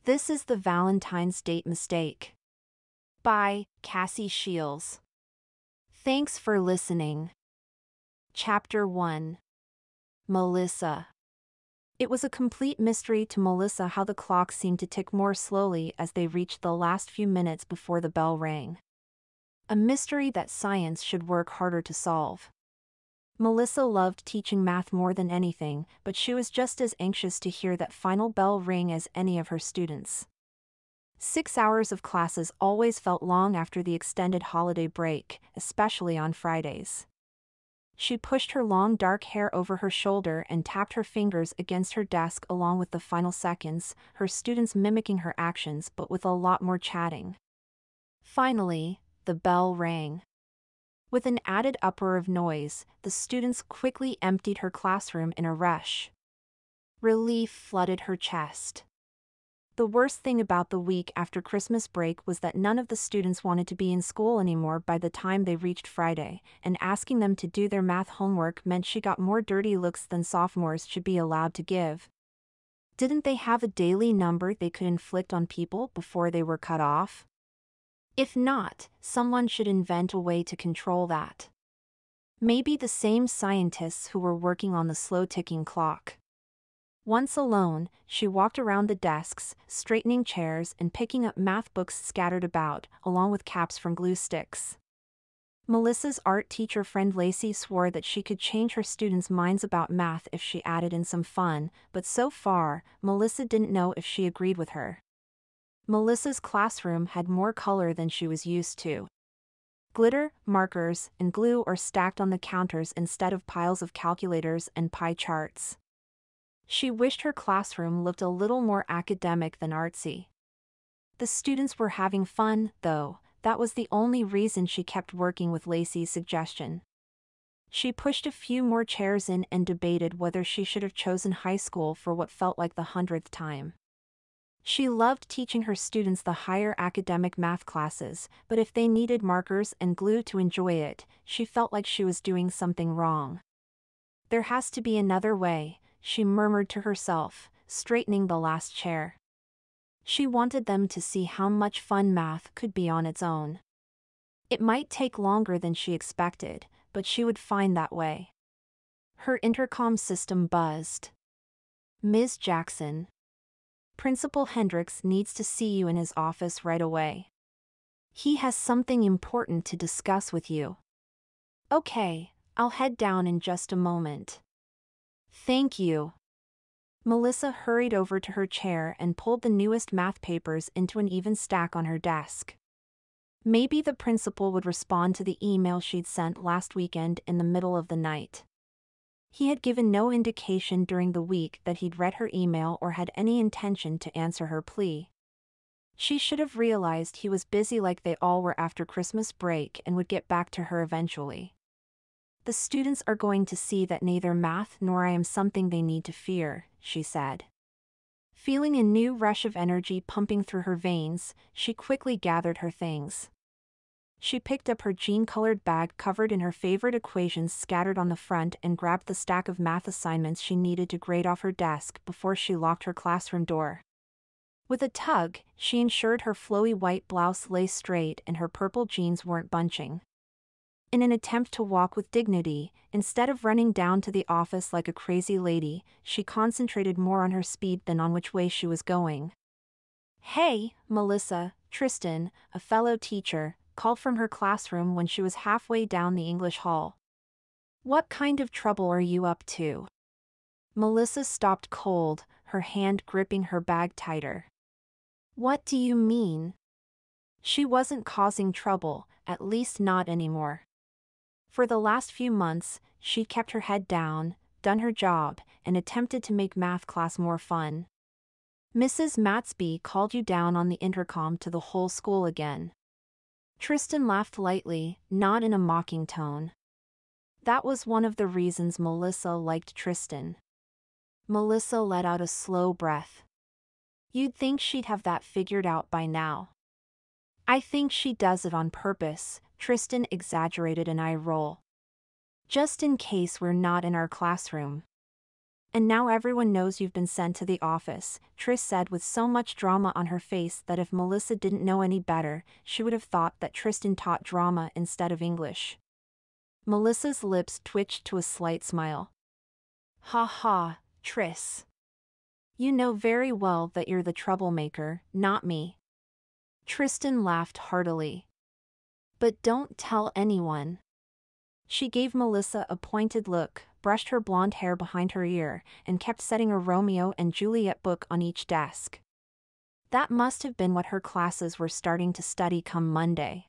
This is the Valentine's Date Mistake. By Cassie Shiels. Thanks for listening. Chapter 1. Melissa. It was a complete mystery to Melissa how the clock seemed to tick more slowly as they reached the last few minutes before the bell rang. A mystery that science should work harder to solve. Melissa loved teaching math more than anything, but she was just as anxious to hear that final bell ring as any of her students. 6 hours of classes always felt long after the extended holiday break, especially on Fridays. She pushed her long dark hair over her shoulder and tapped her fingers against her desk along with the final seconds, her students mimicking her actions but with a lot more chatting. Finally, the bell rang. With an added uproar of noise, the students quickly emptied her classroom in a rush. Relief flooded her chest. The worst thing about the week after Christmas break was that none of the students wanted to be in school anymore by the time they reached Friday, and asking them to do their math homework meant she got more dirty looks than sophomores should be allowed to give. Didn't they have a daily number they could inflict on people before they were cut off? If not, someone should invent a way to control that. Maybe the same scientists who were working on the slow-ticking clock. Once alone, she walked around the desks, straightening chairs and picking up math books scattered about, along with caps from glue sticks. Melissa's art teacher friend Lacey swore that she could change her students' minds about math if she added in some fun, but so far, Melissa didn't know if she agreed with her. Melissa's classroom had more color than she was used to. Glitter, markers, and glue are stacked on the counters instead of piles of calculators and pie charts. She wished her classroom looked a little more academic than artsy. The students were having fun, though. That was the only reason she kept working with Lacey's suggestion. She pushed a few more chairs in and debated whether she should have chosen high school for what felt like the 100th time. She loved teaching her students the higher academic math classes, but if they needed markers and glue to enjoy it, she felt like she was doing something wrong. There has to be another way, she murmured to herself, straightening the last chair. She wanted them to see how much fun math could be on its own. It might take longer than she expected, but she would find that way. Her intercom system buzzed. "Ms. Jackson. Principal Hendricks needs to see you in his office right away. He has something important to discuss with you." "Okay, I'll head down in just a moment." "Thank you." Melissa hurried over to her chair and pulled the newest math papers into an even stack on her desk. Maybe the principal would respond to the email she'd sent last weekend in the middle of the night. He had given no indication during the week that he'd read her email or had any intention to answer her plea. She should have realized he was busy like they all were after Christmas break and would get back to her eventually. "The students are going to see that neither math nor I am something they need to fear," she said. Feeling a new rush of energy pumping through her veins, she quickly gathered her things. She picked up her jean-colored bag covered in her favorite equations scattered on the front and grabbed the stack of math assignments she needed to grade off her desk before she locked her classroom door. With a tug, she ensured her flowy white blouse lay straight and her purple jeans weren't bunching. In an attempt to walk with dignity, instead of running down to the office like a crazy lady, she concentrated more on her speed than on which way she was going. "Hey, Melissa," Tristan, a fellow teacher, called from her classroom when she was halfway down the English hall. "What kind of trouble are you up to?" Melissa stopped cold, her hand gripping her bag tighter. "What do you mean?" She wasn't causing trouble, at least not anymore. For the last few months, she'd kept her head down, done her job, and attempted to make math class more fun. "Mrs. Matsby called you down on the intercom to the whole school again." Tristan laughed lightly, not in a mocking tone. That was one of the reasons Melissa liked Tristan. Melissa let out a slow breath. You'd think she'd have that figured out by now. "I think she does it on purpose," Tristan exaggerated an eye roll. "Just in case we're not in our classroom." And now everyone knows you've been sent to the office, Tris said with so much drama on her face that if Melissa didn't know any better, she would have thought that Tristan taught drama instead of English. Melissa's lips twitched to a slight smile. Ha ha, Tris. You know very well that you're the troublemaker, not me. Tristan laughed heartily. But don't tell anyone. She gave Melissa a pointed look, brushed her blonde hair behind her ear, and kept setting a Romeo and Juliet book on each desk. That must have been what her classes were starting to study come Monday.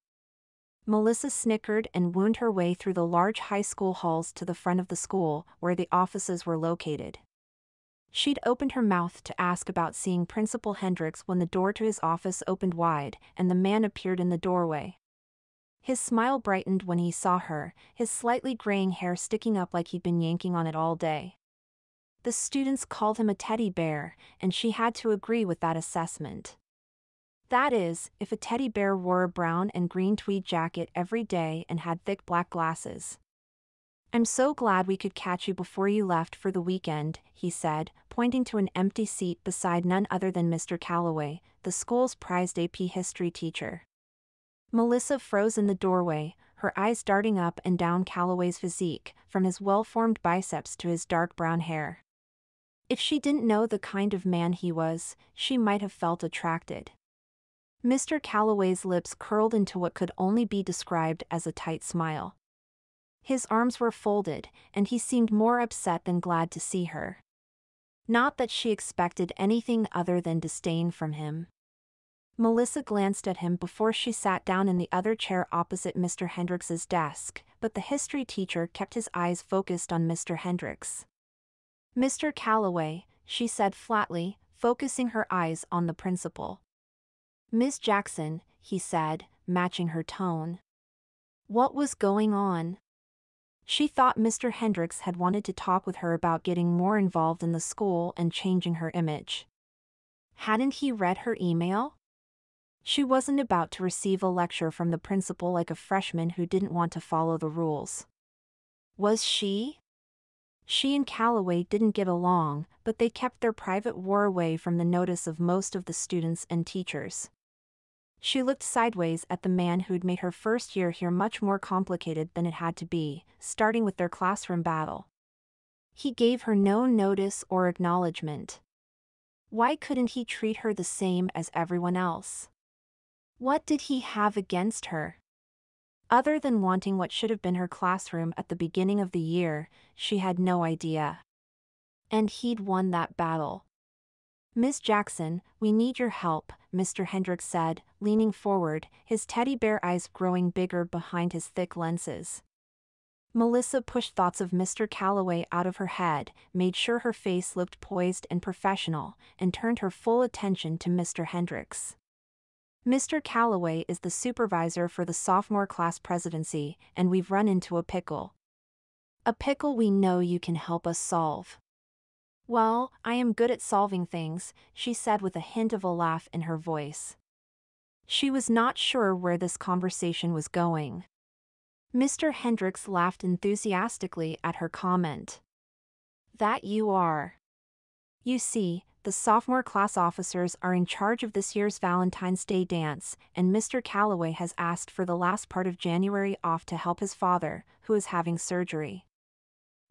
Melissa snickered and wound her way through the large high school halls to the front of the school, where the offices were located. She'd opened her mouth to ask about seeing Principal Hendricks when the door to his office opened wide, and the man appeared in the doorway. His smile brightened when he saw her, his slightly graying hair sticking up like he'd been yanking on it all day. The students called him a teddy bear, and she had to agree with that assessment. That is, if a teddy bear wore a brown and green tweed jacket every day and had thick black glasses. I'm so glad we could catch you before you left for the weekend, he said, pointing to an empty seat beside none other than Mr. Calloway, the school's prized AP history teacher. Melissa froze in the doorway, her eyes darting up and down Calloway's physique, from his well-formed biceps to his dark brown hair. If she didn't know the kind of man he was, she might have felt attracted. Mr. Calloway's lips curled into what could only be described as a tight smile. His arms were folded, and he seemed more upset than glad to see her. Not that she expected anything other than disdain from him. Melissa glanced at him before she sat down in the other chair opposite Mr. Hendricks's desk, but the history teacher kept his eyes focused on Mr. Hendricks. Mr. Calloway, she said flatly, focusing her eyes on the principal. Miss Jackson, he said, matching her tone. What was going on? She thought Mr. Hendricks had wanted to talk with her about getting more involved in the school and changing her image. Hadn't he read her email? She wasn't about to receive a lecture from the principal like a freshman who didn't want to follow the rules. Was she? She and Calloway didn't get along, but they kept their private war away from the notice of most of the students and teachers. She looked sideways at the man who'd made her first year here much more complicated than it had to be, starting with their classroom battle. He gave her no notice or acknowledgement. Why couldn't he treat her the same as everyone else? What did he have against her? Other than wanting what should have been her classroom at the beginning of the year, she had no idea. And he'd won that battle. Miss Jackson, we need your help, Mr. Hendricks said, leaning forward, his teddy bear eyes growing bigger behind his thick lenses. Melissa pushed thoughts of Mr. Calloway out of her head, made sure her face looked poised and professional, and turned her full attention to Mr. Hendricks. Mr. Calloway is the supervisor for the sophomore class presidency, and we've run into a pickle. A pickle we know you can help us solve. Well, I am good at solving things, she said with a hint of a laugh in her voice. She was not sure where this conversation was going. Mr. Hendricks laughed enthusiastically at her comment. That you are. You see, the sophomore class officers are in charge of this year's Valentine's Day dance, and Mr. Calloway has asked for the last part of January off to help his father, who is having surgery.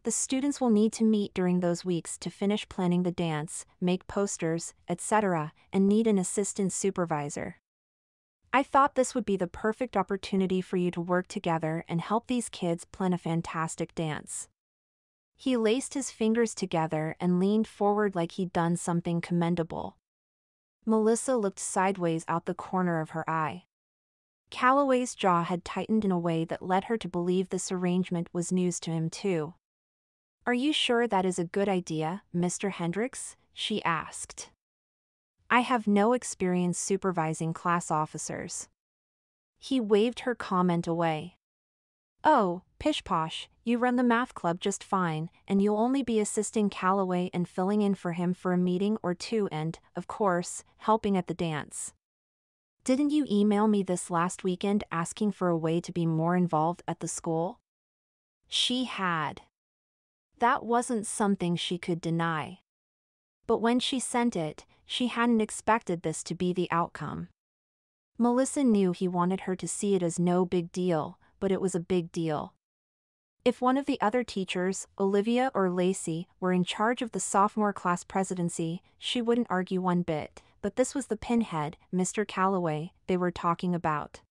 The students will need to meet during those weeks to finish planning the dance, make posters, etc., and need an assistant supervisor. I thought this would be the perfect opportunity for you to work together and help these kids plan a fantastic dance. He laced his fingers together and leaned forward like he'd done something commendable. Melissa looked sideways out the corner of her eye. Calloway's jaw had tightened in a way that led her to believe this arrangement was news to him too. Are you sure that is a good idea, Mr. Hendricks? She asked. I have no experience supervising class officers. He waved her comment away. Oh, pish-posh, you run the math club just fine, and you'll only be assisting Calloway and filling in for him for a meeting or two and, of course, helping at the dance. Didn't you email me this last weekend asking for a way to be more involved at the school? She had. That wasn't something she could deny. But when she sent it, she hadn't expected this to be the outcome. Melissa knew he wanted her to see it as no big deal, but it was a big deal. If one of the other teachers, Olivia or Lacey, were in charge of the sophomore class presidency, she wouldn't argue one bit, but this was the pinhead, Mr. Calloway, they were talking about.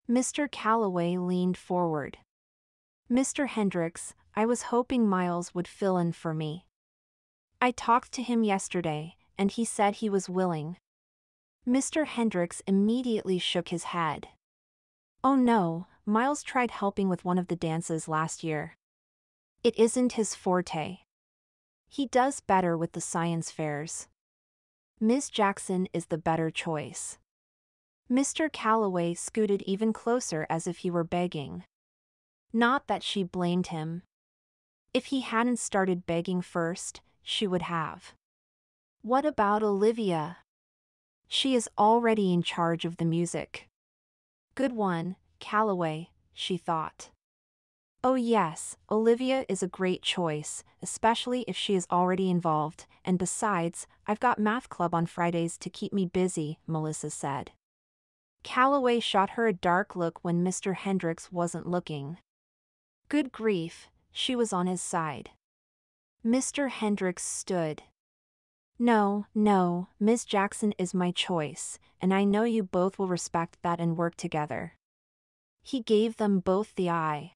Mr. Calloway leaned forward. "Mr. Hendricks, I was hoping Miles would fill in for me. I talked to him yesterday, and he said he was willing." Mr. Hendricks immediately shook his head. "Oh no, Miles tried helping with one of the dances last year. It isn't his forte. He does better with the science fairs. Ms. Jackson is the better choice." Mr. Calloway scooted even closer as if he were begging. Not that she blamed him. If he hadn't started begging first, she would have. "What about Olivia? She is already in charge of the music." "Good one, Calloway," she thought. "Oh yes, Olivia is a great choice, especially if she is already involved, and besides, I've got math club on Fridays to keep me busy," Melissa said. Calloway shot her a dark look when Mr. Hendricks wasn't looking. Good grief, she was on his side. Mr. Hendricks stood. No, Ms. Jackson is my choice, and I know you both will respect that and work together." He gave them both the eye.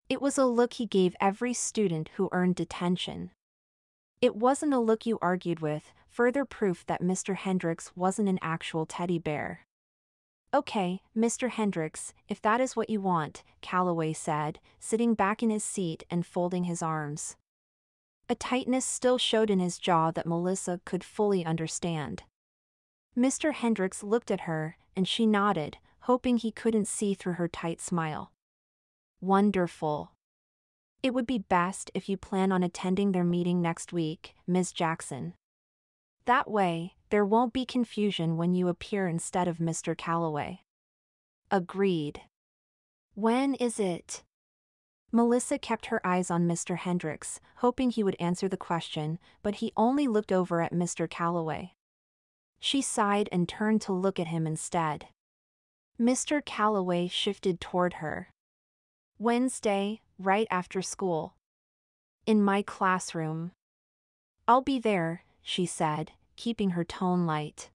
It was a look he gave every student who earned detention. It wasn't a look you argued with, further proof that Mr. Hendricks wasn't an actual teddy bear. "Okay, Mr. Hendricks, if that is what you want," Calloway said, sitting back in his seat and folding his arms. A tightness still showed in his jaw that Melissa could fully understand. Mr. Hendricks looked at her, and she nodded, hoping he couldn't see through her tight smile. "Wonderful. It would be best if you plan on attending their meeting next week, Ms. Jackson. That way, there won't be confusion when you appear instead of Mr. Calloway." Agreed. "When is it?" Melissa kept her eyes on Mr. Hendricks, hoping he would answer the question, but he only looked over at Mr. Calloway. She sighed and turned to look at him instead. Mr. Calloway shifted toward her. "Wednesday, right after school. In my classroom." "I'll be there," she said, keeping her tone light.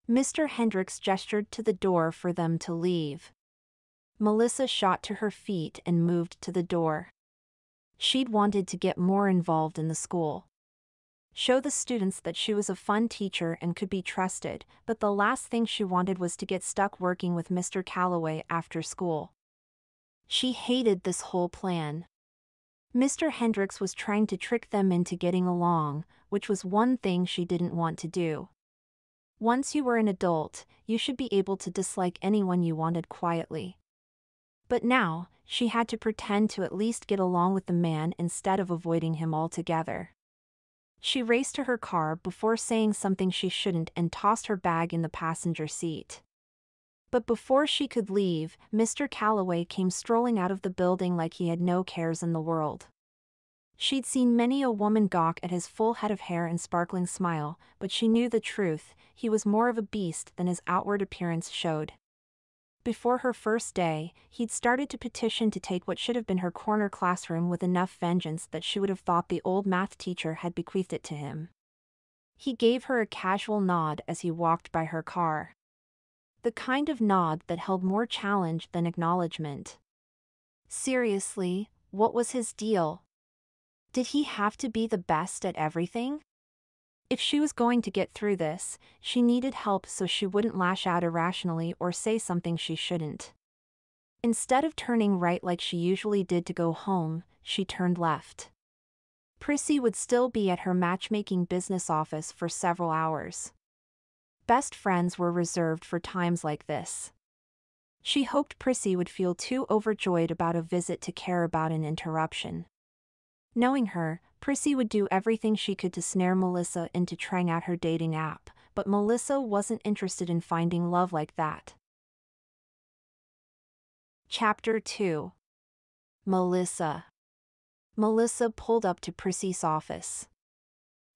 Mr. Hendricks gestured to the door for them to leave. Melissa shot to her feet and moved to the door. She'd wanted to get more involved in the school. Show the students that she was a fun teacher and could be trusted, but the last thing she wanted was to get stuck working with Mr. Calloway after school. She hated this whole plan. Mr. Hendricks was trying to trick them into getting along, which was one thing she didn't want to do. Once you were an adult, you should be able to dislike anyone you wanted quietly. But now, she had to pretend to at least get along with the man instead of avoiding him altogether. She raced to her car before saying something she shouldn't and tossed her bag in the passenger seat. But before she could leave, Mr. Calloway came strolling out of the building like he had no cares in the world. She'd seen many a woman gawk at his full head of hair and sparkling smile, but she knew the truth, he was more of a beast than his outward appearance showed. Before her first day, he'd started to petition to take what should have been her corner classroom with enough vengeance that she would have thought the old math teacher had bequeathed it to him. He gave her a casual nod as he walked by her car. The kind of nod that held more challenge than acknowledgement. Seriously, what was his deal? Did he have to be the best at everything? If she was going to get through this, she needed help so she wouldn't lash out irrationally or say something she shouldn't. Instead of turning right like she usually did to go home, she turned left. Prissy would still be at her matchmaking business office for several hours. Best friends were reserved for times like this. She hoped Prissy would feel too overjoyed about a visit to care about an interruption. Knowing her, Prissy would do everything she could to snare Melissa into trying out her dating app, but Melissa wasn't interested in finding love like that. Chapter 2. Melissa. Melissa pulled up to Prissy's office.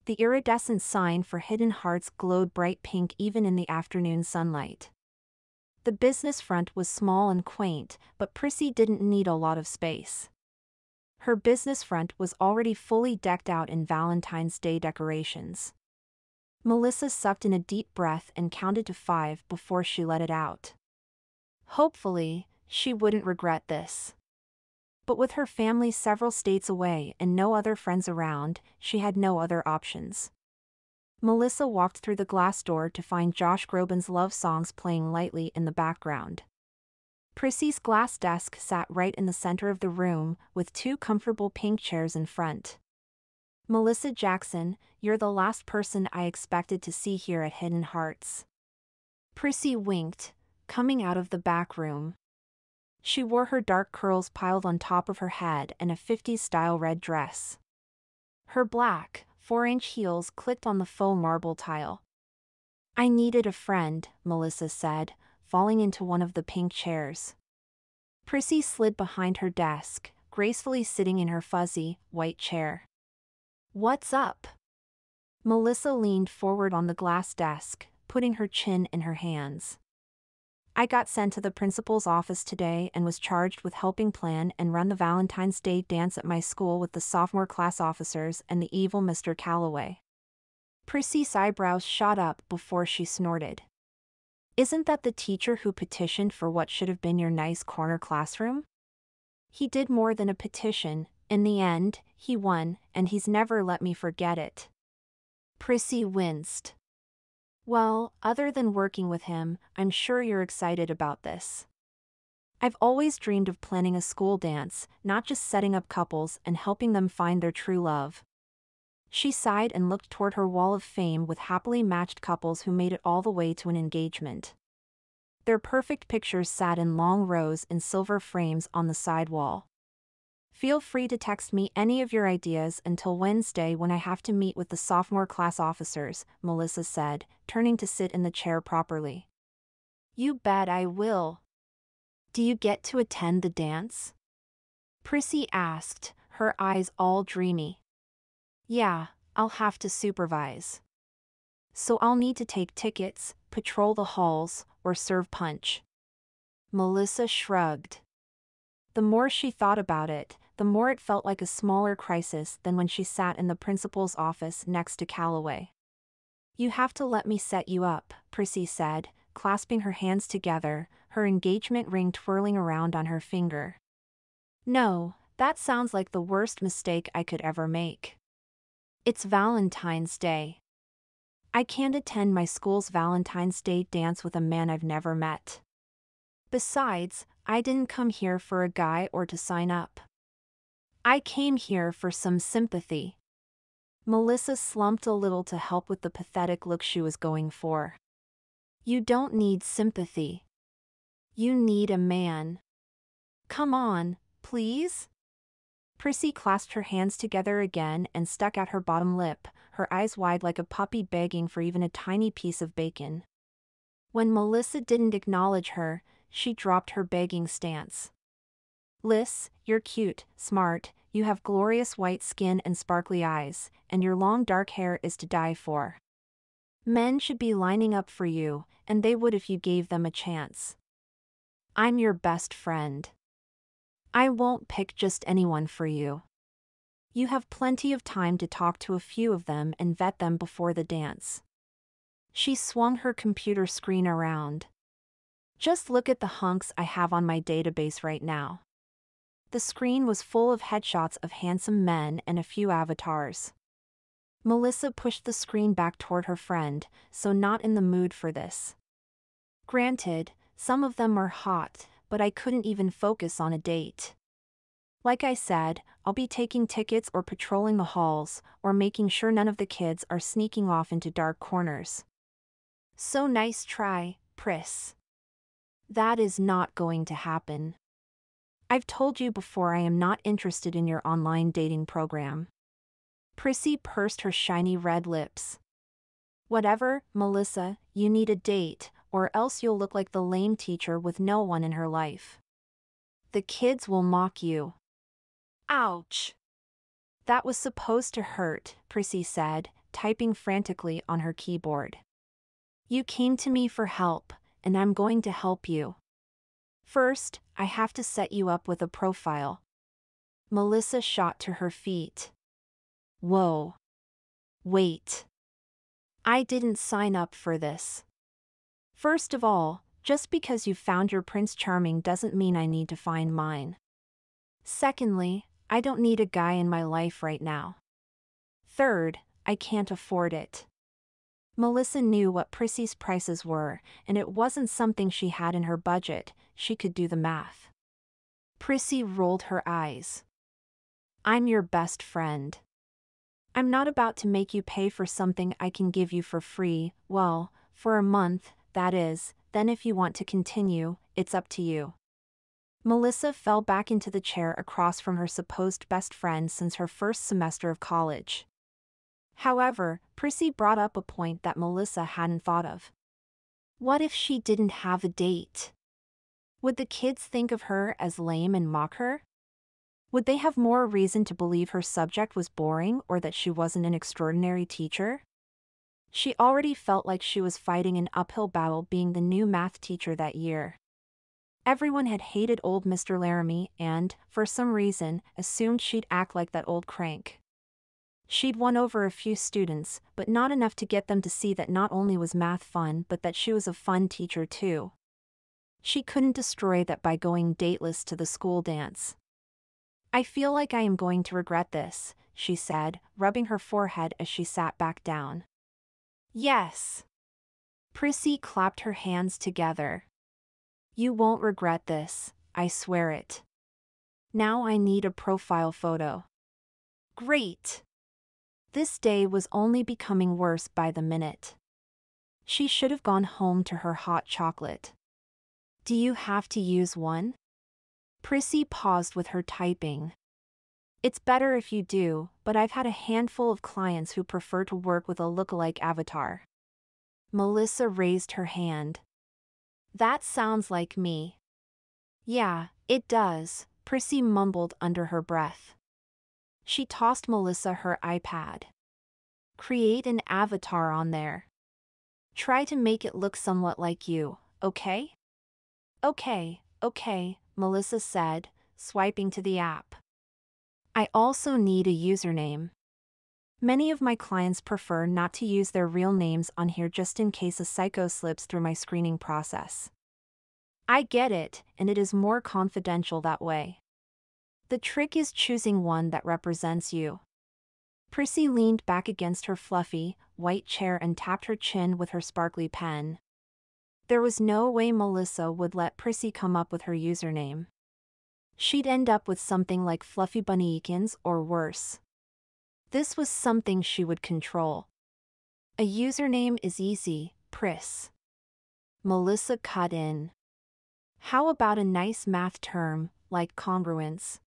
The iridescent sign for Hidden Hearts glowed bright pink even in the afternoon sunlight. The business front was small and quaint, but Prissy didn't need a lot of space. Her business front was already fully decked out in Valentine's Day decorations. Melissa sucked in a deep breath and counted to 5 before she let it out. Hopefully, she wouldn't regret this. But with her family several states away and no other friends around, she had no other options. Melissa walked through the glass door to find Josh Groban's love songs playing lightly in the background. Prissy's glass desk sat right in the center of the room, with 2 comfortable pink chairs in front. "Melissa Jackson, you're the last person I expected to see here at Hidden Hearts." Prissy winked, coming out of the back room. She wore her dark curls piled on top of her head and a 50s-style red dress. Her black, 4-inch heels clicked on the faux marble tile. "I needed a friend," Melissa said, falling into one of the pink chairs. Prissy slid behind her desk, gracefully sitting in her fuzzy, white chair. "What's up?" Melissa leaned forward on the glass desk, putting her chin in her hands. "I got sent to the principal's office today and was charged with helping plan and run the Valentine's Day dance at my school with the sophomore class officers and the evil Mr. Calloway." Prissy's eyebrows shot up before she snorted. "Isn't that the teacher who petitioned for what should have been your nice corner classroom?" "He did more than a petition. In the end, he won, and he's never let me forget it." Prissy winced. "Well, other than working with him, I'm sure you're excited about this." "I've always dreamed of planning a school dance, not just setting up couples and helping them find their true love." She sighed and looked toward her wall of fame with happily matched couples who made it all the way to an engagement. Their perfect pictures sat in long rows in silver frames on the side wall. "Feel free to text me any of your ideas until Wednesday when I have to meet with the sophomore class officers," Melissa said, turning to sit in the chair properly. "You bet I will." "Do you get to attend the dance?" Prissy asked, her eyes all dreamy. "Yeah, I'll have to supervise. So I'll need to take tickets, patrol the halls, or serve punch." Melissa shrugged. The more she thought about it, the more it felt like a smaller crisis than when she sat in the principal's office next to Calloway. "You have to let me set you up," Prissy said, clasping her hands together, her engagement ring twirling around on her finger. "No, that sounds like the worst mistake I could ever make. It's Valentine's Day. I can't attend my school's Valentine's Day dance with a man I've never met. Besides, I didn't come here for a guy or to sign up. I came here for some sympathy." Melissa slumped a little to help with the pathetic look she was going for. "You don't need sympathy. You need a man. Come on, please?" Prissy clasped her hands together again and stuck out her bottom lip, her eyes wide like a puppy begging for even a tiny piece of bacon. When Melissa didn't acknowledge her, she dropped her begging stance. "Liz, you're cute, smart, you have glorious white skin and sparkly eyes, and your long dark hair is to die for. Men should be lining up for you, and they would if you gave them a chance. I'm your best friend. I won't pick just anyone for you. You have plenty of time to talk to a few of them and vet them before the dance." She swung her computer screen around. "Just look at the hunks I have on my database right now." The screen was full of headshots of handsome men and a few avatars. Melissa pushed the screen back toward her friend, so not in the mood for this. "Granted, some of them are hot, but I couldn't even focus on a date. Like I said, I'll be taking tickets or patrolling the halls, or making sure none of the kids are sneaking off into dark corners." "So nice try, Pris. That is not going to happen. I've told you before I am not interested in your online dating program." Prissy pursed her shiny red lips. "Whatever, Melissa, you need a date, or else you'll look like the lame teacher with no one in her life. The kids will mock you." "Ouch." That was supposed to hurt, Prissy said, typing frantically on her keyboard. You came to me for help, and I'm going to help you. First, I have to set you up with a profile. Melissa shot to her feet. Whoa. Wait. I didn't sign up for this. First of all, just because you found your Prince Charming doesn't mean I need to find mine. Secondly, I don't need a guy in my life right now. Third, I can't afford it. Melissa knew what Prissy's prices were, and it wasn't something she had in her budget. She could do the math. Prissy rolled her eyes. I'm your best friend. I'm not about to make you pay for something I can give you for free, well, for a month, that is, then if you want to continue, it's up to you. Melissa fell back into the chair across from her supposed best friend since her first semester of college. However, Prissy brought up a point that Melissa hadn't thought of. What if she didn't have a date? Would the kids think of her as lame and mock her? Would they have more reason to believe her subject was boring or that she wasn't an extraordinary teacher? She already felt like she was fighting an uphill battle being the new math teacher that year. Everyone had hated old Mr. Laramie and, for some reason, assumed she'd act like that old crank. She'd won over a few students, but not enough to get them to see that not only was math fun but that she was a fun teacher too. She couldn't destroy that by going dateless to the school dance. I feel like I am going to regret this, she said, rubbing her forehead as she sat back down. Yes. Prissy clapped her hands together. You won't regret this, I swear it. Now I need a profile photo. Great. This day was only becoming worse by the minute. She should have gone home to her hot chocolate. Do you have to use one? Prissy paused with her typing. It's better if you do, but I've had a handful of clients who prefer to work with a lookalike avatar. Melissa raised her hand. That sounds like me. Yeah, it does, Prissy mumbled under her breath. She tossed Melissa her iPad. Create an avatar on there. Try to make it look somewhat like you, okay? Okay, Melissa said, swiping to the app. I also need a username. Many of my clients prefer not to use their real names on here just in case a psycho slips through my screening process. I get it, and it is more confidential that way. The trick is choosing one that represents you. Prissy leaned back against her fluffy, white chair and tapped her chin with her sparkly pen. There was no way Melissa would let Prissy come up with her username. She'd end up with something like Fluffy Bunnyikins or worse. This was something she would control. A username is easy, Priss. Melissa cut in. How about a nice math term, like congruence?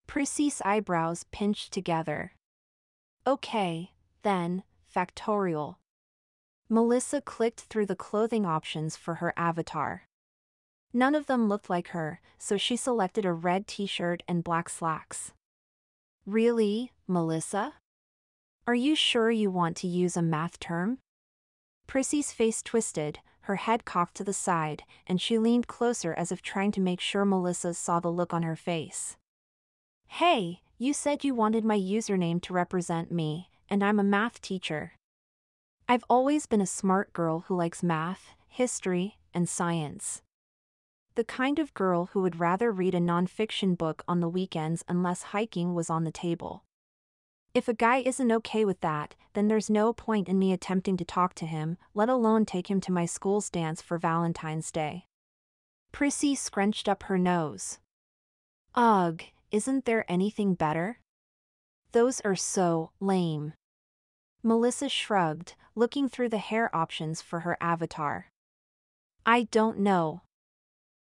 Prissy's eyebrows pinched together. Okay, then, factorial. Melissa clicked through the clothing options for her avatar. None of them looked like her, so she selected a red t-shirt and black slacks. Really, Melissa? Are you sure you want to use a math term? Prissy's face twisted, her head cocked to the side, and she leaned closer as if trying to make sure Melissa saw the look on her face. Hey, you said you wanted my username to represent me, and I'm a math teacher. I've always been a smart girl who likes math, history, and science. The kind of girl who would rather read a nonfiction book on the weekends unless hiking was on the table. If a guy isn't okay with that, then there's no point in me attempting to talk to him, let alone take him to my school's dance for Valentine's Day. Prissy scrunched up her nose. Ugh, isn't there anything better? Those are so lame. Melissa shrugged, looking through the hair options for her avatar. I don't know.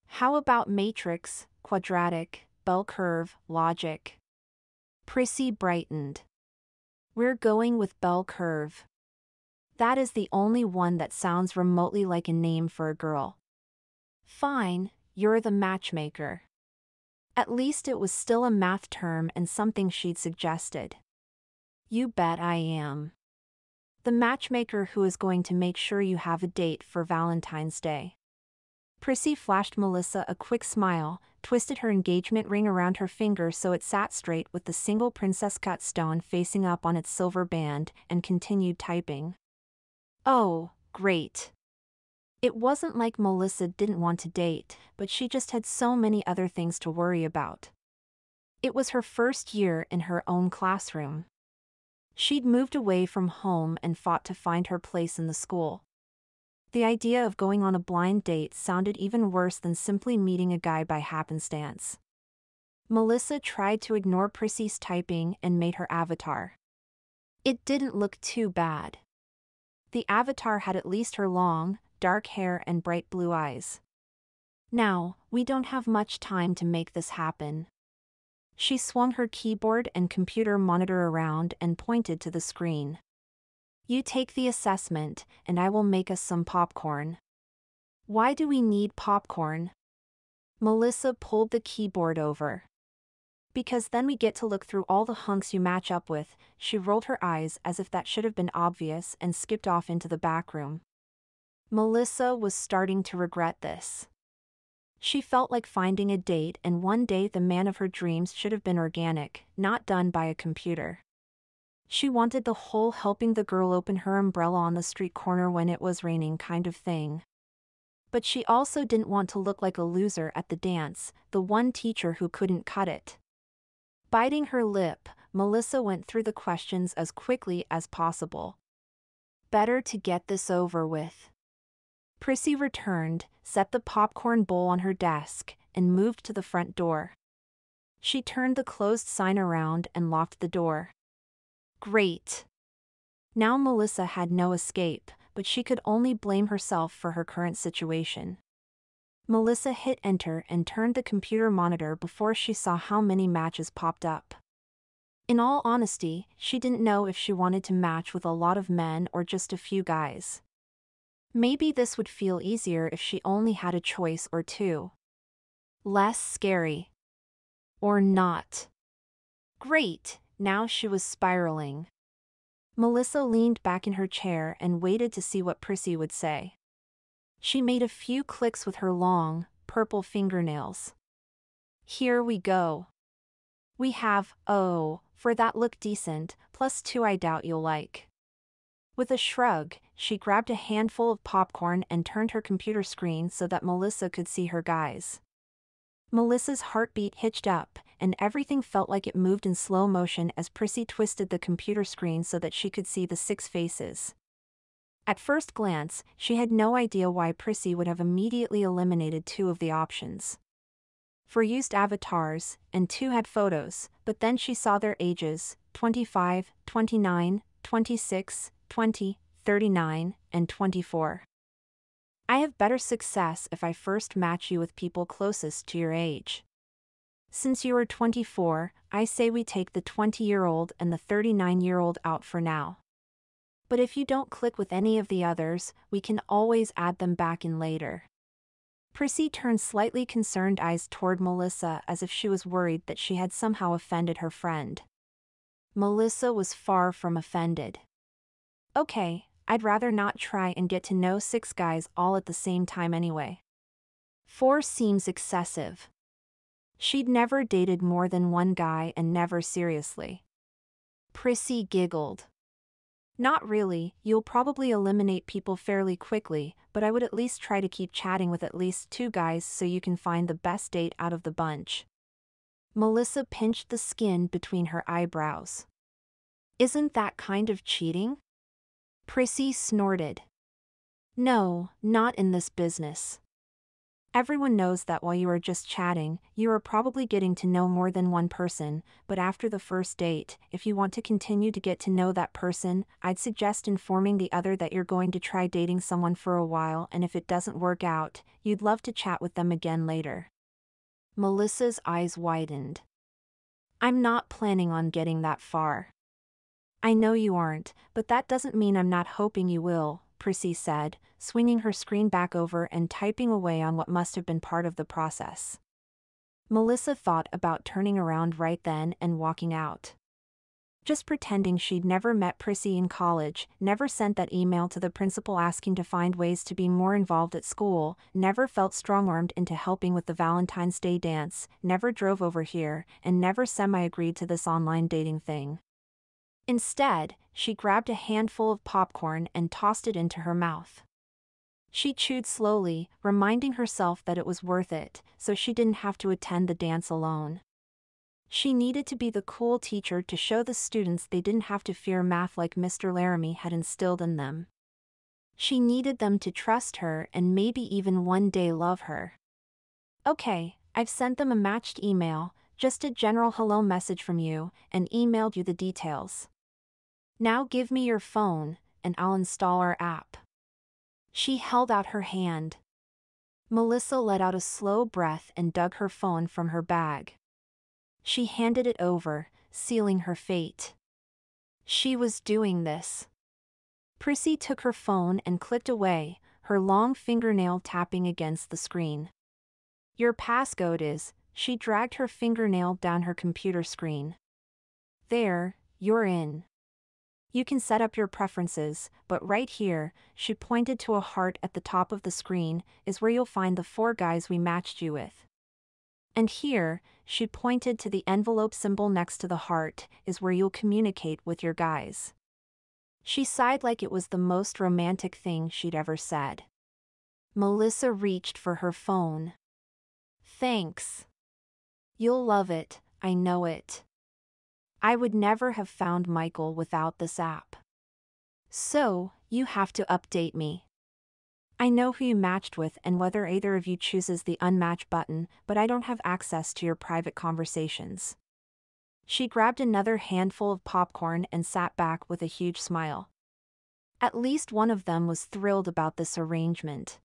How about matrix, quadratic, bell curve, logic? Prissy brightened. We're going with bell curve. That is the only one that sounds remotely like a name for a girl. Fine, you're the matchmaker. At least it was still a math term and something she'd suggested. You bet I am. The matchmaker who is going to make sure you have a date for Valentine's Day. Prissy flashed Melissa a quick smile, twisted her engagement ring around her finger so it sat straight with the single princess cut stone facing up on its silver band, and continued typing. Oh, great. It wasn't like Melissa didn't want to date, but she just had so many other things to worry about. It was her first year in her own classroom. She'd moved away from home and fought to find her place in the school. The idea of going on a blind date sounded even worse than simply meeting a guy by happenstance. Melissa tried to ignore Prissy's typing and made her avatar. It didn't look too bad. The avatar had at least her long, dark hair and bright blue eyes. Now, we don't have much time to make this happen. She swung her keyboard and computer monitor around and pointed to the screen. You take the assessment, and I will make us some popcorn. Why do we need popcorn? Melissa pulled the keyboard over. Because then we get to look through all the hunks you match up with. She rolled her eyes as if that should have been obvious and skipped off into the back room. Melissa was starting to regret this. She felt like finding a date, and one day the man of her dreams should have been organic, not done by a computer. She wanted the whole helping the girl open her umbrella on the street corner when it was raining kind of thing. But she also didn't want to look like a loser at the dance, the one teacher who couldn't cut it. Biting her lip, Melissa went through the questions as quickly as possible. Better to get this over with. Prissy returned, set the popcorn bowl on her desk, and moved to the front door. She turned the closed sign around and locked the door. Great. Now Melissa had no escape, but she could only blame herself for her current situation. Melissa hit enter and turned the computer monitor before she saw how many matches popped up. In all honesty, she didn't know if she wanted to match with a lot of men or just a few guys. Maybe this would feel easier if she only had a choice or two. Less scary. Or not. Great, now she was spiraling. Melissa leaned back in her chair and waited to see what Prissy would say. She made a few clicks with her long, purple fingernails. Here we go. We have, oh, for that look decent, +2 I doubt you'll like. With a shrug, she grabbed a handful of popcorn and turned her computer screen so that Melissa could see her guys. Melissa's heartbeat hitched up, and everything felt like it moved in slow motion as Prissy twisted the computer screen so that she could see the 6 faces. At first glance, she had no idea why Prissy would have immediately eliminated 2 of the options. 4 used avatars, and 2 had photos, but then she saw their ages, 25, 29, 26, 20, 39, and 24. I have better success if I first match you with people closest to your age. Since you are 24, I say we take the 20-year-old and the 39-year-old out for now. But if you don't click with any of the others, we can always add them back in later. Prissy turned slightly concerned eyes toward Melissa as if she was worried that she had somehow offended her friend. Melissa was far from offended. Okay, I'd rather not try and get to know 6 guys all at the same time anyway. 4 seems excessive. She'd never dated more than 1 guy and never seriously. Prissy giggled. Not really, you'll probably eliminate people fairly quickly, but I would at least try to keep chatting with at least 2 guys so you can find the best date out of the bunch. Melissa pinched the skin between her eyebrows. Isn't that kind of cheating? Prissy snorted. No, not in this business. Everyone knows that while you are just chatting, you are probably getting to know more than one person, but after the first date, if you want to continue to get to know that person, I'd suggest informing the other that you're going to try dating someone for a while, and if it doesn't work out, you'd love to chat with them again later. Melissa's eyes widened. I'm not planning on getting that far. I know you aren't, but that doesn't mean I'm not hoping you will, Prissy said, swinging her screen back over and typing away on what must have been part of the process. Melissa thought about turning around right then and walking out. Just pretending she'd never met Prissy in college, never sent that email to the principal asking to find ways to be more involved at school, never felt strong-armed into helping with the Valentine's Day dance, never drove over here, and never semi-agreed to this online dating thing. Instead, she grabbed a handful of popcorn and tossed it into her mouth. She chewed slowly, reminding herself that it was worth it, so she didn't have to attend the dance alone. She needed to be the cool teacher to show the students they didn't have to fear math like Mr. Laramie had instilled in them. She needed them to trust her and maybe even one day love her. Okay, I've sent them a matched email, just a general hello message from you, and emailed you the details. Now give me your phone, and I'll install our app. She held out her hand. Melissa let out a slow breath and dug her phone from her bag. She handed it over, sealing her fate. She was doing this. Prissy took her phone and clicked away, her long fingernail tapping against the screen. Your passcode is, she dragged her fingernail down her computer screen. There, you're in. You can set up your preferences, but right here, she pointed to a heart at the top of the screen, is where you'll find the 4 guys we matched you with. And here, she pointed to the envelope symbol next to the heart, is where you'll communicate with your guys. She sighed like it was the most romantic thing she'd ever said. Melissa reached for her phone. Thanks. You'll love it, I know it. I would never have found Michael without this app. So, you have to update me. I know who you matched with and whether either of you chooses the unmatch button, but I don't have access to your private conversations. She grabbed another handful of popcorn and sat back with a huge smile. At least one of them was thrilled about this arrangement.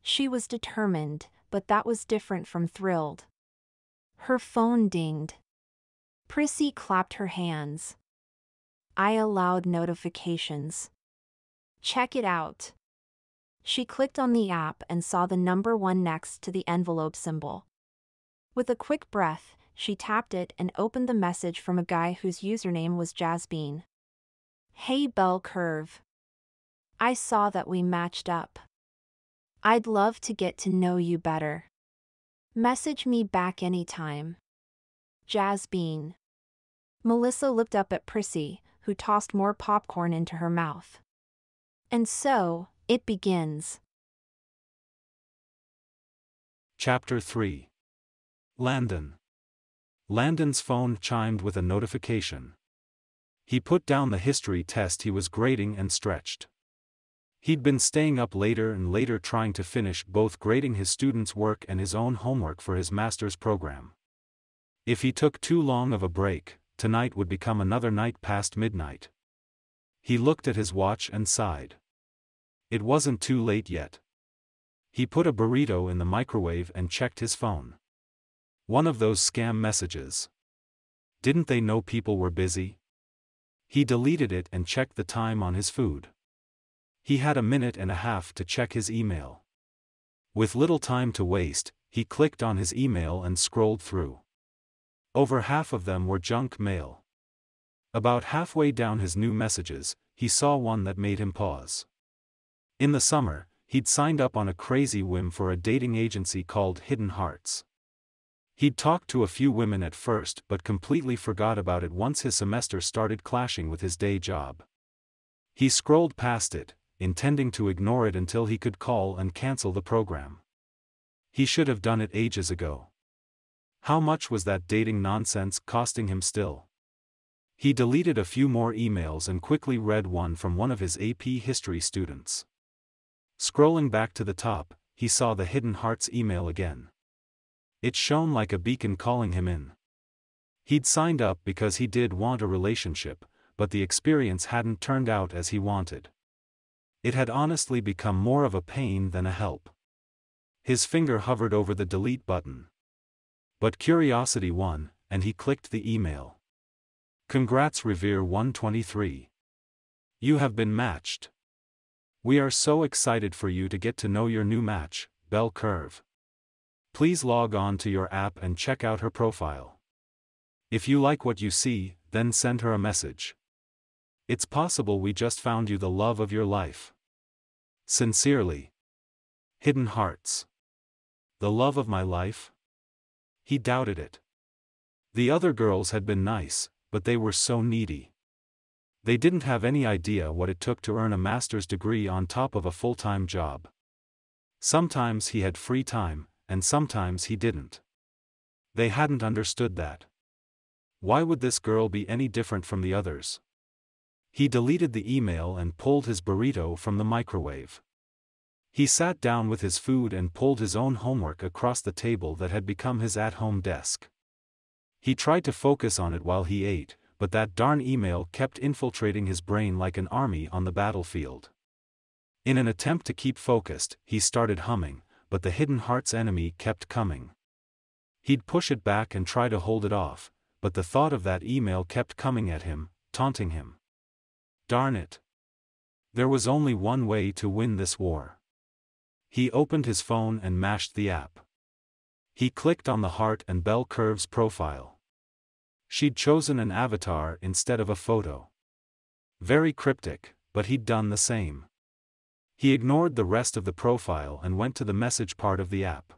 She was determined, but that was different from thrilled. Her phone dinged. Prissy clapped her hands. I allowed notifications. Check it out. She clicked on the app and saw the number 1 next to the envelope symbol. With a quick breath, she tapped it and opened the message from a guy whose username was Jazzbean. Hey Bell Curve. I saw that we matched up. I'd love to get to know you better. Message me back anytime. Jazzbean. Melissa looked up at Prissy, who tossed more popcorn into her mouth. And so, it begins. Chapter 3. Landon. Landon's phone chimed with a notification. He put down the history test he was grading and stretched. He'd been staying up later and later trying to finish both grading his students' work and his own homework for his master's program. If he took too long of a break, tonight would become another night past midnight. He looked at his watch and sighed. It wasn't too late yet. He put a burrito in the microwave and checked his phone. One of those scam messages. Didn't they know people were busy? He deleted it and checked the time on his food. He had a minute and a half to check his email. With little time to waste, he clicked on his email and scrolled through. Over half of them were junk mail. About halfway down his new messages, he saw one that made him pause. In the summer, he'd signed up on a crazy whim for a dating agency called Hidden Hearts. He'd talked to a few women at first but completely forgot about it once his semester started clashing with his day job. He scrolled past it, intending to ignore it until he could call and cancel the program. He should have done it ages ago. How much was that dating nonsense costing him still? He deleted a few more emails and quickly read one from one of his AP history students. Scrolling back to the top, he saw the Hidden Hearts email again. It shone like a beacon calling him in. He'd signed up because he did want a relationship, but the experience hadn't turned out as he wanted. It had honestly become more of a pain than a help. His finger hovered over the delete button. But curiosity won, and he clicked the email. Congrats Revere 123. You have been matched. We are so excited for you to get to know your new match, Bell Curve. Please log on to your app and check out her profile. If you like what you see, then send her a message. It's possible we just found you the love of your life. Sincerely. Hidden Hearts. The love of my life? He doubted it. The other girls had been nice, but they were so needy. They didn't have any idea what it took to earn a master's degree on top of a full-time job. Sometimes he had free time, and sometimes he didn't. They hadn't understood that. Why would this girl be any different from the others? He deleted the email and pulled his burrito from the microwave. He sat down with his food and pulled his own homework across the table that had become his at-home desk. He tried to focus on it while he ate, but that darn email kept infiltrating his brain like an army on the battlefield. In an attempt to keep focused, he started humming, but the Hidden Heart's enemy kept coming. He'd push it back and try to hold it off, but the thought of that email kept coming at him, taunting him. Darn it. There was only one way to win this war. He opened his phone and mashed the app. He clicked on the heart and bell curves profile. She'd chosen an avatar instead of a photo. Very cryptic, but he'd done the same. He ignored the rest of the profile and went to the message part of the app.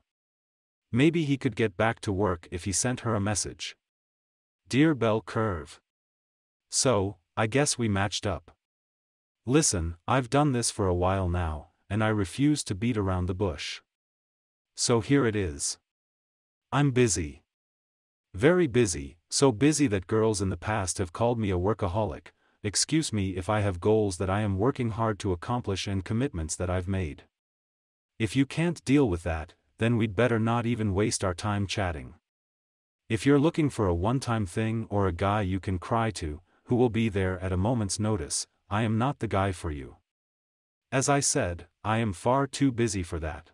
Maybe he could get back to work if he sent her a message. Dear Bell Curve. So, I guess we matched up. Listen, I've done this for a while now, and I refuse to beat around the bush. So here it is. I'm busy. Very busy, so busy that girls in the past have called me a workaholic. Excuse me if I have goals that I am working hard to accomplish and commitments that I've made. If you can't deal with that, then we'd better not even waste our time chatting. If you're looking for a one-time thing or a guy you can cry to, who will be there at a moment's notice, I am not the guy for you. As I said, I am far too busy for that.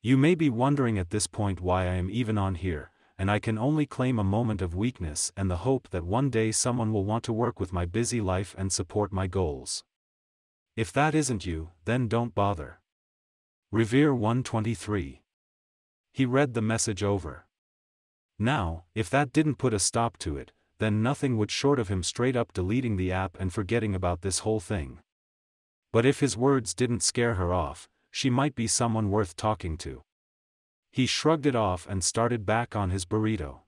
You may be wondering at this point why I am even on here, and I can only claim a moment of weakness and the hope that one day someone will want to work with my busy life and support my goals. If that isn't you, then don't bother. Revere 123. He read the message over. Now, if that didn't put a stop to it, then nothing would short of him straight up deleting the app and forgetting about this whole thing. But if his words didn't scare her off, she might be someone worth talking to. He shrugged it off and started back on his burrito.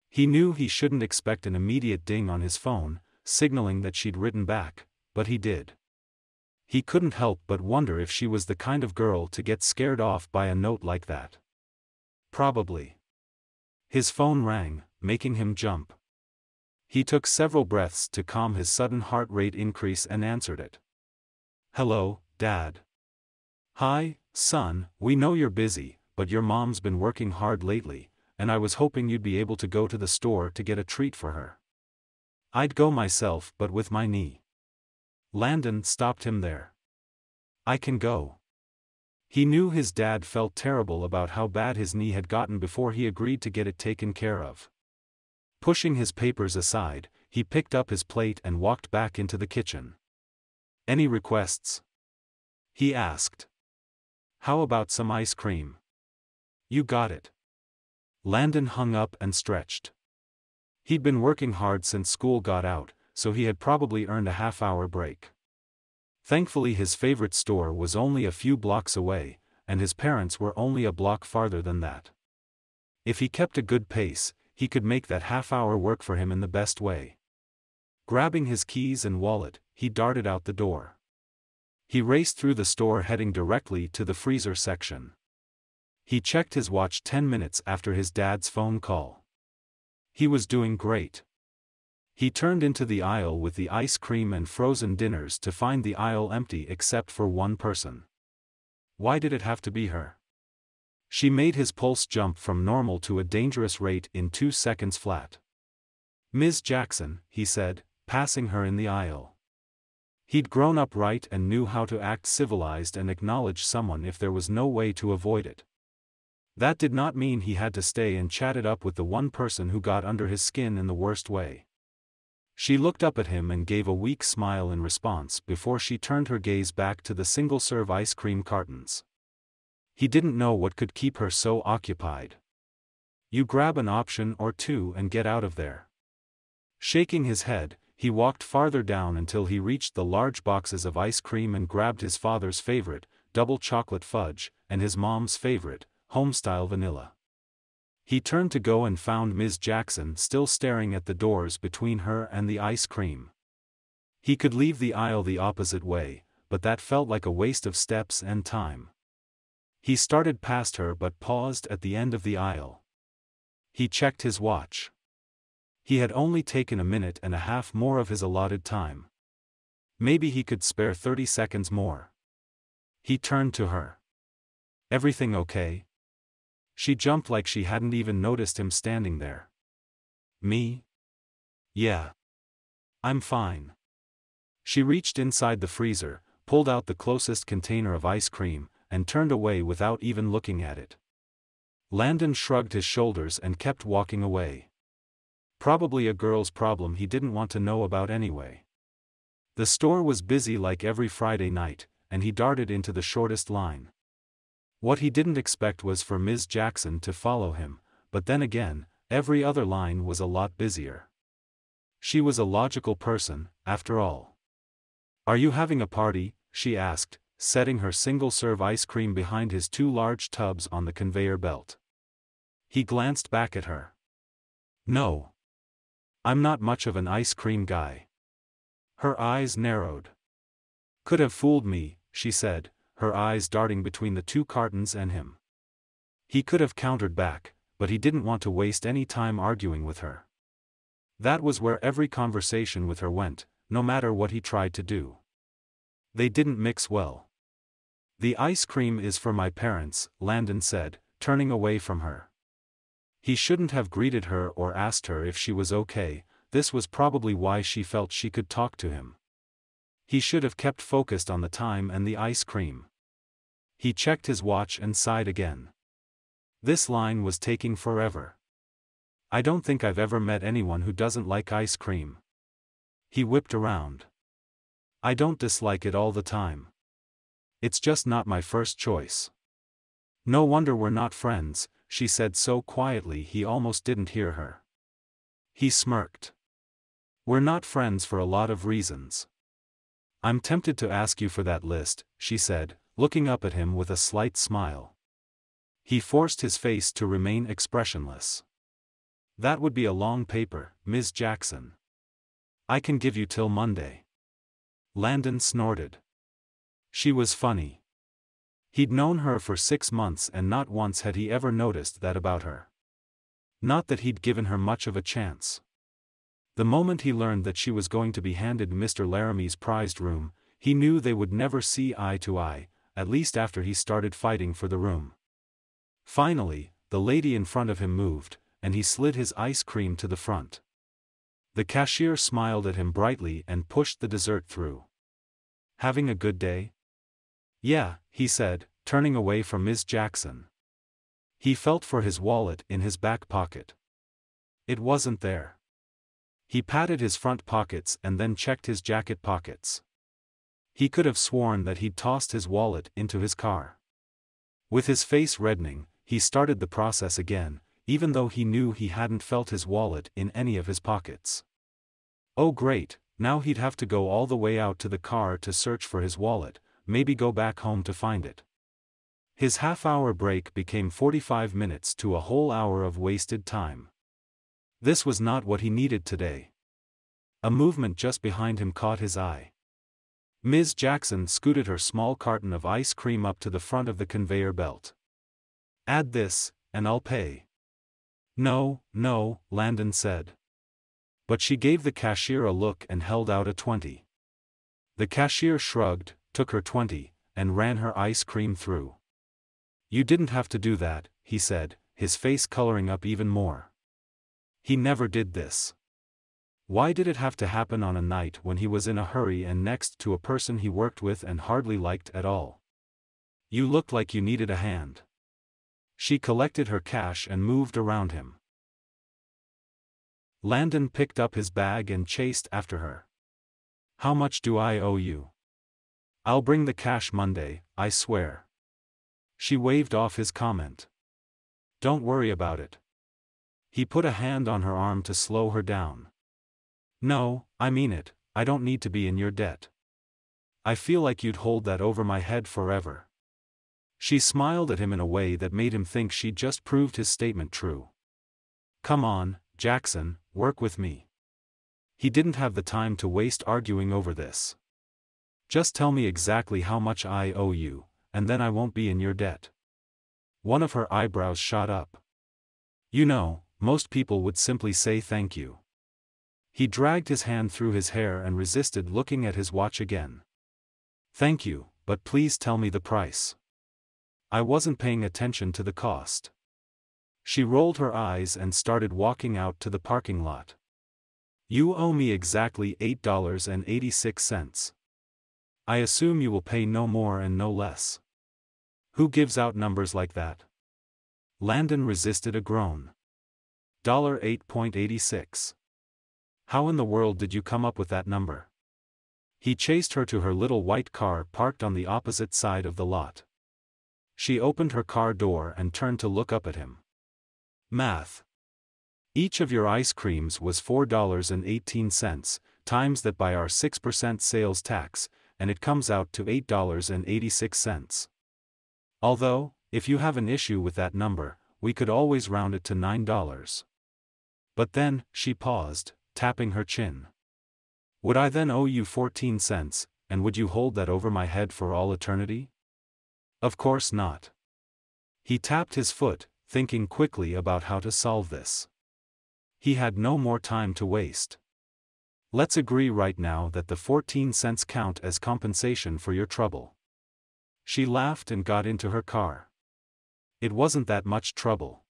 He knew he shouldn't expect an immediate ding on his phone, signaling that she'd written back, but he did. He couldn't help but wonder if she was the kind of girl to get scared off by a note like that. Probably. His phone rang, making him jump. He took several breaths to calm his sudden heart rate increase and answered it. Hello, Dad. Hi, son, we know you're busy, but your mom's been working hard lately, and I was hoping you'd be able to go to the store to get a treat for her. I'd go myself, but with my knee. Landon stopped him there. I can go. He knew his dad felt terrible about how bad his knee had gotten before he agreed to get it taken care of. Pushing his papers aside, he picked up his plate and walked back into the kitchen. Any requests? He asked. How about some ice cream? You got it. Landon hung up and stretched. He'd been working hard since school got out, so he had probably earned a half-hour break. Thankfully his favorite store was only a few blocks away, and his parents were only a block farther than that. If he kept a good pace, he could make that half-hour work for him in the best way. Grabbing his keys and wallet, he darted out the door. He raced through the store heading directly to the freezer section. He checked his watch 10 minutes after his dad's phone call. He was doing great. He turned into the aisle with the ice cream and frozen dinners to find the aisle empty except for one person. Why did it have to be her? She made his pulse jump from normal to a dangerous rate in 2 seconds flat. Ms. Jackson, he said, passing her in the aisle. He'd grown up right and knew how to act civilized and acknowledge someone if there was no way to avoid it. That did not mean he had to stay and chat it up with the one person who got under his skin in the worst way. She looked up at him and gave a weak smile in response before she turned her gaze back to the single-serve ice cream cartons. He didn't know what could keep her so occupied. You grab an option or two and get out of there. Shaking his head, he walked farther down until he reached the large boxes of ice cream and grabbed his father's favorite, double chocolate fudge, and his mom's favorite, homestyle vanilla. He turned to go and found Ms. Jackson still staring at the doors between her and the ice cream. He could leave the aisle the opposite way, but that felt like a waste of steps and time. He started past her but paused at the end of the aisle. He checked his watch. He had only taken a minute and a half more of his allotted time. Maybe he could spare 30 seconds more. He turned to her. "Everything okay?" She jumped like she hadn't even noticed him standing there. "Me? Yeah. I'm fine." She reached inside the freezer, pulled out the closest container of ice cream, and turned away without even looking at it. Landon shrugged his shoulders and kept walking away. Probably a girl's problem he didn't want to know about anyway. The store was busy like every Friday night, and he darted into the shortest line. What he didn't expect was for Ms. Jackson to follow him, but then again, every other line was a lot busier. She was a logical person, after all. "Are you having a party?" she asked, setting her single-serve ice cream behind his two large tubs on the conveyor belt. He glanced back at her. "No. I'm not much of an ice cream guy." Her eyes narrowed. "Could have fooled me," she said, her eyes darting between the two cartons and him. He could have countered back, but he didn't want to waste any time arguing with her. That was where every conversation with her went, no matter what he tried to do. They didn't mix well. "The ice cream is for my parents," Landon said, turning away from her. He shouldn't have greeted her or asked her if she was okay. This was probably why she felt she could talk to him. He should have kept focused on the time and the ice cream. He checked his watch and sighed again. This line was taking forever. "I don't think I've ever met anyone who doesn't like ice cream." He whipped around. "I don't dislike it all the time. It's just not my first choice." "No wonder we're not friends," she said so quietly he almost didn't hear her. He smirked. "We're not friends for a lot of reasons." "I'm tempted to ask you for that list," she said, looking up at him with a slight smile. He forced his face to remain expressionless. "That would be a long paper, Ms. Jackson. I can give you till Monday." Landon snorted. She was funny. He'd known her for 6 months and not once had he ever noticed that about her. Not that he'd given her much of a chance. The moment he learned that she was going to be handed Mr. Laramie's prized room, he knew they would never see eye to eye, at least after he started fighting for the room. Finally, the lady in front of him moved, and he slid his ice cream to the front. The cashier smiled at him brightly and pushed the dessert through. "Having a good day?" "Yeah," he said, turning away from Ms. Jackson. He felt for his wallet in his back pocket. It wasn't there. He patted his front pockets and then checked his jacket pockets. He could have sworn that he'd tossed his wallet into his car. With his face reddening, he started the process again, even though he knew he hadn't felt his wallet in any of his pockets. Oh great, now he'd have to go all the way out to the car to search for his wallet, maybe go back home to find it. His half-hour break became 45 minutes to a whole hour of wasted time. This was not what he needed today. A movement just behind him caught his eye. Ms. Jackson scooted her small carton of ice cream up to the front of the conveyor belt. "Add this, and I'll pay." "No, no," Landon said. But she gave the cashier a look and held out a 20. The cashier shrugged, took her 20, and ran her ice cream through. "You didn't have to do that," he said, his face coloring up even more. He never did this. Why did it have to happen on a night when he was in a hurry and next to a person he worked with and hardly liked at all? "You looked like you needed a hand." She collected her cash and moved around him. Landon picked up his bag and chased after her. "How much do I owe you?" "I'll bring the cash Monday, I swear." She waved off his comment. Don't worry about it. He put a hand on her arm to slow her down. No, I mean it, I don't need to be in your debt. I feel like you'd hold that over my head forever. She smiled at him in a way that made him think she'd just proved his statement true. Come on, Jackson, work with me. He didn't have the time to waste arguing over this. Just tell me exactly how much I owe you, and then I won't be in your debt. One of her eyebrows shot up. You know, most people would simply say thank you. He dragged his hand through his hair and resisted looking at his watch again. Thank you, but please tell me the price. I wasn't paying attention to the cost. She rolled her eyes and started walking out to the parking lot. You owe me exactly $8.86. I assume you will pay no more and no less. Who gives out numbers like that? Landon resisted a groan. $8.86. How in the world did you come up with that number? He chased her to her little white car parked on the opposite side of the lot. She opened her car door and turned to look up at him. Math. Each of your ice creams was $4.18, times that by our 6% sales tax, and it comes out to $8.86. Although, if you have an issue with that number, we could always round it to $9. But then, she paused, tapping her chin. Would I then owe you 14 cents, and would you hold that over my head for all eternity? Of course not. He tapped his foot, thinking quickly about how to solve this. He had no more time to waste. Let's agree right now that the 14 cents count as compensation for your trouble. She laughed and got into her car. It wasn't that much trouble.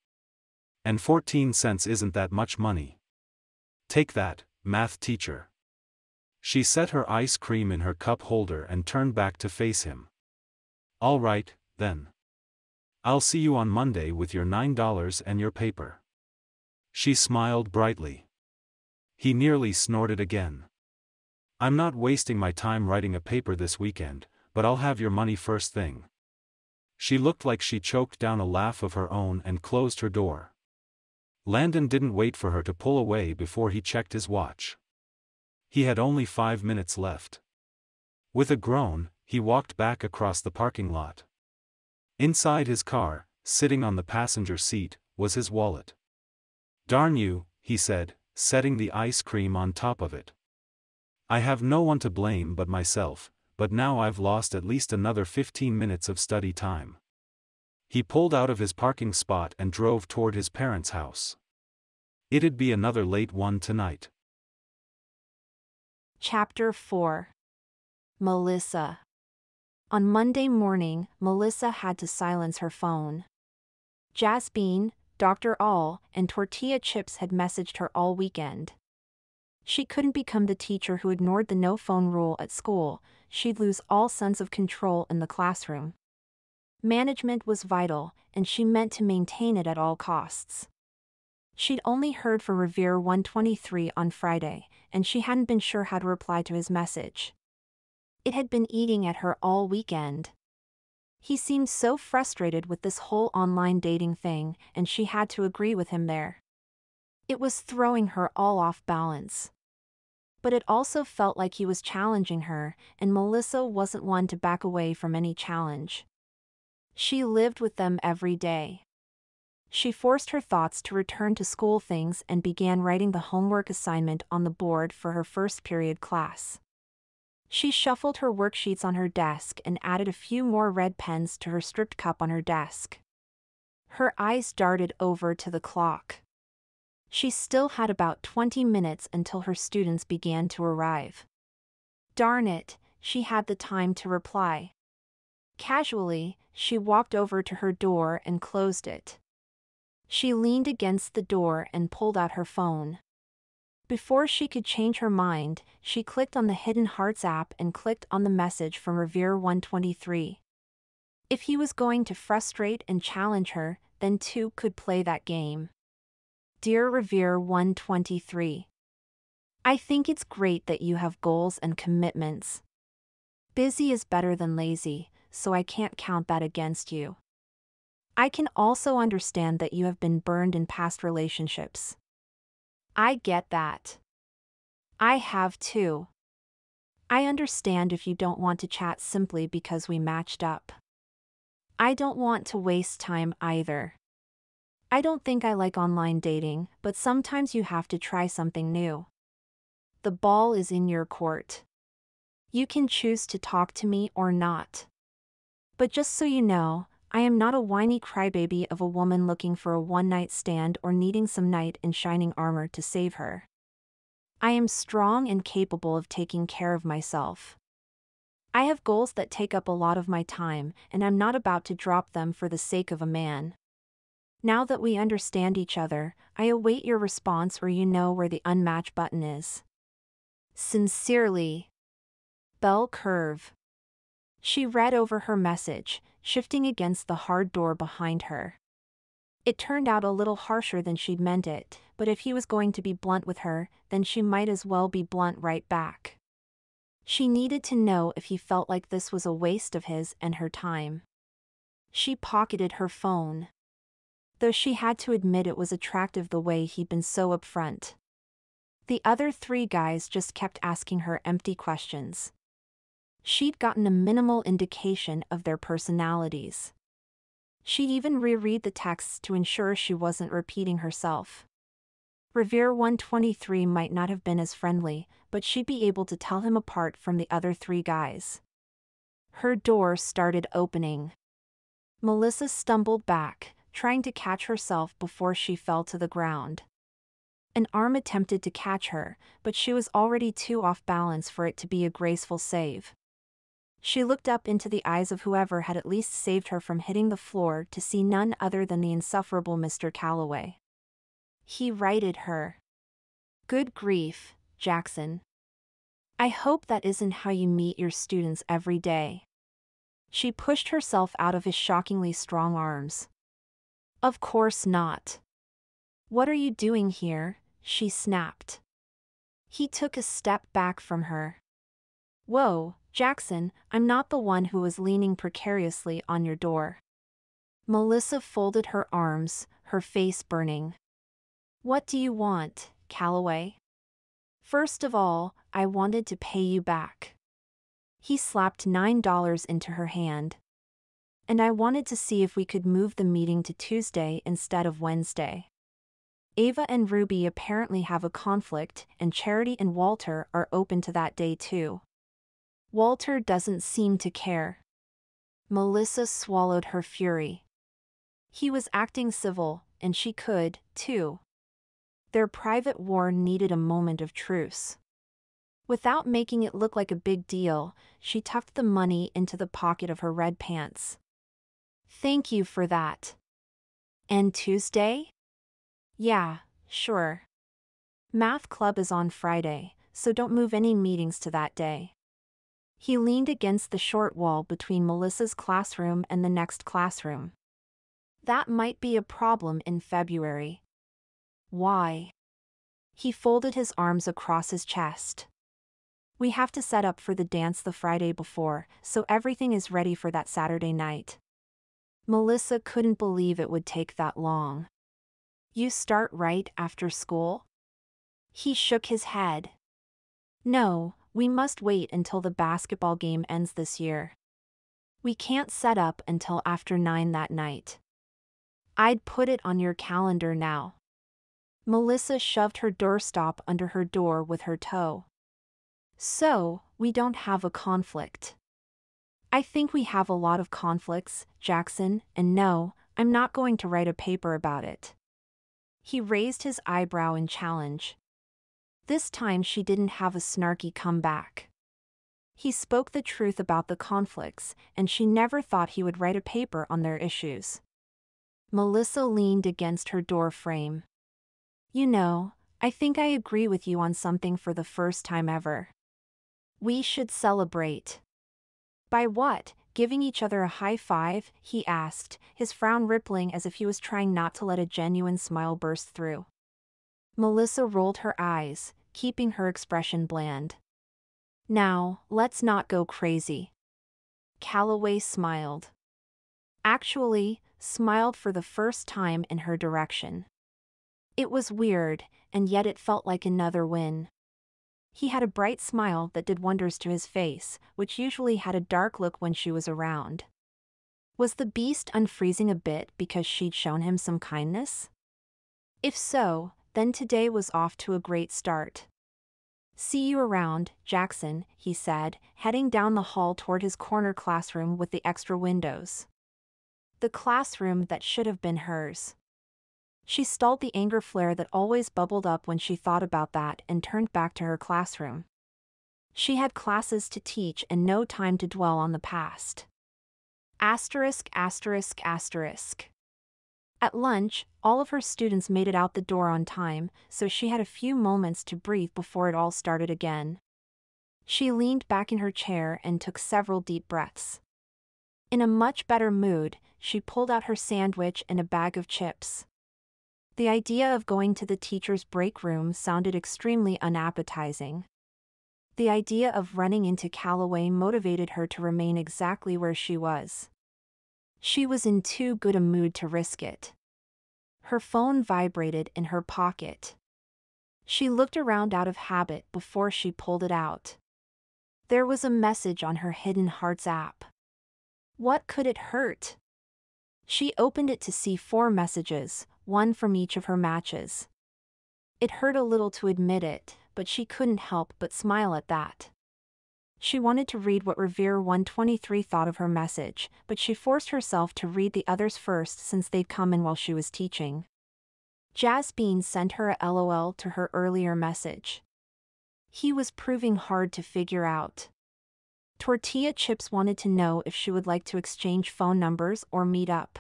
And 14 cents isn't that much money. Take that, math teacher. She set her ice cream in her cup holder and turned back to face him. All right, then. I'll see you on Monday with your $9 and your paper. She smiled brightly. He nearly snorted again. I'm not wasting my time writing a paper this weekend, but I'll have your money first thing. She looked like she choked down a laugh of her own and closed her door. Landon didn't wait for her to pull away before he checked his watch. He had only 5 minutes left. With a groan, he walked back across the parking lot. Inside his car, sitting on the passenger seat, was his wallet. Darn you, he said, setting the ice cream on top of it. I have no one to blame but myself, but now I've lost at least another 15 minutes of study time. He pulled out of his parking spot and drove toward his parents' house. It'd be another late one tonight. Chapter 4. Melissa. On Monday morning, Melissa had to silence her phone. Jasmine, Dr. All, and Tortilla Chips had messaged her all weekend. She couldn't become the teacher who ignored the no-phone rule at school. She'd lose all sense of control in the classroom. Management was vital, and she meant to maintain it at all costs. She'd only heard from Revere 123 on Friday, and she hadn't been sure how to reply to his message. It had been eating at her all weekend. He seemed so frustrated with this whole online dating thing, and she had to agree with him there. It was throwing her all off balance. But it also felt like he was challenging her, and Melissa wasn't one to back away from any challenge. She lived with them every day. She forced her thoughts to return to school things and began writing the homework assignment on the board for her first period class. She shuffled her worksheets on her desk and added a few more red pens to her stripped cup on her desk. Her eyes darted over to the clock. She still had about 20 minutes until her students began to arrive. Darn it, she had the time to reply. Casually, she walked over to her door and closed it. She leaned against the door and pulled out her phone. Before she could change her mind, she clicked on the Hidden Hearts app and clicked on the message from Revere 123. If he was going to frustrate and challenge her, then two could play that game. Dear Revere 123. I think it's great that you have goals and commitments. Busy is better than lazy, so I can't count that against you. I can also understand that you have been burned in past relationships. I get that. I have too. I understand if you don't want to chat simply because we matched up. I don't want to waste time either. I don't think I like online dating, but sometimes you have to try something new. The ball is in your court. You can choose to talk to me or not. But just so you know, I am not a whiny crybaby of a woman looking for a one-night stand or needing some knight in shining armor to save her. I am strong and capable of taking care of myself. I have goals that take up a lot of my time, and I'm not about to drop them for the sake of a man. Now that we understand each other, I await your response where you know where the unmatch button is. Sincerely, Bell Curve. She read over her message, shifting against the hard door behind her. It turned out a little harsher than she'd meant it, but if he was going to be blunt with her, then she might as well be blunt right back. She needed to know if he felt like this was a waste of his and her time. She pocketed her phone. Though she had to admit it was attractive the way he'd been so upfront. The other 3 guys just kept asking her empty questions. She'd gotten a minimal indication of their personalities. She'd even reread the texts to ensure she wasn't repeating herself. Revere 123 might not have been as friendly, but she'd be able to tell him apart from the other 3 guys. Her door started opening. Melissa stumbled back, trying to catch herself before she fell to the ground. An arm attempted to catch her, but she was already too off balance for it to be a graceful save. She looked up into the eyes of whoever had at least saved her from hitting the floor to see none other than the insufferable Mr. Calloway. He righted her. Good grief, Jackson. I hope that isn't how you meet your students every day. She pushed herself out of his shockingly strong arms. Of course not. What are you doing here? She snapped. He took a step back from her. Whoa, Jackson, I'm not the one who was leaning precariously on your door. Melissa folded her arms, her face burning. What do you want, Calloway? First of all, I wanted to pay you back. He slapped $9 into her hand. And I wanted to see if we could move the meeting to Tuesday instead of Wednesday. Ava and Ruby apparently have a conflict, and Charity and Walter are open to that day too. Walter doesn't seem to care. Melissa swallowed her fury. He was acting civil, and she could, too. Their private war needed a moment of truce. Without making it look like a big deal, she tucked the money into the pocket of her red pants. Thank you for that. And Tuesday? Yeah, sure. Math club is on Friday, so don't move any meetings to that day. He leaned against the short wall between Melissa's classroom and the next classroom. That might be a problem in February. Why? He folded his arms across his chest. We have to set up for the dance the Friday before, so everything is ready for that Saturday night. Melissa couldn't believe it would take that long. You start right after school? He shook his head. No, we must wait until the basketball game ends this year. We can't set up until after 9 that night. I'd put it on your calendar now. Melissa shoved her doorstop under her door with her toe. So, we don't have a conflict. I think we have a lot of conflicts, Jackson, and no, I'm not going to write a paper about it. He raised his eyebrow in challenge. This time she didn't have a snarky comeback. He spoke the truth about the conflicts, and she never thought he would write a paper on their issues. Melissa leaned against her door frame. You know, I think I agree with you on something for the first time ever. We should celebrate. By what? Giving each other a high five? He asked, his frown rippling as if he was trying not to let a genuine smile burst through. Melissa rolled her eyes, keeping her expression bland. Now, let's not go crazy. Calloway smiled. Actually, smiled for the first time in her direction. It was weird, and yet it felt like another win. He had a bright smile that did wonders to his face, which usually had a dark look when she was around. Was the beast unfreezing a bit because she'd shown him some kindness? If so, then today was off to a great start. "See you around, Jackson," he said, heading down the hall toward his corner classroom with the extra windows. The classroom that should have been hers. She stalled the anger flare that always bubbled up when she thought about that and turned back to her classroom. She had classes to teach and no time to dwell on the past. Asterisk, asterisk, asterisk. At lunch, all of her students made it out the door on time, so she had a few moments to breathe before it all started again. She leaned back in her chair and took several deep breaths. In a much better mood, she pulled out her sandwich and a bag of chips. The idea of going to the teacher's break room sounded extremely unappetizing. The idea of running into Calloway motivated her to remain exactly where she was. She was in too good a mood to risk it. Her phone vibrated in her pocket. She looked around out of habit before she pulled it out. There was a message on her Hidden Hearts app. What could it hurt? She opened it to see 4 messages, one from each of her matches. It hurt a little to admit it, but she couldn't help but smile at that. She wanted to read what Revere 123 thought of her message, but she forced herself to read the others first since they'd come in while she was teaching. Jasmine sent her a LOL to her earlier message. He was proving hard to figure out. Tortilla Chips wanted to know if she would like to exchange phone numbers or meet up.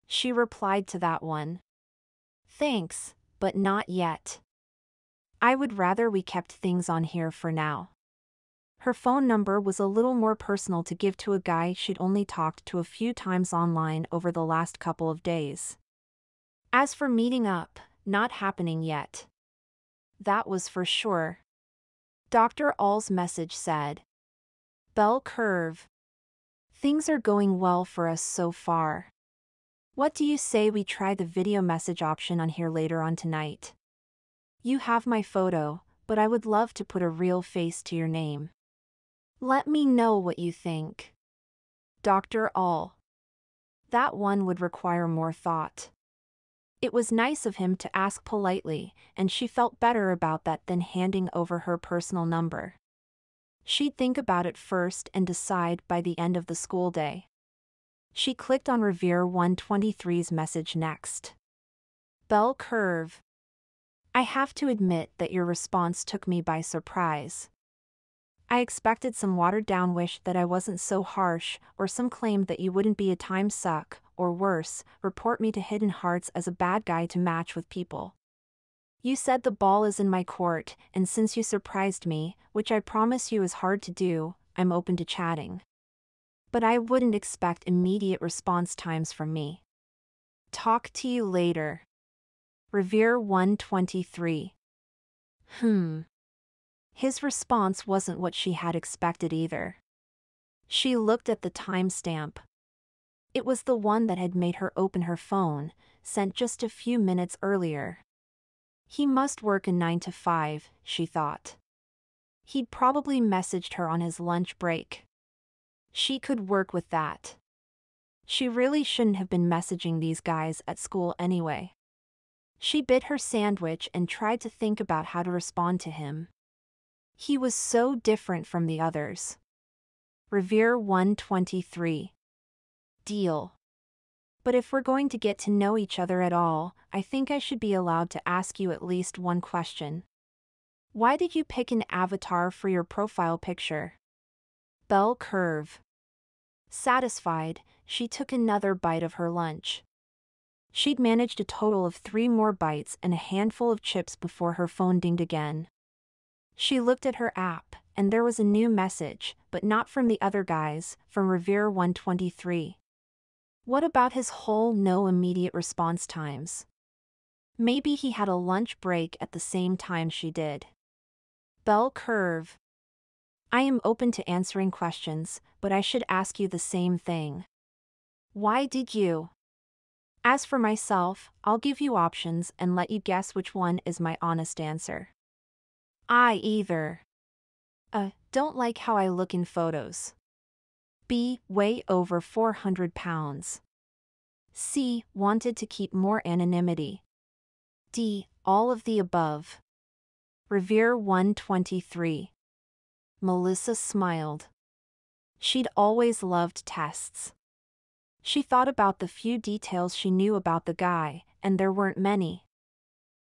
She replied to that one. "Thanks, but not yet. I would rather we kept things on here for now." Her phone number was a little more personal to give to a guy she'd only talked to a few times online over the last couple of days. As for meeting up, not happening yet. That was for sure. Dr. All's message said, "Bell curve. Things are going well for us so far. What do you say we try the video message option on here later on tonight? You have my photo, but I would love to put a real face to your name. Let me know what you think. Dr. All." That one would require more thought. It was nice of him to ask politely, and she felt better about that than handing over her personal number. She'd think about it first and decide by the end of the school day. She clicked on Revere 123's message next. "Bell curve. I have to admit that your response took me by surprise. I expected some watered-down wish that I wasn't so harsh, or some claim that you wouldn't be a time suck, or worse, report me to Hidden Hearts as a bad guy to match with people. You said the ball is in my court, and since you surprised me, which I promise you is hard to do, I'm open to chatting. But I wouldn't expect immediate response times from me. Talk to you later. Revere 123. His response wasn't what she had expected either. She looked at the timestamp. It was the one that had made her open her phone, sent just a few minutes earlier. He must work a 9 to 5, she thought. He'd probably messaged her on his lunch break. She could work with that. She really shouldn't have been messaging these guys at school anyway. She bit her sandwich and tried to think about how to respond to him. He was so different from the others. Revere 123. Deal. But if we're going to get to know each other at all, I think I should be allowed to ask you at least one question. Why did you pick an avatar for your profile picture? Bell curve. Satisfied, she took another bite of her lunch. She'd managed a total of 3 more bites and a handful of chips before her phone dinged again. She looked at her app, and there was a new message, but not from the other guys, from Revere 123. What about his whole no immediate response times? Maybe he had a lunch break at the same time she did. Bell curve. I am open to answering questions, but I should ask you the same thing. Why did you? As for myself, I'll give you options and let you guess which one is my honest answer. I either don't like how I look in photos. B. Weigh over 400 pounds. C. Wanted to keep more anonymity. D. All of the above. Revere 123. Melissa smiled. She'd always loved tests. She thought about the few details she knew about the guy, and there weren't many.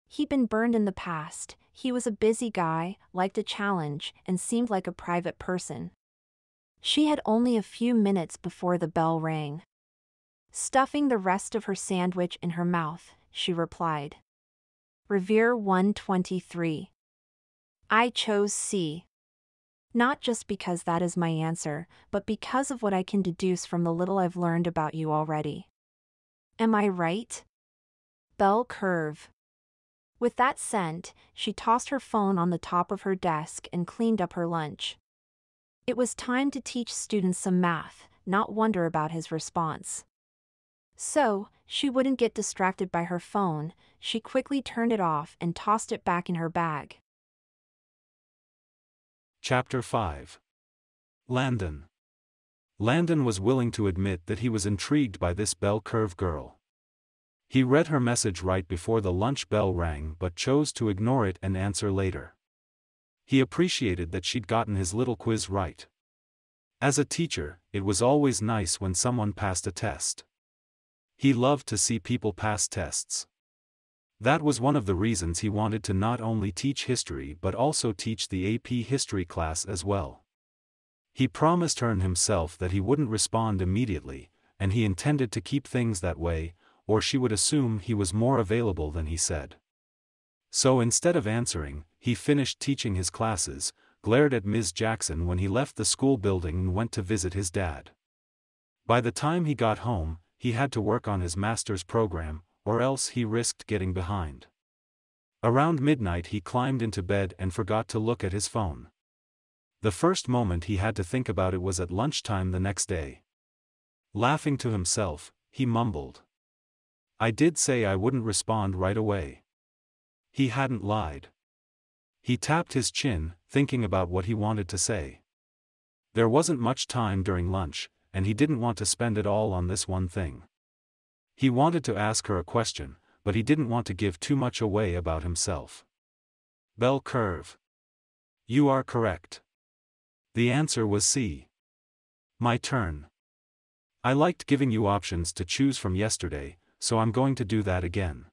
He'd been burned in the past, he was a busy guy, liked a challenge, and seemed like a private person. She had only a few minutes before the bell rang. Stuffing the rest of her sandwich in her mouth, she replied. Revere 123. I chose C. Not just because that is my answer, but because of what I can deduce from the little I've learned about you already. Am I right? Bell curve. With that sent, she tossed her phone on the top of her desk and cleaned up her lunch. It was time to teach students some math, not wonder about his response. So, she wouldn't get distracted by her phone, she quickly turned it off and tossed it back in her bag. Chapter 5. Landon. Landon was willing to admit that he was intrigued by this bell curve girl. He read her message right before the lunch bell rang but chose to ignore it and answer later. He appreciated that she'd gotten his little quiz right. As a teacher, it was always nice when someone passed a test. He loved to see people pass tests. That was one of the reasons he wanted to not only teach history but also teach the AP history class as well. He promised her and himself that he wouldn't respond immediately, and he intended to keep things that way, or she would assume he was more available than he said. So instead of answering, he finished teaching his classes, glared at Ms. Jackson when he left the school building and went to visit his dad. By the time he got home, he had to work on his master's program, or else he risked getting behind. Around midnight he climbed into bed and forgot to look at his phone. The first moment he had to think about it was at lunchtime the next day. Laughing to himself, he mumbled, "I did say I wouldn't respond right away." He hadn't lied. He tapped his chin, thinking about what he wanted to say. There wasn't much time during lunch, and he didn't want to spend it all on this one thing. He wanted to ask her a question, but he didn't want to give too much away about himself. Bell curve. You are correct. The answer was C. My turn. I liked giving you options to choose from yesterday, so I'm going to do that again.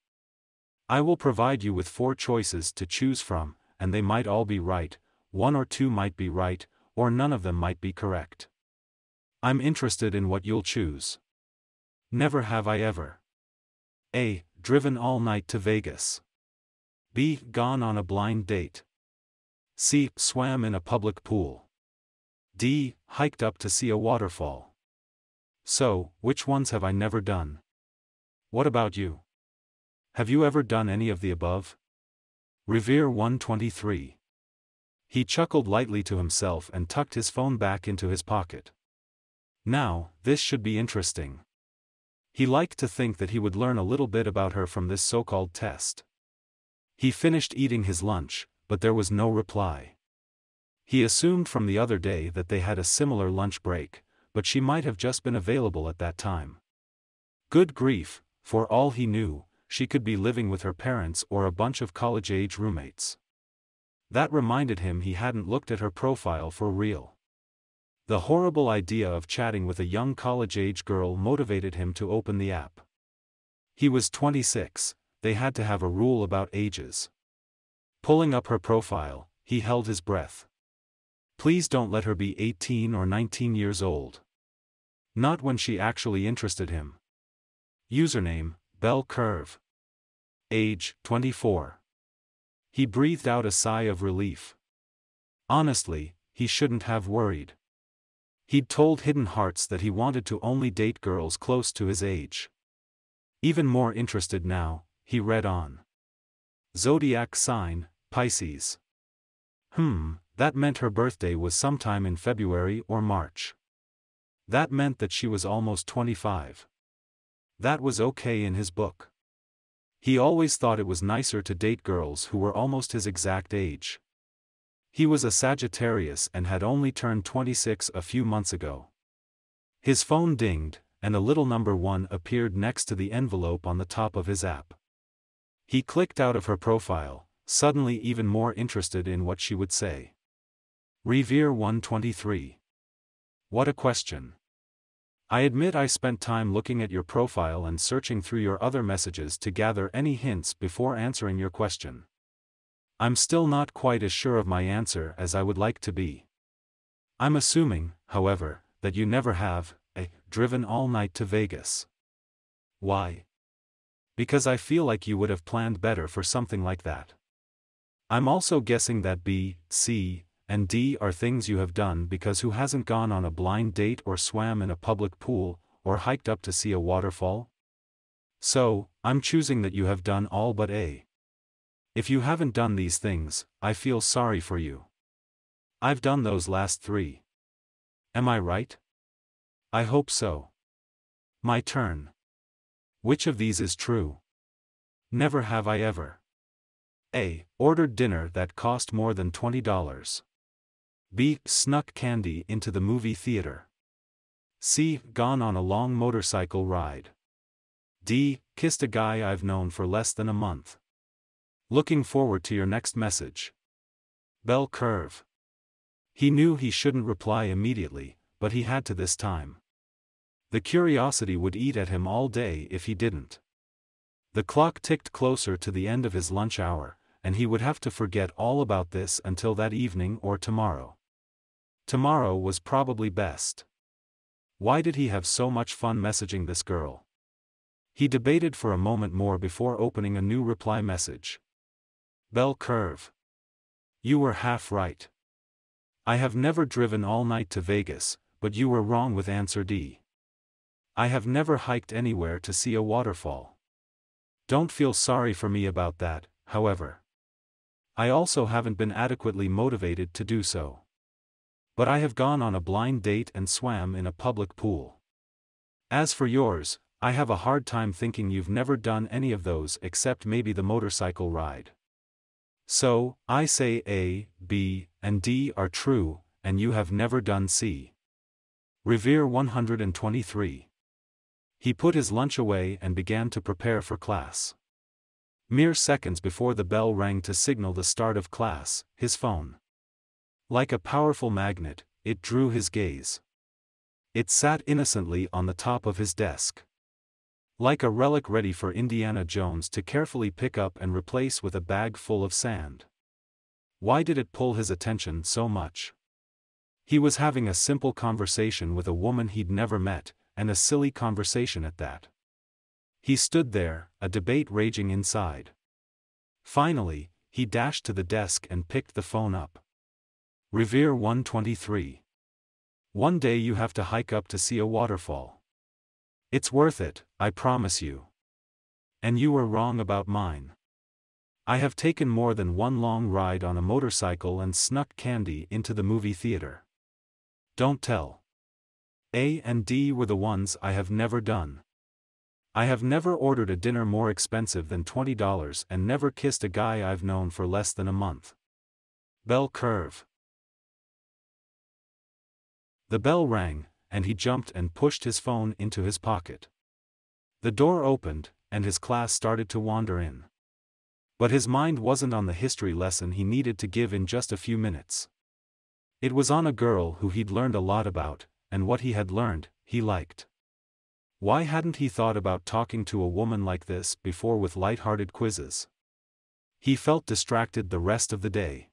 I will provide you with 4 choices to choose from, and they might all be right, 1 or 2 might be right, or none of them might be correct. I'm interested in what you'll choose. Never have I ever. A. Driven all night to Vegas. B. Gone on a blind date. C. Swam in a public pool. D. Hiked up to see a waterfall. So, which ones have I never done? What about you? Have you ever done any of the above? Revere 123. He chuckled lightly to himself and tucked his phone back into his pocket. Now, this should be interesting. He liked to think that he would learn a little bit about her from this so-called test. He finished eating his lunch, but there was no reply. He assumed from the other day that they had a similar lunch break, but she might have just been available at that time. Good grief, for all he knew, she could be living with her parents or a bunch of college-age roommates. That reminded him he hadn't looked at her profile for real. The horrible idea of chatting with a young college-age girl motivated him to open the app. He was 26, they had to have a rule about ages. Pulling up her profile, he held his breath. Please don't let her be 18 or 19 years old. Not when she actually interested him. Username, Bell Curve. Age, 24. He breathed out a sigh of relief. Honestly, he shouldn't have worried. He'd told Hidden Hearts that he wanted to only date girls close to his age. Even more interested now, he read on. Zodiac sign, Pisces. That meant her birthday was sometime in February or March. That meant that she was almost 25. That was okay in his book. He always thought it was nicer to date girls who were almost his exact age. He was a Sagittarius and had only turned 26 a few months ago. His phone dinged, and a little number 1 appeared next to the envelope on the top of his app. He clicked out of her profile, suddenly even more interested in what she would say. Revere 123. What a question. I admit I spent time looking at your profile and searching through your other messages to gather any hints before answering your question. I'm still not quite as sure of my answer as I would like to be. I'm assuming, however, that you never have, driven all night to Vegas. Why? Because I feel like you would have planned better for something like that. I'm also guessing that B, C, and D are things you have done because who hasn't gone on a blind date or swam in a public pool, or hiked up to see a waterfall? So, I'm choosing that you have done all but A. If you haven't done these things, I feel sorry for you. I've done those last 3. Am I right? I hope so. My turn. Which of these is true? Never have I ever. A. Ordered dinner that cost more than $20. B. Snuck candy into the movie theater. C. Gone on a long motorcycle ride. D. Kissed a guy I've known for less than a month. Looking forward to your next message. Bell curve. He knew he shouldn't reply immediately, but he had to this time. The curiosity would eat at him all day if he didn't. The clock ticked closer to the end of his lunch hour, and he would have to forget all about this until that evening or tomorrow. Tomorrow was probably best. Why did he have so much fun messaging this girl? He debated for a moment more before opening a new reply message. Bell curve. You were half right. I have never driven all night to Vegas, but you were wrong with answer D. I have never hiked anywhere to see a waterfall. Don't feel sorry for me about that, however. I also haven't been adequately motivated to do so. But I have gone on a blind date and swam in a public pool. As for yours, I have a hard time thinking you've never done any of those except maybe the motorcycle ride. So, I say A, B, and D are true, and you have never done C. Revere 123. He put his lunch away and began to prepare for class. Mere seconds before the bell rang to signal the start of class, his phone. Like a powerful magnet, it drew his gaze. It sat innocently on the top of his desk. Like a relic ready for Indiana Jones to carefully pick up and replace with a bag full of sand. Why did it pull his attention so much? He was having a simple conversation with a woman he'd never met, and a silly conversation at that. He stood there, a debate raging inside. Finally, he dashed to the desk and picked the phone up. Revere 123. One day you have to hike up to see a waterfall. It's worth it, I promise you. And you were wrong about mine. I have taken more than one long ride on a motorcycle and snuck candy into the movie theater. Don't tell. A and D were the ones I have never done. I have never ordered a dinner more expensive than $20 and never kissed a guy I've known for less than a month. Bell curve. The bell rang, and he jumped and pushed his phone into his pocket. The door opened, and his class started to wander in. But his mind wasn't on the history lesson he needed to give in just a few minutes. It was on a girl who he'd learned a lot about, and what he had learned, he liked. Why hadn't he thought about talking to a woman like this before with light-hearted quizzes? He felt distracted the rest of the day.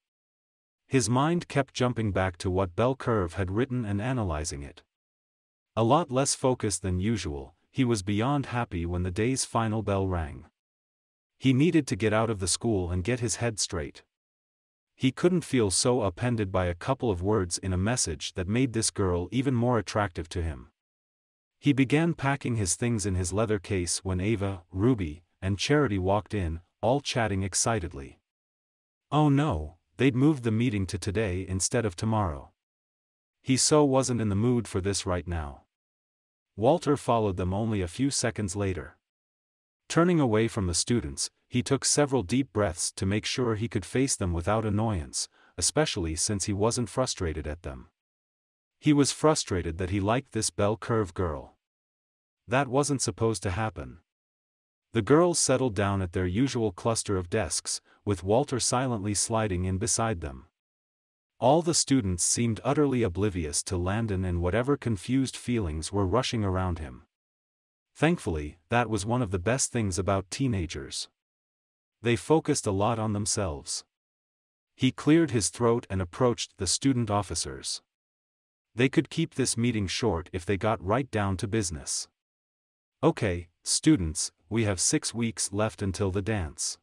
His mind kept jumping back to what Bell Curve had written and analyzing it. A lot less focused than usual, he was beyond happy when the day's final bell rang. He needed to get out of the school and get his head straight. He couldn't feel so upended by a couple of words in a message that made this girl even more attractive to him. He began packing his things in his leather case when Ava, Ruby, and Charity walked in, all chatting excitedly. Oh no, they'd moved the meeting to today instead of tomorrow. He so wasn't in the mood for this right now. Walter followed them only a few seconds later. Turning away from the students, he took several deep breaths to make sure he could face them without annoyance, especially since he wasn't frustrated at them. He was frustrated that he liked this bell-curve girl. That wasn't supposed to happen. The girls settled down at their usual cluster of desks, with Walter silently sliding in beside them. All the students seemed utterly oblivious to Landon and whatever confused feelings were rushing around him. Thankfully, that was one of the best things about teenagers. They focused a lot on themselves. He cleared his throat and approached the student officers. They could keep this meeting short if they got right down to business. Okay, students, we have 6 weeks left until the dance.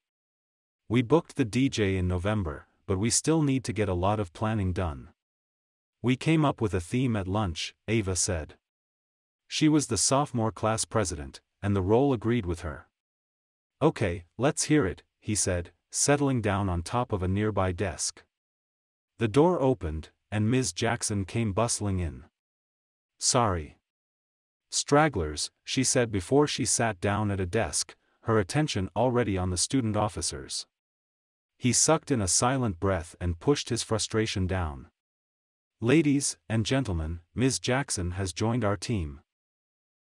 We booked the DJ in November, but we still need to get a lot of planning done. We came up with a theme at lunch, Ava said. She was the sophomore class president, and the role agreed with her. Okay, let's hear it, he said, settling down on top of a nearby desk. The door opened, and Ms. Jackson came bustling in. Sorry. Stragglers, she said before she sat down at a desk, her attention already on the student officers. He sucked in a silent breath and pushed his frustration down. Ladies and gentlemen, Ms. Jackson has joined our team.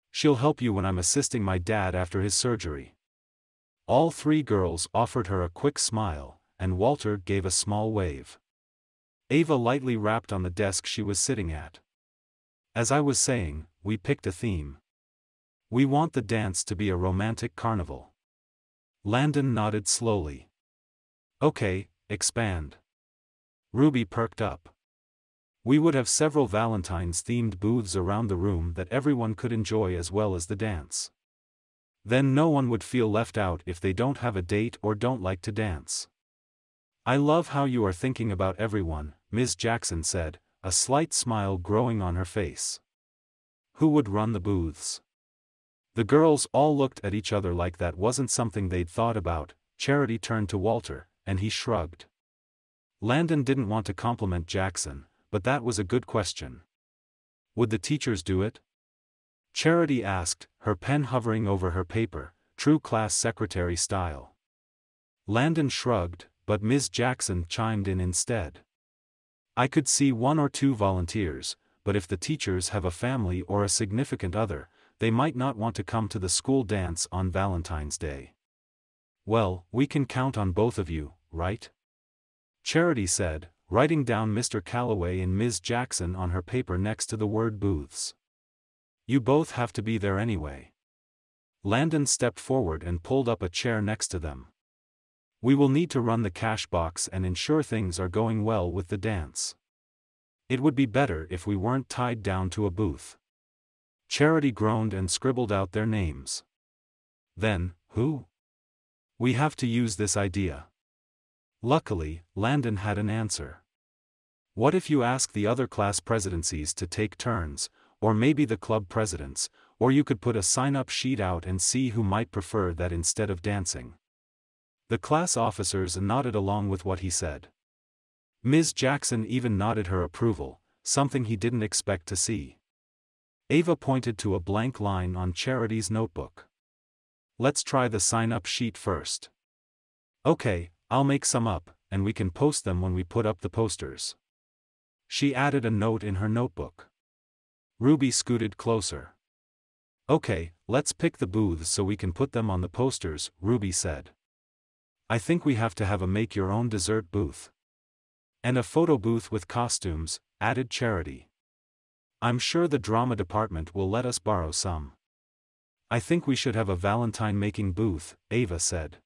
She'll help you when I'm assisting my dad after his surgery. All 3 girls offered her a quick smile, and Walter gave a small wave. Ava lightly rapped on the desk she was sitting at. As I was saying, we picked a theme. We want the dance to be a romantic carnival. Landon nodded slowly. Okay, expand. Ruby perked up. We would have several Valentine's-themed booths around the room that everyone could enjoy as well as the dance. Then no one would feel left out if they don't have a date or don't like to dance. I love how you are thinking about everyone, Ms. Jackson said, a slight smile growing on her face. Who would run the booths? The girls all looked at each other like that wasn't something they'd thought about. Charity turned to Walter, and he shrugged. Landon didn't want to compliment Jackson, but that was a good question. Would the teachers do it? Charity asked, her pen hovering over her paper, true class secretary style. Landon shrugged, but Ms. Jackson chimed in instead. I could see 1 or 2 volunteers, but if the teachers have a family or a significant other, they might not want to come to the school dance on Valentine's Day. Well, we can count on both of you, right? Charity said, writing down Mr. Calloway and Ms. Jackson on her paper next to the word booths. You both have to be there anyway. Landon stepped forward and pulled up a chair next to them. We will need to run the cash box and ensure things are going well with the dance. It would be better if we weren't tied down to a booth. Charity groaned and scribbled out their names. Then, who? We have to use this idea. Luckily, Landon had an answer. What if you ask the other class presidencies to take turns, or maybe the club presidents, or you could put a sign-up sheet out and see who might prefer that instead of dancing. The class officers nodded along with what he said. Ms. Jackson even nodded her approval, something he didn't expect to see. Ava pointed to a blank line on Charity's notebook. Let's try the sign-up sheet first. Okay, I'll make some up, and we can post them when we put up the posters. She added a note in her notebook. Ruby scooted closer. Okay, let's pick the booths so we can put them on the posters, Ruby said. I think we have to have a make-your-own dessert booth. And a photo booth with costumes, added Charity. I'm sure the drama department will let us borrow some. I think we should have a Valentine-making booth, Ava said.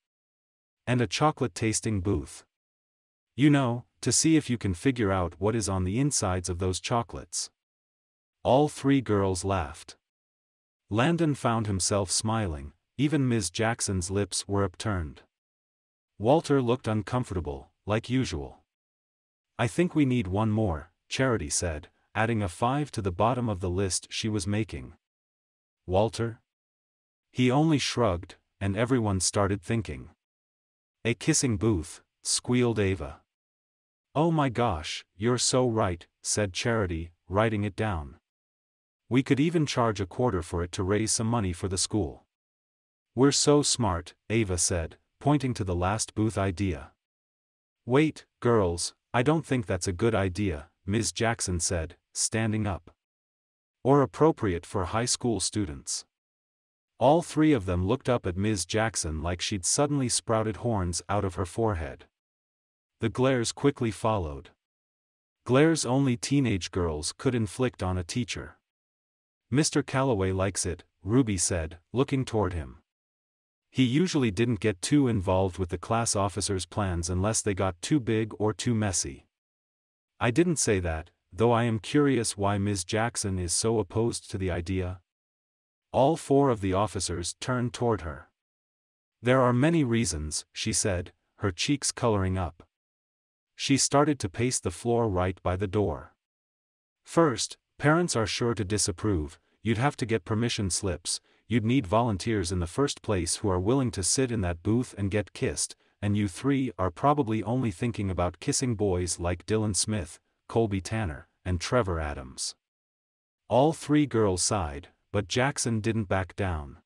And a chocolate-tasting booth. You know, to see if you can figure out what is on the insides of those chocolates. All 3 girls laughed. Landon found himself smiling, even Ms. Jackson's lips were upturned. Walter looked uncomfortable, like usual. I think we need one more, Charity said, adding a 5 to the bottom of the list she was making. Walter? He only shrugged, and everyone started thinking. A kissing booth, squealed Ava. Oh my gosh, you're so right, said Charity, writing it down. We could even charge a quarter for it to raise some money for the school. We're so smart, Ava said, pointing to the last booth idea. Wait, girls, I don't think that's a good idea, Ms. Jackson said, standing up. Or appropriate for high school students. All three of them looked up at Ms. Jackson like she'd suddenly sprouted horns out of her forehead. The glares quickly followed. Glares only teenage girls could inflict on a teacher. Mr. Calloway likes it, Ruby said, looking toward him. He usually didn't get too involved with the class officers' plans unless they got too big or too messy. I didn't say that, though I am curious why Ms. Jackson is so opposed to the idea. All four of the officers turned toward her. There are many reasons, she said, her cheeks coloring up. She started to pace the floor right by the door. First, parents are sure to disapprove. You'd have to get permission slips, you'd need volunteers in the first place who are willing to sit in that booth and get kissed, and you three are probably only thinking about kissing boys like Dylan Smith, Colby Tanner, and Trevor Adams. All three girls sighed, but Jackson didn't back down.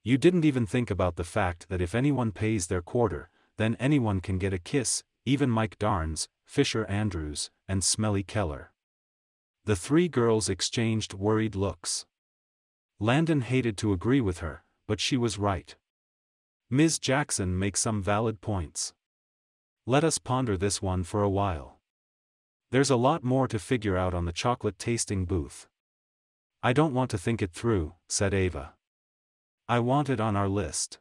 You didn't even think about the fact that if anyone pays their quarter, then anyone can get a kiss, even Mike Darnes, Fisher Andrews, and Smelly Keller. The three girls exchanged worried looks. Landon hated to agree with her, but she was right. Ms. Jackson makes some valid points. Let us ponder this one for a while. There's a lot more to figure out on the chocolate tasting booth. I don't want to think it through, said Ava. I want it on our list.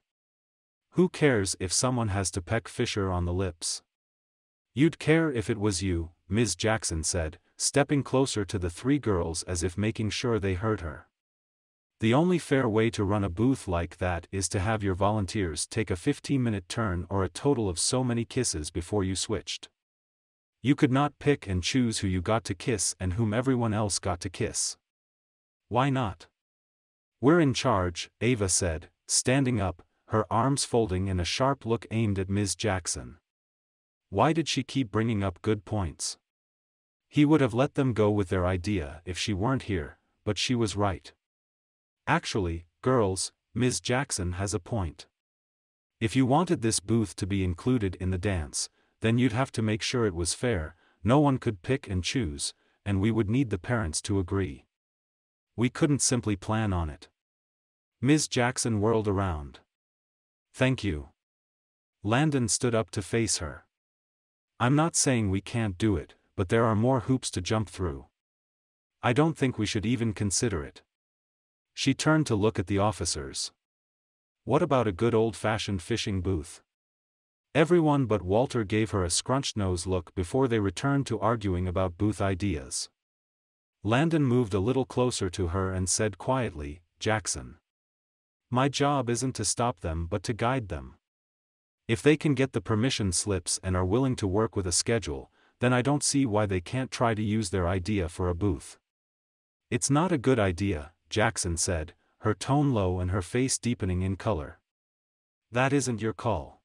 Who cares if someone has to peck Fisher on the lips? You'd care if it was you, Ms. Jackson said, stepping closer to the three girls as if making sure they heard her. The only fair way to run a booth like that is to have your volunteers take a 15-minute turn or a total of so many kisses before you switched. You could not pick and choose who you got to kiss and whom everyone else got to kiss. Why not? We're in charge, Ava said, standing up, her arms folding in a sharp look aimed at Ms. Jackson. Why did she keep bringing up good points? He would have let them go with their idea if she weren't here, but she was right. Actually, girls, Ms. Jackson has a point. If you wanted this booth to be included in the dance, then you'd have to make sure it was fair, no one could pick and choose, and we would need the parents to agree. We couldn't simply plan on it. Ms. Jackson whirled around. Thank you. Landon stood up to face her. I'm not saying we can't do it, but there are more hoops to jump through. I don't think we should even consider it. She turned to look at the officers. What about a good old-fashioned fishing booth? Everyone but Walter gave her a scrunched-nose look before they returned to arguing about booth ideas. Landon moved a little closer to her and said quietly, Jackson. My job isn't to stop them but to guide them. If they can get the permission slips and are willing to work with a schedule, then I don't see why they can't try to use their idea for a booth. It's not a good idea, Jackson said, her tone low and her face deepening in color. That isn't your call.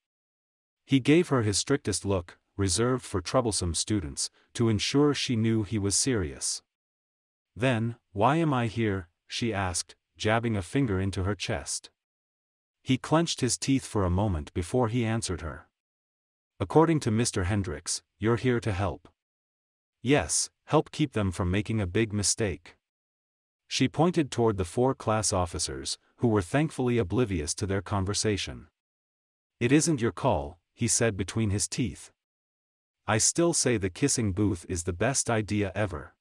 He gave her his strictest look, reserved for troublesome students, to ensure she knew he was serious. Then, why am I here? She asked, jabbing a finger into her chest. He clenched his teeth for a moment before he answered her. According to Mr. Hendricks, you're here to help. Yes, help keep them from making a big mistake. She pointed toward the four class officers, who were thankfully oblivious to their conversation. It isn't your call, he said between his teeth. I still say the kissing booth is the best idea ever.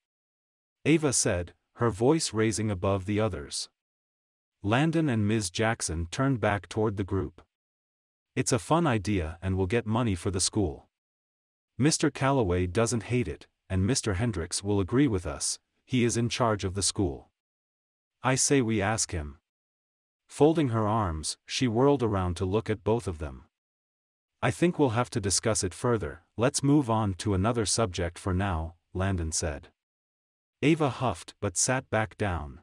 Ava said, her voice raising above the others. Landon and Ms. Jackson turned back toward the group. It's a fun idea and will get money for the school. Mr. Calloway doesn't hate it, and Mr. Hendricks will agree with us, he is in charge of the school. I say we ask him. Folding her arms, she whirled around to look at both of them. I think we'll have to discuss it further, let's move on to another subject for now, Landon said. Ava huffed but sat back down.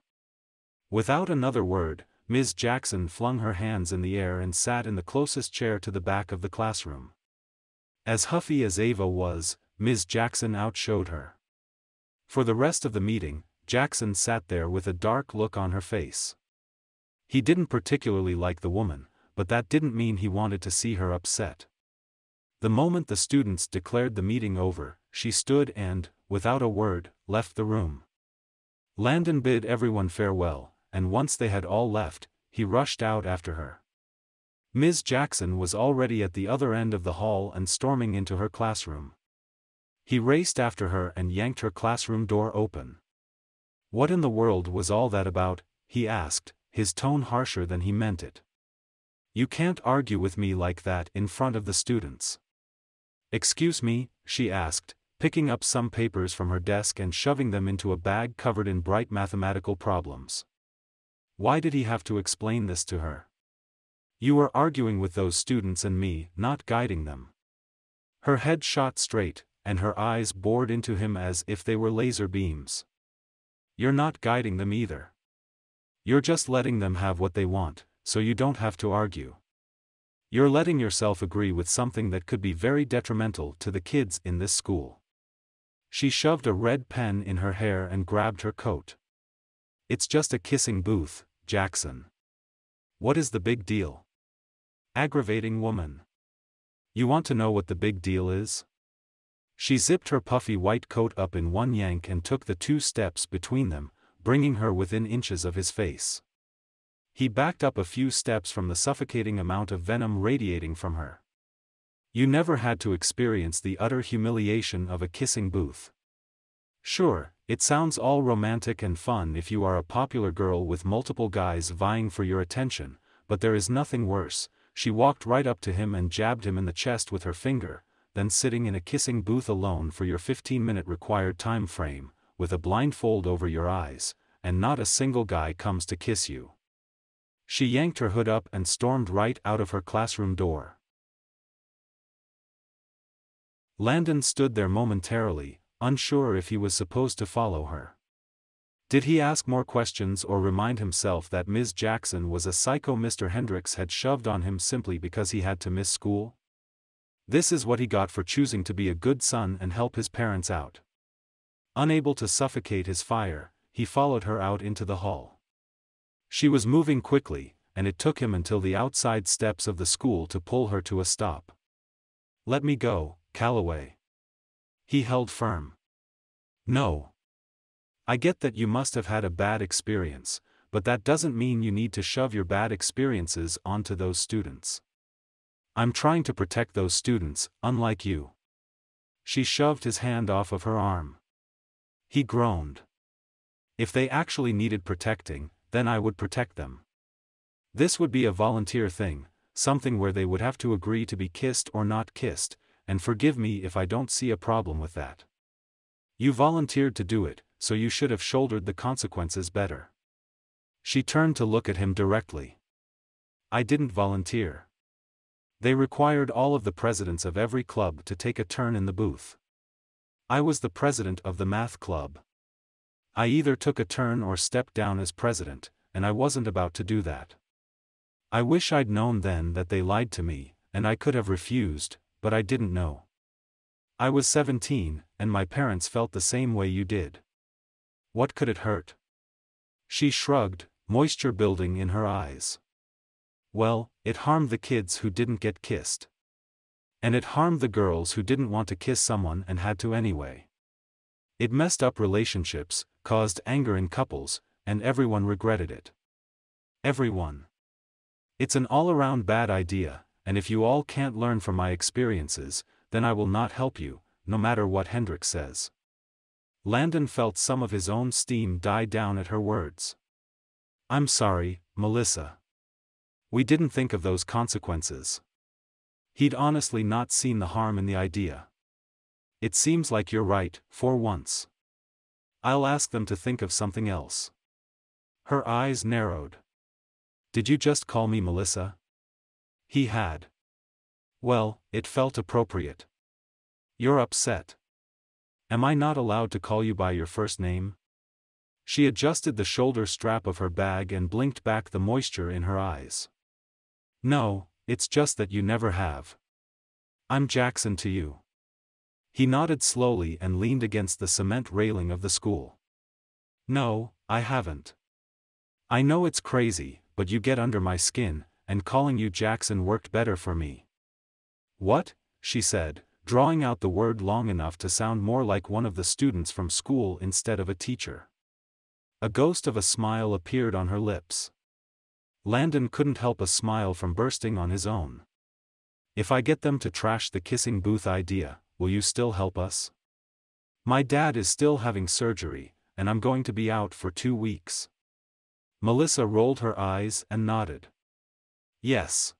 Without another word, Ms. Jackson flung her hands in the air and sat in the closest chair to the back of the classroom. As huffy as Ava was, Ms. Jackson outshowed her. For the rest of the meeting, Jackson sat there with a dark look on her face. He didn't particularly like the woman, but that didn't mean he wanted to see her upset. The moment the students declared the meeting over, she stood and, without a word, left the room. Landon bid everyone farewell, and once they had all left, he rushed out after her. Ms. Jackson was already at the other end of the hall and storming into her classroom. He raced after her and yanked her classroom door open. "What in the world was all that about?" he asked, his tone harsher than he meant it. "You can't argue with me like that in front of the students." "Excuse me," she asked, picking up some papers from her desk and shoving them into a bag covered in bright mathematical problems. Why did he have to explain this to her? "You were arguing with those students and me, not guiding them." Her head shot straight, and her eyes bored into him as if they were laser beams. "You're not guiding them either. You're just letting them have what they want, so you don't have to argue. You're letting yourself agree with something that could be very detrimental to the kids in this school." She shoved a red pen in her hair and grabbed her coat. "It's just a kissing booth, Jackson. What is the big deal?" Aggravating woman. "You want to know what the big deal is?" She zipped her puffy white coat up in one yank and took the 2 steps between them, bringing her within inches of his face. He backed up a few steps from the suffocating amount of venom radiating from her. "You never had to experience the utter humiliation of a kissing booth. Sure, it sounds all romantic and fun if you are a popular girl with multiple guys vying for your attention, but there is nothing worse." She walked right up to him and jabbed him in the chest with her finger, "than sitting in a kissing booth alone for your 15-minute required time frame, with a blindfold over your eyes, and not a single guy comes to kiss you." She yanked her hood up and stormed right out of her classroom door. Landon stood there momentarily, unsure if he was supposed to follow her. Did he ask more questions or remind himself that Ms. Jackson was a psycho Mr. Hendricks had shoved on him simply because he had to miss school? This is what he got for choosing to be a good son and help his parents out. Unable to suffocate his fire, he followed her out into the hall. She was moving quickly, and it took him until the outside steps of the school to pull her to a stop. "Let me go, Calloway." He held firm. "No. I get that you must have had a bad experience, but that doesn't mean you need to shove your bad experiences onto those students. I'm trying to protect those students, unlike you." She shoved his hand off of her arm. He groaned. "If they actually needed protecting, then I would protect them. This would be a volunteer thing, something where they would have to agree to be kissed or not kissed, and forgive me if I don't see a problem with that. You volunteered to do it, so you should have shouldered the consequences better." She turned to look at him directly. "I didn't volunteer. They required all of the presidents of every club to take a turn in the booth. I was the president of the math club. I either took a turn or stepped down as president, and I wasn't about to do that. I wish I'd known then that they lied to me, and I could have refused, but I didn't know. I was 17, and my parents felt the same way you did. What could it hurt?" She shrugged, moisture building in her eyes. "Well, it harmed the kids who didn't get kissed. And it harmed the girls who didn't want to kiss someone and had to anyway. It messed up relationships, caused anger in couples, and everyone regretted it. Everyone. It's an all-around bad idea, and if you all can't learn from my experiences, then I will not help you, no matter what Hendricks says." Landon felt some of his own steam die down at her words. "I'm sorry, Melissa. We didn't think of those consequences." He'd honestly not seen the harm in the idea. "It seems like you're right, for once. I'll ask them to think of something else." Her eyes narrowed. "Did you just call me Melissa?" He had. Well, it felt appropriate. "You're upset. Am I not allowed to call you by your first name?" She adjusted the shoulder strap of her bag and blinked back the moisture in her eyes. "No, it's just that you never have. I'm Jackson to you." He nodded slowly and leaned against the cement railing of the school. No, I haven't. I know it's crazy, but you get under my skin, and calling you Jackson worked better for me. What? She said, drawing out the word long enough to sound more like one of the students from school instead of a teacher. A ghost of a smile appeared on her lips. Landon couldn't help a smile from bursting on his own. If I get them to trash the kissing booth idea, will you still help us? My dad is still having surgery, and I'm going to be out for 2 weeks. Melissa rolled her eyes and nodded. Yes.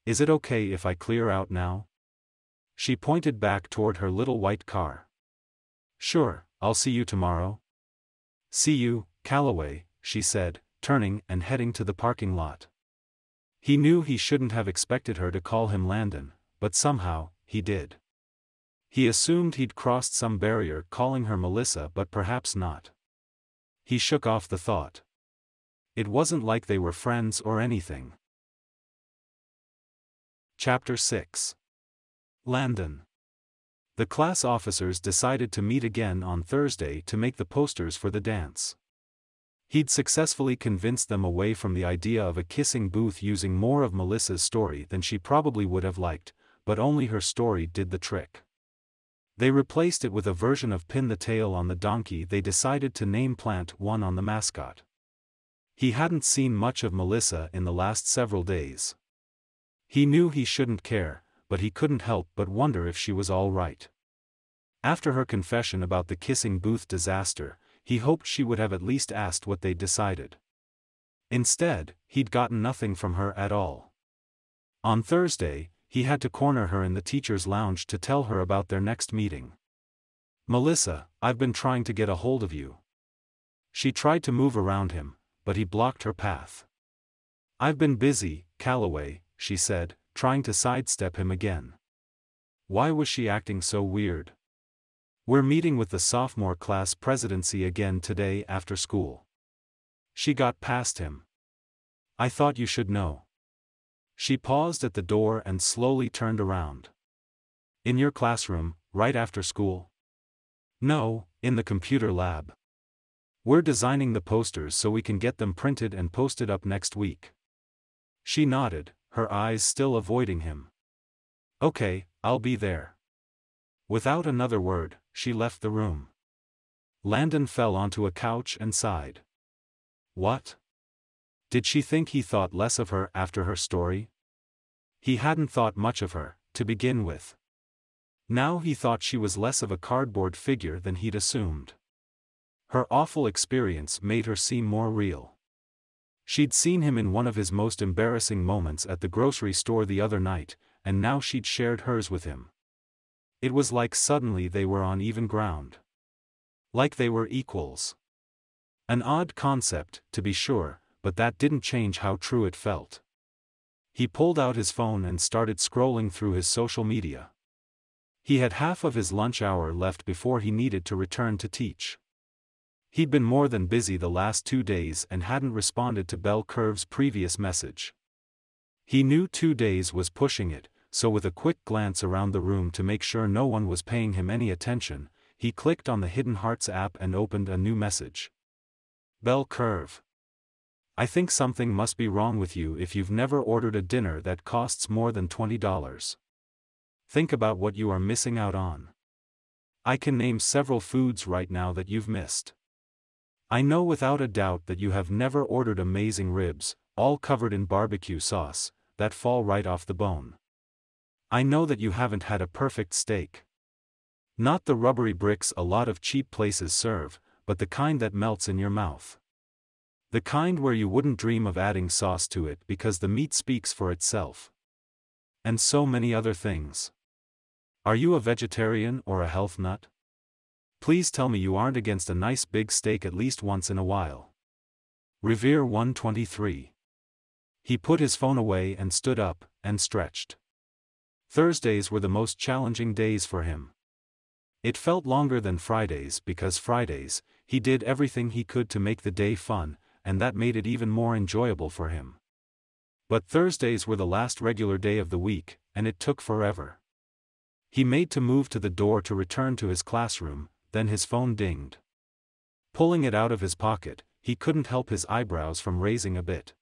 Is it okay if I clear out now? She pointed back toward her little white car. Sure, I'll see you tomorrow. See you, Calloway, she said, turning and heading to the parking lot. He knew he shouldn't have expected her to call him Landon, but somehow, he did. He assumed he'd crossed some barrier calling her Melissa, but perhaps not. He shook off the thought. It wasn't like they were friends or anything. Chapter 6. Landon. The class officers decided to meet again on Thursday to make the posters for the dance. He'd successfully convinced them away from the idea of a kissing booth using more of Melissa's story than she probably would have liked, but only her story did the trick. They replaced it with a version of Pin the Tail on the Donkey they decided to name Plant One on the mascot. He hadn't seen much of Melissa in the last several days. He knew he shouldn't care, but he couldn't help but wonder if she was all right. After her confession about the kissing booth disaster, he hoped she would have at least asked what they'd decided. Instead, he'd gotten nothing from her at all. On Thursday, he had to corner her in the teacher's lounge to tell her about their next meeting. Melissa, I've been trying to get a hold of you. She tried to move around him, but he blocked her path. I've been busy, Calloway, she said, trying to sidestep him again. Why was she acting so weird? We're meeting with the sophomore class presidency again today after school. She got past him. I thought you should know. She paused at the door and slowly turned around. In your classroom, right after school? No, in the computer lab. We're designing the posters so we can get them printed and posted up next week. She nodded, her eyes still avoiding him. Okay, I'll be there. Without another word, she left the room. Landon fell onto a couch and sighed. What? Did she think he thought less of her after her story? He hadn't thought much of her, to begin with. Now he thought she was less of a cardboard figure than he'd assumed. Her awful experience made her seem more real. She'd seen him in one of his most embarrassing moments at the grocery store the other night, and now she'd shared hers with him. It was like suddenly they were on even ground. Like they were equals. An odd concept, to be sure, but that didn't change how true it felt. He pulled out his phone and started scrolling through his social media. He had half of his lunch hour left before he needed to return to teach. He'd been more than busy the last 2 days and hadn't responded to Bell Curve's previous message. He knew 2 days was pushing it, so with a quick glance around the room to make sure no one was paying him any attention, he clicked on the Hidden Hearts app and opened a new message. Bell Curve. I think something must be wrong with you if you've never ordered a dinner that costs more than $20. Think about what you are missing out on. I can name several foods right now that you've missed. I know without a doubt that you have never ordered amazing ribs, all covered in barbecue sauce, that fall right off the bone. I know that you haven't had a perfect steak. Not the rubbery bricks a lot of cheap places serve, but the kind that melts in your mouth. The kind where you wouldn't dream of adding sauce to it because the meat speaks for itself. And so many other things. Are you a vegetarian or a health nut? Please tell me you aren't against a nice big steak at least once in a while. Revere 123. He put his phone away and stood up, and stretched. Thursdays were the most challenging days for him. It felt longer than Fridays because Fridays, he did everything he could to make the day fun, and that made it even more enjoyable for him. But Thursdays were the last regular day of the week, and it took forever. He made to move to the door to return to his classroom, then his phone dinged. Pulling it out of his pocket, he couldn't help his eyebrows from raising a bit.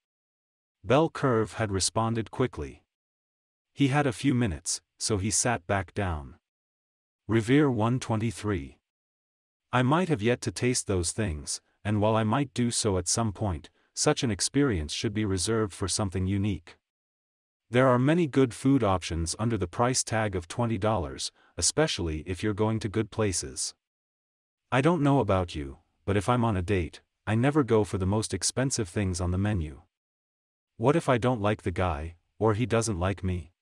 Bell Curve had responded quickly. He had a few minutes, so he sat back down. Revere 123. I might have yet to taste those things, and while I might do so at some point, such an experience should be reserved for something unique. There are many good food options under the price tag of $20, especially if you're going to good places. I don't know about you, but if I'm on a date, I never go for the most expensive things on the menu. What if I don't like the guy, or he doesn't like me?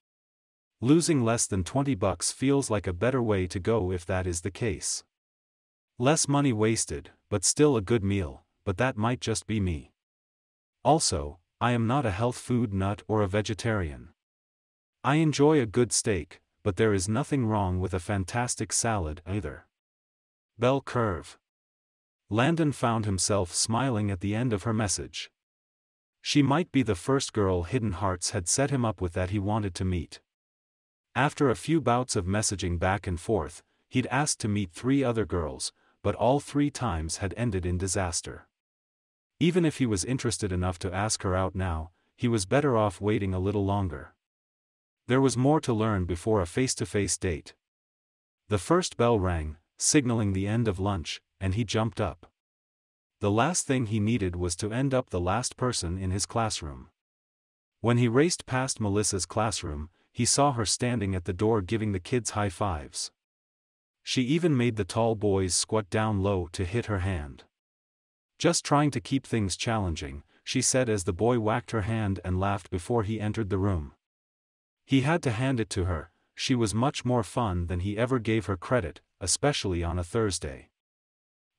Losing less than $20 feels like a better way to go if that is the case. Less money wasted, but still a good meal, but that might just be me. Also, I am not a health food nut or a vegetarian. I enjoy a good steak, but there is nothing wrong with a fantastic salad either. Bell Curve. Landon found himself smiling at the end of her message. She might be the first girl Hidden Hearts had set him up with that he wanted to meet. After a few bouts of messaging back and forth, he'd asked to meet 3 other girls, but all 3 times had ended in disaster. Even if he was interested enough to ask her out now, he was better off waiting a little longer. There was more to learn before a face-to-face date. The first bell rang, signaling the end of lunch, and he jumped up. The last thing he needed was to end up the last person in his classroom. When he raced past Melissa's classroom, he saw her standing at the door giving the kids high fives. She even made the tall boys squat down low to hit her hand. Just trying to keep things challenging, she said as the boy whacked her hand and laughed before he entered the room. He had to hand it to her, she was much more fun than he ever gave her credit, especially on a Thursday.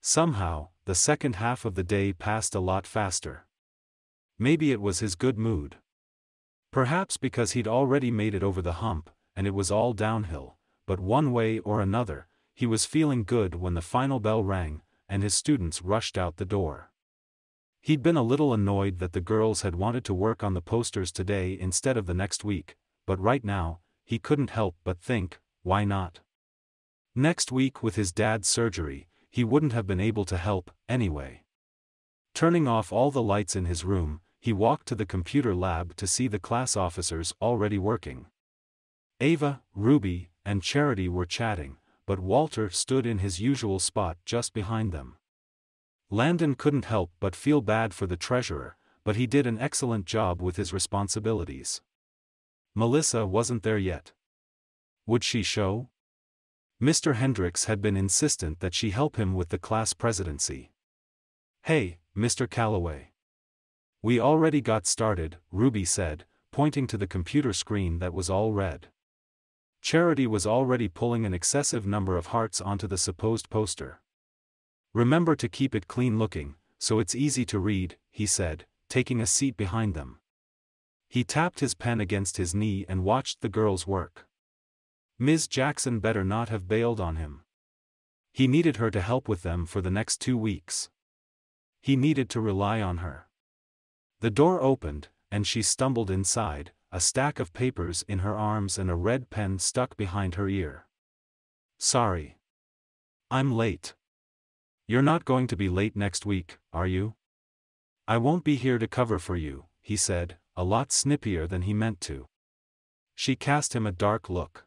Somehow, the second half of the day passed a lot faster. Maybe it was his good mood. Perhaps because he'd already made it over the hump, and it was all downhill, but one way or another, he was feeling good when the final bell rang, and his students rushed out the door. He'd been a little annoyed that the girls had wanted to work on the posters today instead of the next week, but right now, he couldn't help but think, why not? Next week with his dad's surgery, he wouldn't have been able to help, anyway. Turning off all the lights in his room, he walked to the computer lab to see the class officers already working. Ava, Ruby, and Charity were chatting, but Walter stood in his usual spot just behind them. Landon couldn't help but feel bad for the treasurer, but he did an excellent job with his responsibilities. Melissa wasn't there yet. Would she show? Mr. Hendricks had been insistent that she help him with the class presidency. Hey, Mr. Calloway. We already got started, Ruby said, pointing to the computer screen that was all red. Charity was already pulling an excessive number of hearts onto the supposed poster. Remember to keep it clean looking, so it's easy to read, he said, taking a seat behind them. He tapped his pen against his knee and watched the girls work. Ms. Jackson better not have bailed on him. He needed her to help with them for the next 2 weeks. He needed to rely on her. The door opened, and she stumbled inside, a stack of papers in her arms and a red pen stuck behind her ear. Sorry. I'm late. You're not going to be late next week, are you? I won't be here to cover for you, he said, a lot snippier than he meant to. She cast him a dark look.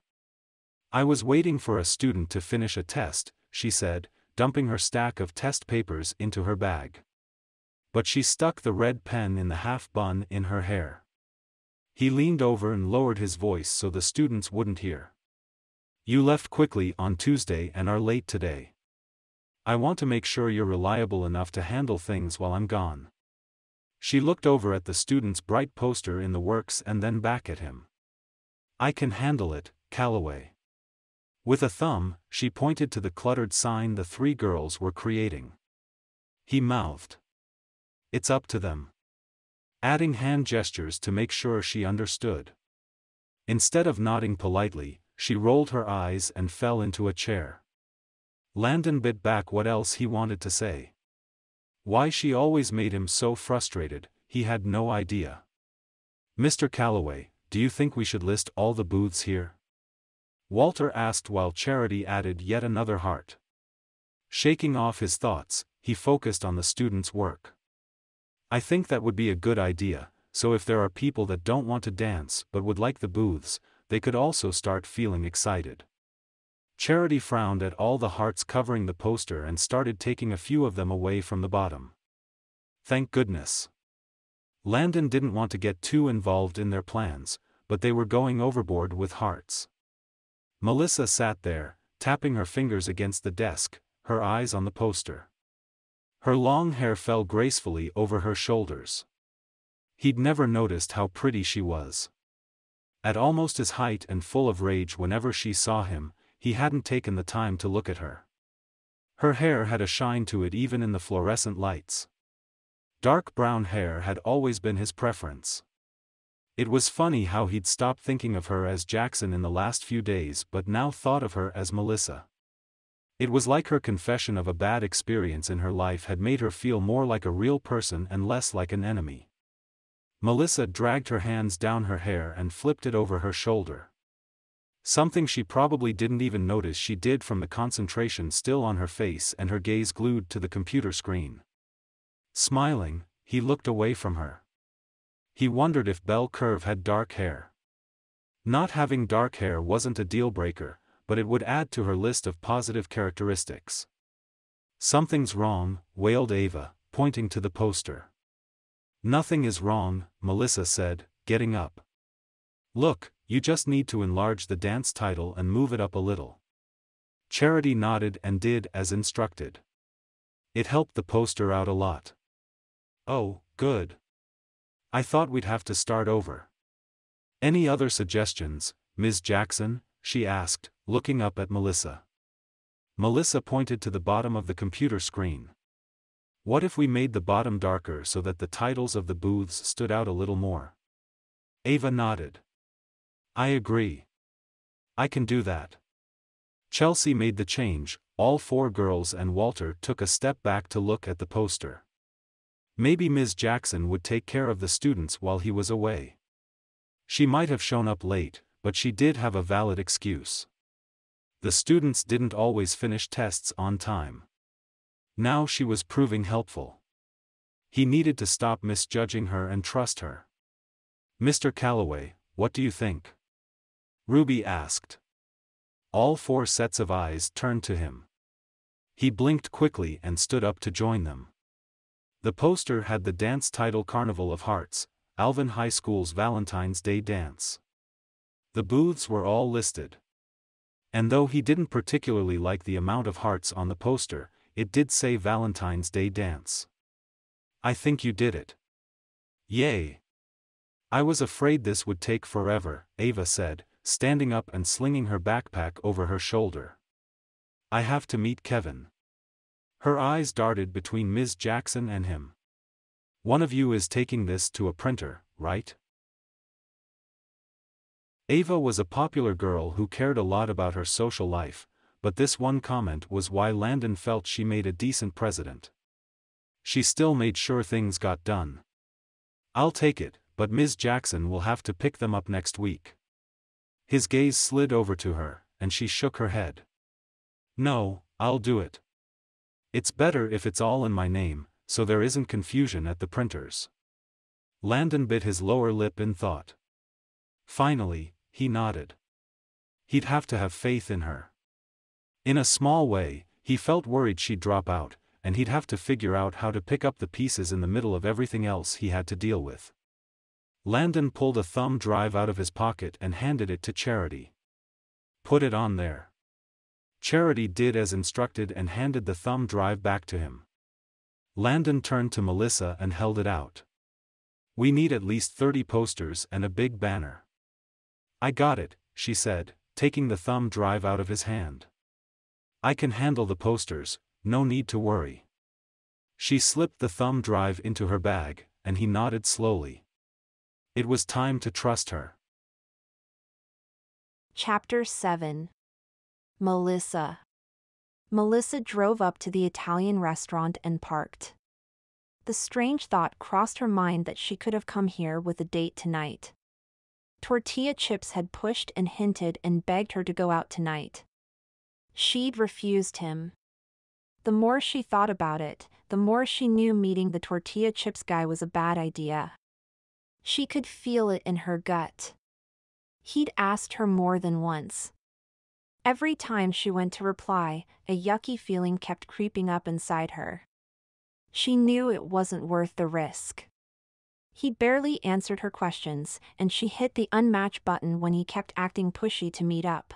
I was waiting for a student to finish a test, she said, dumping her stack of test papers into her bag. But she stuck the red pen in the half bun in her hair. He leaned over and lowered his voice so the students wouldn't hear. You left quickly on Tuesday and are late today. I want to make sure you're reliable enough to handle things while I'm gone. She looked over at the student's bright poster in the works and then back at him. I can handle it, Calloway. With a thumb, she pointed to the cluttered sign the 3 girls were creating. He mouthed. It's up to them. Adding hand gestures to make sure she understood. Instead of nodding politely, she rolled her eyes and fell into a chair. Landon bit back what else he wanted to say. Why she always made him so frustrated, he had no idea. Mr. Calloway, do you think we should list all the booths here? Walter asked while Charity added yet another heart. Shaking off his thoughts, he focused on the students' work. I think that would be a good idea, so if there are people that don't want to dance but would like the booths, they could also start feeling excited. Charity frowned at all the hearts covering the poster and started taking a few of them away from the bottom. Thank goodness. Landon didn't want to get too involved in their plans, but they were going overboard with hearts. Melissa sat there, tapping her fingers against the desk, her eyes on the poster. Her long hair fell gracefully over her shoulders. He'd never noticed how pretty she was. At almost his height and full of rage whenever she saw him, he hadn't taken the time to look at her. Her hair had a shine to it even in the fluorescent lights. Dark brown hair had always been his preference. It was funny how he'd stopped thinking of her as Jackson in the last few days but now thought of her as Melissa. It was like her confession of a bad experience in her life had made her feel more like a real person and less like an enemy. Melissa dragged her hands down her hair and flipped it over her shoulder. Something she probably didn't even notice she did from the concentration still on her face and her gaze glued to the computer screen. Smiling, he looked away from her. He wondered if Belle Curve had dark hair. Not having dark hair wasn't a deal-breaker, but it would add to her list of positive characteristics. Something's wrong, wailed Ava, pointing to the poster. Nothing is wrong, Melissa said, getting up. Look, you just need to enlarge the dance title and move it up a little. Charity nodded and did as instructed. It helped the poster out a lot. Oh, good. I thought we'd have to start over. Any other suggestions, Ms. Jackson? She asked, looking up at Melissa. Melissa pointed to the bottom of the computer screen. What if we made the bottom darker so that the titles of the booths stood out a little more? Ava nodded. I agree. I can do that. Chelsea made the change. All four girls and Walter took a step back to look at the poster. Maybe Ms. Jackson would take care of the students while he was away. She might have shown up late, but she did have a valid excuse. The students didn't always finish tests on time. Now she was proving helpful. He needed to stop misjudging her and trust her. Mr. Calloway, what do you think? Ruby asked. All four sets of eyes turned to him. He blinked quickly and stood up to join them. The poster had the dance title Carnival of Hearts, Alvin High School's Valentine's Day Dance. The booths were all listed. And though he didn't particularly like the amount of hearts on the poster, it did say Valentine's Day Dance. I think you did it. Yay! I was afraid this would take forever, Ava said, standing up and slinging her backpack over her shoulder. I have to meet Kevin. Her eyes darted between Ms. Jackson and him. One of you is taking this to a printer, right? Ava was a popular girl who cared a lot about her social life, but this one comment was why Landon felt she made a decent president. She still made sure things got done. I'll take it, but Ms. Jackson will have to pick them up next week. His gaze slid over to her, and she shook her head. No, I'll do it. It's better if it's all in my name, so there isn't confusion at the printers. Landon bit his lower lip in thought. Finally, he nodded. He'd have to have faith in her. In a small way, he felt worried she'd drop out, and he'd have to figure out how to pick up the pieces in the middle of everything else he had to deal with. Landon pulled a thumb drive out of his pocket and handed it to Charity. Put it on there. Charity did as instructed and handed the thumb drive back to him. Landon turned to Melissa and held it out. We need at least 30 posters and a big banner. I got it, she said, taking the thumb drive out of his hand. I can handle the posters, no need to worry. She slipped the thumb drive into her bag, and he nodded slowly. It was time to trust her. Chapter 7. Melissa. Melissa drove up to the Italian restaurant and parked. The strange thought crossed her mind that she could have come here with a date tonight. Tortilla Chips had pushed and hinted and begged her to go out tonight. She'd refused him. The more she thought about it, the more she knew meeting the tortilla chips guy was a bad idea. She could feel it in her gut. He'd asked her more than once. Every time she went to reply, a yucky feeling kept creeping up inside her. She knew it wasn't worth the risk. He barely answered her questions, and she hit the unmatch button when he kept acting pushy to meet up.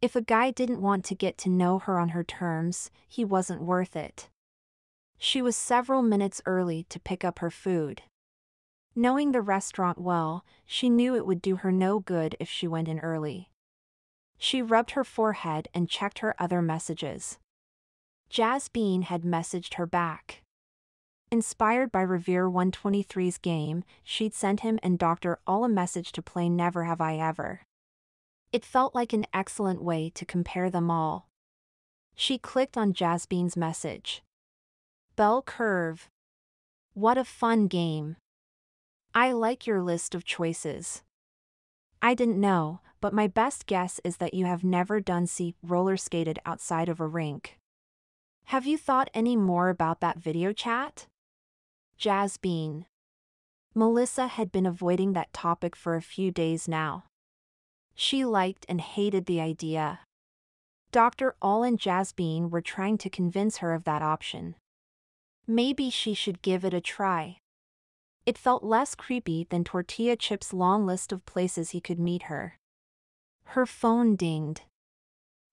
If a guy didn't want to get to know her on her terms, he wasn't worth it. She was several minutes early to pick up her food. Knowing the restaurant well, she knew it would do her no good if she went in early. She rubbed her forehead and checked her other messages. Jasmine had messaged her back. Inspired by Revere 123's game, she'd sent him and Dr. All a message to play Never Have I Ever. It felt like an excellent way to compare them all. She clicked on Jasmine's message. Bell curve. What a fun game. I like your list of choices. I didn't know, but my best guess is that you have never done roller skated outside of a rink. Have you thought any more about that video chat? Jasmine. Melissa had been avoiding that topic for a few days now. She liked and hated the idea. Dr. All and Jasmine were trying to convince her of that option. Maybe she should give it a try. It felt less creepy than Tortilla Chip's long list of places he could meet her. Her phone dinged.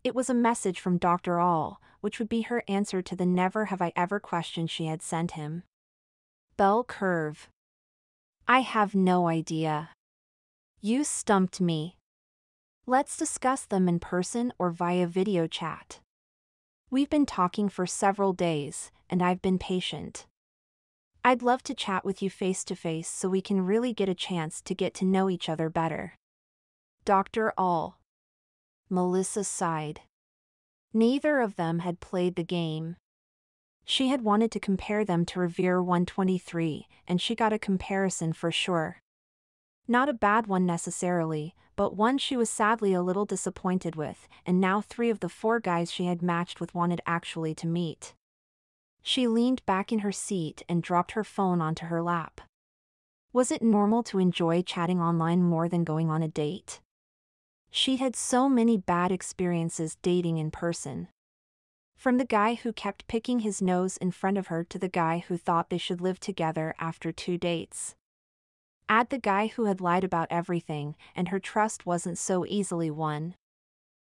It was a message from Dr. All, which would be her answer to the never have I ever question she had sent him. Bell curve. I have no idea. You stumped me. Let's discuss them in person or via video chat. We've been talking for several days, and I've been patient. I'd love to chat with you face to face so we can really get a chance to get to know each other better. Dr. All. Melissa sighed. Neither of them had played the game. She had wanted to compare them to Revere 123, and she got a comparison for sure. Not a bad one necessarily, but one she was sadly a little disappointed with, and now 3 of the 4 guys she had matched with wanted actually to meet. She leaned back in her seat and dropped her phone onto her lap. Was it normal to enjoy chatting online more than going on a date? She had so many bad experiences dating in person. From the guy who kept picking his nose in front of her to the guy who thought they should live together after 2 dates. Add the guy who had lied about everything, and her trust wasn't so easily won.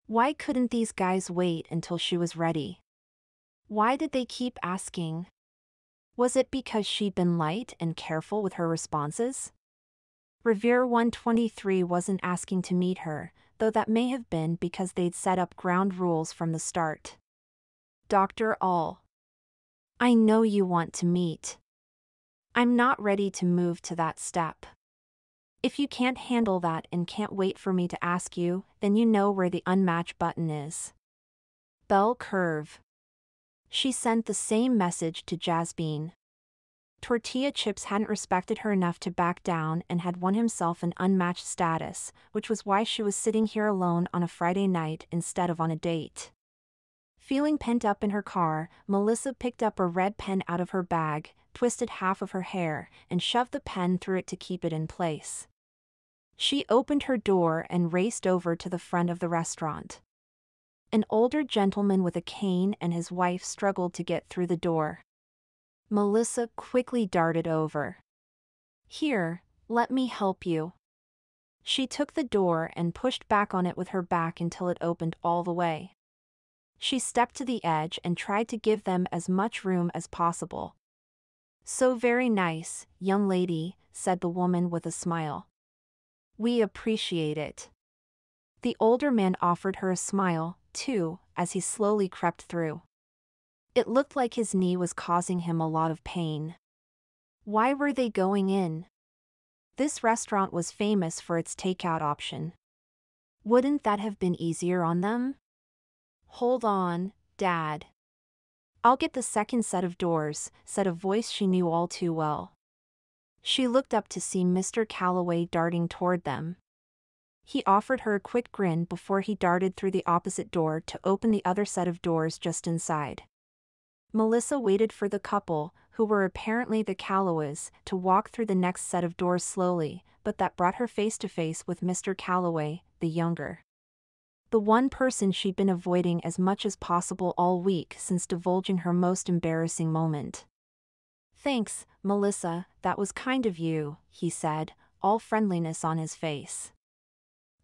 Why couldn't these guys wait until she was ready? Why did they keep asking? Was it because she'd been light and careful with her responses? Revere 123 wasn't asking to meet her, though that may have been because they'd set up ground rules from the start. Dr. All. I know you want to meet. I'm not ready to move to that step. If you can't handle that and can't wait for me to ask you, then you know where the unmatch button is. Bell curve. She sent the same message to Jasmine. Tortilla Chips hadn't respected her enough to back down and had won himself an unmatched status, which was why she was sitting here alone on a Friday night instead of on a date. Feeling pent up in her car, Melissa picked up a red pen out of her bag, twisted half of her hair, and shoved the pen through it to keep it in place. She opened her door and raced over to the front of the restaurant. An older gentleman with a cane and his wife struggled to get through the door. Melissa quickly darted over. Here, let me help you. She took the door and pushed back on it with her back until it opened all the way. She stepped to the edge and tried to give them as much room as possible. So very nice, young lady, said the woman with a smile. We appreciate it. The older man offered her a smile, too, as he slowly crept through. It looked like his knee was causing him a lot of pain. Why were they going in? This restaurant was famous for its takeout option. Wouldn't that have been easier on them? Hold on, Dad. I'll get the second set of doors, said a voice she knew all too well. She looked up to see Mr. Calloway darting toward them. He offered her a quick grin before he darted through the opposite door to open the other set of doors just inside. Melissa waited for the couple, who were apparently the Calloways, to walk through the next set of doors slowly, but that brought her face to face with Mr. Calloway, the younger. The one person she'd been avoiding as much as possible all week since divulging her most embarrassing moment. "Thanks, Melissa, that was kind of you," he said, all friendliness on his face.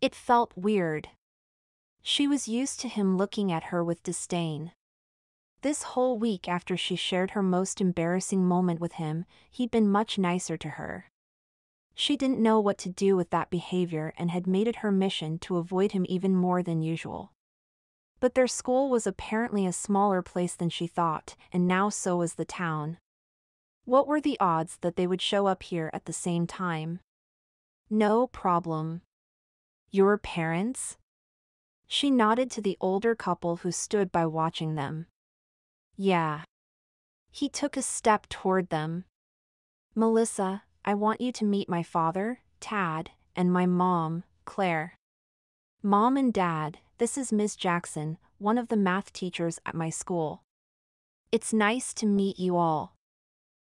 It felt weird. She was used to him looking at her with disdain. This whole week after she shared her most embarrassing moment with him, he'd been much nicer to her. She didn't know what to do with that behavior and had made it her mission to avoid him even more than usual. But their school was apparently a smaller place than she thought, and now so was the town. What were the odds that they would show up here at the same time? "No problem. Your parents?" She nodded to the older couple who stood by watching them. "Yeah." He took a step toward them. "Melissa, I want you to meet my father, Tad, and my mom, Claire. Mom and Dad, this is Miss Jackson, one of the math teachers at my school. It's nice to meet you all."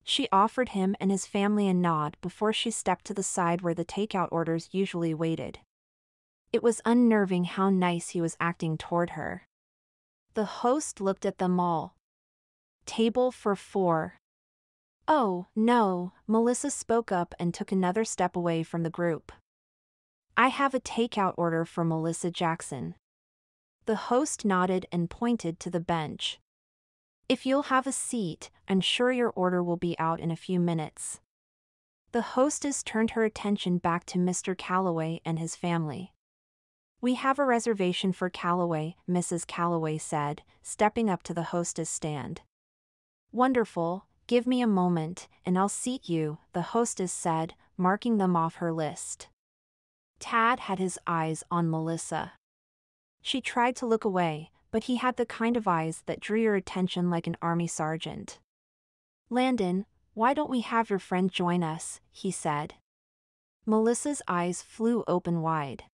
She offered him and his family a nod before she stepped to the side where the takeout orders usually waited. It was unnerving how nice he was acting toward her. The host looked at them all. "Table for 4. "Oh, no," Melissa spoke up and took another step away from the group. "I have a takeout order for Melissa Jackson." The host nodded and pointed to the bench. "If you'll have a seat, I'm sure your order will be out in a few minutes." The hostess turned her attention back to Mr. Calloway and his family. "We have a reservation for Calloway," Mrs. Calloway said, stepping up to the hostess stand. "Wonderful, give me a moment, and I'll seat you," the hostess said, marking them off her list. Tad had his eyes on Melissa. She tried to look away, but he had the kind of eyes that drew your attention like an army sergeant. "Landon, why don't we have your friend join us?" he said. Melissa's eyes flew open wide.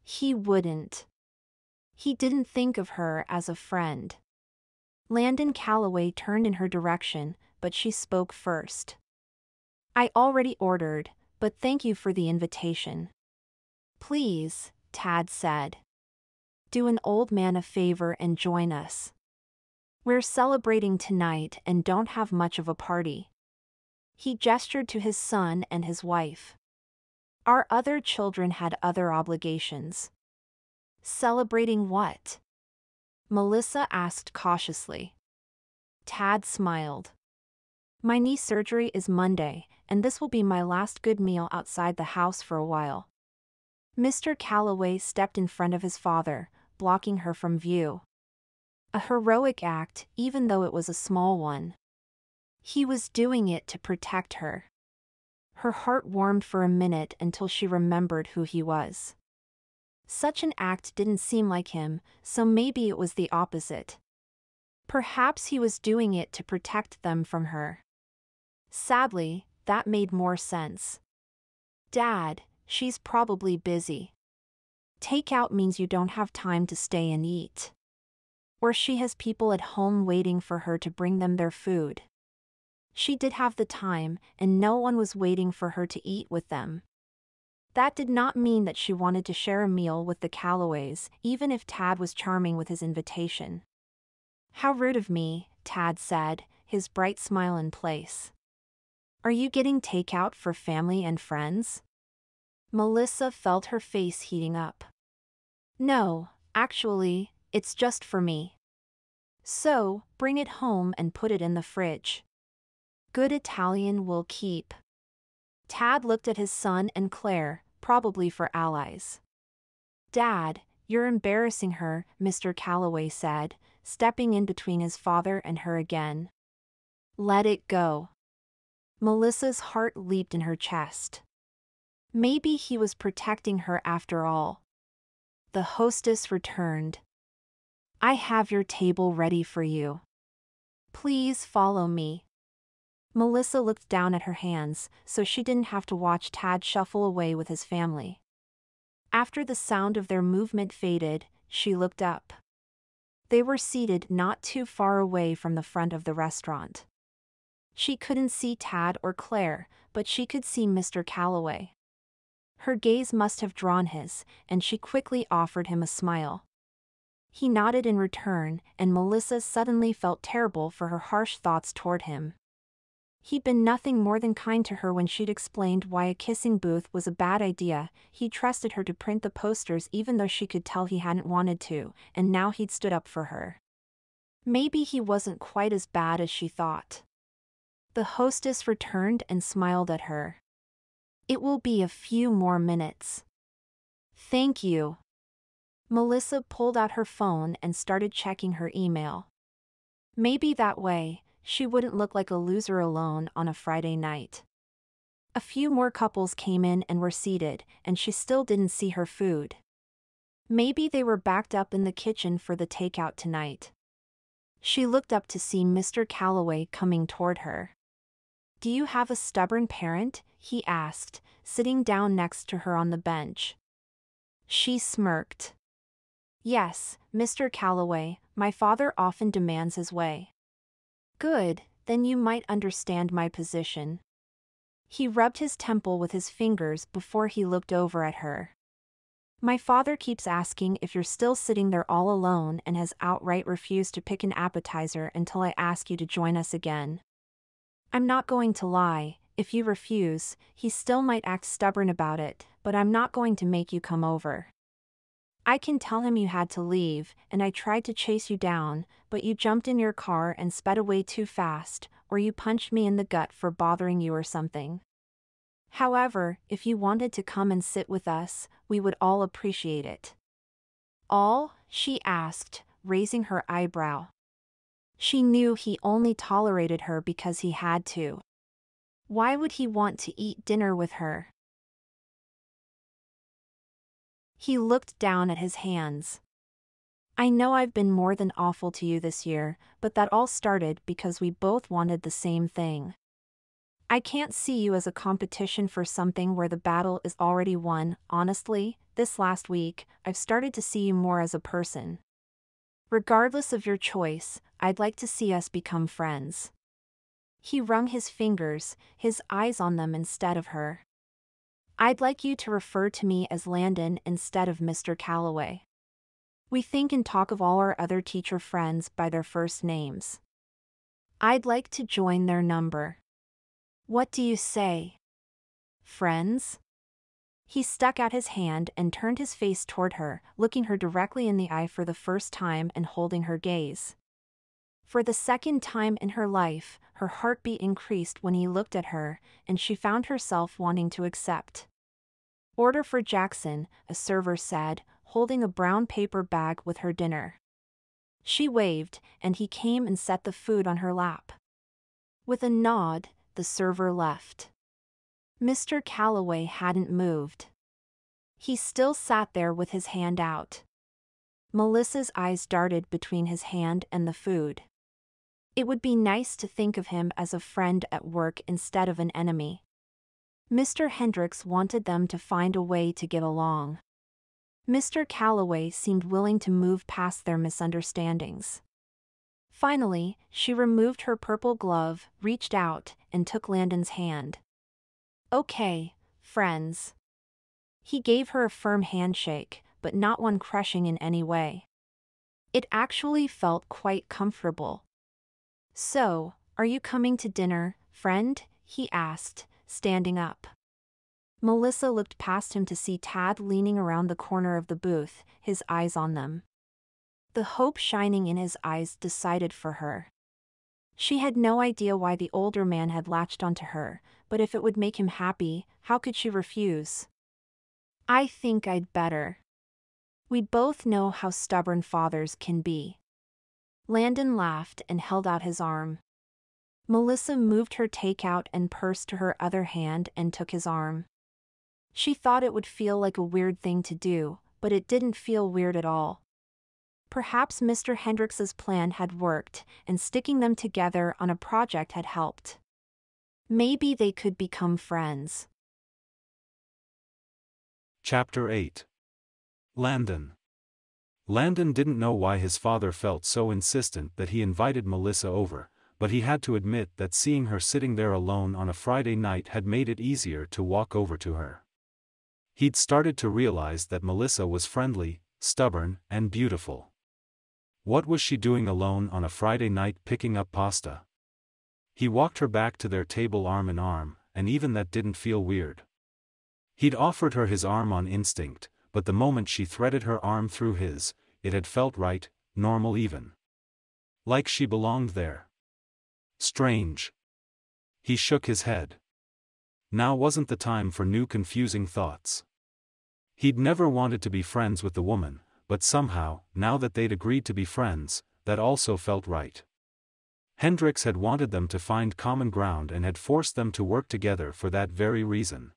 He wouldn't. He didn't think of her as a friend. Landon Calloway turned in her direction, but she spoke first. "I already ordered, but thank you for the invitation." "Please," Tad said. "Do an old man a favor and join us. We're celebrating tonight and don't have much of a party." He gestured to his son and his wife. "Our other children had other obligations." "Celebrating what?" Melissa asked cautiously. Tad smiled. "My knee surgery is Monday, and this will be my last good meal outside the house for a while." Mr. Calloway stepped in front of his father, blocking her from view. A heroic act, even though it was a small one. He was doing it to protect her. Her heart warmed for a minute until she remembered who he was. Such an act didn't seem like him, so maybe it was the opposite. Perhaps he was doing it to protect them from her. Sadly, that made more sense. "Dad, she's probably busy. Takeout means you don't have time to stay and eat. Or she has people at home waiting for her to bring them their food." She did have the time, and no one was waiting for her to eat with them. That did not mean that she wanted to share a meal with the Calloways, even if Tad was charming with his invitation. "How rude of me," Tad said, his bright smile in place. "Are you getting takeout for family and friends?" Melissa felt her face heating up. "No, actually, it's just for me." "So, bring it home and put it in the fridge. Good Italian will keep." Tad looked at his son and Claire, probably for allies. "Dad, you're embarrassing her," Mr. Calloway said, stepping in between his father and her again. "Let it go." Melissa's heart leaped in her chest. Maybe he was protecting her after all. The hostess returned. "I have your table ready for you. Please follow me." Melissa looked down at her hands, so she didn't have to watch Tad shuffle away with his family. After the sound of their movement faded, she looked up. They were seated not too far away from the front of the restaurant. She couldn't see Tad or Claire, but she could see Mr. Calloway. Her gaze must have drawn his, and she quickly offered him a smile. He nodded in return, and Melissa suddenly felt terrible for her harsh thoughts toward him. He'd been nothing more than kind to her when she'd explained why a kissing booth was a bad idea. He trusted her to print the posters even though she could tell he hadn't wanted to, and now he'd stood up for her. Maybe he wasn't quite as bad as she thought. The hostess returned and smiled at her. "It will be a few more minutes." "Thank you." Melissa pulled out her phone and started checking her email. Maybe that way, she wouldn't look like a loser alone on a Friday night. A few more couples came in and were seated, and she still didn't see her food. Maybe they were backed up in the kitchen for the takeout tonight. She looked up to see Mr. Calloway coming toward her. "Do you have a stubborn parent?" he asked, sitting down next to her on the bench. She smirked. "Yes, Mr. Calloway, my father often demands his way." "Good, then you might understand my position." He rubbed his temple with his fingers before he looked over at her. "My father keeps asking if you're still sitting there all alone and has outright refused to pick an appetizer until I ask you to join us again. I'm not going to lie, if you refuse, he still might act stubborn about it, but I'm not going to make you come over. I can tell him you had to leave, and I tried to chase you down, but you jumped in your car and sped away too fast, or you punched me in the gut for bothering you or something. However, if you wanted to come and sit with us, we would all appreciate it." "All?" she asked, raising her eyebrow. She knew he only tolerated her because he had to. Why would he want to eat dinner with her? He looked down at his hands. "I know I've been more than awful to you this year, but that all started because we both wanted the same thing. I can't see you as a competition for something where the battle is already won. Honestly, this last week, I've started to see you more as a person. Regardless of your choice, I'd like to see us become friends." He wrung his fingers, his eyes on them instead of her. "I'd like you to refer to me as Landon instead of Mr. Calloway. We think and talk of all our other teacher friends by their first names. I'd like to join their number. What do you say? Friends?" He stuck out his hand and turned his face toward her, looking her directly in the eye for the first time and holding her gaze. For the second time in her life, her heartbeat increased when he looked at her, and she found herself wanting to accept. "Order for Jackson," a server said, holding a brown paper bag with her dinner. She waved, and he came and set the food on her lap. With a nod, the server left. Mr. Calloway hadn't moved. He still sat there with his hand out. Melissa's eyes darted between his hand and the food. It would be nice to think of him as a friend at work instead of an enemy. Mr. Hendricks wanted them to find a way to get along. Mr. Calloway seemed willing to move past their misunderstandings. Finally, she removed her purple glove, reached out, and took Landon's hand. "Okay, friends." He gave her a firm handshake, but not one crushing in any way. It actually felt quite comfortable. "So, are you coming to dinner, friend?" he asked, standing up. Melissa looked past him to see Tad leaning around the corner of the booth, his eyes on them. The hope shining in his eyes decided for her. She had no idea why the older man had latched onto her, but if it would make him happy, how could she refuse? "I think I'd better. We both know how stubborn fathers can be." Landon laughed and held out his arm. Melissa moved her takeout and purse to her other hand and took his arm. She thought it would feel like a weird thing to do, but it didn't feel weird at all. Perhaps Mr. Hendricks's plan had worked, and sticking them together on a project had helped. Maybe they could become friends. Chapter 8. Landon. Landon didn't know why his father felt so insistent that he invited Melissa over, but he had to admit that seeing her sitting there alone on a Friday night had made it easier to walk over to her. He'd started to realize that Melissa was friendly, stubborn, and beautiful. What was she doing alone on a Friday night picking up pasta? He walked her back to their table arm in arm, and even that didn't feel weird. He'd offered her his arm on instinct, but the moment she threaded her arm through his, it had felt right, normal even. Like she belonged there. Strange. He shook his head. Now wasn't the time for new confusing thoughts. He'd never wanted to be friends with the woman, but somehow, now that they'd agreed to be friends, that also felt right. Hendricks had wanted them to find common ground and had forced them to work together for that very reason.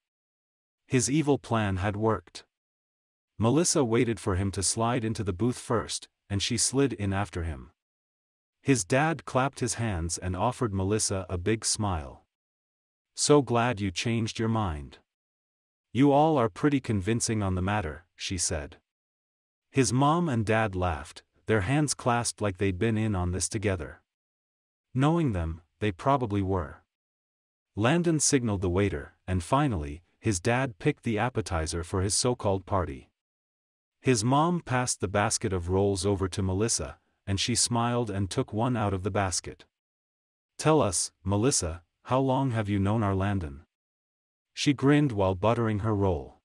His evil plan had worked. Melissa waited for him to slide into the booth first, and she slid in after him. His dad clapped his hands and offered Melissa a big smile. "So glad you changed your mind. You all are pretty convincing on the matter," she said. His mom and dad laughed, their hands clasped like they'd been in on this together. Knowing them, they probably were. Landon signaled the waiter, and finally, his dad picked the appetizer for his so-called party. His mom passed the basket of rolls over to Melissa, and she smiled and took one out of the basket. "Tell us, Melissa, how long have you known our Landon?" She grinned while buttering her roll.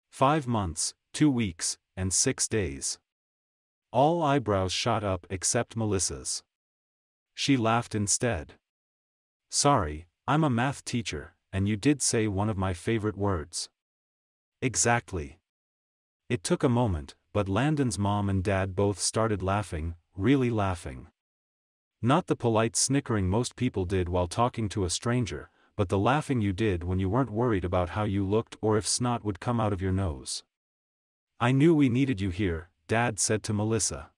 5 months, 2 weeks, and 6 days. All eyebrows shot up except Melissa's. She laughed instead. "Sorry, I'm a math teacher, and you did say one of my favorite words." "Exactly." It took a moment, but Landon's mom and dad both started laughing, really laughing. Not the polite snickering most people did while talking to a stranger, but the laughing you did when you weren't worried about how you looked or if snot would come out of your nose. "I knew we needed you here," Dad said to Melissa.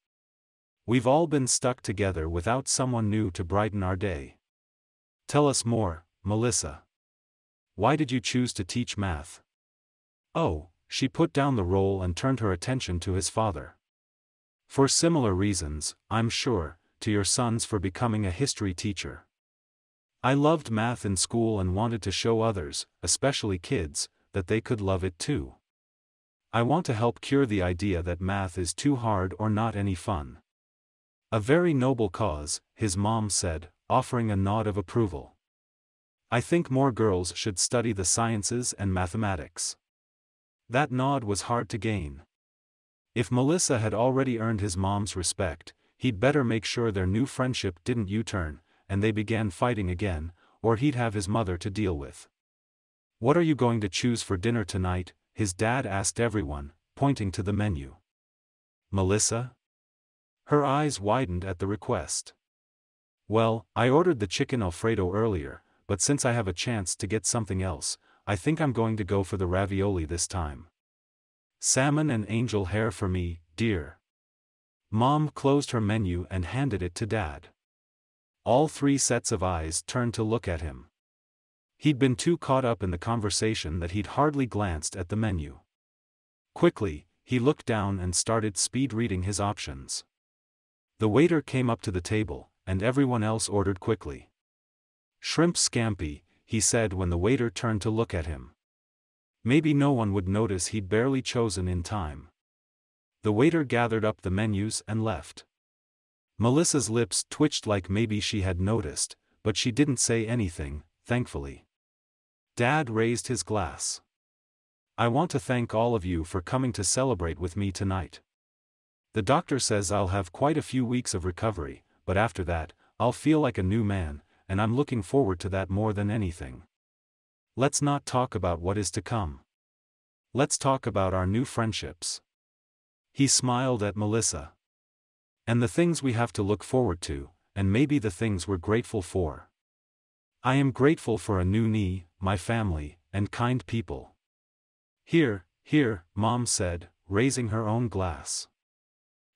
"We've all been stuck together without someone new to brighten our day. Tell us more, Melissa. Why did you choose to teach math?" "Oh," she put down the roll and turned her attention to his father. "For similar reasons, I'm sure, to your sons for becoming a history teacher. I loved math in school and wanted to show others, especially kids, that they could love it too. I want to help cure the idea that math is too hard or not any fun." "A very noble cause," his mom said, offering a nod of approval. "I think more girls should study the sciences and mathematics." That nod was hard to gain. If Melissa had already earned his mom's respect, he'd better make sure their new friendship didn't U-turn, and they began fighting again, or he'd have his mother to deal with. "What are you going to choose for dinner tonight?" his dad asked everyone, pointing to the menu. "Melissa?" Her eyes widened at the request. "Well, I ordered the chicken Alfredo earlier, but since I have a chance to get something else, I think I'm going to go for the ravioli this time." "Salmon and angel hair for me, dear." Mom closed her menu and handed it to Dad. All 3 sets of eyes turned to look at him. He'd been too caught up in the conversation that he'd hardly glanced at the menu. Quickly, he looked down and started speed reading his options. The waiter came up to the table, and everyone else ordered quickly. "Shrimp scampi," he said when the waiter turned to look at him. Maybe no one would notice he'd barely chosen in time. The waiter gathered up the menus and left. Melissa's lips twitched like maybe she had noticed, but she didn't say anything, thankfully. Dad raised his glass. "I want to thank all of you for coming to celebrate with me tonight. The doctor says I'll have quite a few weeks of recovery, but after that, I'll feel like a new man, and I'm looking forward to that more than anything. Let's not talk about what is to come. Let's talk about our new friendships." He smiled at Melissa. "And the things we have to look forward to, and maybe the things we're grateful for. I am grateful for a new knee, my family, and kind people." Here, Mom said, raising her own glass.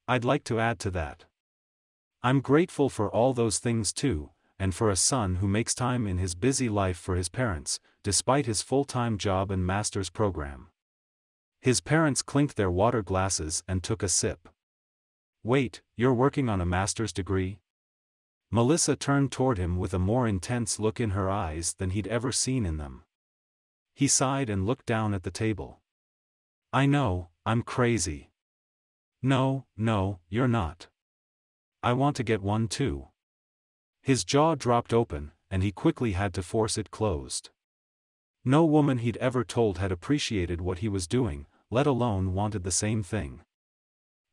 "I'd like to add to that. I'm grateful for all those things too, and for a son who makes time in his busy life for his parents, despite his full-time job and master's program." His parents clinked their water glasses and took a sip. Wait, you're working on a master's degree? Melissa turned toward him with a more intense look in her eyes than he'd ever seen in them. He sighed and looked down at the table. I know, I'm crazy. No, you're not. I want to get one too. His jaw dropped open, and he quickly had to force it closed. No woman he'd ever told had appreciated what he was doing, let alone wanted the same thing.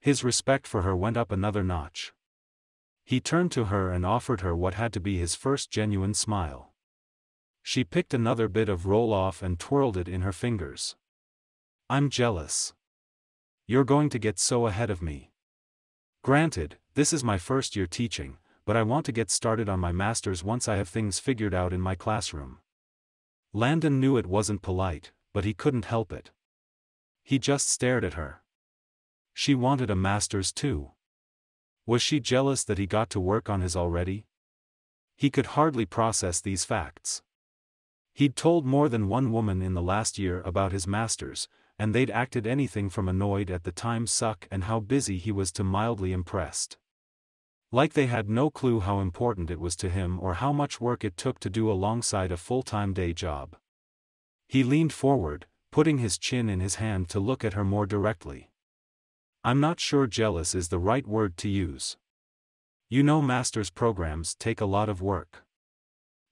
His respect for her went up another notch. He turned to her and offered her what had to be his first genuine smile. She picked another bit of roll-off and twirled it in her fingers. I'm jealous. You're going to get so ahead of me. Granted, this is my first year teaching, but I want to get started on my master's once I have things figured out in my classroom. Landon knew it wasn't polite, but he couldn't help it. He just stared at her. She wanted a master's too. Was she jealous that he got to work on his already? He could hardly process these facts. He'd told more than one woman in the last year about his master's, and they'd acted anything from annoyed at the time suck and how busy he was to mildly impressed. Like they had no clue how important it was to him or how much work it took to do alongside a full-time day job. He leaned forward, putting his chin in his hand to look at her more directly. I'm not sure jealous is the right word to use. You know, master's programs take a lot of work.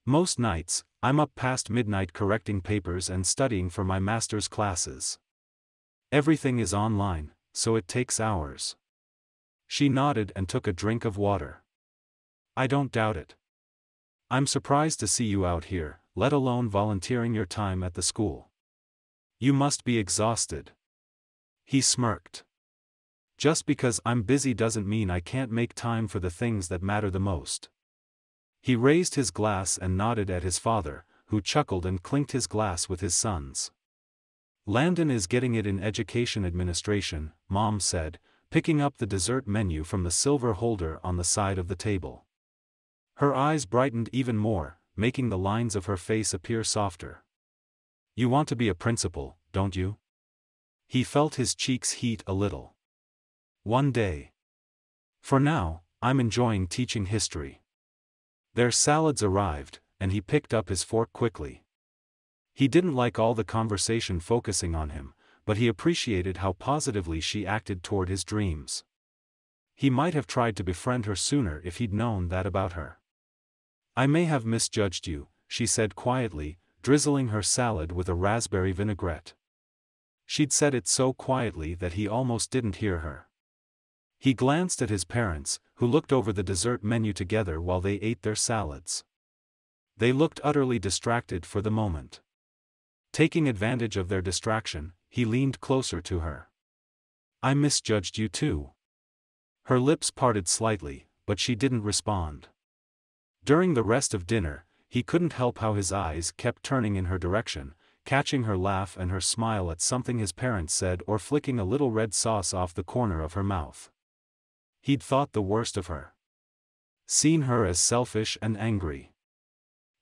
Most nights, I'm up past midnight correcting papers and studying for my master's classes. Everything is online, so it takes hours. She nodded and took a drink of water. I don't doubt it. I'm surprised to see you out here, let alone volunteering your time at the school. You must be exhausted. He smirked. Just because I'm busy doesn't mean I can't make time for the things that matter the most. He raised his glass and nodded at his father, who chuckled and clinked his glass with his son's. Landon is getting it in education administration, Mom said, picking up the dessert menu from the silver holder on the side of the table. Her eyes brightened even more, making the lines of her face appear softer. You want to be a principal, don't you? He felt his cheeks heat a little. One day. For now, I'm enjoying teaching history. Their salads arrived, and he picked up his fork quickly. He didn't like all the conversation focusing on him, but he appreciated how positively she acted toward his dreams. He might have tried to befriend her sooner if he'd known that about her. I may have misjudged you, she said quietly, drizzling her salad with a raspberry vinaigrette. She'd said it so quietly that he almost didn't hear her. He glanced at his parents, who looked over the dessert menu together while they ate their salads. They looked utterly distracted for the moment. Taking advantage of their distraction, he leaned closer to her. I misjudged you too. Her lips parted slightly, but she didn't respond. During the rest of dinner, he couldn't help how his eyes kept turning in her direction, catching her laugh and her smile at something his parents said or flicking a little red sauce off the corner of her mouth. He'd thought the worst of her. Seen her as selfish and angry.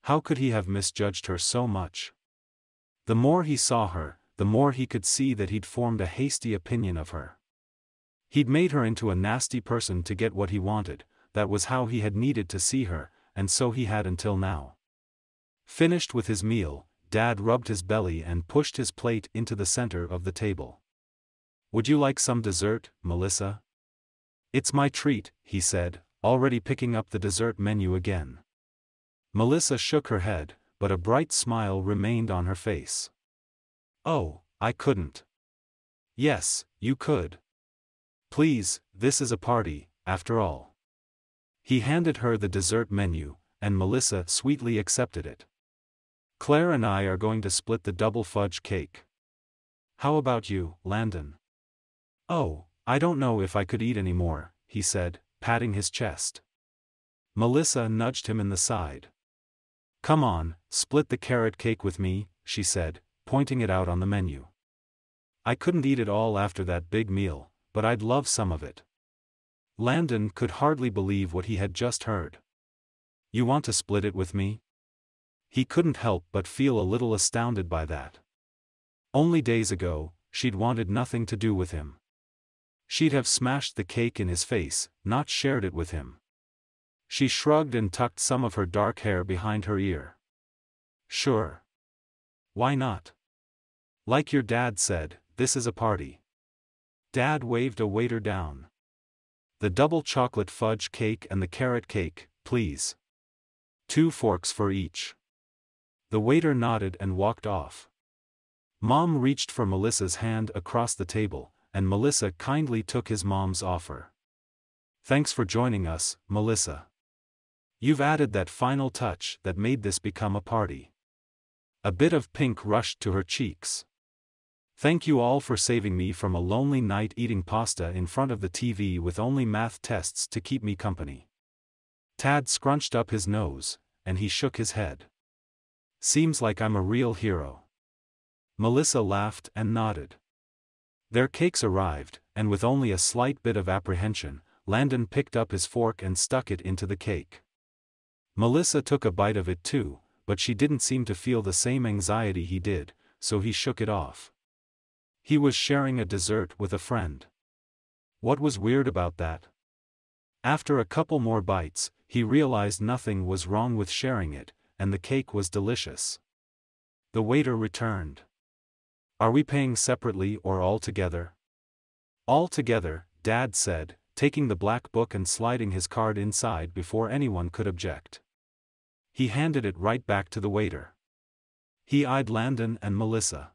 How could he have misjudged her so much? The more he saw her, the more he could see that he'd formed a hasty opinion of her. He'd made her into a nasty person to get what he wanted, that was how he had needed to see her, and so he had until now. Finished with his meal, Dad rubbed his belly and pushed his plate into the center of the table. Would you like some dessert, Melissa? It's my treat, he said, already picking up the dessert menu again. Melissa shook her head, but a bright smile remained on her face. Oh, I couldn't. Yes, you could. Please, this is a party, after all. He handed her the dessert menu, and Melissa sweetly accepted it. Claire and I are going to split the double fudge cake. How about you, Landon? Oh, I don't know if I could eat any more, he said, patting his chest. Melissa nudged him in the side. Come on, split the carrot cake with me, she said, pointing it out on the menu. I couldn't eat it all after that big meal, but I'd love some of it. Landon could hardly believe what he had just heard. You want to split it with me? He couldn't help but feel a little astounded by that. Only days ago, she'd wanted nothing to do with him. She'd have smashed the cake in his face, not shared it with him. She shrugged and tucked some of her dark hair behind her ear. Sure. Why not? Like your dad said, this is a party. Dad waved a waiter down. The double chocolate fudge cake and the carrot cake, please. 2 forks for each. The waiter nodded and walked off. Mom reached for Melissa's hand across the table, and Melissa kindly took his mom's offer. Thanks for joining us, Melissa. You've added that final touch that made this become a party. A bit of pink rushed to her cheeks. Thank you all for saving me from a lonely night eating pasta in front of the TV with only math tests to keep me company. Tad scrunched up his nose, and he shook his head. Seems like I'm a real hero. Melissa laughed and nodded. Their cakes arrived, and with only a slight bit of apprehension, Landon picked up his fork and stuck it into the cake. Melissa took a bite of it too, but she didn't seem to feel the same anxiety he did, so he shook it off. He was sharing a dessert with a friend. What was weird about that? After a couple more bites, he realized nothing was wrong with sharing it, and the cake was delicious. The waiter returned. Are we paying separately or all together? All together, Dad said, taking the black book and sliding his card inside before anyone could object. He handed it right back to the waiter. He eyed Landon and Melissa.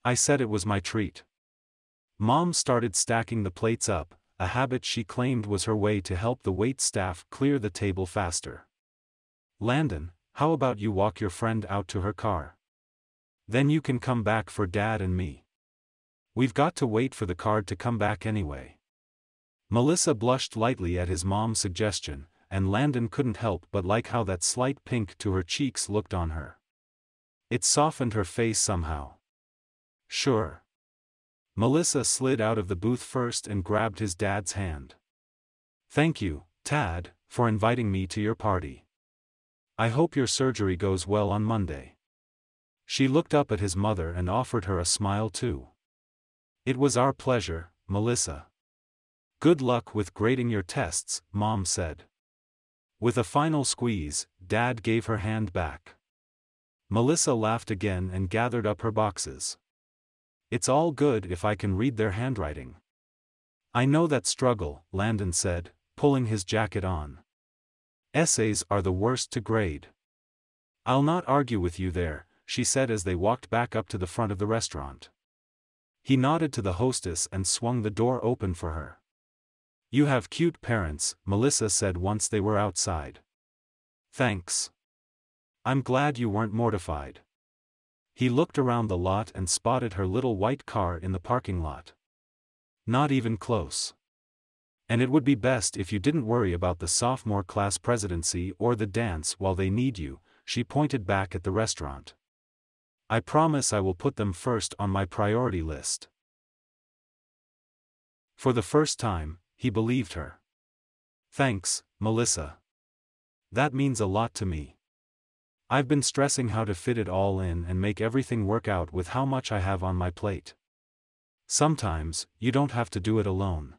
I said it was my treat. Mom started stacking the plates up, a habit she claimed was her way to help the wait staff clear the table faster. Landon, how about you walk your friend out to her car? Then you can come back for Dad and me. We've got to wait for the card to come back anyway. Melissa blushed lightly at his mom's suggestion, and Landon couldn't help but like how that slight pink to her cheeks looked on her. It softened her face somehow. Sure. Melissa slid out of the booth first and grabbed his dad's hand. Thank you, Tad, for inviting me to your party. I hope your surgery goes well on Monday. She looked up at his mother and offered her a smile too. It was our pleasure, Melissa. Good luck with grading your tests, Mom said. With a final squeeze, Dad gave her hand back. Melissa laughed again and gathered up her boxes. It's all good if I can read their handwriting. I know that struggle, Landon said, pulling his jacket on. Essays are the worst to grade. I'll not argue with you there, she said as they walked back up to the front of the restaurant. He nodded to the hostess and swung the door open for her. You have cute parents, Melissa said once they were outside. Thanks. I'm glad you weren't mortified. He looked around the lot and spotted her little white car in the parking lot. Not even close. And it would be best if you didn't worry about the sophomore class presidency or the dance while they need you, she pointed back at the restaurant. I promise I will put them first on my priority list. For the first time, he believed her. Thanks, Melissa. That means a lot to me. I've been stressing how to fit it all in and make everything work out with how much I have on my plate. Sometimes, you don't have to do it alone.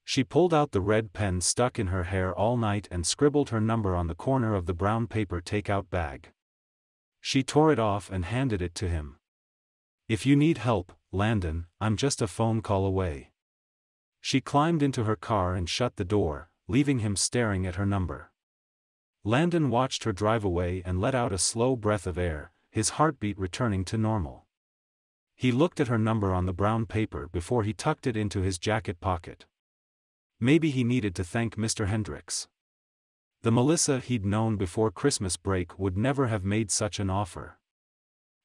She pulled out the red pen stuck in her hair all night and scribbled her number on the corner of the brown paper takeout bag. She tore it off and handed it to him. If you need help, Landon, I'm just a phone call away. She climbed into her car and shut the door, leaving him staring at her number. Landon watched her drive away and let out a slow breath of air, his heartbeat returning to normal. He looked at her number on the brown paper before he tucked it into his jacket pocket. Maybe he needed to thank Mr. Hendricks. The Melissa he'd known before Christmas break would never have made such an offer.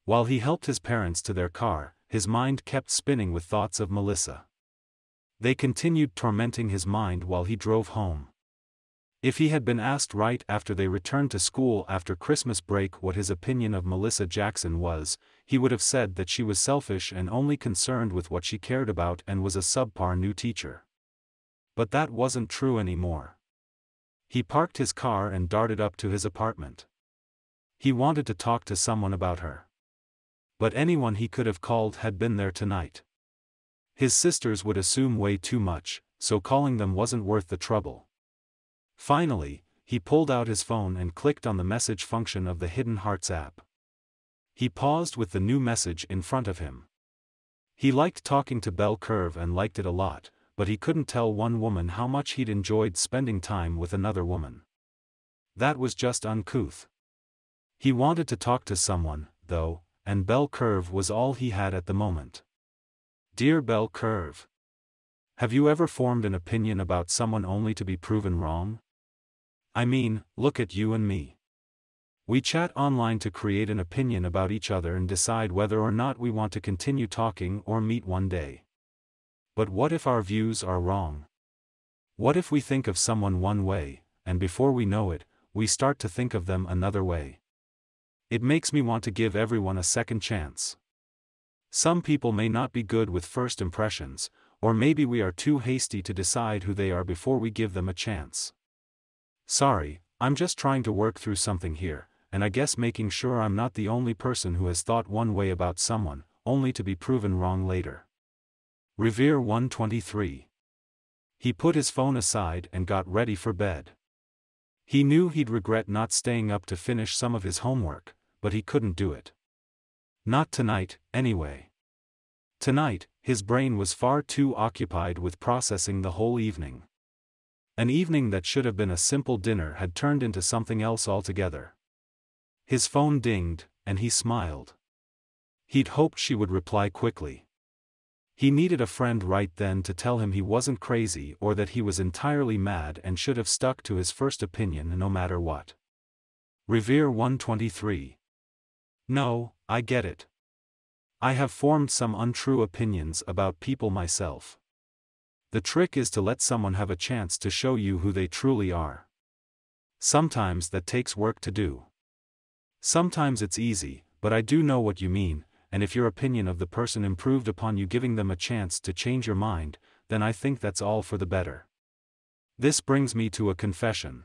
While he helped his parents to their car, his mind kept spinning with thoughts of Melissa. They continued tormenting his mind while he drove home. If he had been asked right after they returned to school after Christmas break what his opinion of Melissa Jackson was, he would have said that she was selfish and only concerned with what she cared about and was a subpar new teacher. But that wasn't true anymore. He parked his car and darted up to his apartment. He wanted to talk to someone about her. But anyone he could have called had been there tonight. His sisters would assume way too much, so calling them wasn't worth the trouble. Finally, he pulled out his phone and clicked on the message function of the Hidden Hearts app. He paused with the new message in front of him. He liked talking to Belle Curve and liked it a lot, but he couldn't tell one woman how much he'd enjoyed spending time with another woman. That was just uncouth. He wanted to talk to someone, though, and Belle Curve was all he had at the moment. Dear Belle Curve. Have you ever formed an opinion about someone only to be proven wrong? I mean, look at you and me. We chat online to create an opinion about each other and decide whether or not we want to continue talking or meet one day. But what if our views are wrong? What if we think of someone one way, and before we know it, we start to think of them another way? It makes me want to give everyone a second chance. Some people may not be good with first impressions, or maybe we are too hasty to decide who they are before we give them a chance. Sorry, I'm just trying to work through something here, and I guess making sure I'm not the only person who has thought one way about someone, only to be proven wrong later. Revere 123. He put his phone aside and got ready for bed. He knew he'd regret not staying up to finish some of his homework, but he couldn't do it. Not tonight, anyway. Tonight, his brain was far too occupied with processing the whole evening. An evening that should have been a simple dinner had turned into something else altogether. His phone dinged, and he smiled. He'd hoped she would reply quickly. He needed a friend right then to tell him he wasn't crazy or that he was entirely mad and should have stuck to his first opinion no matter what. Revere 123. No, I get it. I have formed some untrue opinions about people myself. The trick is to let someone have a chance to show you who they truly are. Sometimes that takes work to do. Sometimes it's easy, but I do know what you mean, and if your opinion of the person improved upon you giving them a chance to change your mind, then I think that's all for the better. This brings me to a confession.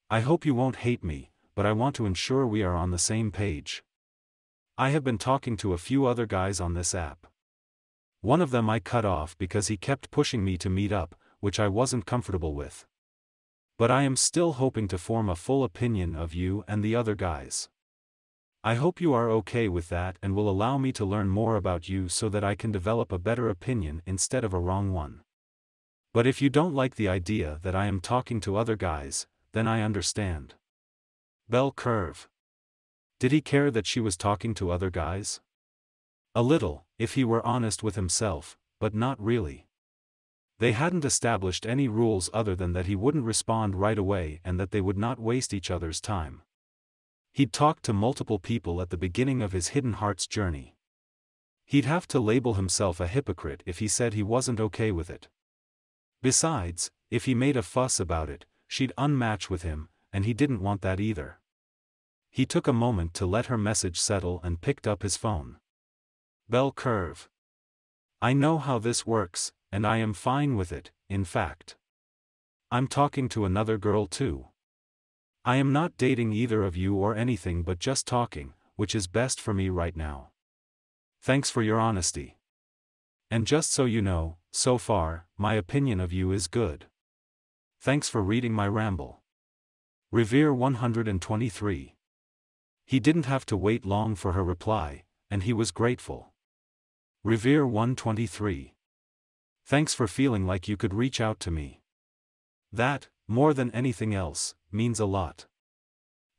I hope you won't hate me, but I want to ensure we are on the same page. I have been talking to a few other guys on this app. One of them I cut off because he kept pushing me to meet up, which I wasn't comfortable with. But I am still hoping to form a full opinion of you and the other guys. I hope you are okay with that and will allow me to learn more about you so that I can develop a better opinion instead of a wrong one. But if you don't like the idea that I am talking to other guys, then I understand. Belle Curve. Did he care that she was talking to other guys? A little, if he were honest with himself, but not really. They hadn't established any rules other than that he wouldn't respond right away and that they would not waste each other's time. He'd talked to multiple people at the beginning of his Hidden Hearts journey. He'd have to label himself a hypocrite if he said he wasn't okay with it. Besides, if he made a fuss about it, she'd unmatch with him, and he didn't want that either. He took a moment to let her message settle and picked up his phone. Belle Curve. I know how this works, and I am fine with it, in fact. I'm talking to another girl too. I am not dating either of you or anything but just talking, which is best for me right now. Thanks for your honesty. And just so you know, so far, my opinion of you is good. Thanks for reading my ramble. Revere 123. He didn't have to wait long for her reply, and he was grateful. Revere 123. Thanks for feeling like you could reach out to me. That, more than anything else, means a lot.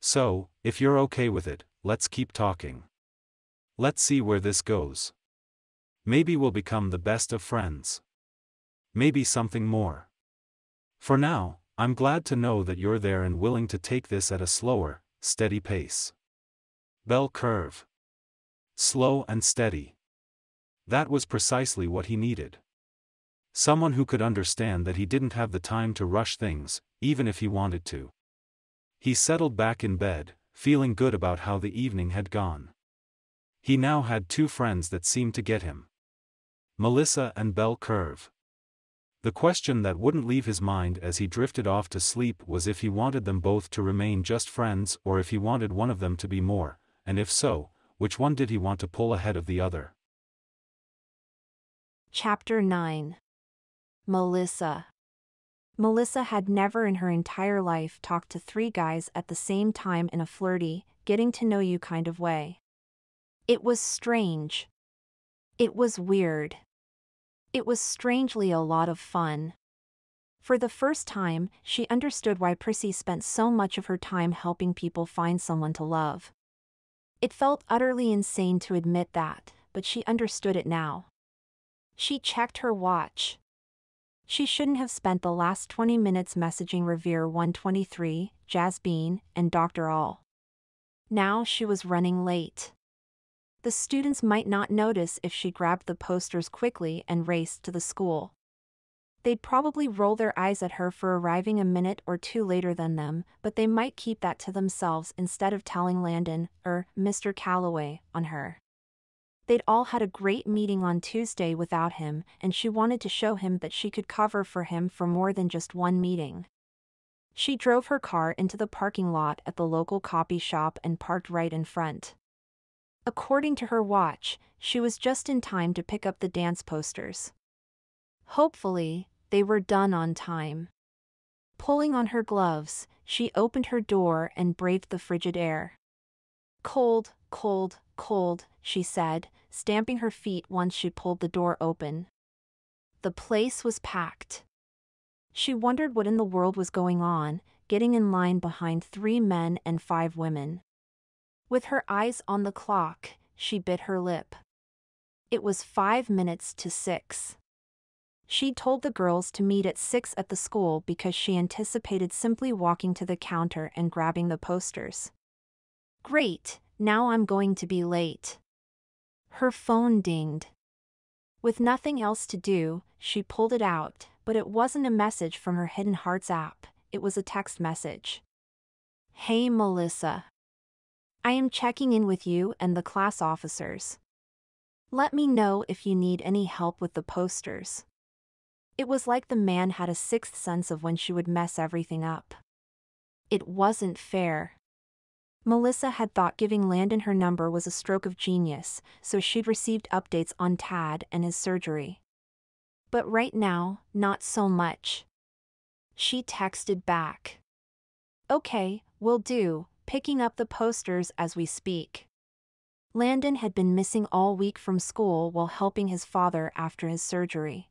So, if you're okay with it, let's keep talking. Let's see where this goes. Maybe we'll become the best of friends. Maybe something more. For now, I'm glad to know that you're there and willing to take this at a slower, steady pace. Belle Curve. Slow and steady. That was precisely what he needed. Someone who could understand that he didn't have the time to rush things, even if he wanted to. He settled back in bed, feeling good about how the evening had gone. He now had two friends that seemed to get him. Melissa and Belle Curve. The question that wouldn't leave his mind as he drifted off to sleep was if he wanted them both to remain just friends or if he wanted one of them to be more, and if so, which one did he want to pull ahead of the other? Chapter 9. Melissa. Melissa had never in her entire life talked to 3 guys at the same time in a flirty, getting-to-know-you kind of way. It was strange. It was weird. It was strangely a lot of fun. For the first time, she understood why Prissy spent so much of her time helping people find someone to love. It felt utterly insane to admit that, but she understood it now. She checked her watch. She shouldn't have spent the last 20 minutes messaging Revere 123, Jasbine, and Dr. All. Now she was running late. The students might not notice if she grabbed the posters quickly and raced to the school. They'd probably roll their eyes at her for arriving a minute or 2 later than them, but they might keep that to themselves instead of telling Landon, or Mr. Calloway, on her. They'd all had a great meeting on Tuesday without him, and she wanted to show him that she could cover for him for more than just one meeting. She drove her car into the parking lot at the local copy shop and parked right in front. According to her watch, she was just in time to pick up the dance posters. Hopefully, they were done on time. Pulling on her gloves, she opened her door and braved the frigid air. "Cold, cold, cold," she said, stamping her feet once she pulled the door open. The place was packed. She wondered what in the world was going on, getting in line behind 3 men and 5 women. With her eyes on the clock, she bit her lip. It was 5 minutes to 6. She'd told the girls to meet at 6 at the school because she anticipated simply walking to the counter and grabbing the posters. Great, now I'm going to be late. Her phone dinged. With nothing else to do, she pulled it out, but it wasn't a message from her Hidden Hearts app, it was a text message. "Hey Melissa. I am checking in with you and the class officers. Let me know if you need any help with the posters." It was like the man had a 6th sense of when she would mess everything up. It wasn't fair. Melissa had thought giving Landon her number was a stroke of genius, so she'd received updates on Tad and his surgery. But right now, not so much. She texted back. "Okay, will do, picking up the posters as we speak." Landon had been missing all week from school while helping his father after his surgery.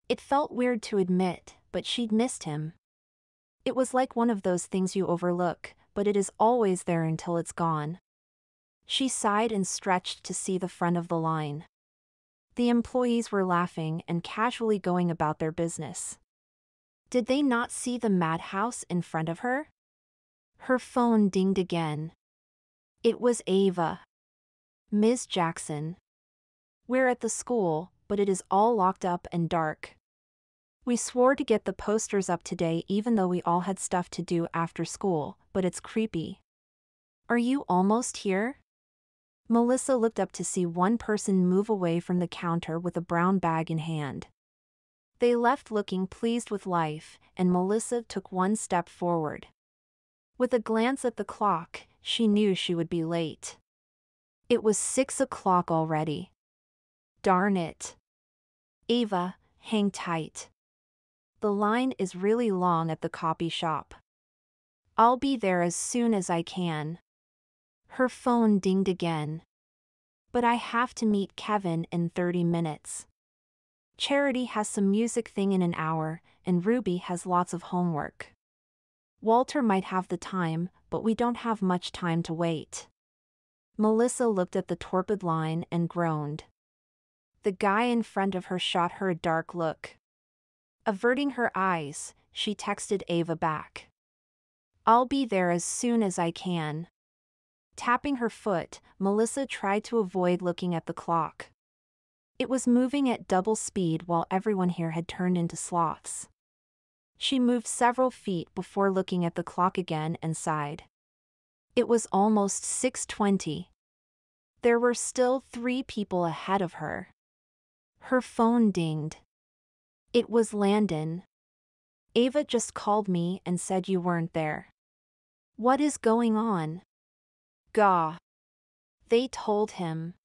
It felt weird to admit, but she'd missed him. It was like one of those things you overlook, but it is always there until it's gone. She sighed and stretched to see the front of the line. The employees were laughing and casually going about their business. Did they not see the madhouse in front of her? Her phone dinged again. It was Ava. "Ms. Jackson. We're at the school, but it is all locked up and dark. We swore to get the posters up today even though we all had stuff to do after school, but it's creepy. Are you almost here?" Melissa looked up to see one person move away from the counter with a brown bag in hand. They left looking pleased with life, and Melissa took one step forward. With a glance at the clock, she knew she would be late. It was 6 o'clock already. Darn it. "Ava, hang tight. The line is really long at the copy shop. I'll be there as soon as I can." Her phone dinged again. "But I have to meet Kevin in 30 minutes. Charity has some music thing in an hour, and Ruby has lots of homework. Walter might have the time, but we don't have much time to wait." Melissa looked at the torpid line and groaned. The guy in front of her shot her a dark look. Averting her eyes, she texted Ava back. "I'll be there as soon as I can." Tapping her foot, Melissa tried to avoid looking at the clock. It was moving at double speed while everyone here had turned into sloths. She moved several feet before looking at the clock again and sighed. It was almost 6:20. There were still 3 people ahead of her. Her phone dinged. It was Landon. "Ava just called me and said you weren't there. What is going on?" "Gah." They told him.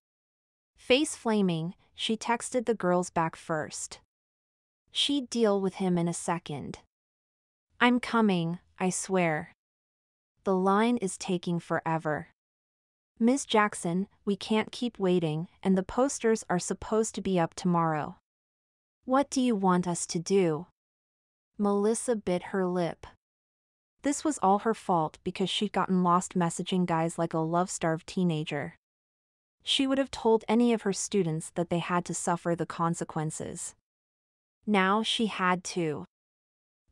Face flaming, she texted the girls back first. She'd deal with him in a second. I'm coming, I swear. The line is taking forever. Miss Jackson, we can't keep waiting, and the posters are supposed to be up tomorrow. What do you want us to do? Melissa bit her lip. This was all her fault because she'd gotten lost messaging guys like a love-starved teenager. She would have told any of her students that they had to suffer the consequences. Now she had to.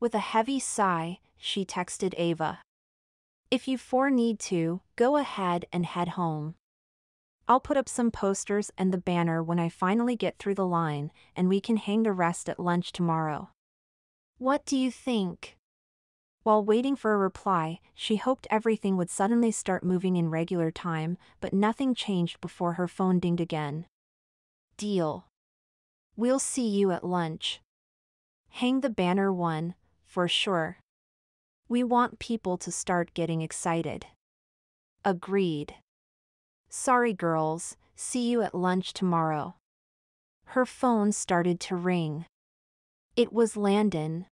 With a heavy sigh, she texted Ava. If you four need to, go ahead and head home. I'll put up some posters and the banner when I finally get through the line, and we can hang the rest at lunch tomorrow. What do you think? While waiting for a reply, she hoped everything would suddenly start moving in regular time, but nothing changed before her phone dinged again. Deal. We'll see you at lunch. Hang the banner one, for sure. We want people to start getting excited. Agreed. Sorry girls, see you at lunch tomorrow. Her phone started to ring. It was Landon.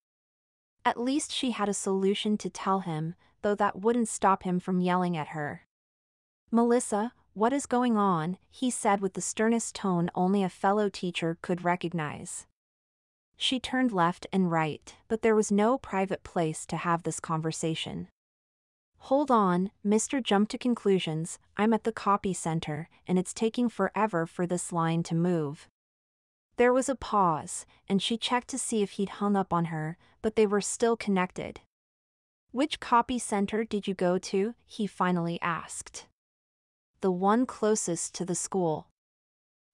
At least she had a solution to tell him, though that wouldn't stop him from yelling at her. Melissa, what is going on? He said with the sternest tone only a fellow teacher could recognize. She turned left and right, but there was no private place to have this conversation. Hold on, Mr. Jumped to conclusions, I'm at the copy center, and it's taking forever for this line to move. There was a pause, and she checked to see if he'd hung up on her, but they were still connected. Which copy center did you go to? He finally asked. The one closest to the school.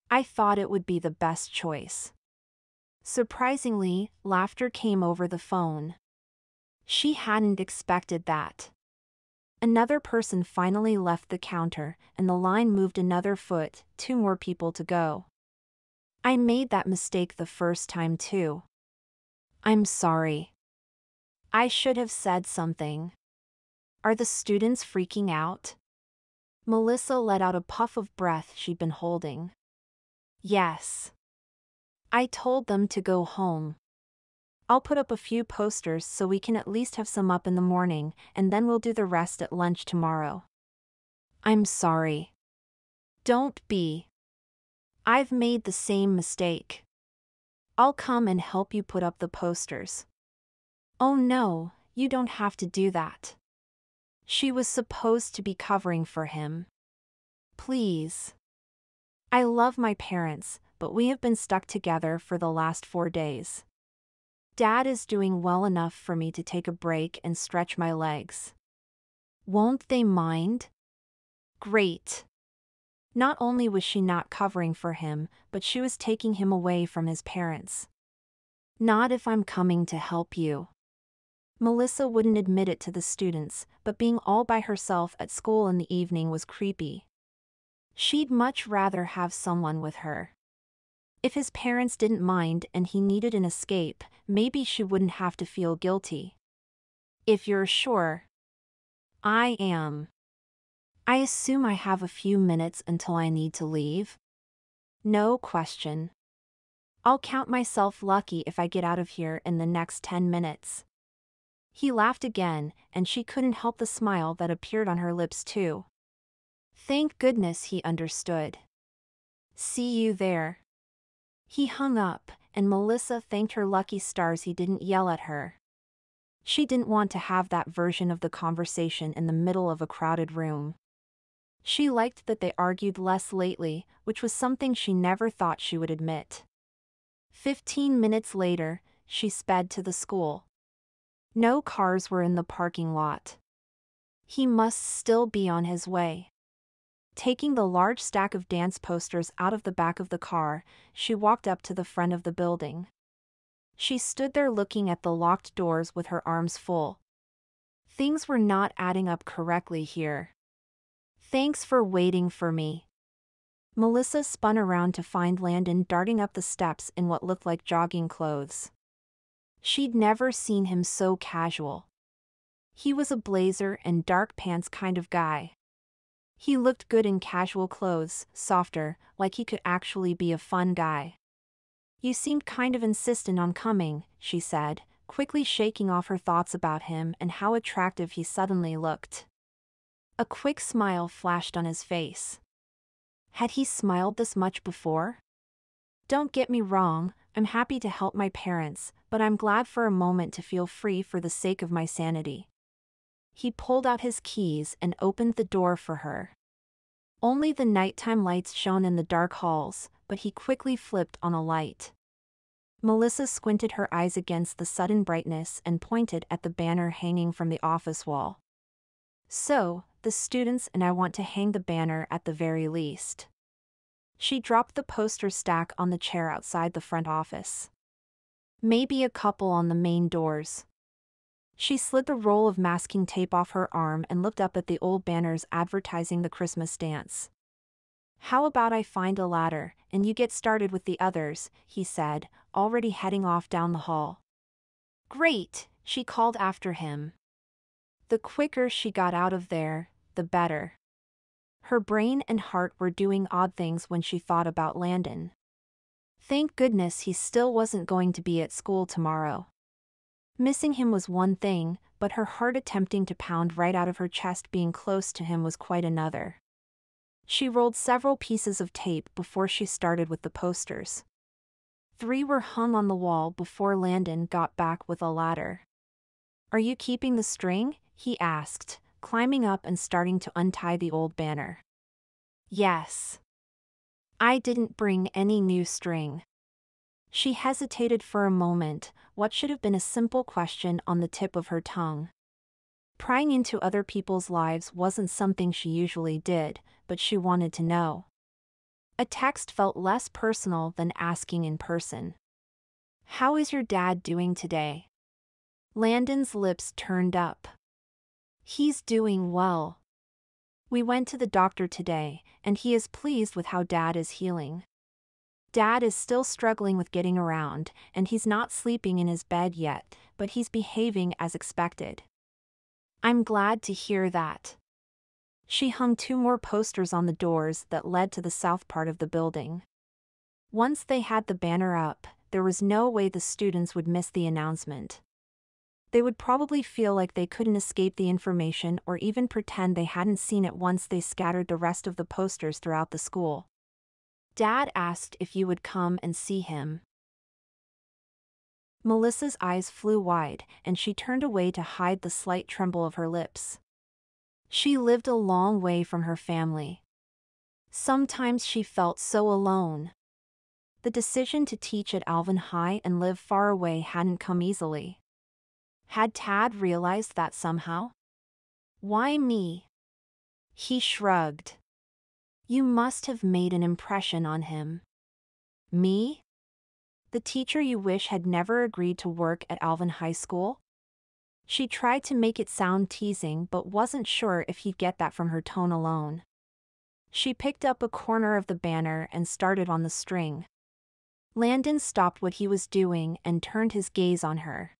I thought it would be the best choice. Surprisingly, laughter came over the phone. She hadn't expected that. Another person finally left the counter, and the line moved another foot, 2 more people to go. I made that mistake the first time too. I'm sorry. I should have said something. Are the students freaking out? Melissa let out a puff of breath she'd been holding. Yes. I told them to go home. I'll put up a few posters so we can at least have some up in the morning, and then we'll do the rest at lunch tomorrow. I'm sorry. Don't be. I've made the same mistake. I'll come and help you put up the posters. Oh no, you don't have to do that. She was supposed to be covering for him. Please. I love my parents, but we have been stuck together for the last 4 days. Dad is doing well enough for me to take a break and stretch my legs. Won't they mind? Great. Not only was she not covering for him, but she was taking him away from his parents. Not if I'm coming to help you. Melissa wouldn't admit it to the students, but being all by herself at school in the evening was creepy. She'd much rather have someone with her. If his parents didn't mind and he needed an escape, maybe she wouldn't have to feel guilty. If you're sure. I am. I assume I have a few minutes until I need to leave. No question. I'll count myself lucky if I get out of here in the next 10 minutes. He laughed again, and she couldn't help the smile that appeared on her lips too. Thank goodness he understood. See you there. He hung up, and Melissa thanked her lucky stars he didn't yell at her. She didn't want to have that version of the conversation in the middle of a crowded room. She liked that they argued less lately, which was something she never thought she would admit. 15 minutes later, she sped to the school. No cars were in the parking lot. He must still be on his way. Taking the large stack of dance posters out of the back of the car, she walked up to the front of the building. She stood there looking at the locked doors with her arms full. Things were not adding up correctly here. Thanks for waiting for me. Melissa spun around to find Landon darting up the steps in what looked like jogging clothes. She'd never seen him so casual. He was a blazer and dark pants kind of guy. He looked good in casual clothes, softer, like he could actually be a fun guy. "You seemed kind of insistent on coming," she said, quickly shaking off her thoughts about him and how attractive he suddenly looked. A quick smile flashed on his face. Had he smiled this much before? "Don't get me wrong, I'm happy to help my parents, but I'm glad for a moment to feel free for the sake of my sanity." He pulled out his keys and opened the door for her. Only the nighttime lights shone in the dark halls, but he quickly flipped on a light. Melissa squinted her eyes against the sudden brightness and pointed at the banner hanging from the office wall. "So, the students and I want to hang the banner at the very least." She dropped the poster stack on the chair outside the front office. "Maybe a couple on the main doors." She slid the roll of masking tape off her arm and looked up at the old banners advertising the Christmas dance. "How about I find a ladder, and you get started with the others," he said, already heading off down the hall. "Great," she called after him. The quicker she got out of there, the better. Her brain and heart were doing odd things when she thought about Landon. Thank goodness he still wasn't going to be at school tomorrow. Missing him was one thing, but her heart attempting to pound right out of her chest being close to him was quite another. She rolled several pieces of tape before she started with the posters. 3 were hung on the wall before Landon got back with a ladder. "Are you keeping the string?" he asked, climbing up and starting to untie the old banner. "Yes. I didn't bring any new string." She hesitated for a moment, what should have been a simple question on the tip of her tongue. Prying into other people's lives wasn't something she usually did, but she wanted to know. A text felt less personal than asking in person. "How is your dad doing today?" Landon's lips turned up. "He's doing well. We went to the doctor today, and he is pleased with how Dad is healing. Dad is still struggling with getting around, and he's not sleeping in his bed yet, but he's behaving as expected." "I'm glad to hear that." She hung 2 more posters on the doors that led to the south part of the building. Once they had the banner up, there was no way the students would miss the announcement. They would probably feel like they couldn't escape the information or even pretend they hadn't seen it once they scattered the rest of the posters throughout the school. "Dad asked if you would come and see him." Melissa's eyes flew wide, and she turned away to hide the slight tremble of her lips. She lived a long way from her family. Sometimes she felt so alone. The decision to teach at Alvin High and live far away hadn't come easily. Had Tad realized that somehow? "Why me?" He shrugged. "You must have made an impression on him." "Me? The teacher you wish had never agreed to work at Alvin High School?" She tried to make it sound teasing but wasn't sure if he'd get that from her tone alone. She picked up a corner of the banner and started on the string. Landon stopped what he was doing and turned his gaze on her.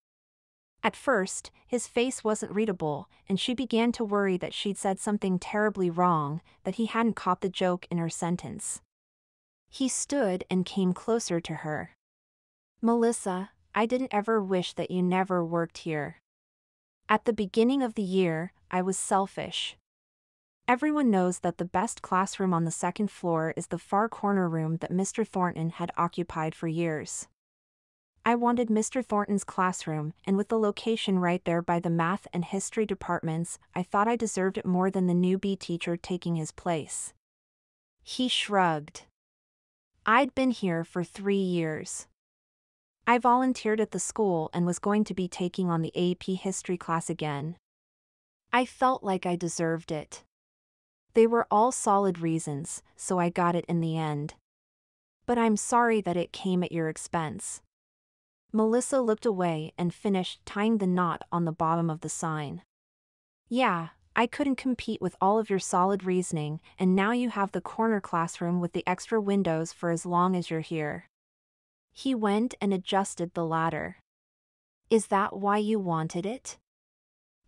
At first, his face wasn't readable, and she began to worry that she'd said something terribly wrong, that he hadn't caught the joke in her sentence. He stood and came closer to her. "Melissa, I didn't ever wish that you never worked here. At the beginning of the year, I was selfish. Everyone knows that the best classroom on the 2nd floor is the far corner room that Mr. Thornton had occupied for years. I wanted Mr. Thornton's classroom, and with the location right there by the math and history departments, I thought I deserved it more than the newbie teacher taking his place." He shrugged. "I'd been here for 3 years. I volunteered at the school and was going to be taking on the AP history class again. I felt like I deserved it. They were all solid reasons, so I got it in the end. But I'm sorry that it came at your expense." Melissa looked away and finished tying the knot on the bottom of the sign. "Yeah, I couldn't compete with all of your solid reasoning, and now you have the corner classroom with the extra windows for as long as you're here." He went and adjusted the ladder. "Is that why you wanted it?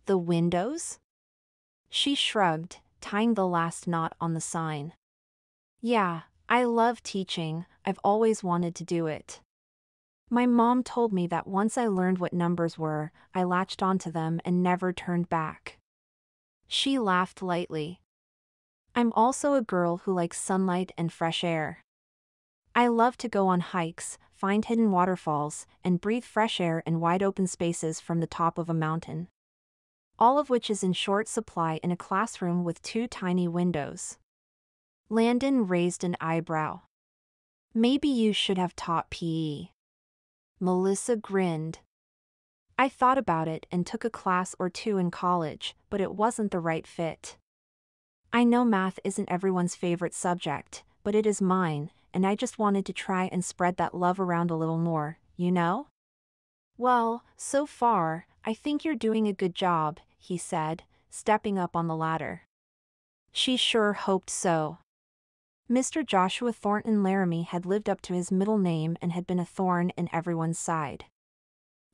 The windows?" She shrugged, tying the last knot on the sign. Yeah, I love teaching, I've always wanted to do it. My mom told me that once I learned what numbers were, I latched onto them and never turned back. She laughed lightly. I'm also a girl who likes sunlight and fresh air. I love to go on hikes, find hidden waterfalls, and breathe fresh air in wide open spaces from the top of a mountain. All of which is in short supply in a classroom with 2 tiny windows. Landon raised an eyebrow. Maybe you should have taught PE. Melissa grinned. I thought about it and took a class or 2 in college, but it wasn't the right fit. I know math isn't everyone's favorite subject, but it is mine, and I just wanted to try and spread that love around a little more, you know? Well, so far, I think you're doing a good job, he said, stepping up on the ladder. She sure hoped so. Mr. Joshua Thornton Laramie had lived up to his middle name and had been a thorn in everyone's side.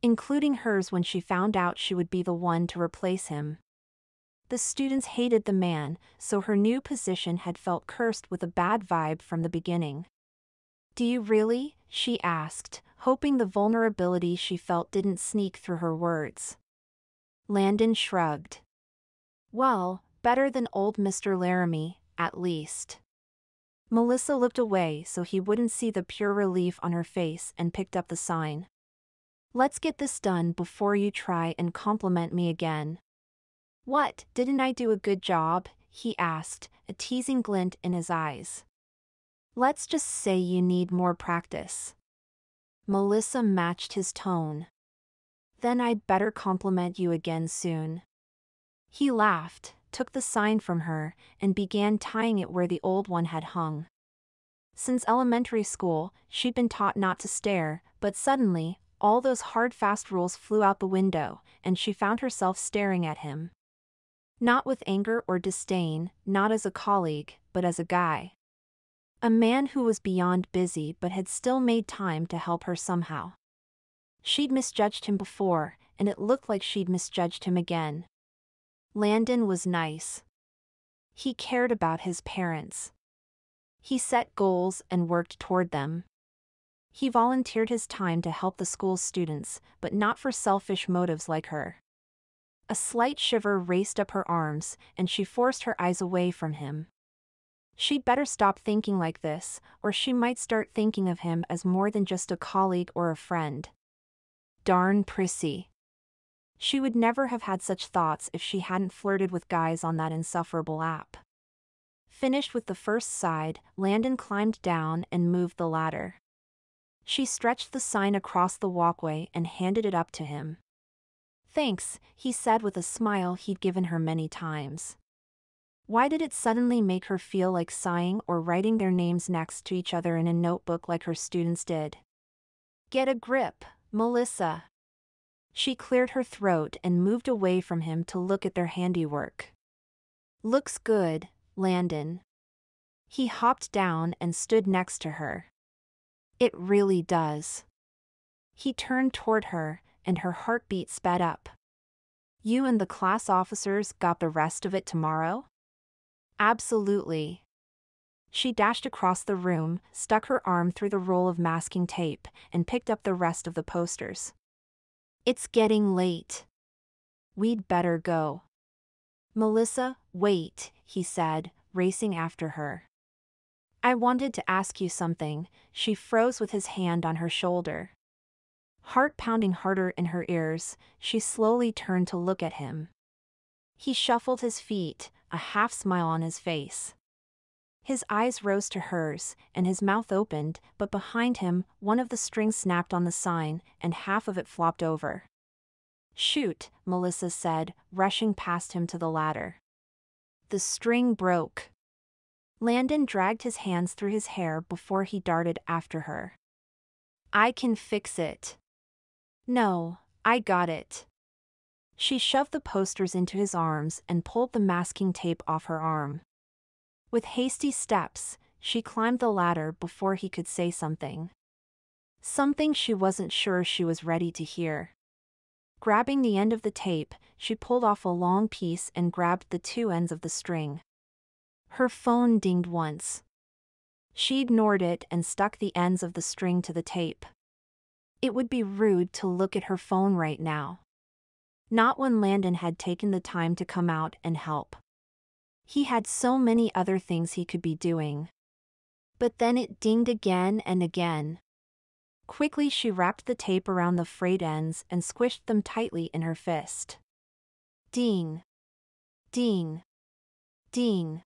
Including hers when she found out she would be the one to replace him. The students hated the man, so her new position had felt cursed with a bad vibe from the beginning. Do you really? She asked, hoping the vulnerability she felt didn't sneak through her words. Landon shrugged. Well, better than old Mr. Laramie, at least. Melissa looked away so he wouldn't see the pure relief on her face and picked up the sign. Let's get this done before you try and compliment me again. What, didn't I do a good job? He asked, a teasing glint in his eyes. Let's just say you need more practice. Melissa matched his tone. Then I'd better compliment you again soon. He laughed, took the sign from her, and began tying it where the old one had hung. Since elementary school, she'd been taught not to stare, but suddenly, all those hard fast rules flew out the window, and she found herself staring at him. Not with anger or disdain, not as a colleague, but as a guy. A man who was beyond busy but had still made time to help her somehow. She'd misjudged him before, and it looked like she'd misjudged him again. Landon was nice. He cared about his parents. He set goals and worked toward them. He volunteered his time to help the school's students, but not for selfish motives like her. A slight shiver raced up her arms, and she forced her eyes away from him. She'd better stop thinking like this, or she might start thinking of him as more than just a colleague or a friend. Darn prissy. She would never have had such thoughts if she hadn't flirted with guys on that insufferable app. Finished with the first side, Landon climbed down and moved the ladder. She stretched the sign across the walkway and handed it up to him. Thanks, he said with a smile he'd given her many times. Why did it suddenly make her feel like sighing or writing their names next to each other in a notebook like her students did? Get a grip, Melissa. She cleared her throat and moved away from him to look at their handiwork. Looks good, Landon. He hopped down and stood next to her. It really does. He turned toward her, and her heartbeat sped up. You and the class officers got the rest of it tomorrow? Absolutely. She dashed across the room, stuck her arm through the roll of masking tape, and picked up the rest of the posters. It's getting late. We'd better go. Melissa, wait, he said, racing after her. I wanted to ask you something. She froze with his hand on her shoulder. Heart pounding harder in her ears, she slowly turned to look at him. He shuffled his feet, a half smile on his face. His eyes rose to hers, and his mouth opened, but behind him, one of the strings snapped on the sign, and half of it flopped over. Shoot, Melissa said, rushing past him to the ladder. The string broke. Landon dragged his hands through his hair before he darted after her. I can fix it. No, I got it. She shoved the posters into his arms and pulled the masking tape off her arm. With hasty steps, she climbed the ladder before he could say something. Something she wasn't sure she was ready to hear. Grabbing the end of the tape, she pulled off a long piece and grabbed the 2 ends of the string. Her phone dinged once. She ignored it and stuck the ends of the string to the tape. It would be rude to look at her phone right now. Not when Landon had taken the time to come out and help. He had so many other things he could be doing. But then it dinged again and again. Quickly she wrapped the tape around the frayed ends and squished them tightly in her fist. Ding. Ding. Ding.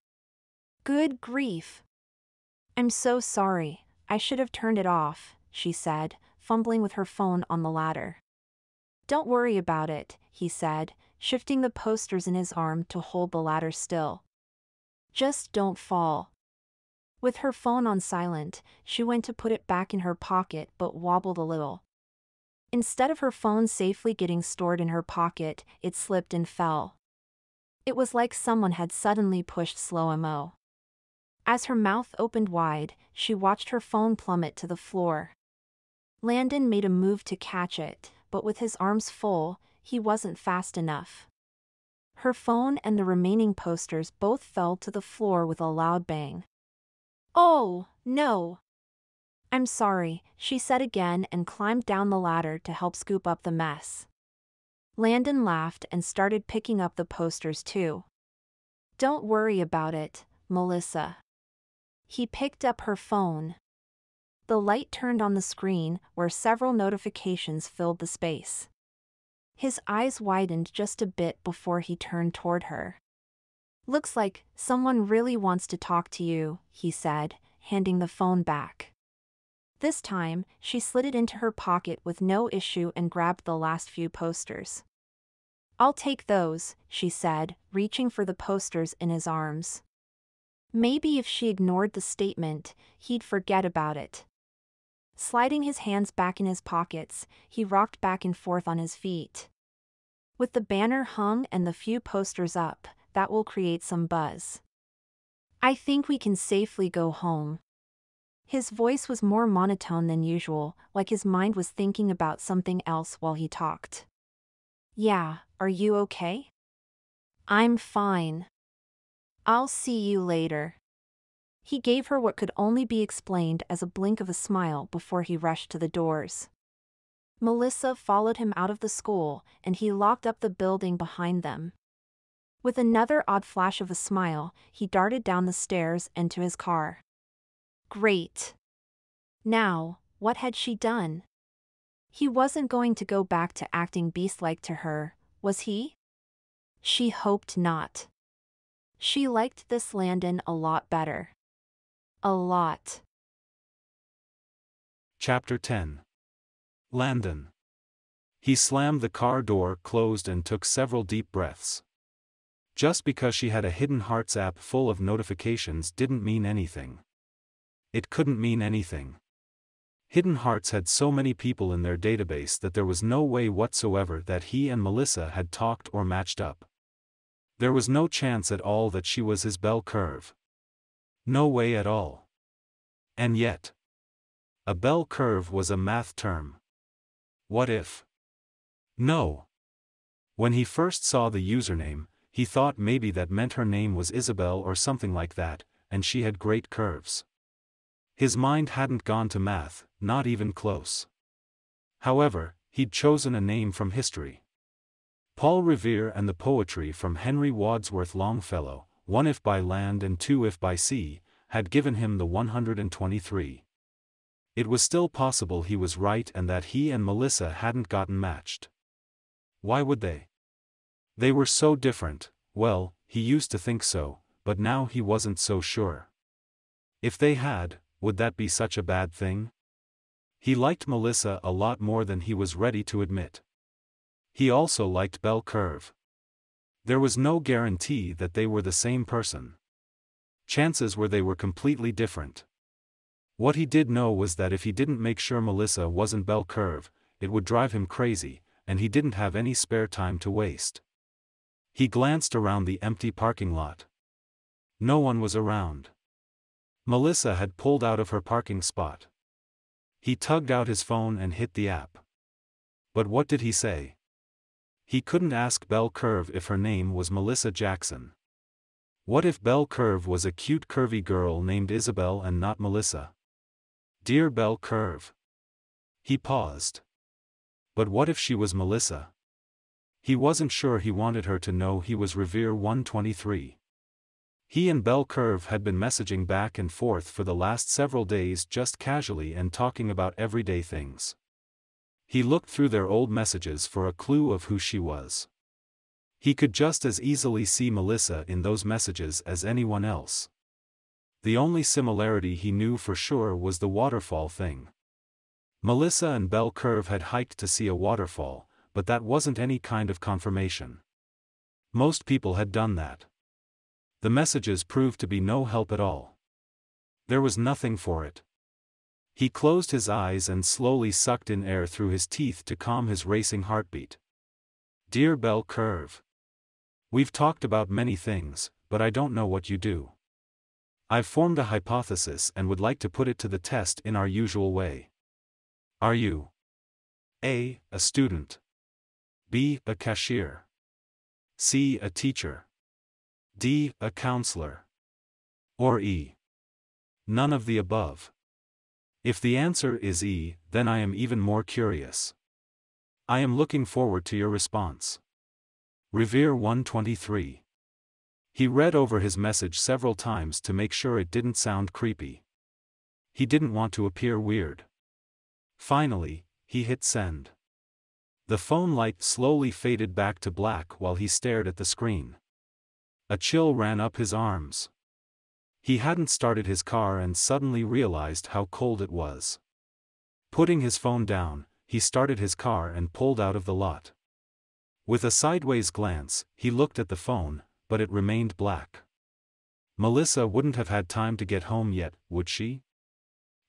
Good grief. I'm so sorry, I should have turned it off, she said, fumbling with her phone on the ladder. Don't worry about it, he said, shifting the posters in his arm to hold the ladder still. Just don't fall. With her phone on silent, she went to put it back in her pocket but wobbled a little. Instead of her phone safely getting stored in her pocket, it slipped and fell. It was like someone had suddenly pushed slow-mo. As her mouth opened wide, she watched her phone plummet to the floor. Landon made a move to catch it, but with his arms full, he wasn't fast enough. Her phone and the remaining posters both fell to the floor with a loud bang. Oh, no. I'm sorry, she said again and climbed down the ladder to help scoop up the mess. Landon laughed and started picking up the posters too. Don't worry about it, Melissa. He picked up her phone. The light turned on the screen where several notifications filled the space. His eyes widened just a bit before he turned toward her. Looks like someone really wants to talk to you, he said, handing the phone back. This time, she slid it into her pocket with no issue and grabbed the last few posters. I'll take those, she said, reaching for the posters in his arms. Maybe if she ignored the statement, he'd forget about it. Sliding his hands back in his pockets, he rocked back and forth on his feet. With the banner hung and the few posters up, that will create some buzz. I think we can safely go home. His voice was more monotone than usual, like his mind was thinking about something else while he talked. Yeah, are you okay? I'm fine. I'll see you later. He gave her what could only be explained as a blink of a smile before he rushed to the doors. Melissa followed him out of the school, and he locked up the building behind them. With another odd flash of a smile, he darted down the stairs and to his car. Great. Now, what had she done? He wasn't going to go back to acting beast-like to her, was he? She hoped not. She liked this Landon a lot better. A lot. Chapter 10. Landon. He slammed the car door closed and took several deep breaths. Just because she had a Hidden Hearts app full of notifications didn't mean anything. It couldn't mean anything. Hidden Hearts had so many people in their database that there was no way whatsoever that he and Melissa had talked or matched up. There was no chance at all that she was his bell curve. No way at all. And yet, a bell curve was a math term. What if? No. When he first saw the username, he thought maybe that meant her name was Isabel or something like that, and she had great curves. His mind hadn't gone to math, not even close. However, he'd chosen a name from history. Paul Revere and the poetry from Henry Wadsworth Longfellow, one if by land and two if by sea, had given him the 123. It was still possible he was right and that he and Melissa hadn't gotten matched. Why would they? They were so different. Well, he used to think so, but now he wasn't so sure. If they had, would that be such a bad thing? He liked Melissa a lot more than he was ready to admit. He also liked Bell Curve. There was no guarantee that they were the same person. Chances were they were completely different. What he did know was that if he didn't make sure Melissa wasn't Bell Curve, it would drive him crazy, and he didn't have any spare time to waste. He glanced around the empty parking lot. No one was around. Melissa had pulled out of her parking spot. He tugged out his phone and hit the app. But what did he say? He couldn't ask Bell Curve if her name was Melissa Jackson. What if Belle Curve was a cute curvy girl named Isabel and not Melissa? Dear Belle Curve. He paused. But what if she was Melissa? He wasn't sure he wanted her to know he was Revere 123. He and Belle Curve had been messaging back and forth for the last several days, just casually and talking about everyday things. He looked through their old messages for a clue of who she was. He could just as easily see Melissa in those messages as anyone else. The only similarity he knew for sure was the waterfall thing. Melissa and Belle Curve had hiked to see a waterfall, but that wasn't any kind of confirmation. Most people had done that. The messages proved to be no help at all. There was nothing for it. He closed his eyes and slowly sucked in air through his teeth to calm his racing heartbeat. Dear Belle Curve. We've talked about many things, but I don't know what you do. I've formed a hypothesis and would like to put it to the test in our usual way. Are you A. a student, B. a cashier, C. a teacher, D. a counselor, or E. none of the above? If the answer is E, then I am even more curious. I am looking forward to your response. Revere 123. He read over his message several times to make sure it didn't sound creepy. He didn't want to appear weird. Finally, he hit send. The phone light slowly faded back to black while he stared at the screen. A chill ran up his arms. He hadn't started his car and suddenly realized how cold it was. Putting his phone down, he started his car and pulled out of the lot. With a sideways glance, he looked at the phone, but it remained black. Melissa wouldn't have had time to get home yet, would she?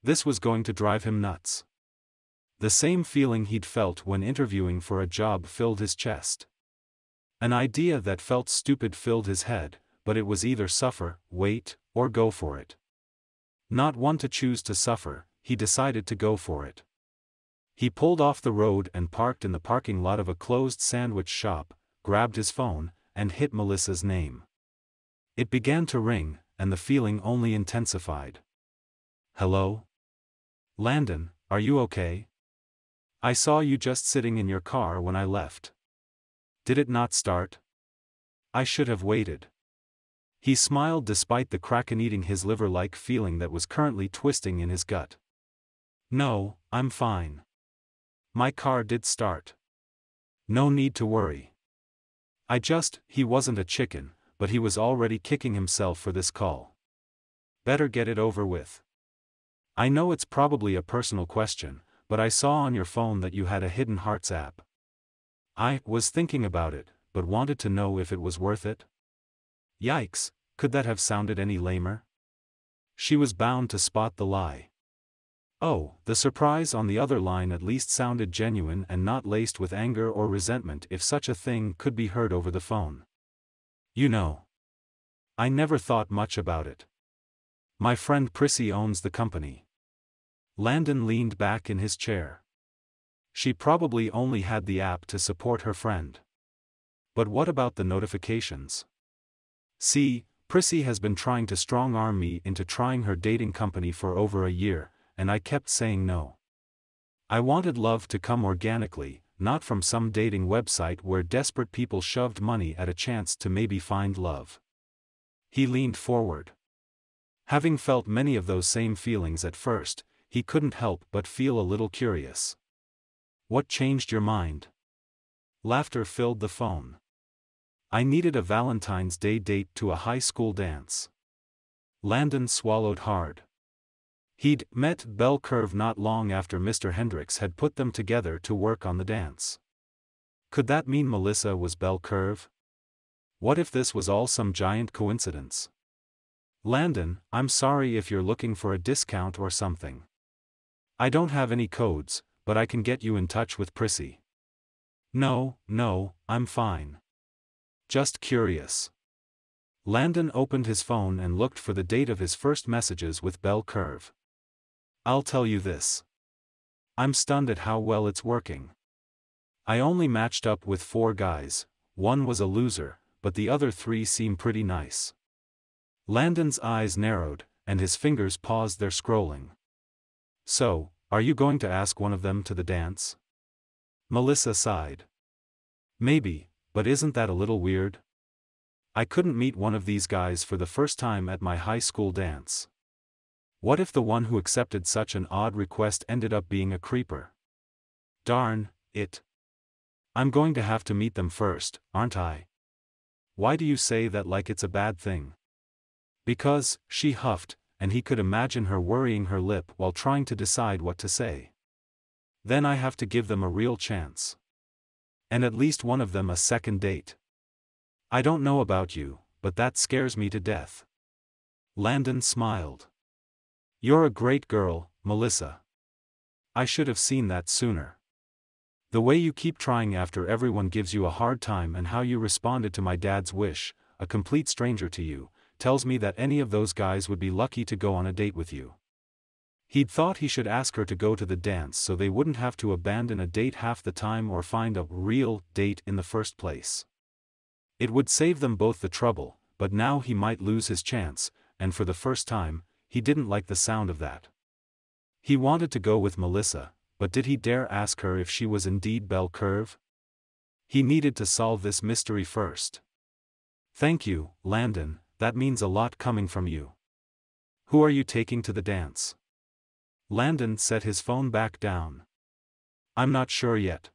This was going to drive him nuts. The same feeling he'd felt when interviewing for a job filled his chest. An idea that felt stupid filled his head, but it was either suffer, wait, or go for it. Not one to choose to suffer, he decided to go for it. He pulled off the road and parked in the parking lot of a closed sandwich shop, grabbed his phone, and hit Melissa's name. It began to ring, and the feeling only intensified. Hello? Landon, are you okay? I saw you just sitting in your car when I left. Did it not start? I should have waited. He smiled despite the kraken eating his liver-like feeling that was currently twisting in his gut. No, I'm fine. My car did start. No need to worry. He wasn't a chicken, but he was already kicking himself for this call. Better get it over with. I know it's probably a personal question, but I saw on your phone that you had a Hidden Hearts app. I was thinking about it, but wanted to know if it was worth it. Yikes, could that have sounded any lamer? She was bound to spot the lie. Oh, the surprise on the other line at least sounded genuine and not laced with anger or resentment if such a thing could be heard over the phone. You know. I never thought much about it. My friend Prissy owns the company. Landon leaned back in his chair. She probably only had the app to support her friend. But what about the notifications? See, Prissy has been trying to strong-arm me into trying her dating company for over a year, and I kept saying no. I wanted love to come organically, not from some dating website where desperate people shoved money at a chance to maybe find love. He leaned forward. Having felt many of those same feelings at first, he couldn't help but feel a little curious. What changed your mind? Laughter filled the phone. I needed a Valentine's Day date to a high school dance. Landon swallowed hard. He'd met Belle Curve not long after Mr. Hendricks had put them together to work on the dance. Could that mean Melissa was Belle Curve? What if this was all some giant coincidence? Landon, I'm sorry if you're looking for a discount or something. I don't have any codes, but I can get you in touch with Prissy. No, I'm fine. Just curious. Landon opened his phone and looked for the date of his first messages with Belle Curve. I'll tell you this. I'm stunned at how well it's working. I only matched up with 4 guys, one was a loser, but the other 3 seem pretty nice. Landon's eyes narrowed, and his fingers paused their scrolling. So, are you going to ask one of them to the dance? Melissa sighed. Maybe, but isn't that a little weird? I couldn't meet one of these guys for the first time at my high school dance. What if the one who accepted such an odd request ended up being a creeper? Darn it. I'm going to have to meet them first, aren't I? Why do you say that like it's a bad thing? Because, she huffed, and he could imagine her worrying her lip while trying to decide what to say. Then I have to give them a real chance. And at least one of them a second date. I don't know about you, but that scares me to death. Landon smiled. You're a great girl, Melissa. I should have seen that sooner. The way you keep trying after everyone gives you a hard time and how you responded to my dad's wish, a complete stranger to you, tells me that any of those guys would be lucky to go on a date with you. He'd thought he should ask her to go to the dance so they wouldn't have to abandon a date half the time or find a real date in the first place. It would save them both the trouble, but now he might lose his chance, and for the first time, he didn't like the sound of that. He wanted to go with Melissa, but did he dare ask her if she was indeed Belle Curve? He needed to solve this mystery first. Thank you, Landon, that means a lot coming from you. Who are you taking to the dance? Landon set his phone back down. I'm not sure yet.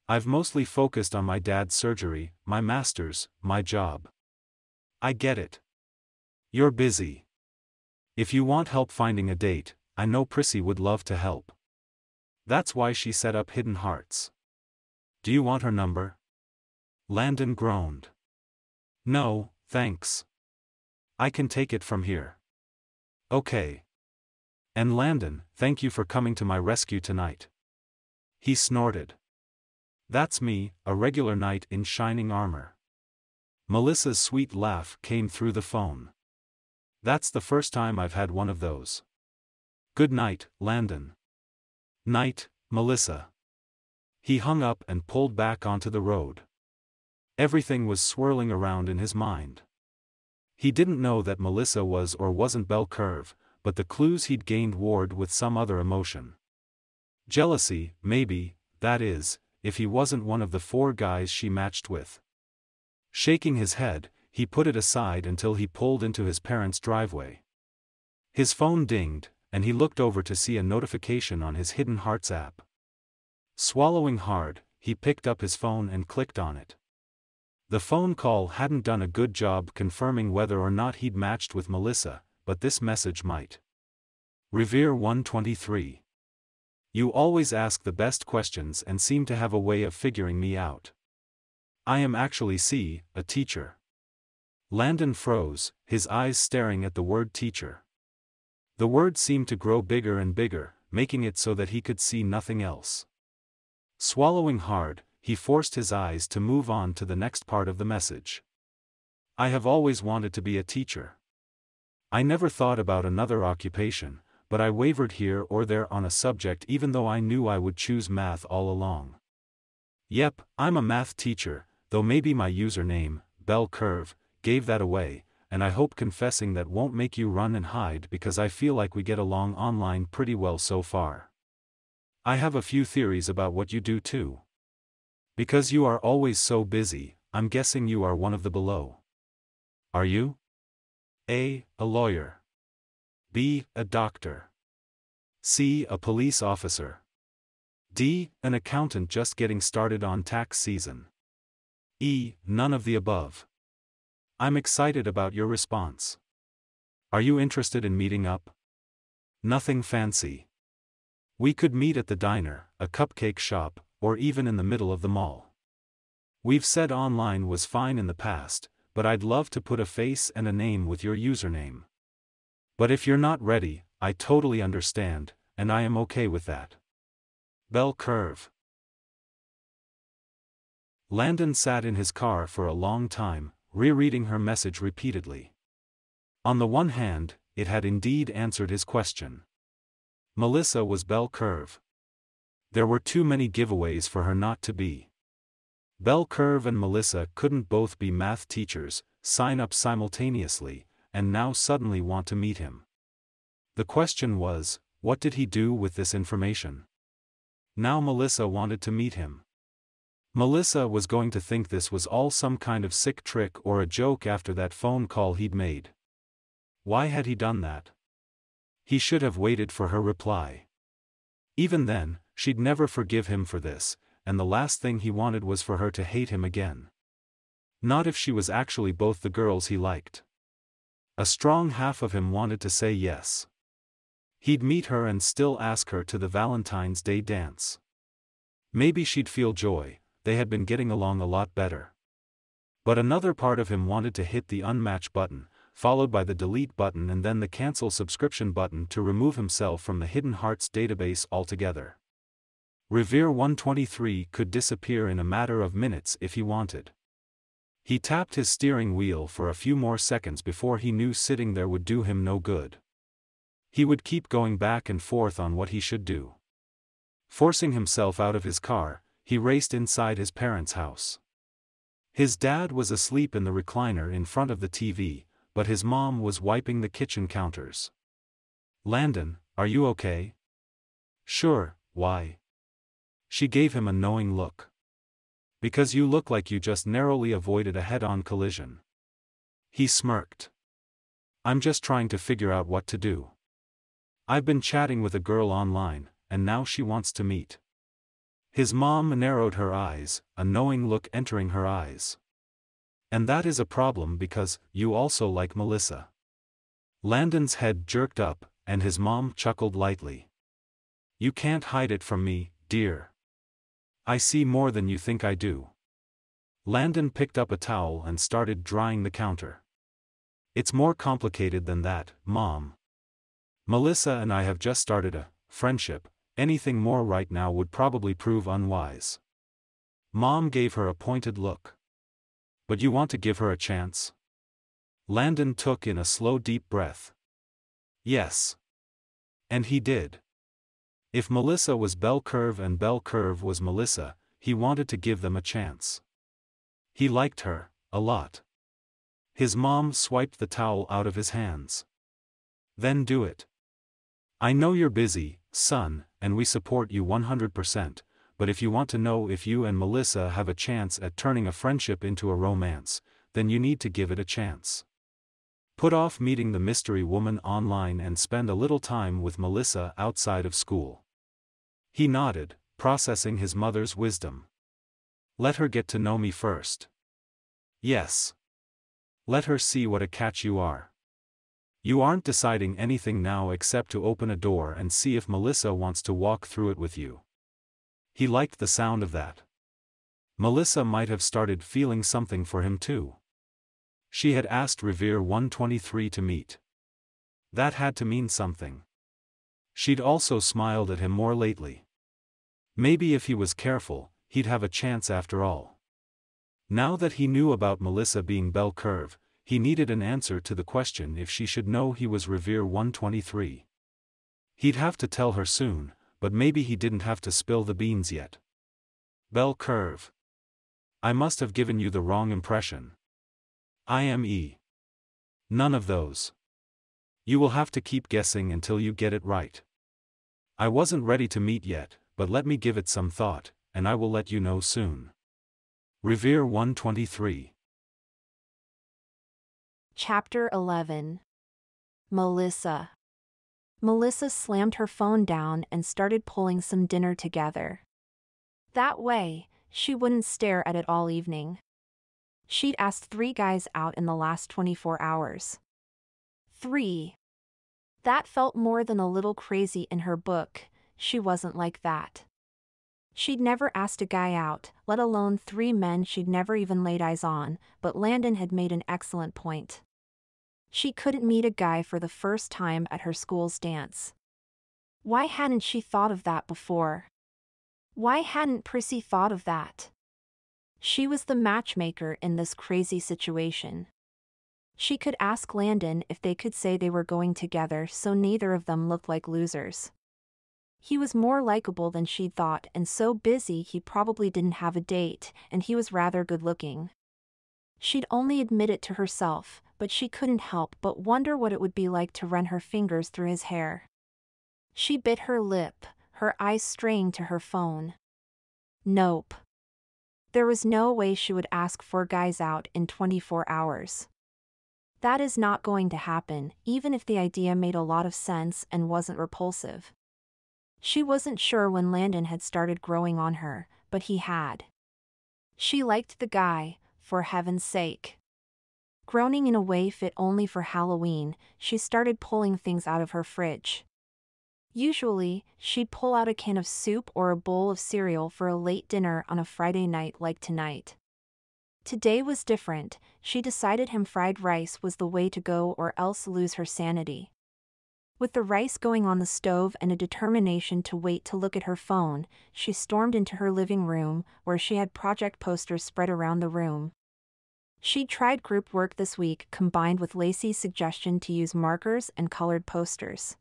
I've mostly focused on my dad's surgery, my masters, my job. I get it. You're busy. If you want help finding a date, I know Prissy would love to help. That's why she set up Hidden Hearts. Do you want her number? Landon groaned. No, thanks. I can take it from here. Okay. And Landon, thank you for coming to my rescue tonight. He snorted. That's me, a regular knight in shining armor. Melissa's sweet laugh came through the phone. That's the first time I've had one of those. Good night, Landon. Night, Melissa. He hung up and pulled back onto the road. Everything was swirling around in his mind. He didn't know that Melissa was or wasn't Belle Curve, but the clues he'd gained warred with some other emotion. Jealousy, maybe, that is, if he wasn't one of the 4 guys she matched with. Shaking his head, he put it aside until he pulled into his parents' driveway. His phone dinged, and he looked over to see a notification on his Hidden Hearts app. Swallowing hard, he picked up his phone and clicked on it. The phone call hadn't done a good job confirming whether or not he'd matched with Melissa, but this message might. Revere 123. You always ask the best questions and seem to have a way of figuring me out. I am actually a teacher. Landon froze, his eyes staring at the word teacher. The word seemed to grow bigger and bigger, making it so that he could see nothing else. Swallowing hard, he forced his eyes to move on to the next part of the message. I have always wanted to be a teacher. I never thought about another occupation, but I wavered here or there on a subject even though I knew I would choose math all along. Yep, I'm a math teacher, though maybe my username, Belle Curve, gave that away, and I hope confessing that won't make you run and hide because I feel like we get along online pretty well so far. I have a few theories about what you do too. Because you are always so busy, I'm guessing you are one of the below. Are you? A lawyer. B, a doctor. C, a police officer. D, an accountant just getting started on tax season. E, none of the above. I'm excited about your response. Are you interested in meeting up? Nothing fancy. We could meet at the diner, a cupcake shop, or even in the middle of the mall. We've said online was fine in the past, but I'd love to put a face and a name with your username. But if you're not ready, I totally understand, and I am okay with that. Belle Curve. Landon sat in his car for a long time, rereading her message repeatedly. On the one hand, it had indeed answered his question. Melissa was Belle Curve. There were too many giveaways for her not to be. Belle Curve and Melissa couldn't both be math teachers, sign up simultaneously, and now suddenly want to meet him. The question was, what did he do with this information? Now Melissa wanted to meet him. Melissa was going to think this was all some kind of sick trick or a joke after that phone call he'd made. Why had he done that? He should have waited for her reply. Even then, she'd never forgive him for this, and the last thing he wanted was for her to hate him again. Not if she was actually both the girls he liked. A strong half of him wanted to say yes. He'd meet her and still ask her to the Valentine's Day dance. Maybe she'd feel joy, they had been getting along a lot better. But another part of him wanted to hit the unmatch button, followed by the delete button and then the cancel subscription button to remove himself from the Hidden Hearts database altogether. Revere 123 could disappear in a matter of minutes if he wanted. He tapped his steering wheel for a few more seconds before he knew sitting there would do him no good. He would keep going back and forth on what he should do. Forcing himself out of his car, he raced inside his parents' house. His dad was asleep in the recliner in front of the TV, but his mom was wiping the kitchen counters. "Landon, are you okay?" "Sure, why?" She gave him a knowing look. "Because you look like you just narrowly avoided a head-on collision." He smirked. "I'm just trying to figure out what to do. I've been chatting with a girl online, and now she wants to meet." His mom narrowed her eyes, a knowing look entering her eyes. "And that is a problem because you also like Melissa." Landon's head jerked up, and his mom chuckled lightly. "You can't hide it from me, dear. I see more than you think I do." Landon picked up a towel and started drying the counter. "It's more complicated than that, Mom. Melissa and I have just started a friendship. Anything more right now would probably prove unwise." Mom gave her a pointed look. "But you want to give her a chance?" Landon took in a slow deep breath. "Yes." And he did. If Melissa was Belle Curve and Belle Curve was Melissa, he wanted to give them a chance. He liked her, a lot. His mom swiped the towel out of his hands. "Then do it. I know you're busy, son, and we support you 100%, but if you want to know if you and Melissa have a chance at turning a friendship into a romance, then you need to give it a chance. Put off meeting the mystery woman online and spend a little time with Melissa outside of school." He nodded, processing his mother's wisdom. "Let her get to know me first." "Yes. Let her see what a catch you are. You aren't deciding anything now except to open a door and see if Melissa wants to walk through it with you." He liked the sound of that. Melissa might have started feeling something for him too. She had asked Revere 123 to meet. That had to mean something. She'd also smiled at him more lately. Maybe if he was careful, he'd have a chance after all. Now that he knew about Melissa being Belle Curve, he needed an answer to the question if she should know he was Revere 123. He'd have to tell her soon, but maybe he didn't have to spill the beans yet. "Belle Curve. I must have given you the wrong impression." "IME. None of those. You will have to keep guessing until you get it right. I wasn't ready to meet yet, but let me give it some thought, and I will let you know soon." Revere 123. Chapter 11. Melissa. Melissa slammed her phone down and started pulling some dinner together. That way, she wouldn't stare at it all evening. She'd asked 3 guys out in the last 24 hours. 3. That felt more than a little crazy in her book. She wasn't like that. She'd never asked a guy out, let alone 3 men she'd never even laid eyes on, but Landon had made an excellent point. She couldn't meet a guy for the first time at her school's dance. Why hadn't she thought of that before? Why hadn't Prissy thought of that? She was the matchmaker in this crazy situation. She could ask Landon if they could say they were going together so neither of them looked like losers. He was more likable than she'd thought and so busy he probably didn't have a date, and he was rather good-looking. She'd only admit it to herself, but she couldn't help but wonder what it would be like to run her fingers through his hair. She bit her lip, her eyes straying to her phone. Nope. There was no way she would ask 4 guys out in 24 hours. That is not going to happen, even if the idea made a lot of sense and wasn't repulsive. She wasn't sure when Landon had started growing on her, but he had. She liked the guy, for heaven's sake. Groaning in a way fit only for Halloween, she started pulling things out of her fridge. Usually, she'd pull out a can of soup or a bowl of cereal for a late dinner on a Friday night like tonight. Today was different. She decided him fried rice was the way to go or else lose her sanity. With the rice going on the stove and a determination to wait to look at her phone, she stormed into her living room, where she had project posters spread around the room. She'd tried group work this week combined with Lacey's suggestion to use markers and colored posters.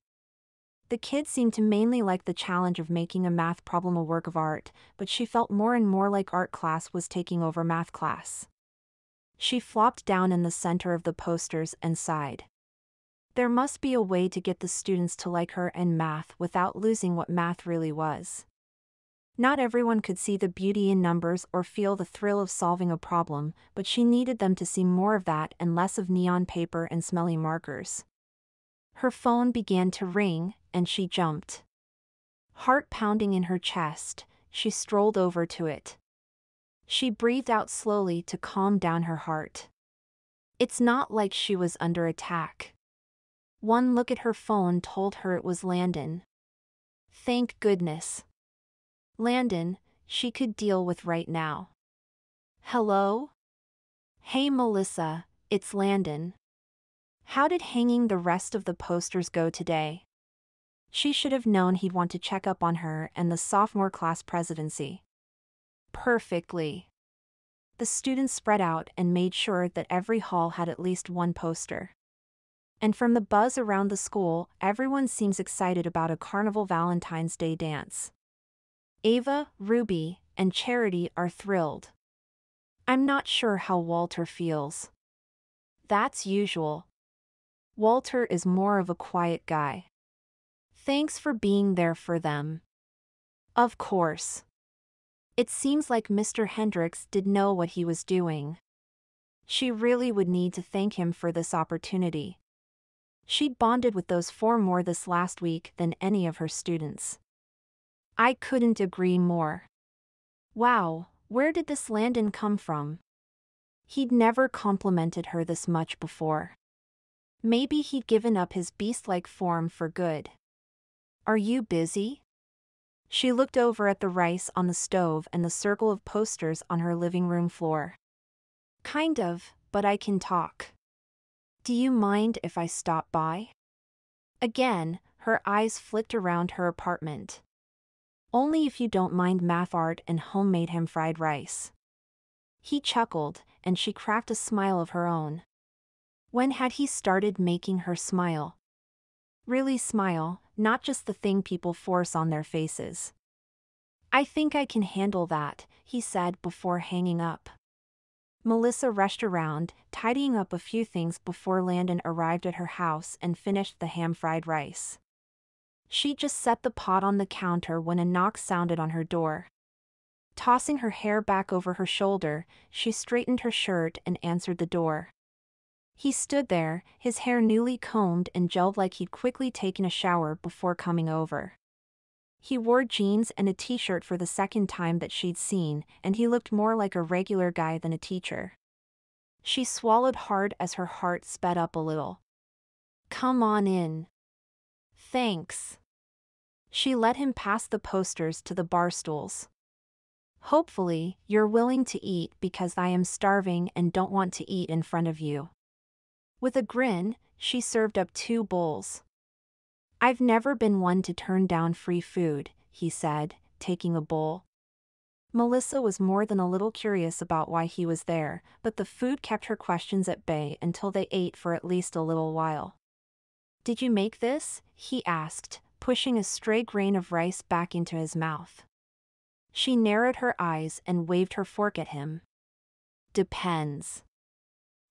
The kids seemed to mainly like the challenge of making a math problem a work of art, but she felt more and more like art class was taking over math class. She flopped down in the center of the posters and sighed. There must be a way to get the students to like her and math without losing what math really was. Not everyone could see the beauty in numbers or feel the thrill of solving a problem, but she needed them to see more of that and less of neon paper and smelly markers. Her phone began to ring, and she jumped. Heart pounding in her chest, she strolled over to it. She breathed out slowly to calm down her heart. It's not like she was under attack. One look at her phone told her it was Landon. Thank goodness. Landon, she could deal with right now. Hello? Hey Melissa, it's Landon. How did hanging the rest of the posters go today? She should have known he'd want to check up on her and the sophomore class presidency. Perfectly. The students spread out and made sure that every hall had at least one poster. And from the buzz around the school, everyone seems excited about a carnival Valentine's Day dance. Ava, Ruby, and Charity are thrilled. I'm not sure how Walter feels. That's usual. Walter is more of a quiet guy. Thanks for being there for them. Of course. It seems like Mr. Hendricks did know what he was doing. She really would need to thank him for this opportunity. She'd bonded with those 4 more this last week than any of her students. I couldn't agree more. Wow, where did this Landon come from? He'd never complimented her this much before. Maybe he'd given up his beast-like form for good. Are you busy? She looked over at the rice on the stove and the circle of posters on her living room floor. Kind of, but I can talk. Do you mind if I stop by? Again, her eyes flicked around her apartment. Only if you don't mind math art and homemade ham-fried rice. He chuckled, and she cracked a smile of her own. When had he started making her smile? Really smile, not just the thing people force on their faces. I think I can handle that, he said before hanging up. Melissa rushed around, tidying up a few things before Landon arrived at her house and finished the ham-fried rice. She just set the pot on the counter when a knock sounded on her door. Tossing her hair back over her shoulder, she straightened her shirt and answered the door. He stood there, his hair newly combed and gelled like he'd quickly taken a shower before coming over. He wore jeans and a t-shirt for the second time that she'd seen, and he looked more like a regular guy than a teacher. She swallowed hard as her heart sped up a little. Come on in. Thanks. She led him past the posters to the bar stools. Hopefully, you're willing to eat because I am starving and don't want to eat in front of you. With a grin, she served up 2 bowls. I've never been one to turn down free food, he said, taking a bowl. Melissa was more than a little curious about why he was there, but the food kept her questions at bay until they ate for at least a little while. Did you make this? He asked, pushing a stray grain of rice back into his mouth. She narrowed her eyes and waved her fork at him. Depends.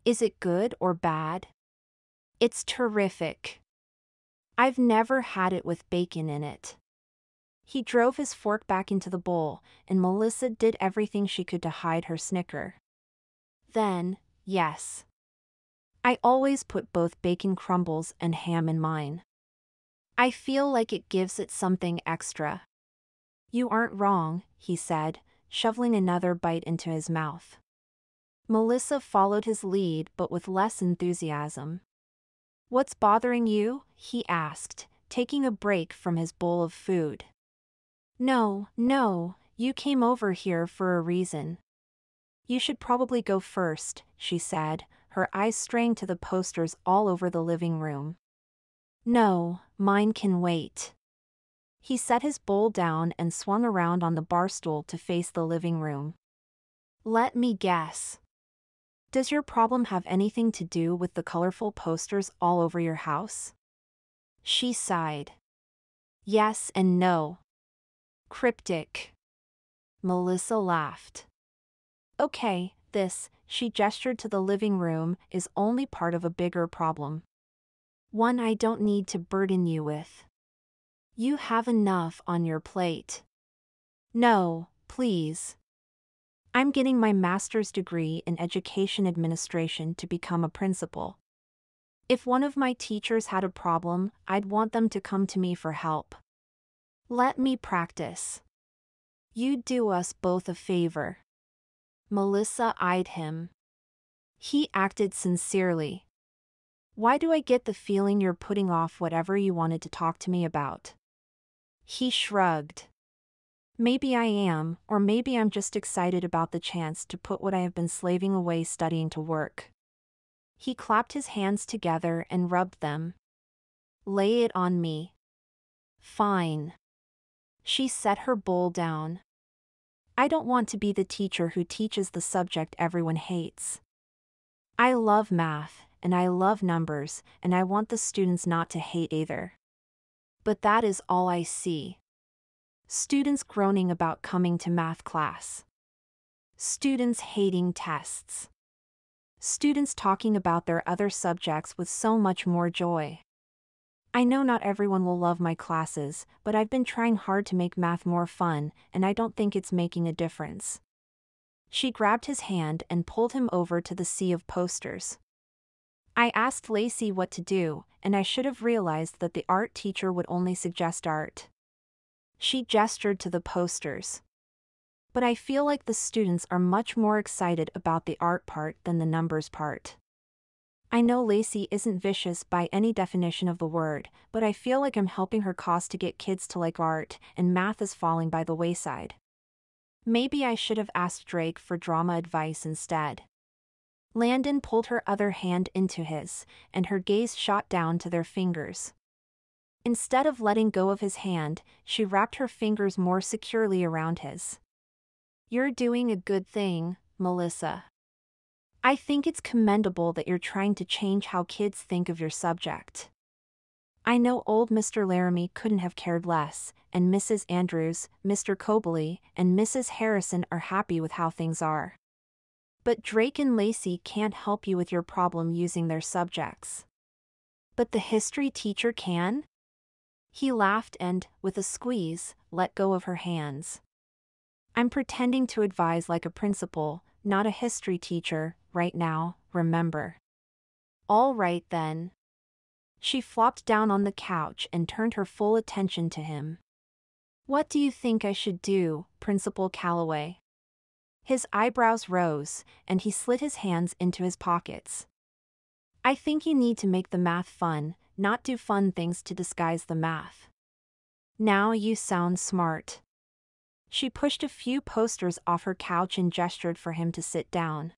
Is it good or bad? It's terrific. I've never had it with bacon in it. He drove his fork back into the bowl, and Melissa did everything she could to hide her snicker. Then, yes. I always put both bacon crumbles and ham in mine. I feel like it gives it something extra. You aren't wrong, he said, shoveling another bite into his mouth. Melissa followed his lead but with less enthusiasm. What's bothering you? He asked, taking a break from his bowl of food. No, you came over here for a reason. You should probably go first, she said, her eyes straying to the posters all over the living room. No, mine can wait. He set his bowl down and swung around on the bar stool to face the living room. Let me guess. Does your problem have anything to do with the colorful posters all over your house? She sighed. Yes and no. Cryptic. Melissa laughed. Okay, this, she gestured to the living room, is only part of a bigger problem. One I don't need to burden you with. You have enough on your plate. No, please. I'm getting my master's degree in education administration to become a principal. If one of my teachers had a problem, I'd want them to come to me for help. Let me practice. You'd do us both a favor. Melissa eyed him. He acted sincerely. Why do I get the feeling you're putting off whatever you wanted to talk to me about? He shrugged. Maybe I am, or maybe I'm just excited about the chance to put what I have been slaving away studying to work. He clapped his hands together and rubbed them. Lay it on me. Fine. She set her bowl down. I don't want to be the teacher who teaches the subject everyone hates. I love math, and I love numbers, and I want the students not to hate either. But that is all I see. Students groaning about coming to math class. Students hating tests. Students talking about their other subjects with so much more joy. I know not everyone will love my classes, but I've been trying hard to make math more fun, and I don't think it's making a difference. She grabbed his hand and pulled him over to the sea of posters. I asked Lacey what to do, and I should have realized that the art teacher would only suggest art. She gestured to the posters. But I feel like the students are much more excited about the art part than the numbers part. I know Lacey isn't vicious by any definition of the word, but I feel like I'm helping her cause to get kids to like art, and math is falling by the wayside. Maybe I should have asked Drake for drama advice instead. Landon pulled her other hand into his, and her gaze shot down to their fingers. Instead of letting go of his hand, she wrapped her fingers more securely around his. You're doing a good thing, Melissa. I think it's commendable that you're trying to change how kids think of your subject. I know old Mr. Laramie couldn't have cared less, and Mrs. Andrews, Mr. Cobley, and Mrs. Harrison are happy with how things are. But Drake and Lacey can't help you with your problem using their subjects. But the history teacher can? He laughed and, with a squeeze, let go of her hands. I'm pretending to advise like a principal, not a history teacher, right now, remember. All right then. She flopped down on the couch and turned her full attention to him. What do you think I should do, Principal Calloway? His eyebrows rose, and he slid his hands into his pockets. I think you need to make the math fun, not do fun things to disguise the math. Now you sound smart. She pushed a few posters off her couch and gestured for him to sit down.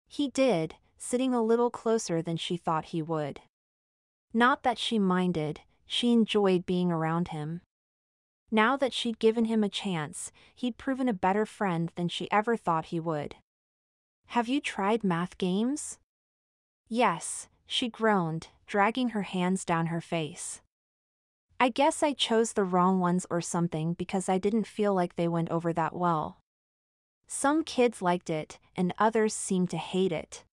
He did, sitting a little closer than she thought he would. Not that she minded, she enjoyed being around him. Now that she'd given him a chance, he'd proven a better friend than she ever thought he would. Have you tried math games? Yes, she groaned, dragging her hands down her face. I guess I chose the wrong ones or something because I didn't feel like they went over that well. Some kids liked it, and others seemed to hate it.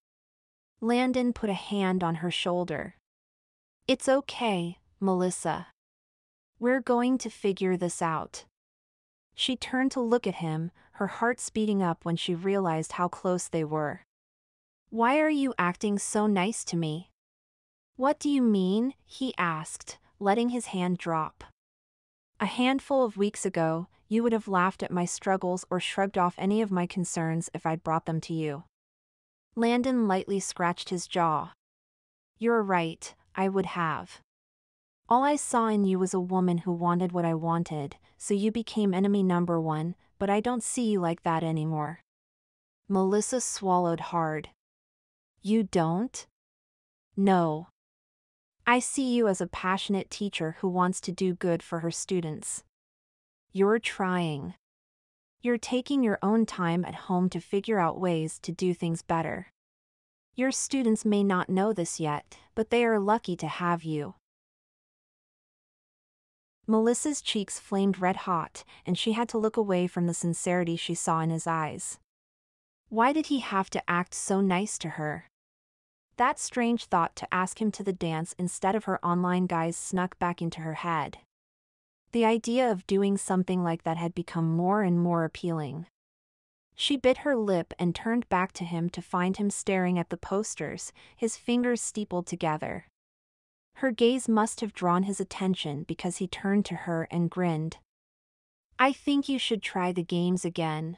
Landon put a hand on her shoulder. It's okay, Melissa. We're going to figure this out. She turned to look at him, her heart speeding up when she realized how close they were. Why are you acting so nice to me? What do you mean? He asked, letting his hand drop. A handful of weeks ago, you would have laughed at my struggles or shrugged off any of my concerns if I'd brought them to you. Landon lightly scratched his jaw. You're right, I would have. All I saw in you was a woman who wanted what I wanted, so you became enemy number one, but I don't see you like that anymore. Melissa swallowed hard. You don't? No. I see you as a passionate teacher who wants to do good for her students. You're trying. You're taking your own time at home to figure out ways to do things better. Your students may not know this yet, but they are lucky to have you. Melissa's cheeks flamed red hot, and she had to look away from the sincerity she saw in his eyes. Why did he have to act so nice to her? That strange thought to ask him to the dance instead of her online guys snuck back into her head. The idea of doing something like that had become more and more appealing. She bit her lip and turned back to him to find him staring at the posters, his fingers steepled together. Her gaze must have drawn his attention because he turned to her and grinned. I think you should try the games again.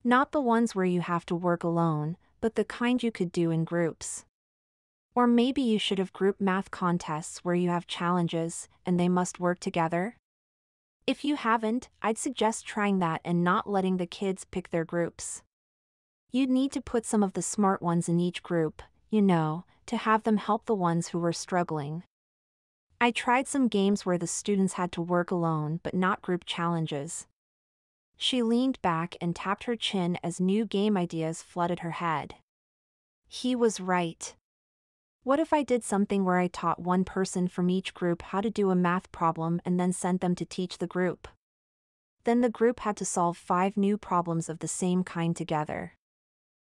Not the ones where you have to work alone, but the kind you could do in groups. Or maybe you should have group math contests where you have challenges and they must work together. If you haven't, I'd suggest trying that and not letting the kids pick their groups. You'd need to put some of the smart ones in each group, to have them help the ones who were struggling. I tried some games where the students had to work alone but not group challenges. She leaned back and tapped her chin as new game ideas flooded her head. He was right. What if I did something where I taught one person from each group how to do a math problem and then sent them to teach the group? Then the group had to solve 5 new problems of the same kind together.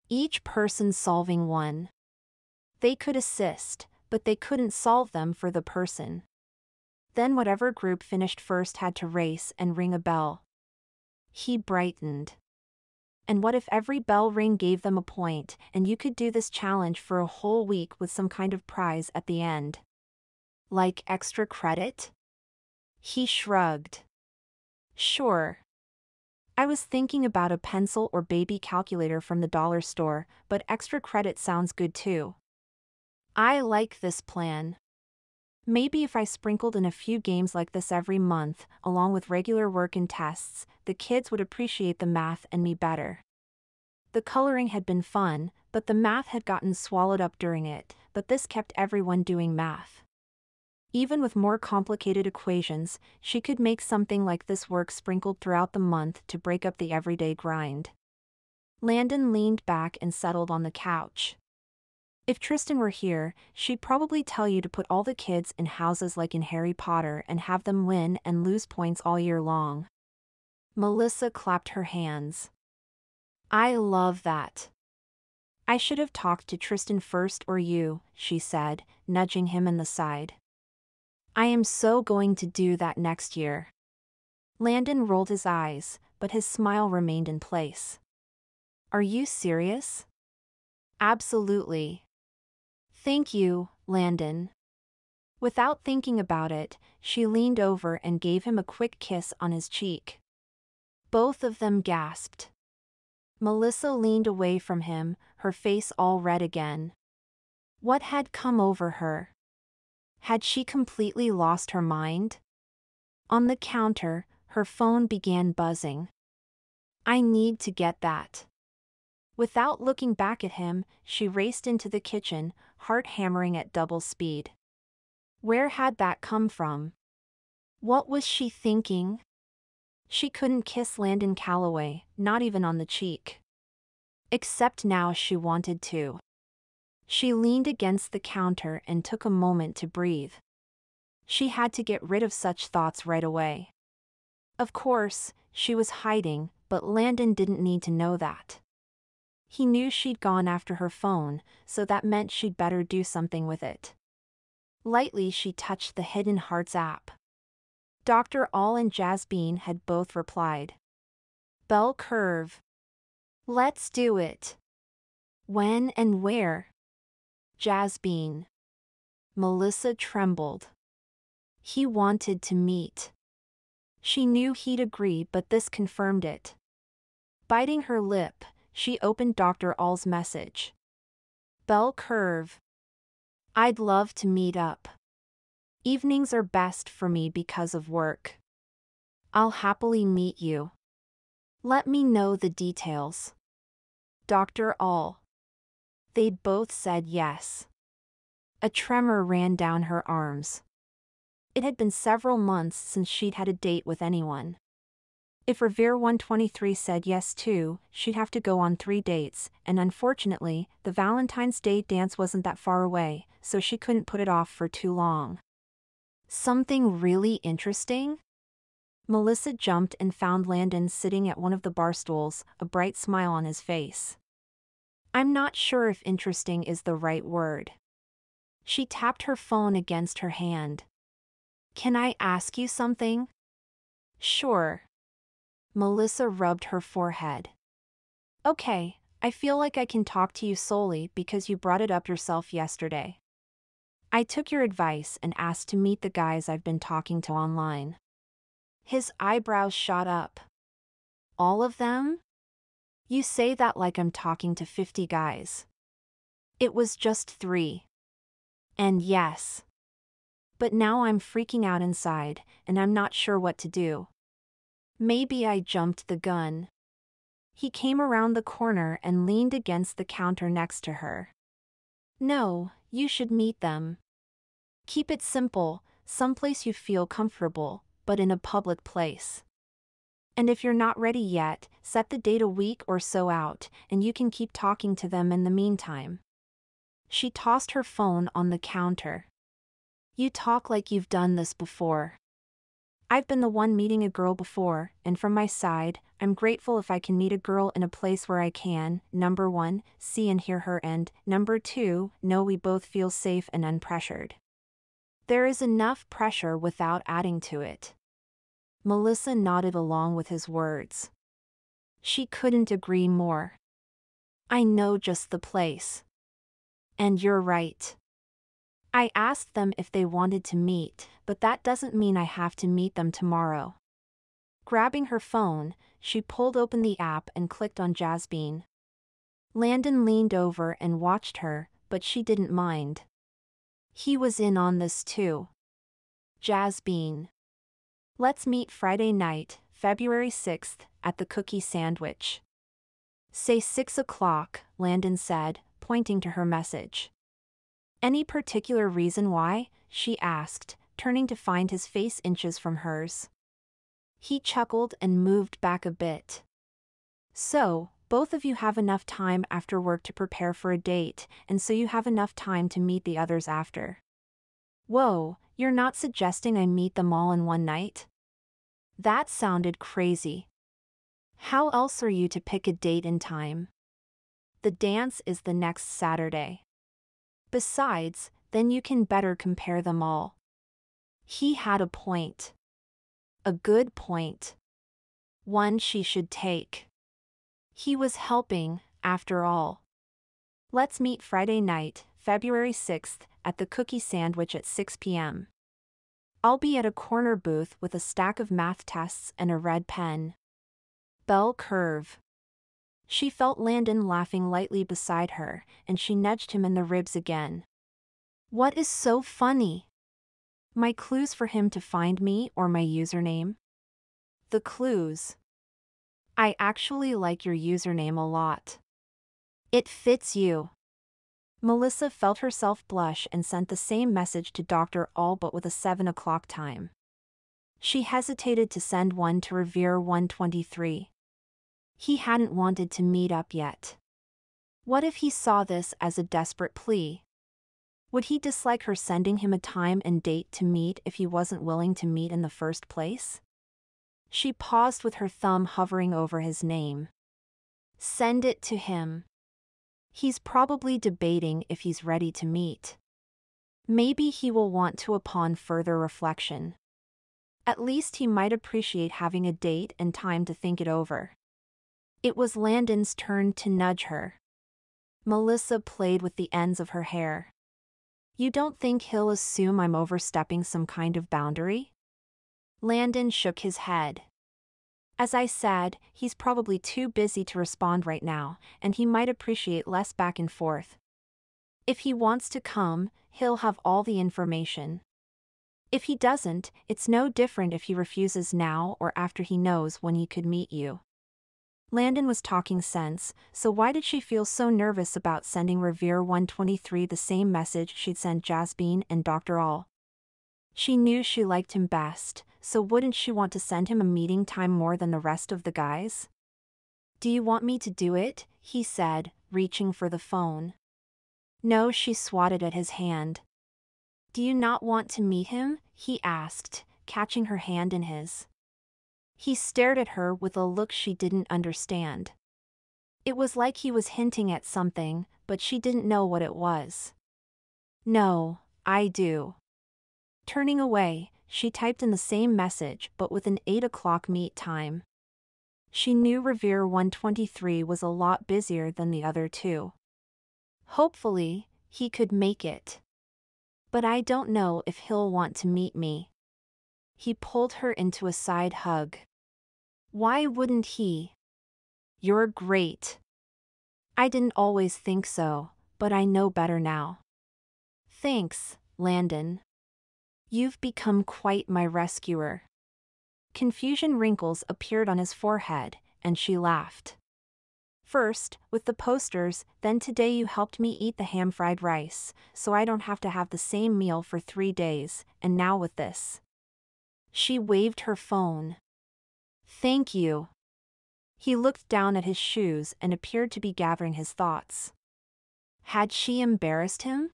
Each person solving one. They could assist, but they couldn't solve them for the person. Then whatever group finished first had to race and ring a bell. He brightened. And what if every bell ring gave them a point, and you could do this challenge for a whole week with some kind of prize at the end? Like extra credit? He shrugged. Sure. I was thinking about a pencil or baby calculator from the dollar store, but extra credit sounds good too. I like this plan. Maybe if I sprinkled in a few games like this every month, along with regular work and tests, the kids would appreciate the math and me better. The coloring had been fun, but the math had gotten swallowed up during it, but this kept everyone doing math. Even with more complicated equations, she could make something like this work sprinkled throughout the month to break up the everyday grind. Landon leaned back and settled on the couch. If Tristan were here, she'd probably tell you to put all the kids in houses like in Harry Potter and have them win and lose points all year long. Melissa clapped her hands. I love that. I should have talked to Tristan first or you, she said, nudging him in the side. I am so going to do that next year. Landon rolled his eyes, but his smile remained in place. Are you serious? Absolutely. Thank you, Landon. Without thinking about it, she leaned over and gave him a quick kiss on his cheek. Both of them gasped. Melissa leaned away from him, her face all red again. What had come over her? Had she completely lost her mind? On the counter, her phone began buzzing. I need to get that. Without looking back at him, she raced into the kitchen, heart hammering at double speed. Where had that come from? What was she thinking? She couldn't kiss Landon Calloway, not even on the cheek. Except now she wanted to. She leaned against the counter and took a moment to breathe. She had to get rid of such thoughts right away. Of course, she was hiding, but Landon didn't need to know that. He knew she'd gone after her phone, so that meant she'd better do something with it. Lightly she touched the Hidden Hearts app. Dr. All and Jasmine had both replied. Bell curve. Let's do it. When and where? Jasmine. Melissa trembled. He wanted to meet. She knew he'd agree, but this confirmed it. Biting her lip, she opened Dr. All's message. Bell curve. I'd love to meet up. Evenings are best for me because of work. I'll happily meet you. Let me know the details. Dr. All. They'd both said yes. A tremor ran down her arms. It had been several months since she'd had a date with anyone. If Revere 123 said yes too, she'd have to go on 3 dates, and unfortunately, the Valentine's Day dance wasn't that far away, so she couldn't put it off for too long. Something really interesting? Melissa jumped and found Landon sitting at one of the bar stools, a bright smile on his face. I'm not sure if interesting is the right word. She tapped her phone against her hand. Can I ask you something? Sure. Melissa rubbed her forehead. Okay, I feel like I can talk to you solely because you brought it up yourself yesterday. I took your advice and asked to meet the guys I've been talking to online. His eyebrows shot up. All of them? You say that like I'm talking to 50 guys. It was just 3. And yes. But now I'm freaking out inside, and I'm not sure what to do. Maybe I jumped the gun. He came around the corner and leaned against the counter next to her. No, you should meet them. Keep it simple, someplace you feel comfortable, but in a public place. And if you're not ready yet, set the date a week or so out, and you can keep talking to them in the meantime. She tossed her phone on the counter. You talk like you've done this before. I've been the one meeting a girl before, and from my side, I'm grateful if I can meet a girl in a place where I can, number 1, see and hear her, and, number 2, know we both feel safe and unpressured. There is enough pressure without adding to it. Melissa nodded along with his words. She couldn't agree more. I know just the place. And you're right. I asked them if they wanted to meet, but that doesn't mean I have to meet them tomorrow. Grabbing her phone, she pulled open the app and clicked on Jasmine. Landon leaned over and watched her, but she didn't mind. He was in on this too. Jasmine. Let's meet Friday night, February 6th, at the Cookie Sandwich. Say 6 o'clock, Landon said, pointing to her message. Any particular reason why? She asked, turning to find his face inches from hers. He chuckled and moved back a bit. So, both of you have enough time after work to prepare for a date, and so you have enough time to meet the others after. Whoa, you're not suggesting I meet them all in one night? That sounded crazy. How else are you to pick a date and time? The dance is the next Saturday. Besides, then you can better compare them all. He had a point. A good point. One she should take. He was helping, after all. Let's meet Friday night, February 6th, at the Cookie Sandwich at 6 p.m. I'll be at a corner booth with a stack of math tests and a red pen. Bell curve. She felt Landon laughing lightly beside her, and she nudged him in the ribs again. What is so funny? My clues for him to find me or my username? The clues. I actually like your username a lot. It fits you. Melissa felt herself blush and sent the same message to Dr. All but with a 7 o'clock time. She hesitated to send one to Revere 123. He hadn't wanted to meet up yet. What if he saw this as a desperate plea? Would he dislike her sending him a time and date to meet if he wasn't willing to meet in the first place? She paused with her thumb hovering over his name. Send it to him. He's probably debating if he's ready to meet. Maybe he will want to upon further reflection. At least he might appreciate having a date and time to think it over. It was Landon's turn to nudge her. Melissa played with the ends of her hair. You don't think he'll assume I'm overstepping some kind of boundary? Landon shook his head. As I said, he's probably too busy to respond right now, and he might appreciate less back and forth. If he wants to come, he'll have all the information. If he doesn't, it's no different if he refuses now or after he knows when he could meet you. Landon was talking sense, so why did she feel so nervous about sending Revere 123 the same message she'd sent Jasmine and Dr. All? She knew she liked him best, so wouldn't she want to send him a meeting time more than the rest of the guys? Do you want me to do it? He said, reaching for the phone. No, she swatted at his hand. Do you not want to meet him? He asked, catching her hand in his. He stared at her with a look she didn't understand. It was like he was hinting at something, but she didn't know what it was. No, I do. Turning away, she typed in the same message but with an 8 o'clock meet time. She knew Revere 123 was a lot busier than the other two. Hopefully, he could make it. But I don't know if he'll want to meet me. He pulled her into a side hug. Why wouldn't he? You're great. I didn't always think so, but I know better now. Thanks, Landon. You've become quite my rescuer. Confusion wrinkles appeared on his forehead, and she laughed. First, with the posters, then today you helped me eat the ham-fried rice, so I don't have to have the same meal for 3 days, and now with this. She waved her phone. Thank you. He looked down at his shoes and appeared to be gathering his thoughts. Had she embarrassed him?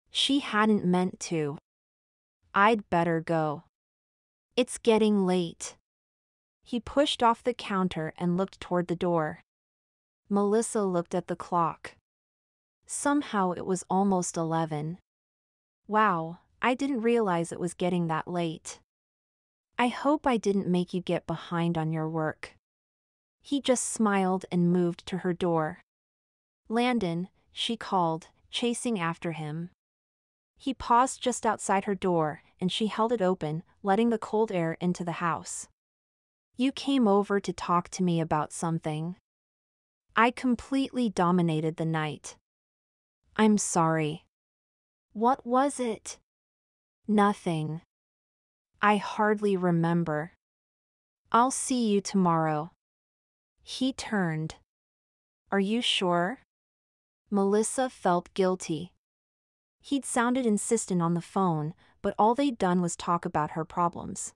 She hadn't meant to. I'd better go. It's getting late. He pushed off the counter and looked toward the door. Melissa looked at the clock. Somehow it was almost 11. Wow, I didn't realize it was getting that late. I hope I didn't make you get behind on your work. He just smiled and moved to her door. Landon, she called, chasing after him. He paused just outside her door, and she held it open, letting the cold air into the house. You came over to talk to me about something. I completely dominated the night. I'm sorry. What was it? Nothing. I hardly remember. I'll see you tomorrow. He turned. Are you sure? Melissa felt guilty. He'd sounded insistent on the phone, but all they'd done was talk about her problems.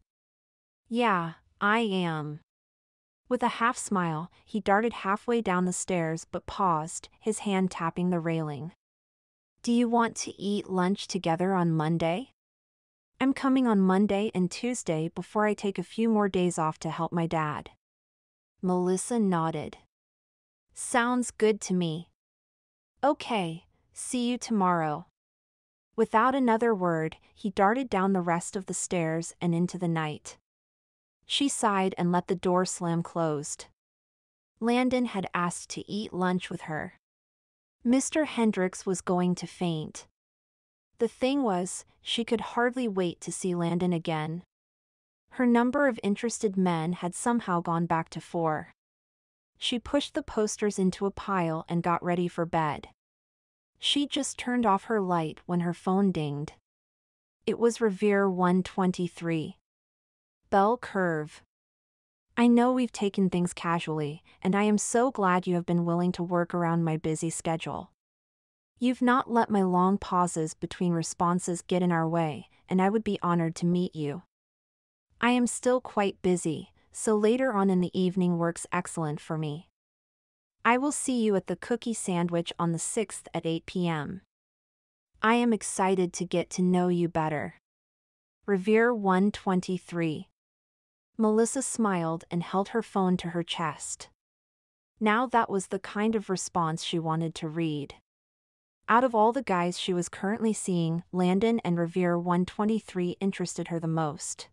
Yeah, I am. With a half smile, he darted halfway down the stairs but paused, his hand tapping the railing. Do you want to eat lunch together on Monday? I'm coming on Monday and Tuesday before I take a few more days off to help my dad. Melissa nodded. Sounds good to me. Okay, see you tomorrow. Without another word, he darted down the rest of the stairs and into the night. She sighed and let the door slam closed. Landon had asked to eat lunch with her. Mr. Hendricks was going to faint. The thing was, she could hardly wait to see Landon again. Her number of interested men had somehow gone back to 4. She pushed the posters into a pile and got ready for bed. She just turned off her light when her phone dinged. It was Revere 123. Bell Curve. I know we've taken things casually, and I am so glad you have been willing to work around my busy schedule. You've not let my long pauses between responses get in our way, and I would be honored to meet you. I am still quite busy, so later on in the evening works excellent for me. I will see you at the cookie sandwich on the 6th at 8 p.m. I am excited to get to know you better. Revere 123. Melissa smiled and held her phone to her chest. Now that was the kind of response she wanted to read. Out of all the guys she was currently seeing, Landon and Revere 123 interested her the most.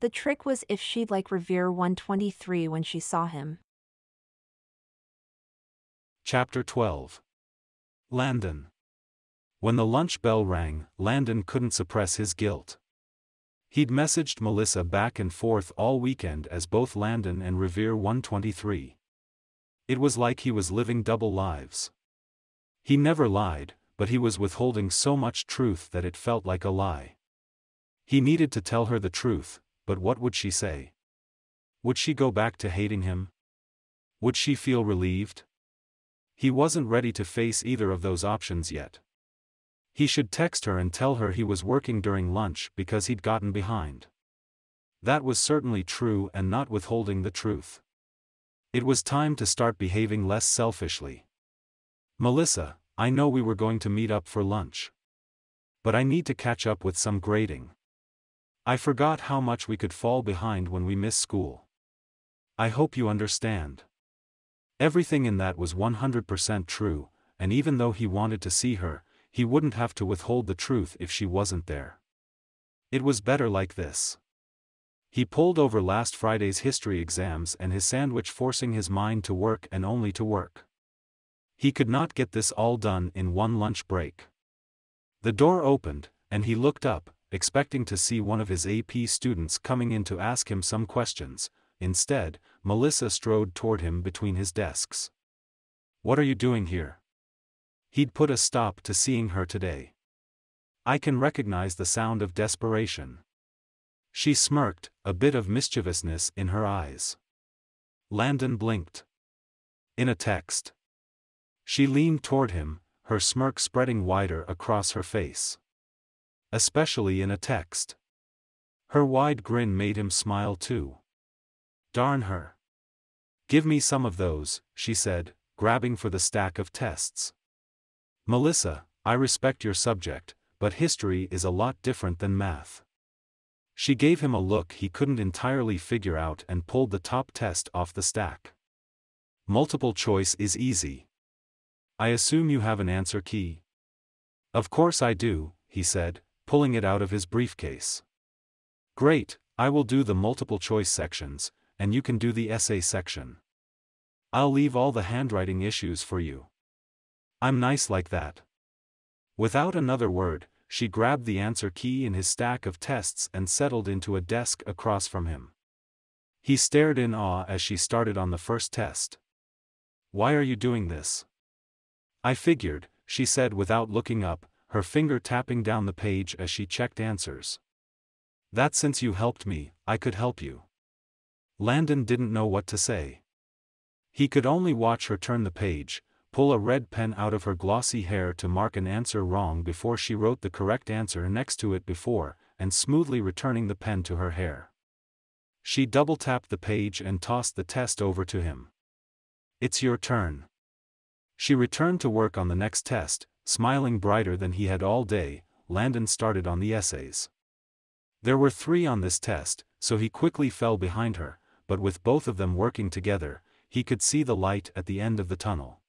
The trick was if she'd like Revere 123 when she saw him. Chapter 12. Landon. When the lunch bell rang, Landon couldn't suppress his guilt. He'd messaged Melissa back and forth all weekend as both Landon and Revere 123. It was like he was living double lives. He never lied, but he was withholding so much truth that it felt like a lie. He needed to tell her the truth, but what would she say? Would she go back to hating him? Would she feel relieved? He wasn't ready to face either of those options yet. He should text her and tell her he was working during lunch because he'd gotten behind. That was certainly true and not withholding the truth. It was time to start behaving less selfishly. Melissa, I know we were going to meet up for lunch. But I need to catch up with some grading. I forgot how much we could fall behind when we miss school. I hope you understand. Everything in that was 100% true, and even though he wanted to see her, he wouldn't have to withhold the truth if she wasn't there. It was better like this. He pulled over last Friday's history exams and his sandwich, forcing his mind to work and only to work. He could not get this all done in one lunch break. The door opened, and he looked up, expecting to see one of his AP students coming in to ask him some questions. Instead, Melissa strode toward him between his desks. "What are you doing here?" He'd put a stop to seeing her today. I can recognize the sound of desperation. She smirked, a bit of mischievousness in her eyes. Landon blinked. In a text. She leaned toward him, her smirk spreading wider across her face. Especially in a text. Her wide grin made him smile too. Darn her. "Give me some of those," she said, grabbing for the stack of tests. "Melissa, I respect your subject, but history is a lot different than math." She gave him a look he couldn't entirely figure out and pulled the top test off the stack. "Multiple choice is easy. I assume you have an answer key?" "Of course I do," he said, pulling it out of his briefcase. "Great, I will do the multiple choice sections, and you can do the essay section. I'll leave all the handwriting issues for you. I'm nice like that." Without another word, she grabbed the answer key in his stack of tests and settled into a desk across from him. He stared in awe as she started on the first test. "Why are you doing this?" "I figured," she said without looking up, her finger tapping down the page as she checked answers. "That since you helped me, I could help you." Landon didn't know what to say. He could only watch her turn the page, pull a red pen out of her glossy hair to mark an answer wrong before she wrote the correct answer next to it before, and smoothly returning the pen to her hair. She double-tapped the page and tossed the test over to him. "It's your turn." She returned to work on the next test, smiling brighter than he had all day. Landon started on the essays. There were 3 on this test, so he quickly fell behind her, but with both of them working together, he could see the light at the end of the tunnel.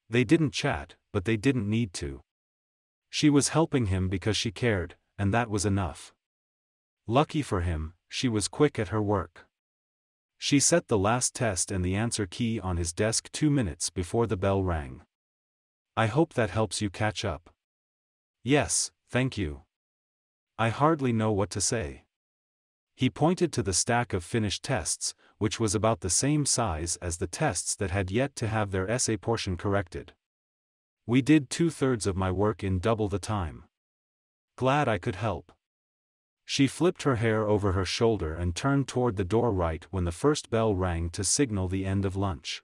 They didn't chat, but they didn't need to. She was helping him because she cared, and that was enough. Lucky for him, she was quick at her work. She set the last test and the answer key on his desk 2 minutes before the bell rang. "I hope that helps you catch up." "Yes, thank you. I hardly know what to say." He pointed to the stack of finished tests, which was about the same size as the tests that had yet to have their essay portion corrected. "We did 2/3 of my work in double the time. Glad I could help." She flipped her hair over her shoulder and turned toward the door right when the first bell rang to signal the end of lunch.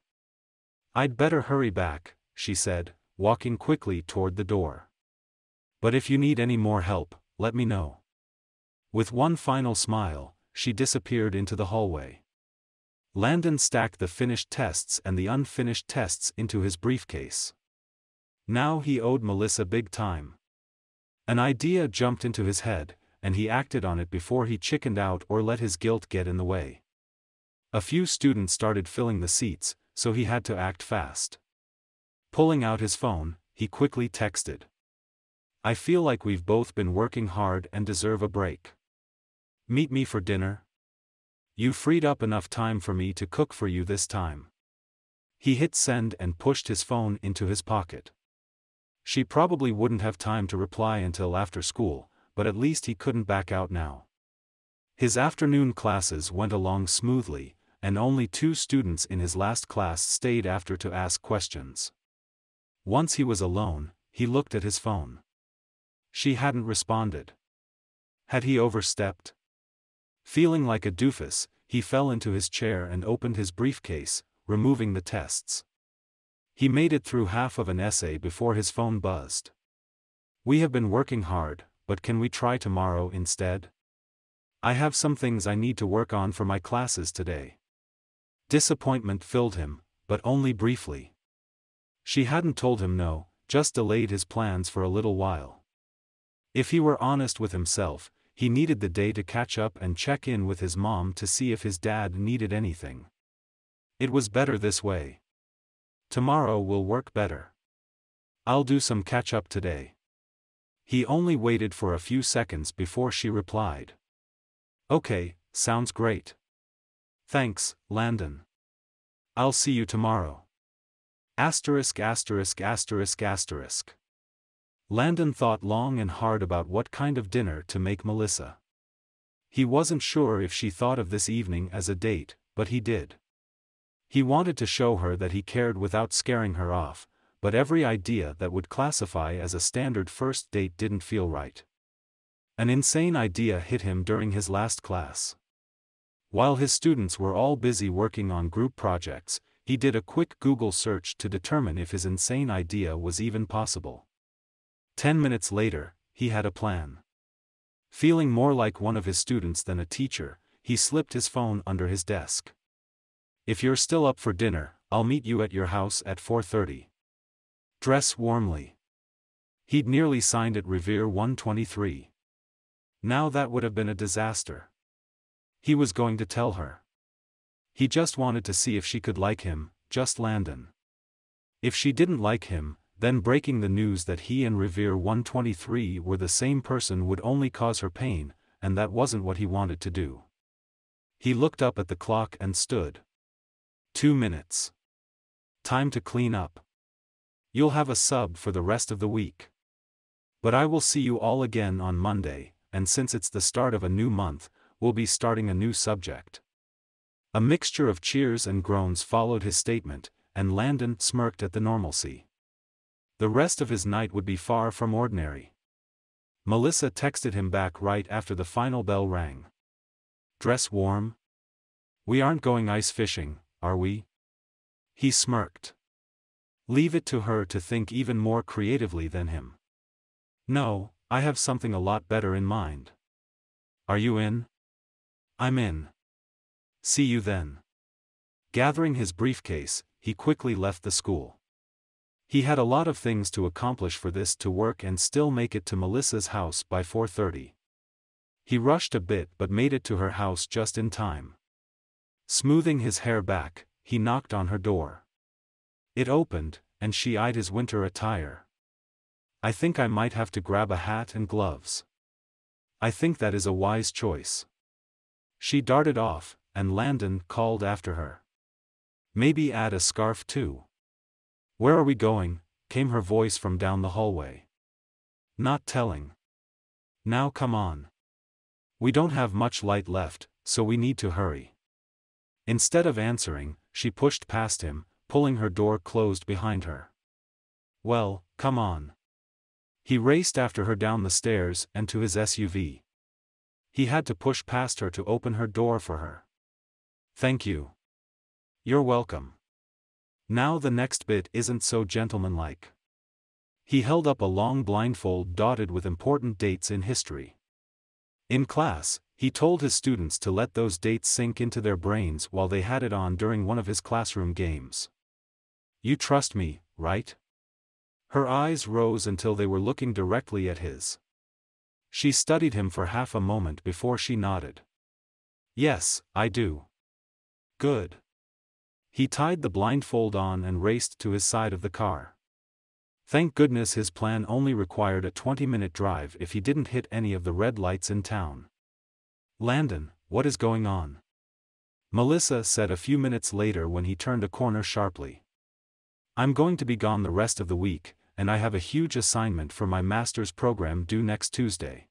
"I'd better hurry back," she said, walking quickly toward the door. "But if you need any more help, let me know." With one final smile, she disappeared into the hallway. Landon stacked the finished tests and the unfinished tests into his briefcase. Now he owed Melissa big time. An idea jumped into his head, and he acted on it before he chickened out or let his guilt get in the way. A few students started filling the seats, so he had to act fast. Pulling out his phone, he quickly texted. I feel like we've both been working hard and deserve a break. Meet me for dinner? You freed up enough time for me to cook for you this time. He hit send and pushed his phone into his pocket. She probably wouldn't have time to reply until after school, but at least he couldn't back out now. His afternoon classes went along smoothly, and only 2 students in his last class stayed after to ask questions. Once he was alone, he looked at his phone. She hadn't responded. Had he overstepped? Feeling like a doofus, he fell into his chair and opened his briefcase, removing the tests. He made it through half of an essay before his phone buzzed. We have been working hard, but can we try tomorrow instead? I have some things I need to work on for my classes today. Disappointment filled him, but only briefly. She hadn't told him no, just delayed his plans for a little while. If he were honest with himself, he needed the day to catch up and check in with his mom to see if his dad needed anything. It was better this way. Tomorrow will work better. I'll do some catch-up today. He only waited for a few seconds before she replied. Okay, sounds great. Thanks, Landon. I'll see you tomorrow. ********. Landon thought long and hard about what kind of dinner to make Melissa. He wasn't sure if she thought of this evening as a date, but he did. He wanted to show her that he cared without scaring her off, but every idea that would classify as a standard first date didn't feel right. An insane idea hit him during his last class. While his students were all busy working on group projects, he did a quick Google search to determine if his insane idea was even possible. 10 minutes later, he had a plan. Feeling more like one of his students than a teacher, he slipped his phone under his desk. If you're still up for dinner, I'll meet you at your house at 4:30. Dress warmly. He'd nearly signed it Revere 123. Now that would have been a disaster. He was going to tell her. He just wanted to see if she could like him, just Landon. If she didn't like him, then breaking the news that he and Revere 123 were the same person would only cause her pain, and that wasn't what he wanted to do. He looked up at the clock and stood. 2 minutes. Time to clean up. You'll have a sub for the rest of the week. But I will see you all again on Monday, and since it's the start of a new month, we'll be starting a new subject. A mixture of cheers and groans followed his statement, and Landon smirked at the normalcy. The rest of his night would be far from ordinary. Melissa texted him back right after the final bell rang. Dress warm? We aren't going ice fishing, are we? He smirked. Leave it to her to think even more creatively than him. No, I have something a lot better in mind. Are you in? I'm in. See you then. Gathering his briefcase, he quickly left the school. He had a lot of things to accomplish for this to work and still make it to Melissa's house by 4:30. He rushed a bit but made it to her house just in time. Smoothing his hair back, he knocked on her door. It opened, and she eyed his winter attire. I think I might have to grab a hat and gloves. I think that is a wise choice. She darted off, and Landon called after her. Maybe add a scarf too. Where are we going? Came her voice from down the hallway. Not telling. Now come on. We don't have much light left, so we need to hurry. Instead of answering, she pushed past him, pulling her door closed behind her. Well, come on. He raced after her down the stairs and to his SUV. He had to push past her to open her door for her. Thank you. You're welcome. Now the next bit isn't so gentlemanlike. He held up a long blindfold dotted with important dates in history. In class, he told his students to let those dates sink into their brains while they had it on during one of his classroom games. You trust me, right? Her eyes rose until they were looking directly at his. She studied him for half a moment before she nodded. Yes, I do. Good. He tied the blindfold on and raced to his side of the car. Thank goodness his plan only required a 20-minute drive if he didn't hit any of the red lights in town. "Landon, what is going on?" Melissa said a few minutes later when he turned a corner sharply. "I'm going to be gone the rest of the week, and I have a huge assignment for my master's program due next Tuesday.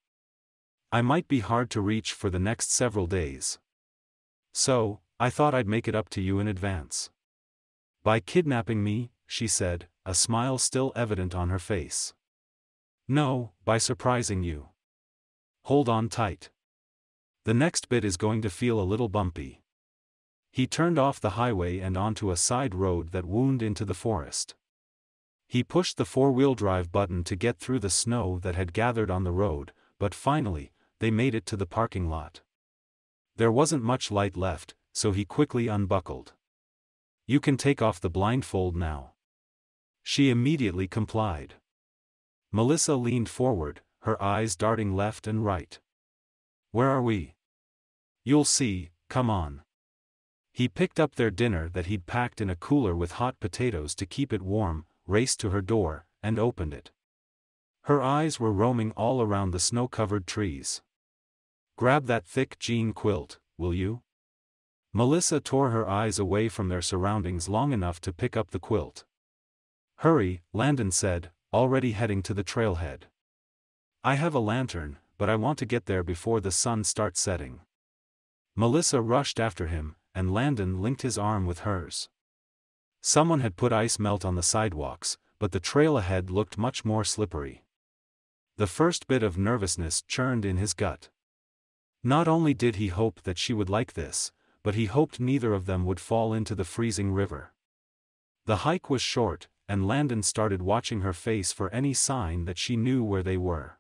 I might be hard to reach for the next several days. So, I thought I'd make it up to you in advance." "By kidnapping me," she said, a smile still evident on her face. "No, by surprising you. Hold on tight. The next bit is going to feel a little bumpy." He turned off the highway and onto a side road that wound into the forest. He pushed the four-wheel drive button to get through the snow that had gathered on the road, but finally, they made it to the parking lot. There wasn't much light left, so he quickly unbuckled. "You can take off the blindfold now." She immediately complied. Melissa leaned forward, her eyes darting left and right. "Where are we?" "You'll see, come on." He picked up their dinner that he'd packed in a cooler with hot potatoes to keep it warm, raced to her door, and opened it. Her eyes were roaming all around the snow-covered trees. "Grab that thick jean quilt, will you?" Melissa tore her eyes away from their surroundings long enough to pick up the quilt. "Hurry," Landon said, already heading to the trailhead. "I have a lantern, but I want to get there before the sun starts setting." Melissa rushed after him, and Landon linked his arm with hers. Someone had put ice melt on the sidewalks, but the trail ahead looked much more slippery. The first bit of nervousness churned in his gut. Not only did he hope that she would like this, but he hoped neither of them would fall into the freezing river. The hike was short, and Landon started watching her face for any sign that she knew where they were.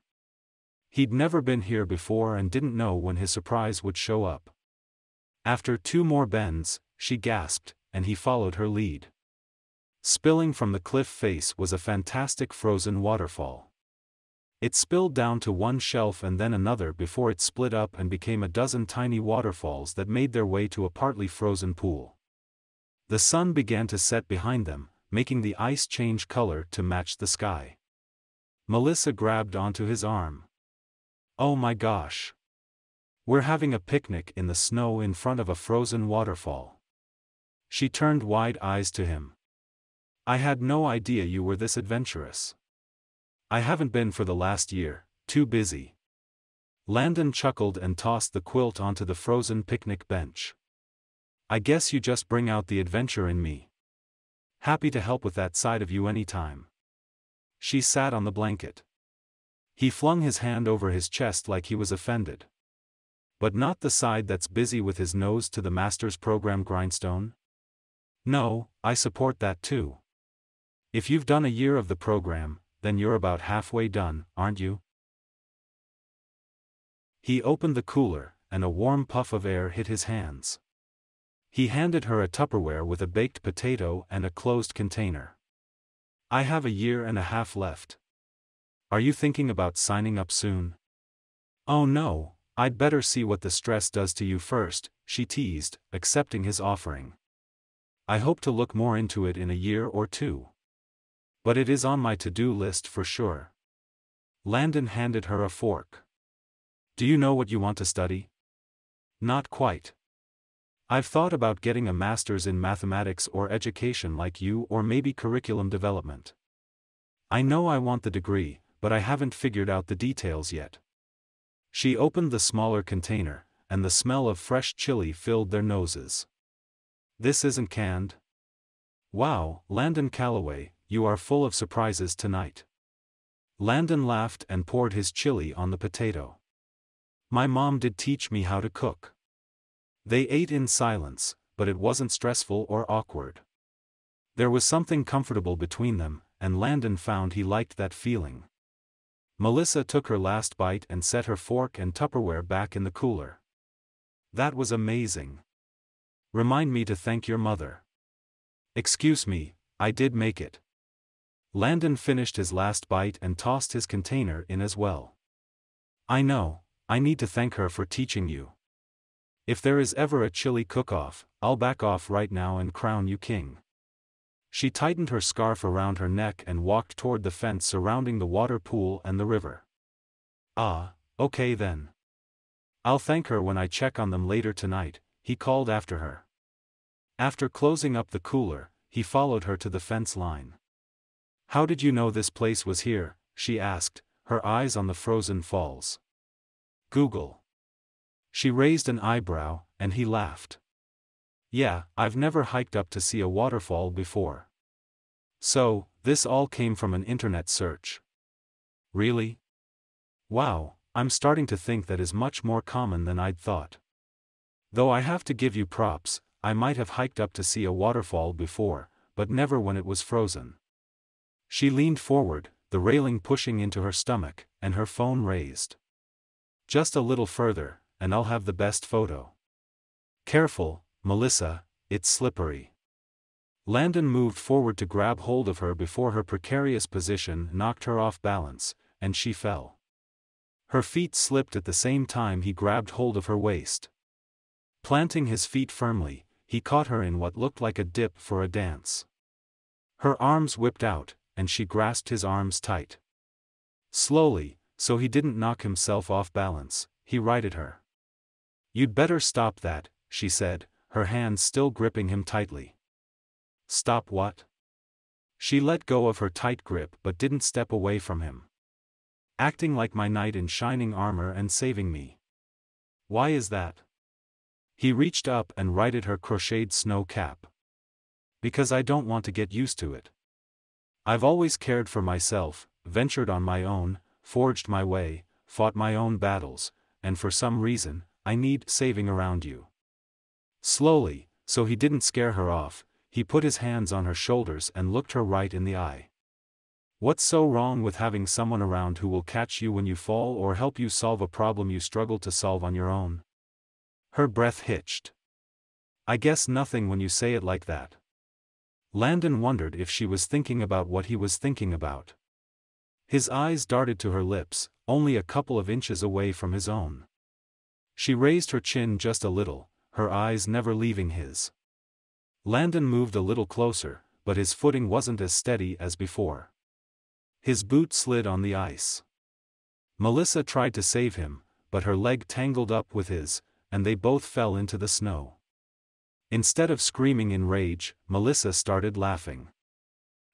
He'd never been here before and didn't know when his surprise would show up. After 2 more bends, she gasped, and he followed her lead. Spilling from the cliff face was a fantastic frozen waterfall. It spilled down to one shelf and then another before it split up and became a dozen tiny waterfalls that made their way to a partly frozen pool. The sun began to set behind them, making the ice change color to match the sky. Melissa grabbed onto his arm. "Oh my gosh! We're having a picnic in the snow in front of a frozen waterfall." She turned wide eyes to him. "I had no idea you were this adventurous." "I haven't been for the last year, too busy." Landon chuckled and tossed the quilt onto the frozen picnic bench. "I guess you just bring out the adventure in me. Happy to help with that side of you anytime." She sat on the blanket. He flung his hand over his chest like he was offended. "But not the side that's busy with his nose to the master's program grindstone?" "No, I support that too. If you've done a year of the program, then you're about halfway done, aren't you?" He opened the cooler, and a warm puff of air hit his hands. He handed her a Tupperware with a baked potato and a closed container. "I have a year and a half left. Are you thinking about signing up soon?" "Oh no, I'd better see what the stress does to you first," she teased, accepting his offering. "I hope to look more into it in a year or 2. But it is on my to-do list for sure." Landon handed her a fork. "Do you know what you want to study?" "Not quite. I've thought about getting a master's in mathematics or education like you, or maybe curriculum development. I know I want the degree, but I haven't figured out the details yet." She opened the smaller container, and the smell of fresh chili filled their noses. "This isn't canned?" "Wow, Landon Calloway, you are full of surprises tonight." Landon laughed and poured his chili on the potato. "My mom did teach me how to cook." They ate in silence, but it wasn't stressful or awkward. There was something comfortable between them, and Landon found he liked that feeling. Melissa took her last bite and set her fork and Tupperware back in the cooler. "That was amazing. Remind me to thank your mother." "Excuse me, I did make it." Landon finished his last bite and tossed his container in as well. "I know, I need to thank her for teaching you." If there is ever a chili cook-off, I'll back off right now and crown you king. She tightened her scarf around her neck and walked toward the fence surrounding the water pool and the river. Ah, okay then. I'll thank her when I check on them later tonight, he called after her. After closing up the cooler, he followed her to the fence line. How did you know this place was here? She asked, her eyes on the frozen falls. Google. She raised an eyebrow, and he laughed. Yeah, I've never hiked up to see a waterfall before. So, this all came from an internet search. Really? Wow, I'm starting to think that is much more common than I'd thought. Though I have to give you props, I might have hiked up to see a waterfall before, but never when it was frozen. She leaned forward, the railing pushing into her stomach, and her phone raised. Just a little further, and I'll have the best photo. Careful, Melissa, it's slippery. Landon moved forward to grab hold of her before her precarious position knocked her off balance, and she fell. Her feet slipped at the same time he grabbed hold of her waist. Planting his feet firmly, he caught her in what looked like a dip for a dance. Her arms whipped out, and she grasped his arms tight. Slowly, so he didn't knock himself off balance, he righted her. You'd better stop that, she said, her hands still gripping him tightly. Stop what? She let go of her tight grip but didn't step away from him. Acting like my knight in shining armor and saving me. Why is that? He reached up and righted her crocheted snow cap. Because I don't want to get used to it. I've always cared for myself, ventured on my own, forged my way, fought my own battles, and for some reason, I need saving around you. Slowly, so he didn't scare her off, he put his hands on her shoulders and looked her right in the eye. What's so wrong with having someone around who will catch you when you fall or help you solve a problem you struggle to solve on your own? Her breath hitched. I guess nothing when you say it like that. Landon wondered if she was thinking about what he was thinking about. His eyes darted to her lips, only a couple of inches away from his own. She raised her chin just a little, her eyes never leaving his. Landon moved a little closer, but his footing wasn't as steady as before. His boot slid on the ice. Melissa tried to save him, but her leg tangled up with his, and they both fell into the snow. Instead of screaming in rage, Melissa started laughing.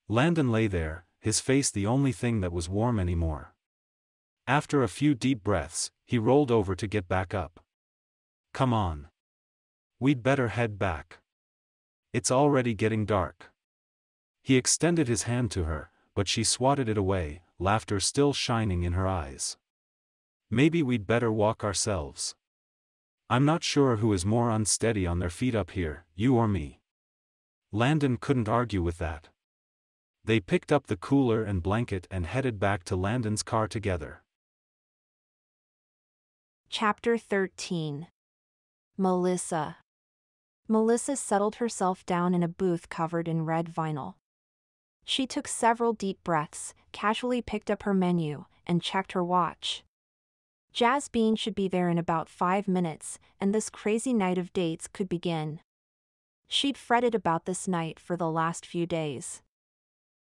Landon lay there, his face the only thing that was warm anymore. After a few deep breaths, he rolled over to get back up. Come on. We'd better head back. It's already getting dark. He extended his hand to her, but she swatted it away, laughter still shining in her eyes. Maybe we'd better walk ourselves. I'm not sure who is more unsteady on their feet up here, you or me. Landon couldn't argue with that. They picked up the cooler and blanket and headed back to Landon's car together. Chapter 13. Melissa. Melissa settled herself down in a booth covered in red vinyl. She took several deep breaths, casually picked up her menu, and checked her watch. Jazz Bean should be there in about 5 minutes, and this crazy night of dates could begin. She'd fretted about this night for the last few days.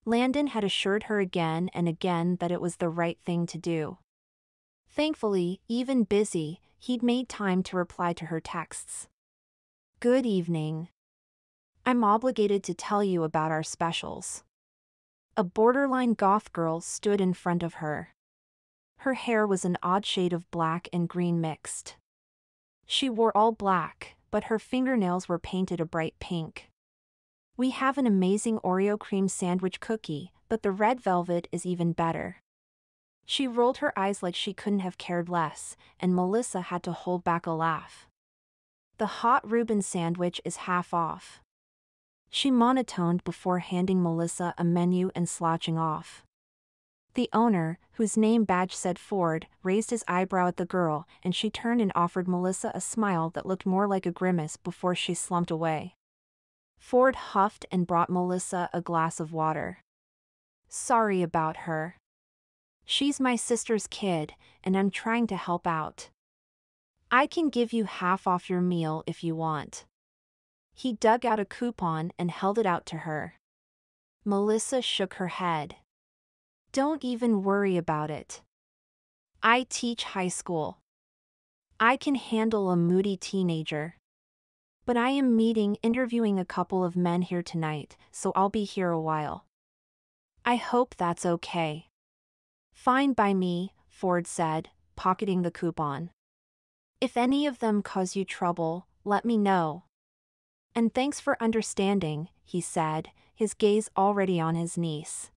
Landon had assured her again and again that it was the right thing to do. Thankfully, even busy, he'd made time to reply to her texts. Good evening. I'm obligated to tell you about our specials. A borderline goth girl stood in front of her. Her hair was an odd shade of black and green mixed. She wore all black, but her fingernails were painted a bright pink. We have an amazing Oreo cream sandwich cookie, but the red velvet is even better. She rolled her eyes like she couldn't have cared less, and Melissa had to hold back a laugh. The hot Reuben sandwich is half off. She monotoned before handing Melissa a menu and slouching off. The owner, whose name badge said Ford, raised his eyebrow at the girl, and she turned and offered Melissa a smile that looked more like a grimace before she slumped away. Ford huffed and brought Melissa a glass of water. Sorry about her. She's my sister's kid, and I'm trying to help out. I can give you half off your meal if you want. He dug out a coupon and held it out to her. Melissa shook her head. Don't even worry about it. I teach high school. I can handle a moody teenager. But I am interviewing a couple of men here tonight, so I'll be here a while. I hope that's okay. Fine by me, Ford said, pocketing the coupon. If any of them cause you trouble, let me know. And thanks for understanding, he said, his gaze already on his niece.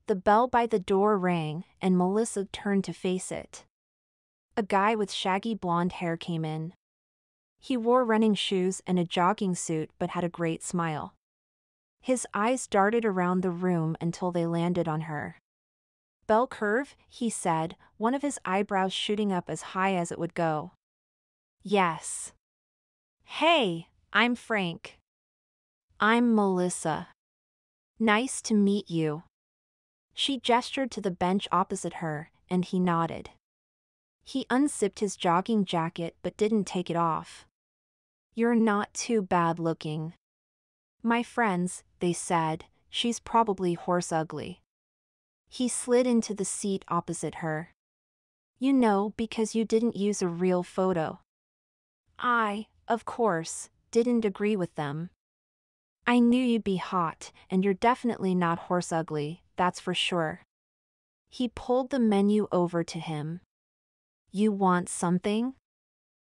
The bell by the door rang, and Melissa turned to face it. A guy with shaggy blonde hair came in. He wore running shoes and a jogging suit but had a great smile. His eyes darted around the room until they landed on her. Bell curve, he said, one of his eyebrows shooting up as high as it would go. Yes. Hey, I'm Frank. I'm Melissa. Nice to meet you. She gestured to the bench opposite her, and he nodded. He unzipped his jogging jacket but didn't take it off. You're not too bad looking. My friends, they said, she's probably horse ugly. He slid into the seat opposite her. You know, because you didn't use a real photo. I, of course, didn't agree with them. I knew you'd be hot, and you're definitely not horse ugly, that's for sure. He pulled the menu over to him. You want something?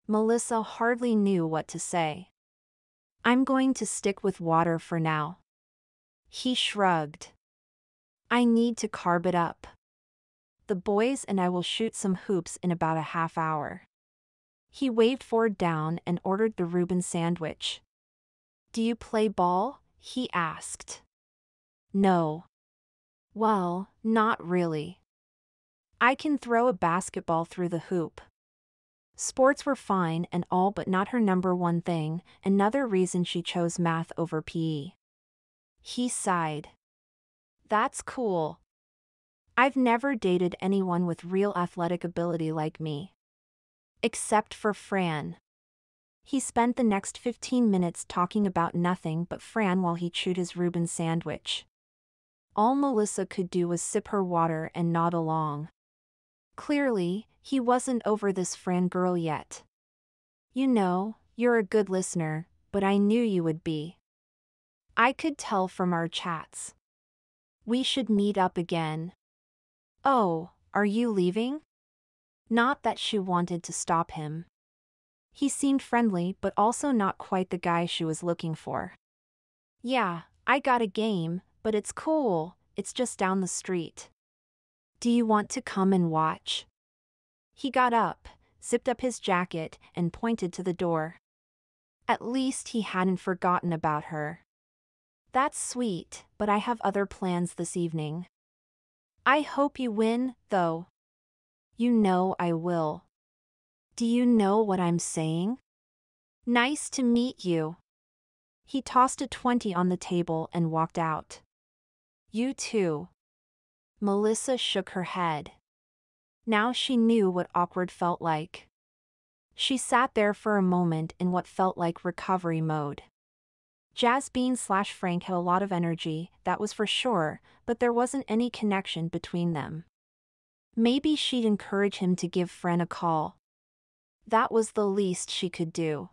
Melissa hardly knew what to say. I'm going to stick with water for now. He shrugged. I need to carb it up. The boys and I will shoot some hoops in about a half hour. He waved Ford down and ordered the Reuben sandwich. Do you play ball? He asked. No. Well, not really. I can throw a basketball through the hoop. Sports were fine and all but not her number one thing, another reason she chose math over PE. He sighed. That's cool. I've never dated anyone with real athletic ability like me. Except for Fran. He spent the next 15 minutes talking about nothing but Fran while he chewed his Reuben sandwich. All Melissa could do was sip her water and nod along. Clearly, he wasn't over this Fran girl yet. You know, you're a good listener, but I knew you would be. I could tell from our chats. We should meet up again. Oh, are you leaving? Not that she wanted to stop him. He seemed friendly but also not quite the guy she was looking for. Yeah, I got a game, but it's cool, it's just down the street. Do you want to come and watch? He got up, zipped up his jacket, and pointed to the door. At least he hadn't forgotten about her. That's sweet, but I have other plans this evening. I hope you win, though. You know I will. Do you know what I'm saying? Nice to meet you. He tossed a 20 on the table and walked out. You too. Melissa shook her head. Now she knew what awkward felt like. She sat there for a moment in what felt like recovery mode. Jasmine/Frank had a lot of energy, that was for sure, but there wasn't any connection between them. Maybe she'd encourage him to give Fran a call. That was the least she could do.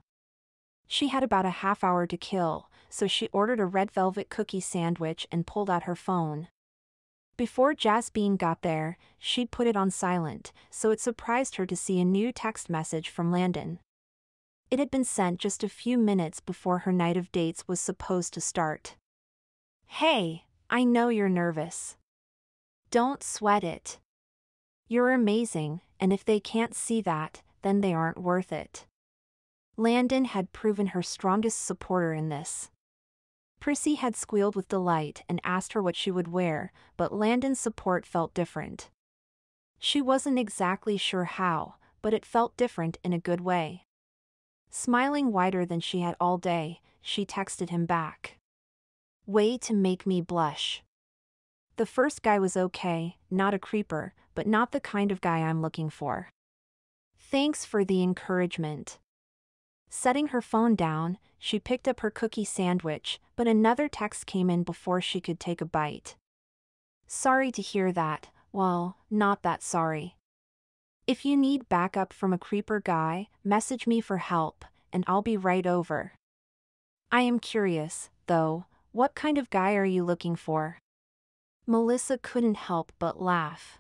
She had about a half hour to kill, so she ordered a red velvet cookie sandwich and pulled out her phone. Before Jasmine got there, she'd put it on silent, so it surprised her to see a new text message from Landon. It had been sent just a few minutes before her night of dates was supposed to start. Hey, I know you're nervous. Don't sweat it. You're amazing, and if they can't see that, then they aren't worth it. Landon had proven her strongest supporter in this. Prissy had squealed with delight and asked her what she would wear, but Landon's support felt different. She wasn't exactly sure how, but it felt different in a good way. Smiling wider than she had all day, she texted him back. Way to make me blush. The first guy was okay, not a creeper, but not the kind of guy I'm looking for. Thanks for the encouragement. Setting her phone down, she picked up her cookie sandwich, but another text came in before she could take a bite. Sorry to hear that. Well, not that sorry. If you need backup from a creeper guy, message me for help, and I'll be right over. I am curious, though, what kind of guy are you looking for? Melissa couldn't help but laugh.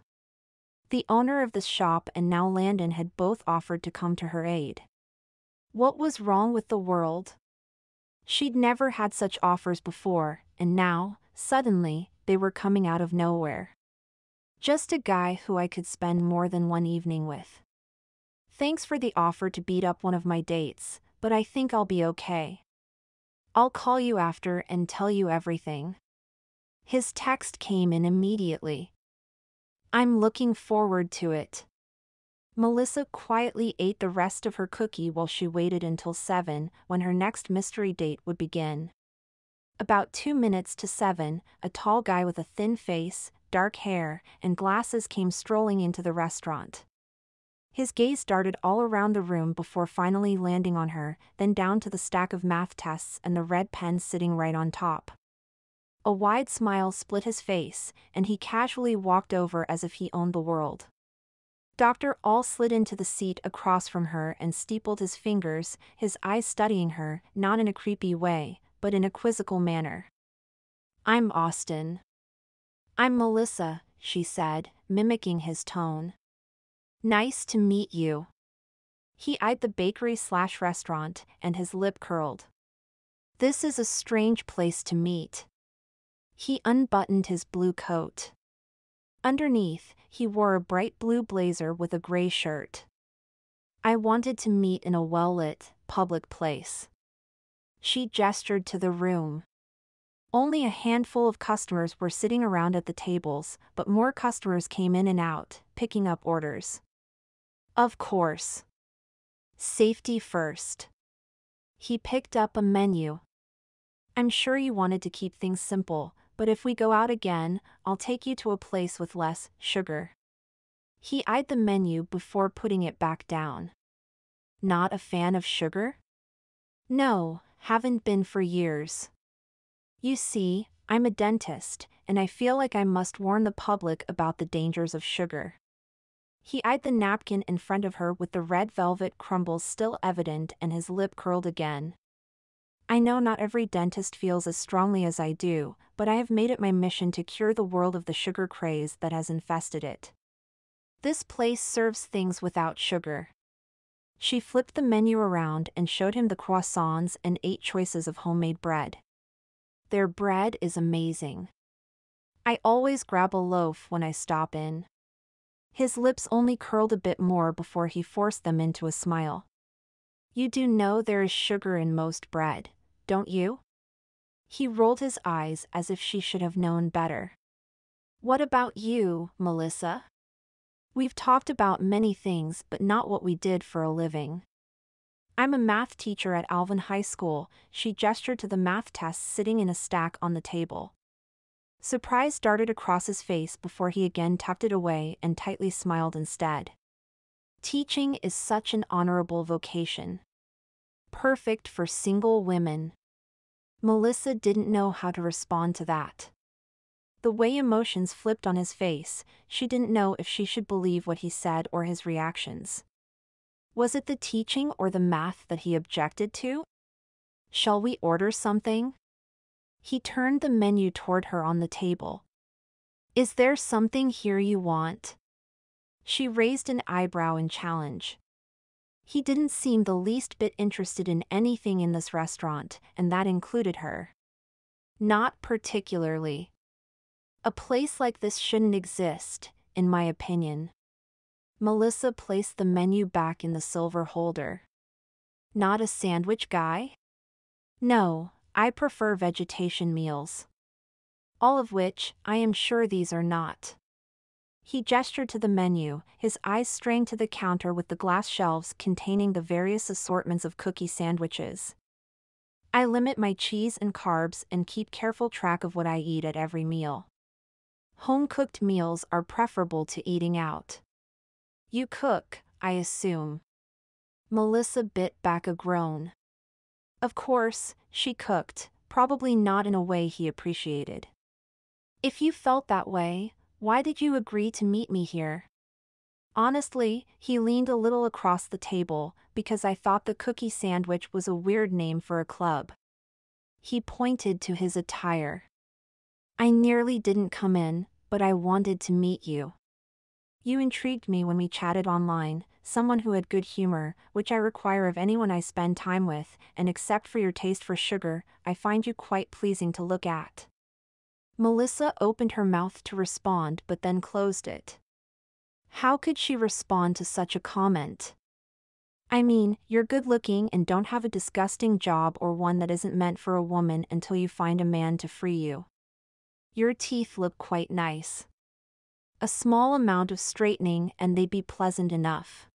The owner of the shop and now Landon had both offered to come to her aid. What was wrong with the world? She'd never had such offers before, and now, suddenly, they were coming out of nowhere. Just a guy who I could spend more than one evening with. Thanks for the offer to beat up one of my dates, but I think I'll be okay. I'll call you after and tell you everything. His text came in immediately. I'm looking forward to it. Melissa quietly ate the rest of her cookie while she waited until 7, when her next mystery date would begin. About 2 minutes to 7, a tall guy with a thin face, dark hair, and glasses came strolling into the restaurant. His gaze darted all around the room before finally landing on her, then down to the stack of math tests and the red pen sitting right on top. A wide smile split his face, and he casually walked over as if he owned the world. Dr. All slid into the seat across from her and steepled his fingers, his eyes studying her, not in a creepy way, but in a quizzical manner. I'm Austin. I'm Melissa, she said, mimicking his tone. Nice to meet you. He eyed the bakery/restaurant, and his lip curled. This is a strange place to meet. He unbuttoned his blue coat. Underneath, he wore a bright blue blazer with a gray shirt. I wanted to meet in a well-lit, public place. She gestured to the room. Only a handful of customers were sitting around at the tables, but more customers came in and out, picking up orders. Of course. Safety first. He picked up a menu. I'm sure you wanted to keep things simple, but if we go out again, I'll take you to a place with less sugar. He eyed the menu before putting it back down. Not a fan of sugar? No, haven't been for years. You see, I'm a dentist, and I feel like I must warn the public about the dangers of sugar. He eyed the napkin in front of her with the red velvet crumbles still evident, and his lip curled again. I know not every dentist feels as strongly as I do, but I have made it my mission to cure the world of the sugar craze that has infested it. This place serves things without sugar. She flipped the menu around and showed him the croissants and 8 choices of homemade bread. Their bread is amazing. I always grab a loaf when I stop in. His lips only curled a bit more before he forced them into a smile. You do know there is sugar in most bread, don't you? He rolled his eyes as if she should have known better. What about you, Melissa? We've talked about many things but not what we did for a living. I'm a math teacher at Alvin High School. She gestured to the math tests sitting in a stack on the table. Surprise darted across his face before he again tucked it away and tightly smiled instead. Teaching is such an honorable vocation. Perfect for single women. Melissa didn't know how to respond to that. The way emotions flipped on his face, she didn't know if she should believe what he said or his reactions. Was it the teaching or the math that he objected to? Shall we order something? He turned the menu toward her on the table. Is there something here you want? She raised an eyebrow in challenge. He didn't seem the least bit interested in anything in this restaurant, and that included her. Not particularly. A place like this shouldn't exist, in my opinion. Melissa placed the menu back in the silver holder. Not a sandwich guy? No, I prefer vegetation meals. All of which, I am sure these are not. He gestured to the menu, his eyes straying to the counter with the glass shelves containing the various assortments of cookie sandwiches. I limit my cheese and carbs and keep careful track of what I eat at every meal. Home-cooked meals are preferable to eating out. You cook, I assume. Melissa bit back a groan. Of course, she cooked, probably not in a way he appreciated. If you felt that way, why did you agree to meet me here? Honestly, he leaned a little across the table, because I thought the cookie sandwich was a weird name for a club. He pointed to his attire. I nearly didn't come in, but I wanted to meet you. You intrigued me when we chatted online, someone who had good humor, which I require of anyone I spend time with, and except for your taste for sugar, I find you quite pleasing to look at. Melissa opened her mouth to respond but then closed it. How could she respond to such a comment? I mean, you're good-looking and don't have a disgusting job or one that isn't meant for a woman until you find a man to free you. Your teeth look quite nice. A small amount of straightening and they'd be pleasant enough.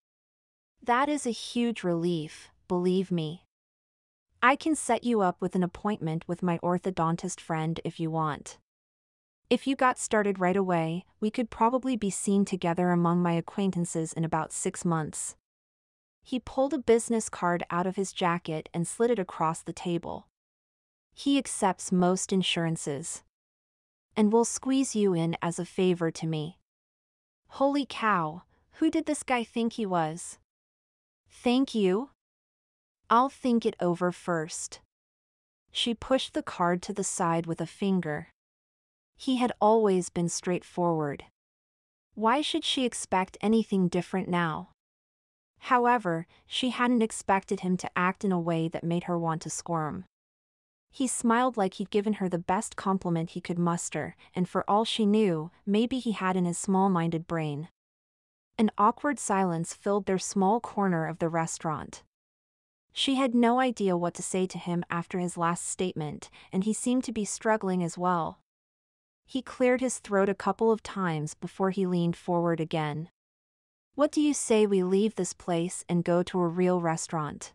That is a huge relief, believe me. I can set you up with an appointment with my orthodontist friend if you want. If you got started right away, we could probably be seen together among my acquaintances in about 6 months. He pulled a business card out of his jacket and slid it across the table. He accepts most insurances. And will squeeze you in as a favor to me. Holy cow, who did this guy think he was? Thank you? I'll think it over first. She pushed the card to the side with a finger. He had always been straightforward. Why should she expect anything different now? However, she hadn't expected him to act in a way that made her want to squirm. He smiled like he'd given her the best compliment he could muster, and for all she knew, maybe he had in his small-minded brain. An awkward silence filled their small corner of the restaurant. She had no idea what to say to him after his last statement, and he seemed to be struggling as well. He cleared his throat a couple of times before he leaned forward again. What do you say we leave this place and go to a real restaurant?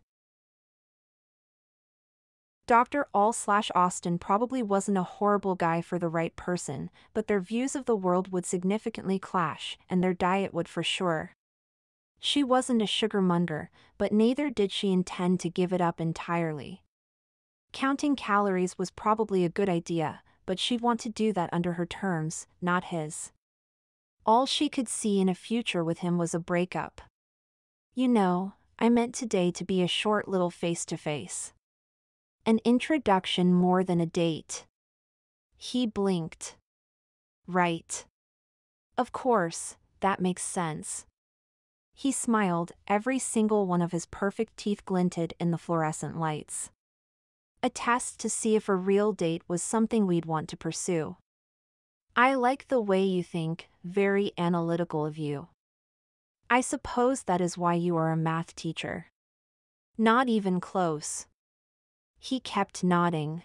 Dr. Austin probably wasn't a horrible guy for the right person, but their views of the world would significantly clash, and their diet would for sure. She wasn't a sugarmonger, but neither did she intend to give it up entirely. Counting calories was probably a good idea, but she'd want to do that under her terms, not his. All she could see in a future with him was a breakup. You know, I meant today to be a short little face-to-face. An introduction more than a date. He blinked. Right. Of course, that makes sense. He smiled, every single one of his perfect teeth glinted in the fluorescent lights. A test to see if a real date was something we'd want to pursue. I like the way you think, very analytical of you. I suppose that is why you are a math teacher. Not even close. He kept nodding.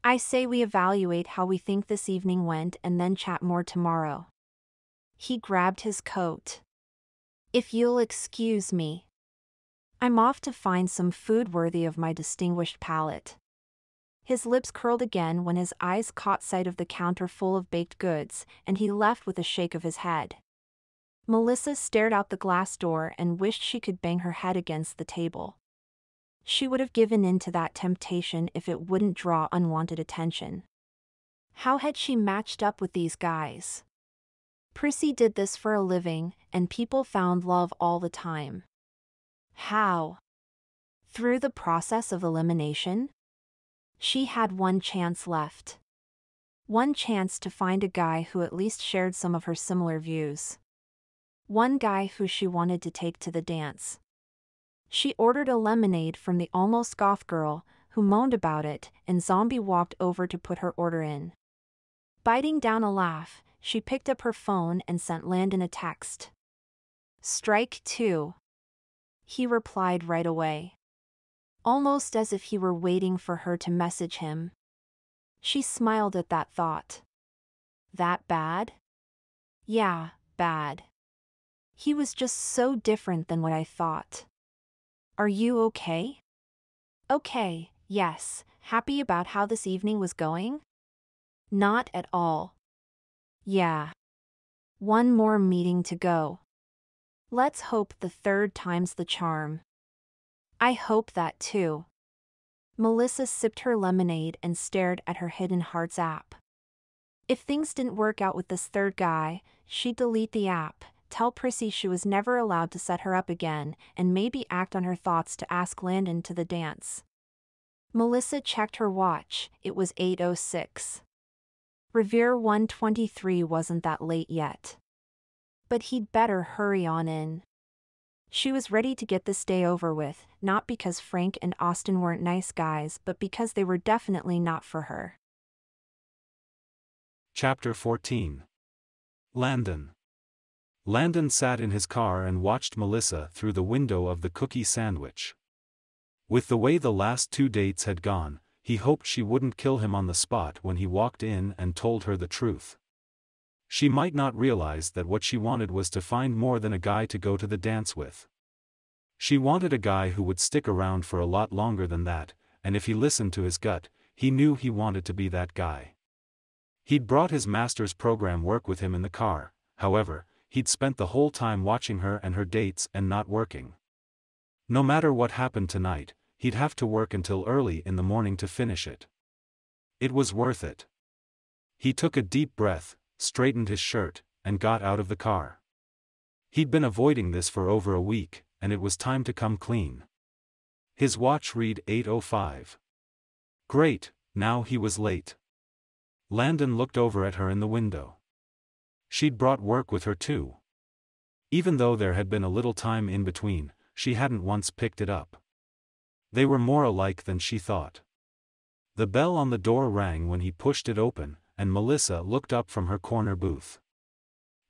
I say we evaluate how we think this evening went and then chat more tomorrow. He grabbed his coat. If you'll excuse me. I'm off to find some food worthy of my distinguished palate. His lips curled again when his eyes caught sight of the counter full of baked goods, and he left with a shake of his head. Melissa stared out the glass door and wished she could bang her head against the table. She would have given in to that temptation if it wouldn't draw unwanted attention. How had she matched up with these guys? Prissy did this for a living, and people found love all the time. How? Through the process of elimination? She had one chance left. One chance to find a guy who at least shared some of her similar views. One guy who she wanted to take to the dance. She ordered a lemonade from the almost goth girl, who moaned about it, and Zombie walked over to put her order in. Biting down a laugh, she picked up her phone and sent Landon a text. Strike 2. He replied right away. Almost as if he were waiting for her to message him. She smiled at that thought. That bad? Yeah, bad. He was just so different than what I thought. Are you okay? Okay, yes. Happy about how this evening was going? Not at all. Yeah. One more meeting to go. Let's hope the third time's the charm. I hope that too. Melissa sipped her lemonade and stared at her Hidden Hearts app. If things didn't work out with this third guy, she'd delete the app, tell Prissy she was never allowed to set her up again, and maybe act on her thoughts to ask Landon to the dance. Melissa checked her watch. It was 8:06. Revere 123 wasn't that late yet. But he'd better hurry on in. She was ready to get this day over with, not because Frank and Austin weren't nice guys, but because they were definitely not for her. Chapter 14. Landon. Landon sat in his car and watched Melissa through the window of the cookie sandwich. With the way the last 2 dates had gone, he hoped she wouldn't kill him on the spot when he walked in and told her the truth. She might not realize that what she wanted was to find more than a guy to go to the dance with. She wanted a guy who would stick around for a lot longer than that, and if he listened to his gut, he knew he wanted to be that guy. He'd brought his master's program work with him in the car, however, he'd spent the whole time watching her and her dates and not working. No matter what happened tonight, he'd have to work until early in the morning to finish it. It was worth it. He took a deep breath, straightened his shirt, and got out of the car. He'd been avoiding this for over a week, and it was time to come clean. His watch read 8:05. Great, now he was late. Landon looked over at her in the window. She'd brought work with her too. Even though there had been a little time in between, she hadn't once picked it up. They were more alike than she thought. The bell on the door rang when he pushed it open, and Melissa looked up from her corner booth.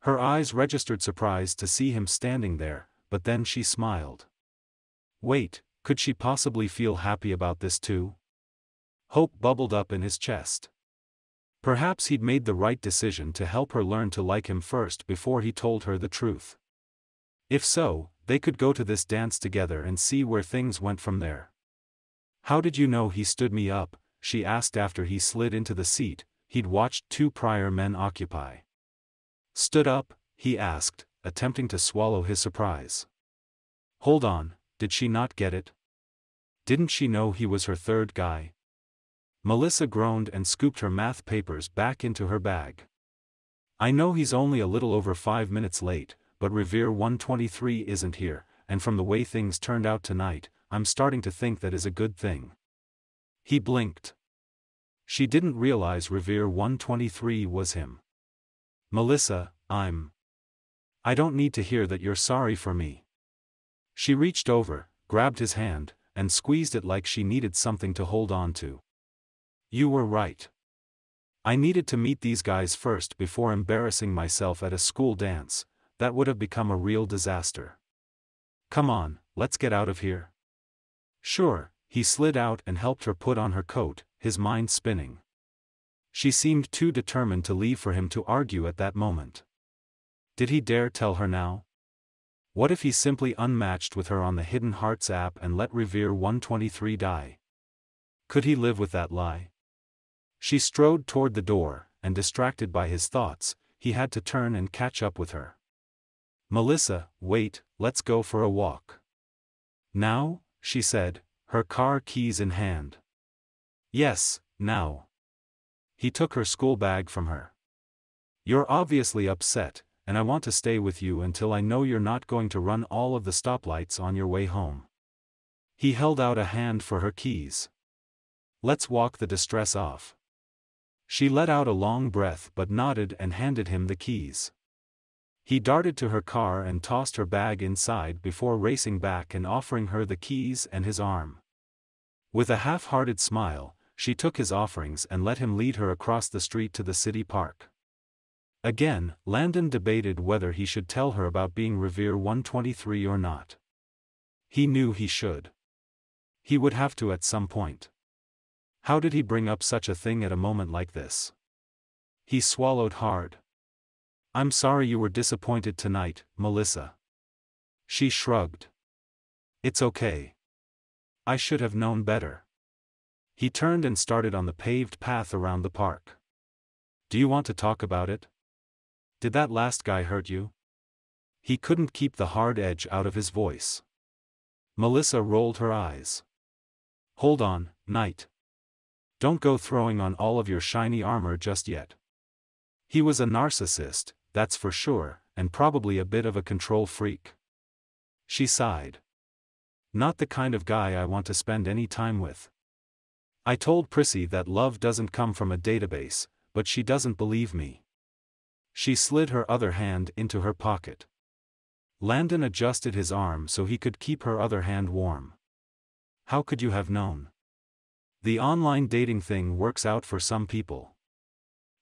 Her eyes registered surprise to see him standing there, but then she smiled. Wait, could she possibly feel happy about this too? Hope bubbled up in his chest. Perhaps he'd made the right decision to help her learn to like him first before he told her the truth. If so, they could go to this dance together and see where things went from there. How did you know he stood me up? She asked after he slid into the seat he'd watched 2 prior men occupy. Stood up? He asked, attempting to swallow his surprise. Hold on, did she not get it? Didn't she know he was her third guy? Melissa groaned and scooped her math papers back into her bag. I know he's only a little over 5 minutes late, but Revere 123 isn't here, and from the way things turned out tonight, I'm starting to think that is a good thing. He blinked. She didn't realize Revere 123 was him. Melissa, I don't need to hear that you're sorry for me. She reached over, grabbed his hand, and squeezed it like she needed something to hold on to. You were right. I needed to meet these guys first before embarrassing myself at a school dance. That would have become a real disaster. Come on, let's get out of here. Sure, he slid out and helped her put on her coat, his mind spinning. She seemed too determined to leave for him to argue at that moment. Did he dare tell her now? What if he simply unmatched with her on the Hidden Hearts app and let Revere 123 die? Could he live with that lie? She strode toward the door, and distracted by his thoughts, he had to turn and catch up with her. Melissa, wait, let's go for a walk. Now? She said, her car keys in hand. Yes, now. He took her school bag from her. You're obviously upset, and I want to stay with you until I know you're not going to run all of the stoplights on your way home. He held out a hand for her keys. Let's walk the distress off. She let out a long breath but nodded and handed him the keys. He darted to her car and tossed her bag inside before racing back and offering her the keys and his arm. With a half-hearted smile, she took his offerings and let him lead her across the street to the city park. Again, Landon debated whether he should tell her about being Revere 123 or not. He knew he should. He would have to at some point. How did he bring up such a thing at a moment like this? He swallowed hard. I'm sorry you were disappointed tonight, Melissa. She shrugged. It's okay. I should have known better. He turned and started on the paved path around the park. Do you want to talk about it? Did that last guy hurt you? He couldn't keep the hard edge out of his voice. Melissa rolled her eyes. Hold on, Knight. Don't go throwing on all of your shiny armor just yet. He was a narcissist, that's for sure, and probably a bit of a control freak. She sighed. Not the kind of guy I want to spend any time with. I told Prissy that love doesn't come from a database, but she doesn't believe me. She slid her other hand into her pocket. Landon adjusted his arm so he could keep her other hand warm. How could you have known? The online dating thing works out for some people.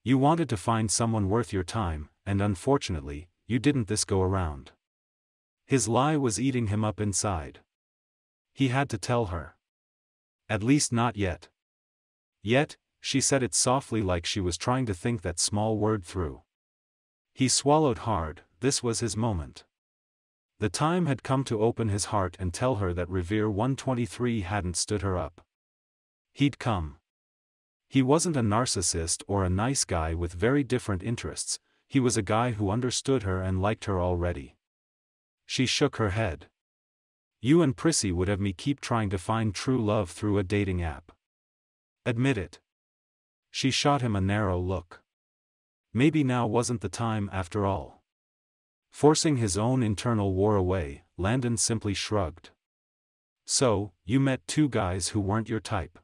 You wanted to find someone worth your time, and unfortunately, you didn't this go around. His lie was eating him up inside. He had to tell her. At least not yet. Yet, she said it softly like she was trying to think that small word through. He swallowed hard. This was his moment. The time had come to open his heart and tell her that Revere 123 hadn't stood her up. He'd come. He wasn't a narcissist or a nice guy with very different interests, he was a guy who understood her and liked her already. She shook her head. You and Prissy would have me keep trying to find true love through a dating app. Admit it. She shot him a narrow look. Maybe now wasn't the time after all. Forcing his own internal war away, Landon simply shrugged. So, you met two guys who weren't your type.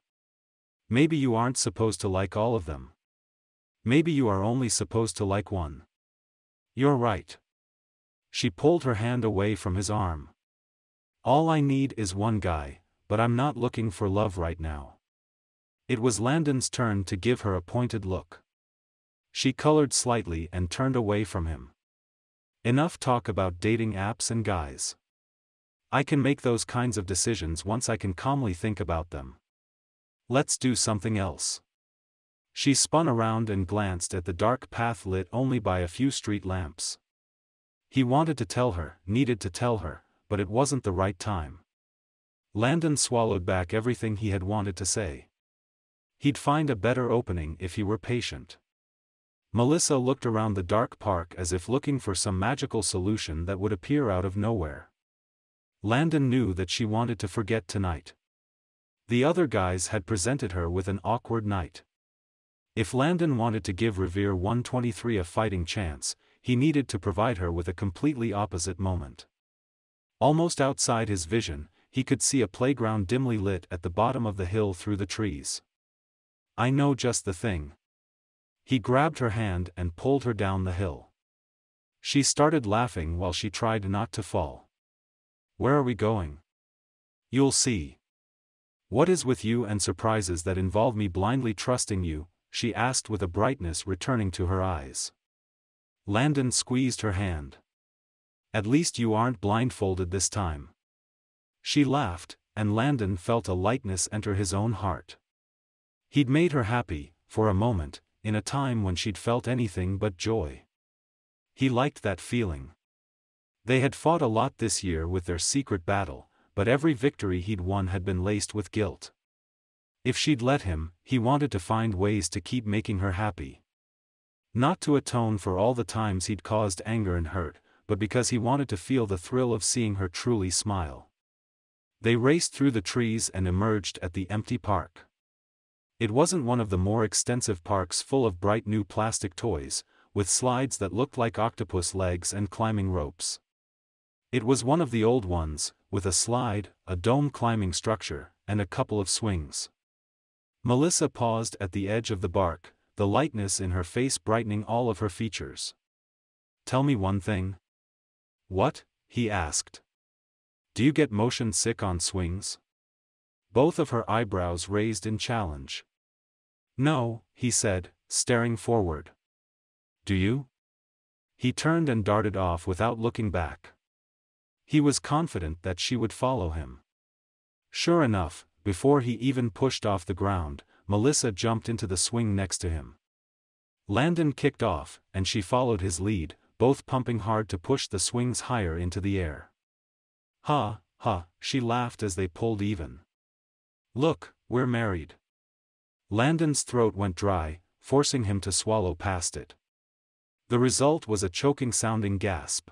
Maybe you aren't supposed to like all of them. Maybe you are only supposed to like one. You're right. She pulled her hand away from his arm. All I need is one guy, but I'm not looking for love right now. It was Landon's turn to give her a pointed look. She colored slightly and turned away from him. Enough talk about dating apps and guys. I can make those kinds of decisions once I can calmly think about them. Let's do something else. She spun around and glanced at the dark path lit only by a few street lamps. He wanted to tell her, needed to tell her, but it wasn't the right time. Landon swallowed back everything he had wanted to say. He'd find a better opening if he were patient. Melissa looked around the dark park as if looking for some magical solution that would appear out of nowhere. Landon knew that she wanted to forget tonight. The other guys had presented her with an awkward night. If Landon wanted to give Revere 123 a fighting chance, he needed to provide her with a completely opposite moment. Almost outside his vision, he could see a playground dimly lit at the bottom of the hill through the trees. I know just the thing. He grabbed her hand and pulled her down the hill. She started laughing while she tried not to fall. Where are we going? You'll see. What is with you and surprises that involve me blindly trusting you? She asked with a brightness returning to her eyes. Landon squeezed her hand. At least you aren't blindfolded this time. She laughed, and Landon felt a lightness enter his own heart. He'd made her happy, for a moment, in a time when she'd felt anything but joy. He liked that feeling. They had fought a lot this year with their secret battle, but every victory he'd won had been laced with guilt. If she'd let him, he wanted to find ways to keep making her happy. Not to atone for all the times he'd caused anger and hurt, but because he wanted to feel the thrill of seeing her truly smile. They raced through the trees and emerged at the empty park. It wasn't one of the more extensive parks full of bright new plastic toys, with slides that looked like octopus legs and climbing ropes. It was one of the old ones, with a slide, a dome climbing structure, and a couple of swings. Melissa paused at the edge of the park, the lightness in her face brightening all of her features. Tell me one thing. What? He asked. Do you get motion sick on swings? Both of her eyebrows raised in challenge. No, he said, staring forward. Do you? He turned and darted off without looking back. He was confident that she would follow him. Sure enough, before he even pushed off the ground, Melissa jumped into the swing next to him. Landon kicked off, and she followed his lead, both pumping hard to push the swings higher into the air. Ha, ha, she laughed as they pulled even. Look, we're married. Landon's throat went dry, forcing him to swallow past it. The result was a choking-sounding gasp.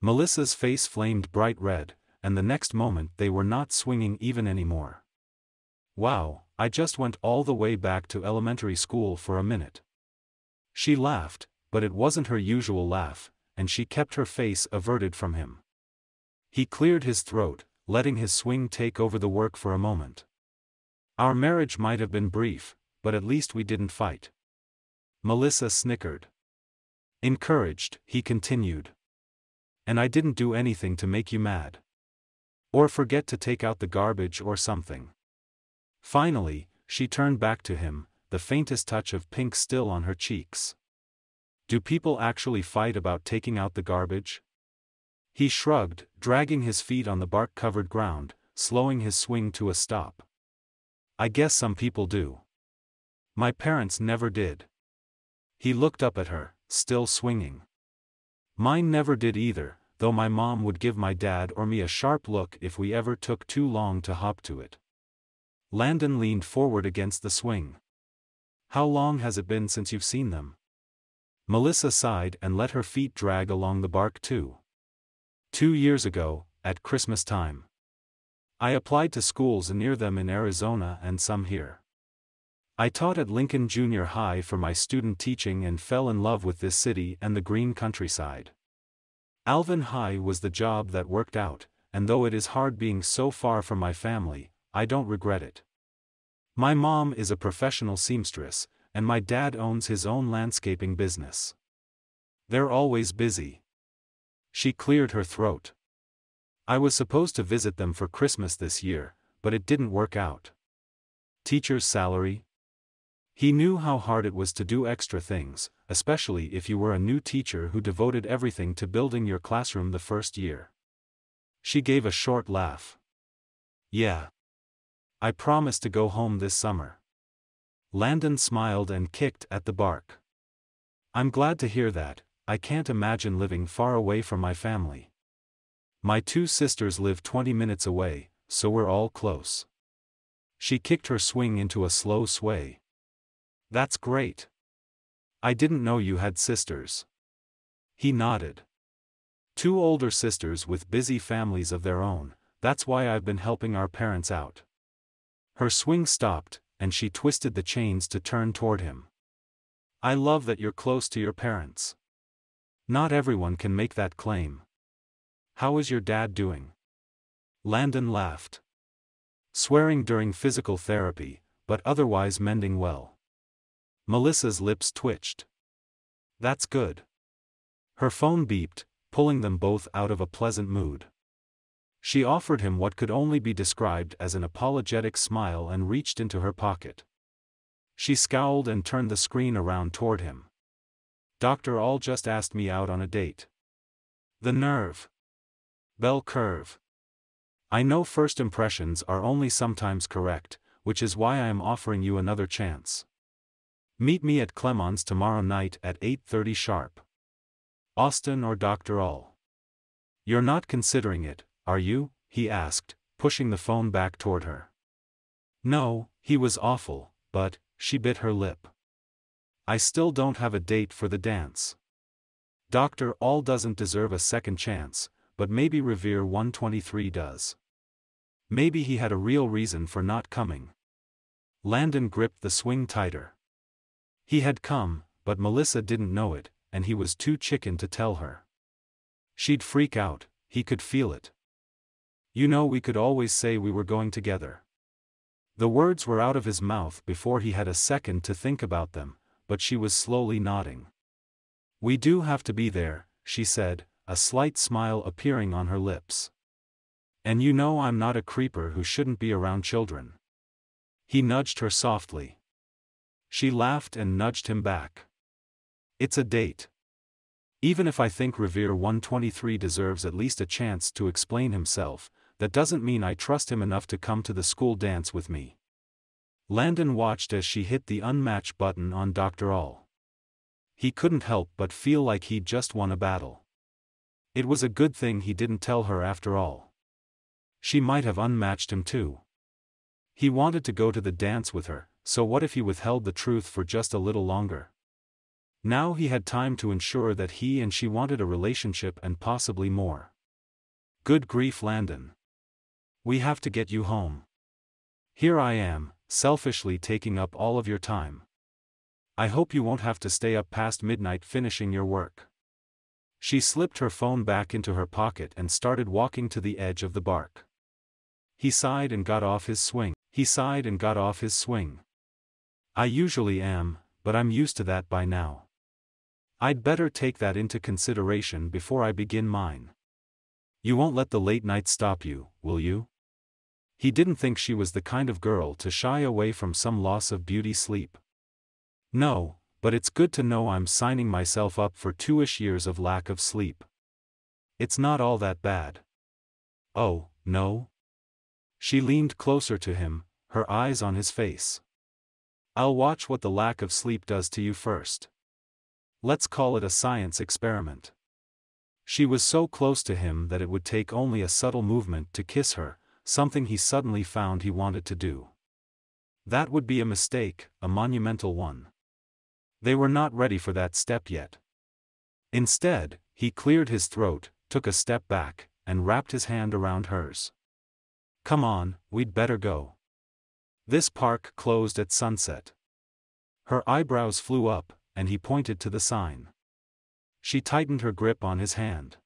Melissa's face flamed bright red, and the next moment they were not swinging even anymore. Wow, I just went all the way back to elementary school for a minute. She laughed, but it wasn't her usual laugh, and she kept her face averted from him. He cleared his throat, letting his swing take over the work for a moment. Our marriage might have been brief, but at least we didn't fight. Melissa snickered. Encouraged, he continued. And I didn't do anything to make you mad. Or forget to take out the garbage or something. Finally, she turned back to him, the faintest touch of pink still on her cheeks. Do people actually fight about taking out the garbage? He shrugged, dragging his feet on the bark-covered ground, slowing his swing to a stop. I guess some people do. My parents never did. He looked up at her, still swinging. Mine never did either, though my mom would give my dad or me a sharp look if we ever took too long to hop to it. Landon leaned forward against the swing. How long has it been since you've seen them? Melissa sighed and let her feet drag along the bark too. 2 years ago, at Christmas time. I applied to schools near them in Arizona and some here. I taught at Lincoln Junior High for my student teaching and fell in love with this city and the green countryside. Alvin High was the job that worked out, and though it is hard being so far from my family, I don't regret it. My mom is a professional seamstress, and my dad owns his own landscaping business. They're always busy. She cleared her throat. I was supposed to visit them for Christmas this year, but it didn't work out. Teacher's salary? He knew how hard it was to do extra things, especially if you were a new teacher who devoted everything to building your classroom the first year. She gave a short laugh. Yeah. I promised to go home this summer. Landon smiled and kicked at the bark. I'm glad to hear that. I can't imagine living far away from my family. My 2 sisters live 20 minutes away, so we're all close. She kicked her swing into a slow sway. That's great. I didn't know you had sisters. He nodded. 2 older sisters with busy families of their own, that's why I've been helping our parents out. Her swing stopped, and she twisted the chains to turn toward him. I love that you're close to your parents. Not everyone can make that claim. How is your dad doing? Landon laughed. Swearing during physical therapy, but otherwise mending well. Melissa's lips twitched. That's good. Her phone beeped, pulling them both out of a pleasant mood. She offered him what could only be described as an apologetic smile and reached into her pocket. She scowled and turned the screen around toward him. Dr. All just asked me out on a date. The nerve. Bell curve. I know first impressions are only sometimes correct, which is why I am offering you another chance. Meet me at Clemon's tomorrow night at 8:30 sharp. Austin or Dr. All? You're not considering it, are you? He asked, pushing the phone back toward her. No, he was awful, but, she bit her lip. I still don't have a date for the dance. Dr. All doesn't deserve a second chance, but maybe Revere 123 does. Maybe he had a real reason for not coming. Landon gripped the swing tighter. He had come, but Melissa didn't know it, and he was too chicken to tell her. She'd freak out, he could feel it. You know, we could always say we were going together. The words were out of his mouth before he had a second to think about them, but she was slowly nodding. We do have to be there, she said, a slight smile appearing on her lips. And you know I'm not a creeper who shouldn't be around children. He nudged her softly. She laughed and nudged him back. It's a date. Even if I think Revere 123 deserves at least a chance to explain himself, that doesn't mean I trust him enough to come to the school dance with me. Landon watched as she hit the unmatch button on Dr. All. He couldn't help but feel like he'd just won a battle. It was a good thing he didn't tell her after all. She might have unmatched him too. He wanted to go to the dance with her, so what if he withheld the truth for just a little longer? Now he had time to ensure that he and she wanted a relationship and possibly more. Good grief, Landon. We have to get you home. Here I am, selfishly taking up all of your time. I hope you won't have to stay up past midnight finishing your work. She slipped her phone back into her pocket and started walking to the edge of the bark. He sighed and got off his swing. I usually am, but I'm used to that by now. I'd better take that into consideration before I begin mine. You won't let the late night stop you, will you? He didn't think she was the kind of girl to shy away from some loss of beauty sleep. No, but it's good to know I'm signing myself up for 2-ish years of lack of sleep. It's not all that bad. Oh, no? She leaned closer to him, her eyes on his face. I'll watch what the lack of sleep does to you first. Let's call it a science experiment. She was so close to him that it would take only a subtle movement to kiss her, something he suddenly found he wanted to do. That would be a mistake, a monumental one. They were not ready for that step yet. Instead, he cleared his throat, took a step back, and wrapped his hand around hers. Come on, we'd better go. This park closed at sunset. Her eyebrows flew up, and he pointed to the sign. She tightened her grip on his hand.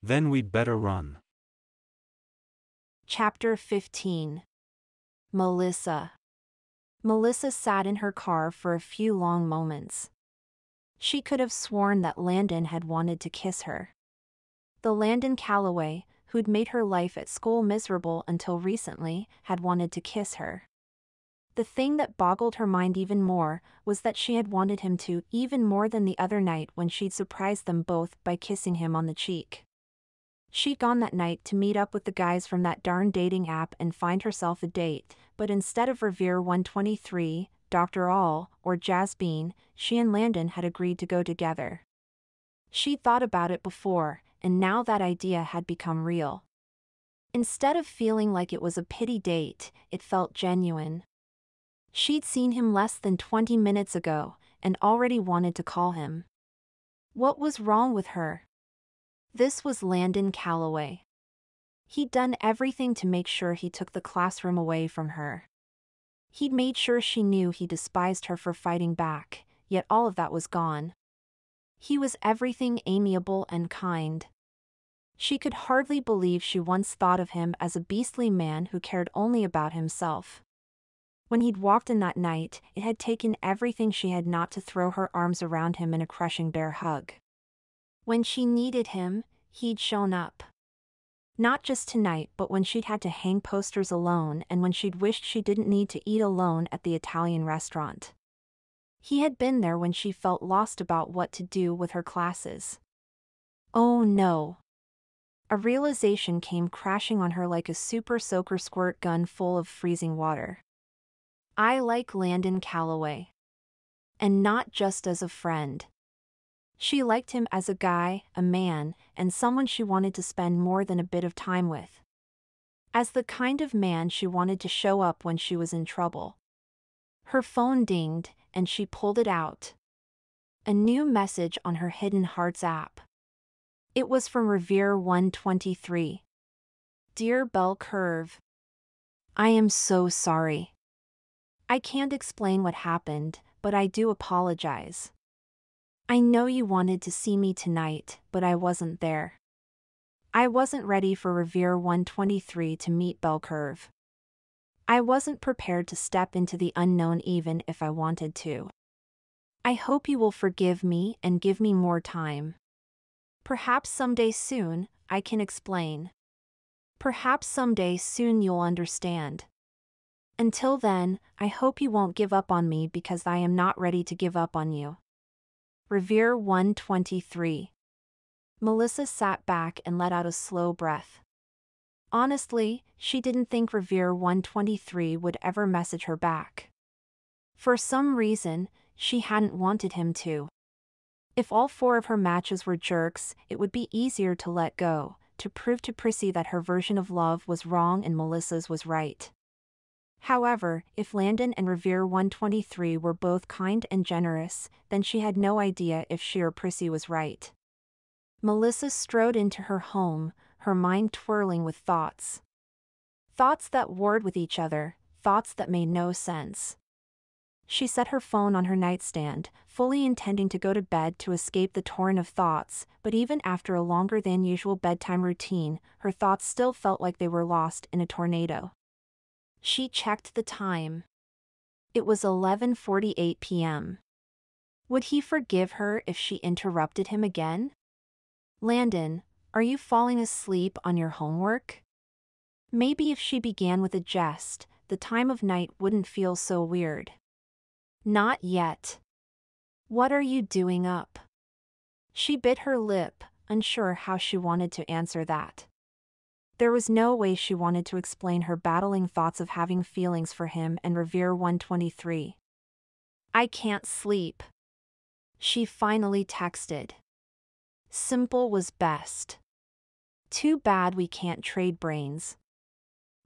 Then we'd better run. Chapter 15. Melissa. Melissa sat in her car for a few long moments. She could have sworn that Landon had wanted to kiss her. The Landon Calloway, who'd made her life at school miserable until recently, had wanted to kiss her. The thing that boggled her mind even more was that she had wanted him to even more than the other night when she'd surprised them both by kissing him on the cheek. She'd gone that night to meet up with the guys from that darn dating app and find herself a date, but instead of Revere 123, Dr. All, or Jazz Bean, she and Landon had agreed to go together. She'd thought about it before, and now that idea had become real. Instead of feeling like it was a pity date, it felt genuine. She'd seen him less than 20 minutes ago, and already wanted to call him. What was wrong with her? This was Landon Calloway. He'd done everything to make sure he took the classroom away from her. He'd made sure she knew he despised her for fighting back, yet all of that was gone. He was everything amiable and kind. She could hardly believe she once thought of him as a beastly man who cared only about himself. When he'd walked in that night, it had taken everything she had not to throw her arms around him in a crushing bear hug. When she needed him, he'd shown up. Not just tonight, but when she'd had to hang posters alone and when she'd wished she didn't need to eat alone at the Italian restaurant. He had been there when she felt lost about what to do with her classes. Oh no. A realization came crashing on her like a super soaker squirt gun full of freezing water. I like Landon Calloway. And not just as a friend. She liked him as a guy, a man, and someone she wanted to spend more than a bit of time with. As the kind of man she wanted to show up when she was in trouble. Her phone dinged, and she pulled it out. A new message on her Hidden Hearts app. It was from Revere 123. Dear Bell Curve. I am so sorry. I can't explain what happened, but I do apologize. I know you wanted to see me tonight, but I wasn't there. I wasn't ready for Revere 123 to meet Bell Curve. I wasn't prepared to step into the unknown even if I wanted to. I hope you will forgive me and give me more time. Perhaps someday soon, I can explain. Perhaps someday soon you'll understand. Until then, I hope you won't give up on me because I am not ready to give up on you. Revere 123. Melissa sat back and let out a slow breath. Honestly, she didn't think Revere 123 would ever message her back. For some reason, she hadn't wanted him to. If all 4 of her matches were jerks, it would be easier to let go, to prove to Prissy that her version of love was wrong and Melissa's was right. However, if Landon and Revere 123 were both kind and generous, then she had no idea if she or Prissy was right. Melissa strode into her home, her mind twirling with thoughts. Thoughts that warred with each other, thoughts that made no sense. She set her phone on her nightstand, fully intending to go to bed to escape the torrent of thoughts, but even after a longer than usual bedtime routine, her thoughts still felt like they were lost in a tornado. She checked the time. It was 11:48 p.m. Would he forgive her if she interrupted him again? Landon, are you falling asleep on your homework? Maybe if she began with a jest, the time of night wouldn't feel so weird. Not yet. What are you doing up? She bit her lip, unsure how she wanted to answer that. There was no way she wanted to explain her battling thoughts of having feelings for him and Revere 123. I can't sleep. She finally texted. Simple was best. Too bad we can't trade brains.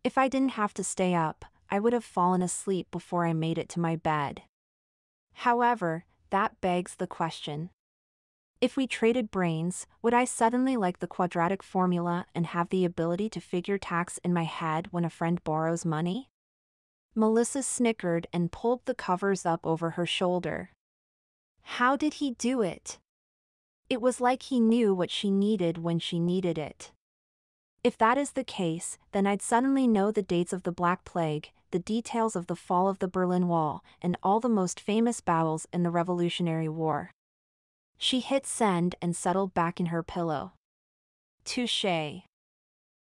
If I didn't have to stay up, I would have fallen asleep before I made it to my bed. However, that begs the question. If we traded brains, would I suddenly like the quadratic formula and have the ability to figure tax in my head when a friend borrows money? Melissa snickered and pulled the covers up over her shoulder. How did he do it? It was like he knew what she needed when she needed it. If that is the case, then I'd suddenly know the dates of the Black Plague, the details of the fall of the Berlin Wall, and all the most famous battles in the Revolutionary War. She hit send and settled back in her pillow. Touché.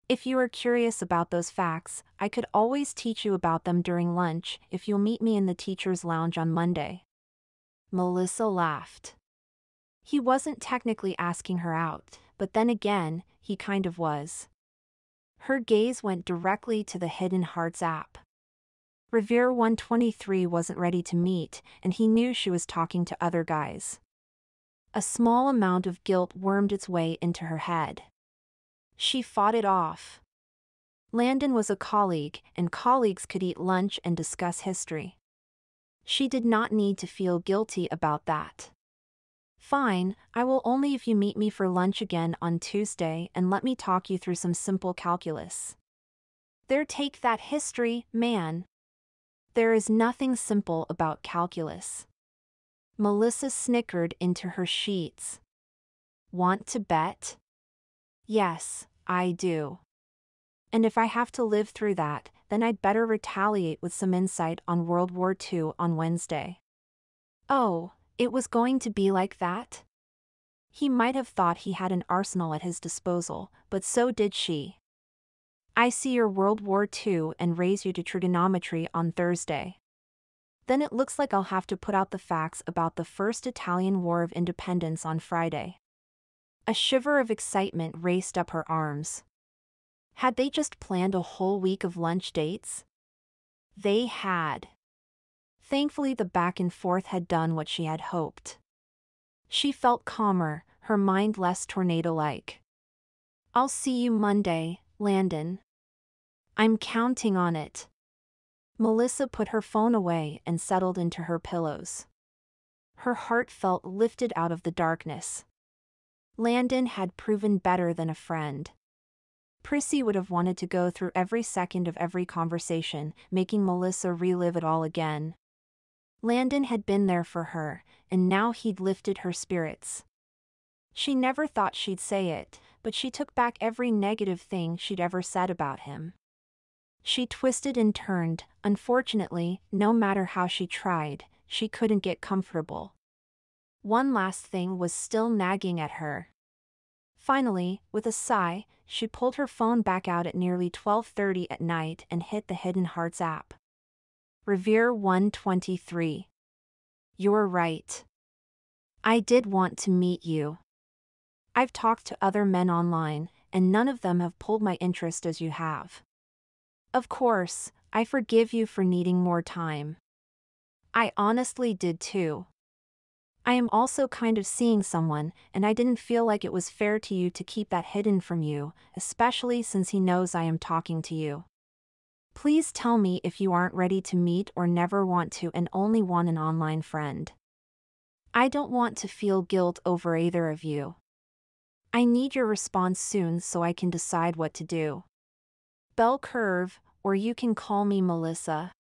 If you are curious about those facts, I could always teach you about them during lunch if you'll meet me in the teacher's lounge on Monday. Melissa laughed. He wasn't technically asking her out, but then again, he kind of was. Her gaze went directly to the Hidden Hearts app. Revere 123 wasn't ready to meet, and he knew she was talking to other guys. A small amount of guilt wormed its way into her head. She fought it off. Landon was a colleague, and colleagues could eat lunch and discuss history. She did not need to feel guilty about that. Fine, I will only if you meet me for lunch again on Tuesday and let me talk you through some simple calculus. There, take that history, man. There is nothing simple about calculus. Melissa snickered into her sheets. Want to bet? Yes, I do. And if I have to live through that, then I'd better retaliate with some insight on World War II on Wednesday. Oh, it was going to be like that? He might have thought he had an arsenal at his disposal, but so did she. I see your World War II and raise you to trigonometry on Thursday. Then it looks like I'll have to put out the facts about the First Italian War of Independence on Friday. A shiver of excitement raced up her arms. Had they just planned a whole week of lunch dates? They had. Thankfully, the back and forth had done what she had hoped. She felt calmer, her mind less tornado-like. I'll see you Monday, Landon. I'm counting on it. Melissa put her phone away and settled into her pillows. Her heart felt lifted out of the darkness. Landon had proven better than a friend. Prissy would have wanted to go through every second of every conversation, making Melissa relive it all again. Landon had been there for her, and now he'd lifted her spirits. She never thought she'd say it, but she took back every negative thing she'd ever said about him. She twisted and turned. Unfortunately, no matter how she tried, she couldn't get comfortable. One last thing was still nagging at her. Finally, with a sigh, she pulled her phone back out at nearly 12:30 at night and hit the Hidden Hearts app. Revere 123. You're right. I did want to meet you. I've talked to other men online, and none of them have pulled my interest as you have. Of course, I forgive you for needing more time. I honestly did too. I am also kind of seeing someone, and I didn't feel like it was fair to you to keep that hidden from you, especially since he knows I am talking to you. Please tell me if you aren't ready to meet or never want to and only want an online friend. I don't want to feel guilt over either of you. I need your response soon so I can decide what to do. Bell Curve, or you can call me Melissa.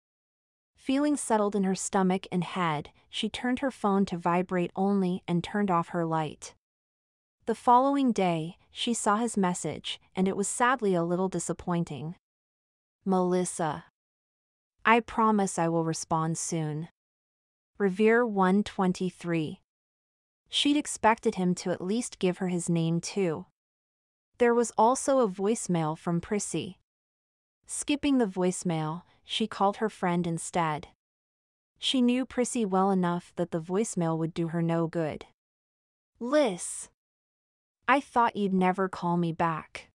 Feeling settled in her stomach and head, she turned her phone to vibrate only and turned off her light. The following day, she saw his message, and it was sadly a little disappointing. Melissa. I promise I will respond soon. Revere 123. She'd expected him to at least give her his name too. There was also a voicemail from Prissy. Skipping the voicemail, she called her friend instead. She knew Prissy well enough that the voicemail would do her no good. Liz. I thought you'd never call me back.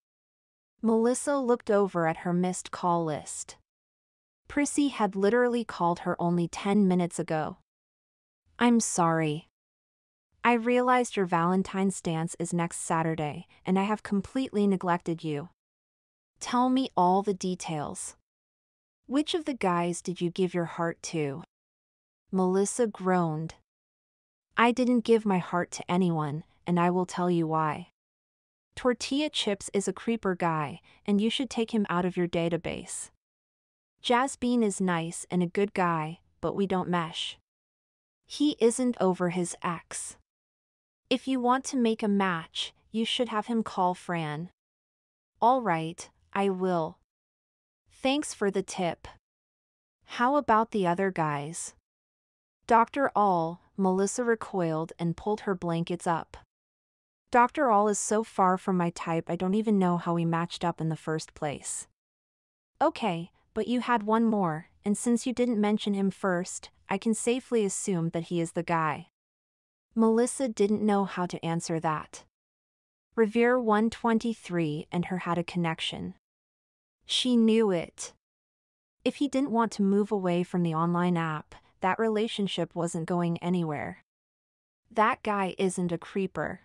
Melissa looked over at her missed call list. Prissy had literally called her only 10 minutes ago. I'm sorry. I realized your Valentine's dance is next Saturday, and I have completely neglected you. Tell me all the details. Which of the guys did you give your heart to? Melissa groaned. I didn't give my heart to anyone, and I will tell you why. Tortilla Chips is a creeper guy, and you should take him out of your database. Jasbean is nice and a good guy, but we don't mesh. He isn't over his ex. If you want to make a match, you should have him call Fran. All right, I will. Thanks for the tip. How about the other guys? Dr. All, Melissa recoiled and pulled her blankets up. Dr. All is so far from my type I don't even know how we matched up in the first place. Okay, but you had one more, and since you didn't mention him first, I can safely assume that he is the guy. Melissa didn't know how to answer that. Revere 123 and her had a connection. She knew it. If he didn't want to move away from the online app, that relationship wasn't going anywhere. That guy isn't a creeper.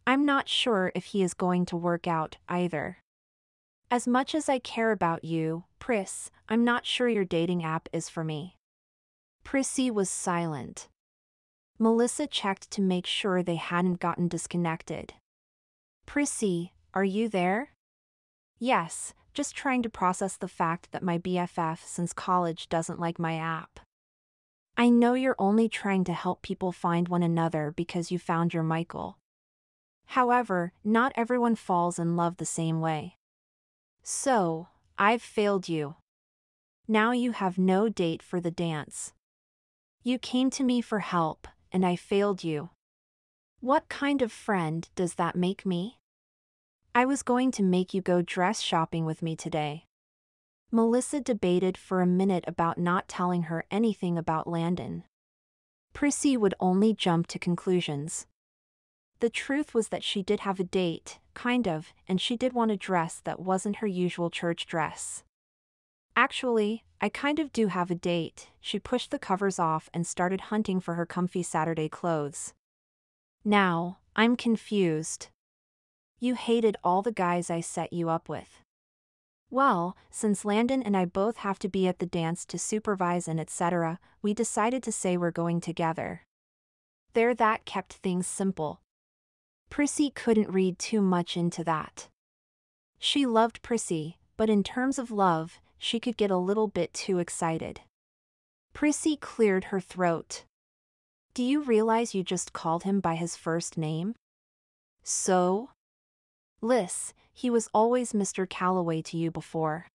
I'm not sure if he is going to work out either. As much as I care about you, Pris, I'm not sure your dating app is for me. Prissy was silent. Melissa checked to make sure they hadn't gotten disconnected. Prissy, are you there? Yes, just trying to process the fact that my BFF since college doesn't like my app. I know you're only trying to help people find one another because you found your Michael. However, not everyone falls in love the same way. So, I've failed you. Now you have no date for the dance. You came to me for help, and I failed you. What kind of friend does that make me? I was going to make you go dress shopping with me today. Melissa debated for a minute about not telling her anything about Landon. Prissy would only jump to conclusions. The truth was that she did have a date, kind of, and she did want a dress that wasn't her usual church dress. Actually, I kind of do have a date. She pushed the covers off and started hunting for her comfy Saturday clothes. Now, I'm confused. You hated all the guys I set you up with. Well, since Landon and I both have to be at the dance to supervise and etc., we decided to say we're going together. That kept things simple. Prissy couldn't read too much into that. She loved Prissy, but in terms of love, she could get a little bit too excited. Prissy cleared her throat. Do you realize you just called him by his first name? So? Liz, he was always Mr. Calloway to you before.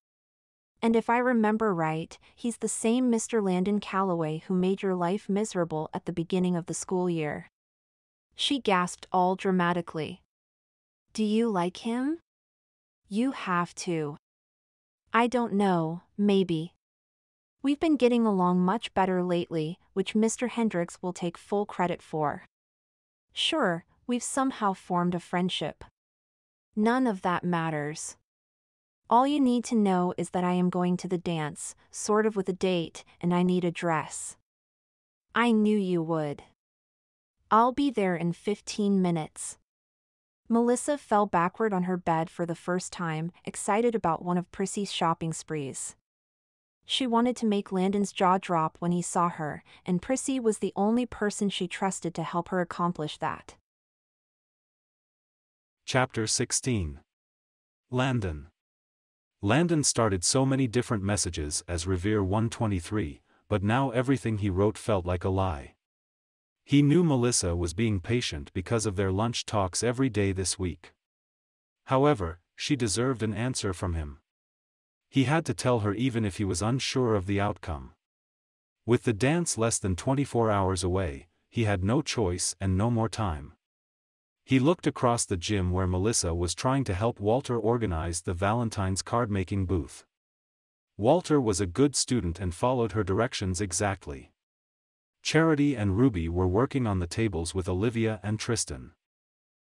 And if I remember right, he's the same Mr. Landon Calloway who made your life miserable at the beginning of the school year. She gasped all dramatically. Do you like him? You have to. I don't know, maybe. We've been getting along much better lately, which Mr. Hendricks will take full credit for. Sure, we've somehow formed a friendship. None of that matters. All you need to know is that I am going to the dance, sort of with a date, and I need a dress. I knew you would. I'll be there in 15 minutes. Melissa fell backward on her bed for the first time, excited about one of Prissy's shopping sprees. She wanted to make Landon's jaw drop when he saw her, and Prissy was the only person she trusted to help her accomplish that. Chapter 16. Landon. Landon started so many different messages as Revere 123, but now everything he wrote felt like a lie. He knew Melissa was being patient because of their lunch talks every day this week. However, she deserved an answer from him. He had to tell her even if he was unsure of the outcome. With the dance less than 24 hours away, he had no choice and no more time. He looked across the gym where Melissa was trying to help Walter organize the Valentine's card-making booth. Walter was a good student and followed her directions exactly. Charity and Ruby were working on the tables with Olivia and Tristan.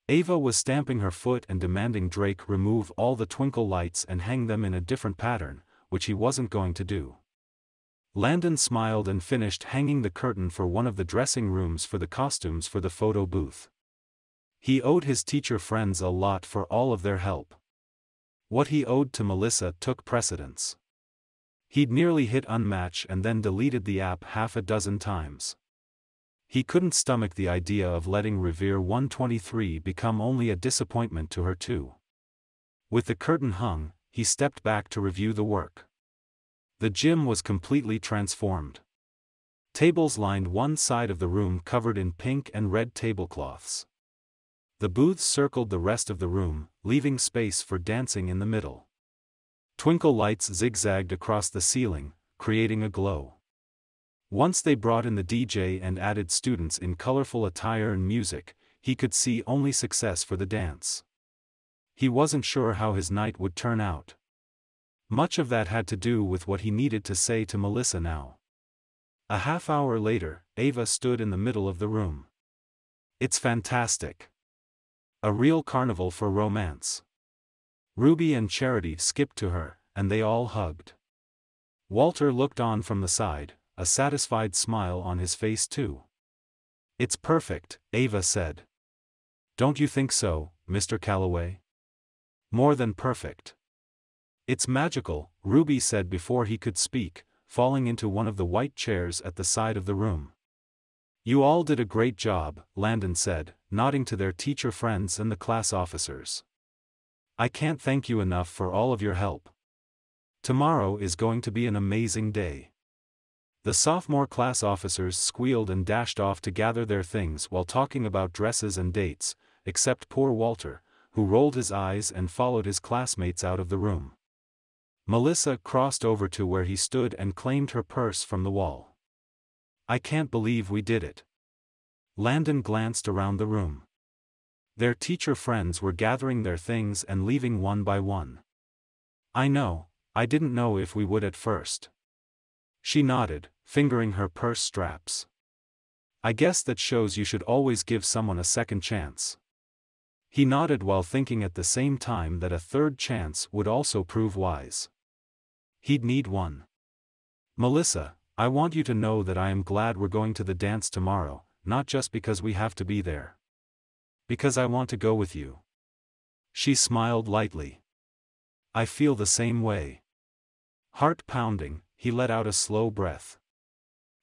Ava was stamping her foot and demanding Drake remove all the twinkle lights and hang them in a different pattern, which he wasn't going to do. Landon smiled and finished hanging the curtain for one of the dressing rooms for the costumes for the photo booth. He owed his teacher friends a lot for all of their help. What he owed to Melissa took precedence. He'd nearly hit unmatch and then deleted the app half a dozen times. He couldn't stomach the idea of letting Revere 123 become only a disappointment to her too. With the curtain hung, he stepped back to review the work. The gym was completely transformed. Tables lined one side of the room covered in pink and red tablecloths. The booths circled the rest of the room, leaving space for dancing in the middle. Twinkle lights zigzagged across the ceiling, creating a glow. Once they brought in the DJ and added students in colorful attire and music, he could see only success for the dance. He wasn't sure how his night would turn out. Much of that had to do with what he needed to say to Melissa now. A half hour later, Ava stood in the middle of the room. "It's fantastic. A real carnival for romance." Ruby and Charity skipped to her, and they all hugged. Walter looked on from the side, a satisfied smile on his face too. "It's perfect," Ava said. "Don't you think so, Mr. Calloway?" "More than perfect. It's magical," Ruby said before he could speak, falling into one of the white chairs at the side of the room. "You all did a great job," Landon said, nodding to their teacher friends and the class officers. "I can't thank you enough for all of your help. Tomorrow is going to be an amazing day." The sophomore class officers squealed and dashed off to gather their things while talking about dresses and dates, except poor Walter, who rolled his eyes and followed his classmates out of the room. Melissa crossed over to where he stood and claimed her purse from the wall. "I can't believe we did it." Landon glanced around the room. Their teacher friends were gathering their things and leaving one by one. "I know, I didn't know if we would at first." She nodded, fingering her purse straps. "I guess that shows you should always give someone a second chance." He nodded while thinking at the same time that a third chance would also prove wise. He'd need one. "Melissa, I want you to know that I am glad we're going to the dance tomorrow, not just because we have to be there. Because I want to go with you." She smiled lightly. "I feel the same way." Heart pounding, he let out a slow breath.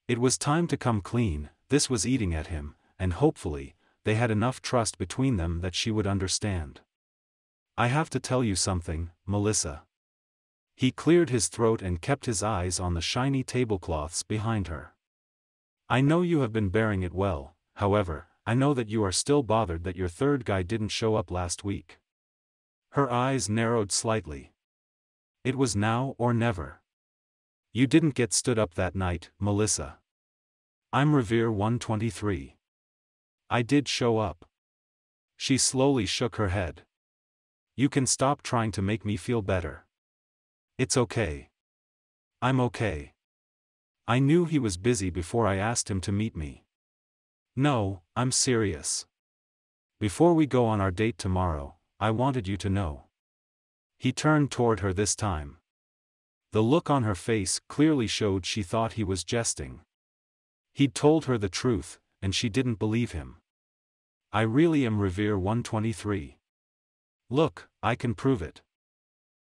It was time to come clean. This was eating at him, and hopefully, they had enough trust between them that she would understand. "I have to tell you something, Melissa." He cleared his throat and kept his eyes on the shiny tablecloths behind her. "I know you have been bearing it well, however, I know that you are still bothered that your third guy didn't show up last week." Her eyes narrowed slightly. It was now or never. "You didn't get stood up that night, Melissa." "I'm Revere 123. I did show up." She slowly shook her head. "You can stop trying to make me feel better." "It's okay. I'm okay. I knew he was busy before I asked him to meet me." "No, I'm serious. Before we go on our date tomorrow, I wanted you to know." He turned toward her this time. The look on her face clearly showed she thought he was jesting. He'd told her the truth, and she didn't believe him. "I really am Revere 123. Look, I can prove it."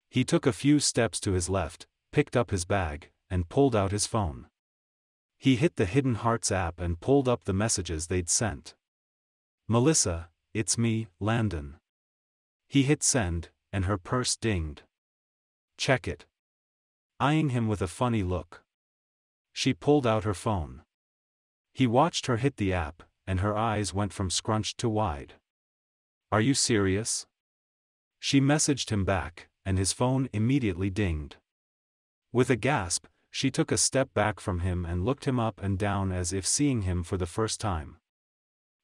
He took a few steps to his left, picked up his bag, and pulled out his phone. He hit the Hidden Hearts app and pulled up the messages they'd sent. "Melissa, it's me, Landon." He hit send, and her purse dinged. "Check it." Eyeing him with a funny look. She pulled out her phone. He watched her hit the app, and her eyes went from scrunched to wide. "Are you serious?" She messaged him back, and his phone immediately dinged. With a gasp, she took a step back from him and looked him up and down as if seeing him for the first time.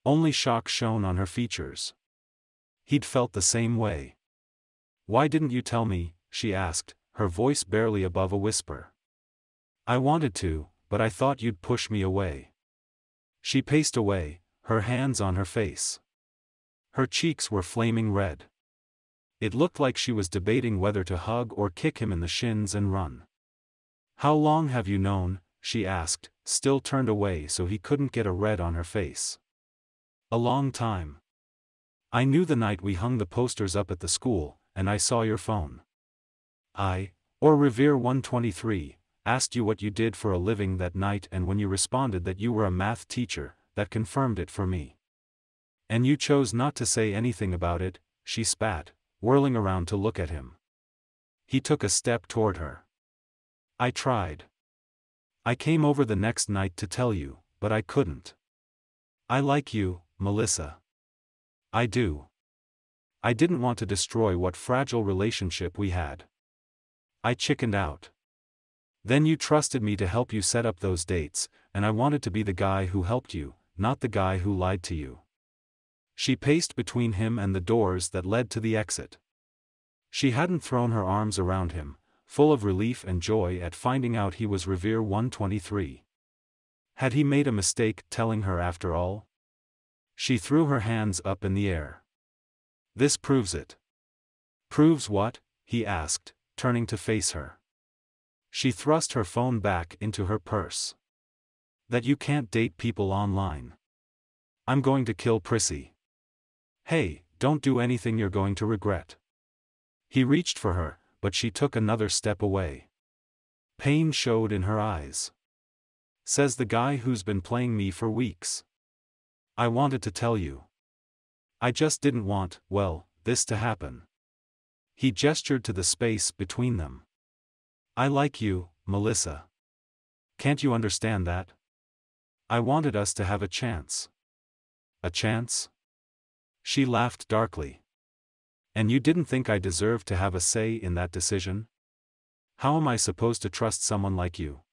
Only shock shone on her features. He'd felt the same way. "Why didn't you tell me?" she asked, her voice barely above a whisper. "I wanted to, but I thought you'd push me away." She paced away, her hands on her face. Her cheeks were flaming red. It looked like she was debating whether to hug or kick him in the shins and run. "How long have you known?" she asked, still turned away so he couldn't get a red on her face. "A long time. I knew the night we hung the posters up at the school, and I saw your phone. Or Revere 123, asked you what you did for a living that night, and when you responded that you were a math teacher, that confirmed it for me. And you chose not to say anything about it," she spat, whirling around to look at him. He took a step toward her. "I tried. I came over the next night to tell you, but I couldn't. I like you, Melissa. I do. I didn't want to destroy what fragile relationship we had. I chickened out. Then you trusted me to help you set up those dates, and I wanted to be the guy who helped you, not the guy who lied to you." She paced between him and the doors that led to the exit. She hadn't thrown her arms around him, full of relief and joy at finding out he was Revere 123. Had he made a mistake telling her after all? She threw her hands up in the air. "This proves it." "Proves what?" he asked, turning to face her. She thrust her phone back into her purse. "That you can't date people online. I'm going to kill Prissy." "Hey, don't do anything you're going to regret." He reached for her, but she took another step away. Pain showed in her eyes. "Says the guy who's been playing me for weeks. I wanted to tell you. I just didn't want, well, this to happen." He gestured to the space between them. "I like you, Melissa. Can't you understand that? I wanted us to have a chance." "A chance?" She laughed darkly. "And you didn't think I deserved to have a say in that decision? How am I supposed to trust someone like you?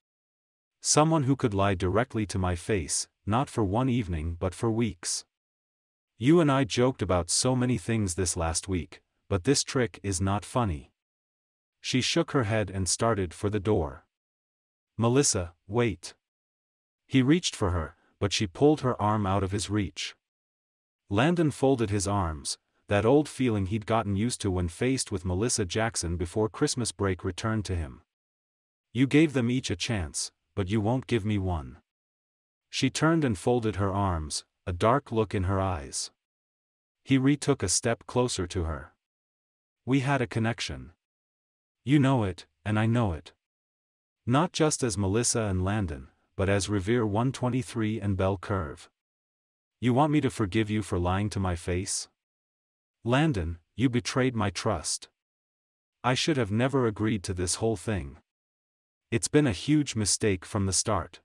Someone who could lie directly to my face, not for one evening but for weeks. You and I joked about so many things this last week, but this trick is not funny." She shook her head and started for the door. "Melissa, wait." He reached for her, but she pulled her arm out of his reach. Landon folded his arms, that old feeling he'd gotten used to when faced with Melissa Jackson before Christmas break returned to him. "You gave them each a chance, but you won't give me one." She turned and folded her arms, a dark look in her eyes. He retook a step closer to her. "We had a connection. You know it, and I know it. Not just as Melissa and Landon, but as Revere 123 and Belle Curve. You want me to forgive you for lying to my face? Landon, you betrayed my trust. I should have never agreed to this whole thing. It's been a huge mistake from the start."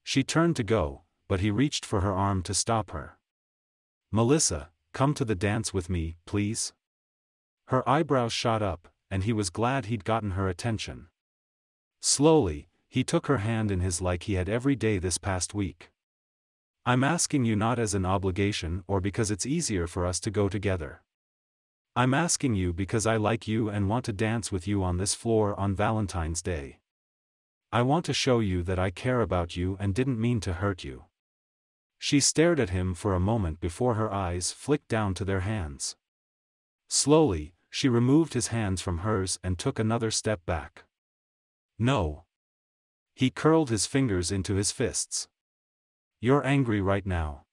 She turned to go, but he reached for her arm to stop her. "Melissa, come to the dance with me, please." Her eyebrows shot up, and he was glad he'd gotten her attention. Slowly, he took her hand in his like he had every day this past week. "I'm asking you not as an obligation or because it's easier for us to go together. I'm asking you because I like you and want to dance with you on this floor on Valentine's Day. I want to show you that I care about you and didn't mean to hurt you." She stared at him for a moment before her eyes flicked down to their hands. Slowly, she removed his hands from hers and took another step back. "No." He curled his fingers into his fists. "You're angry right now.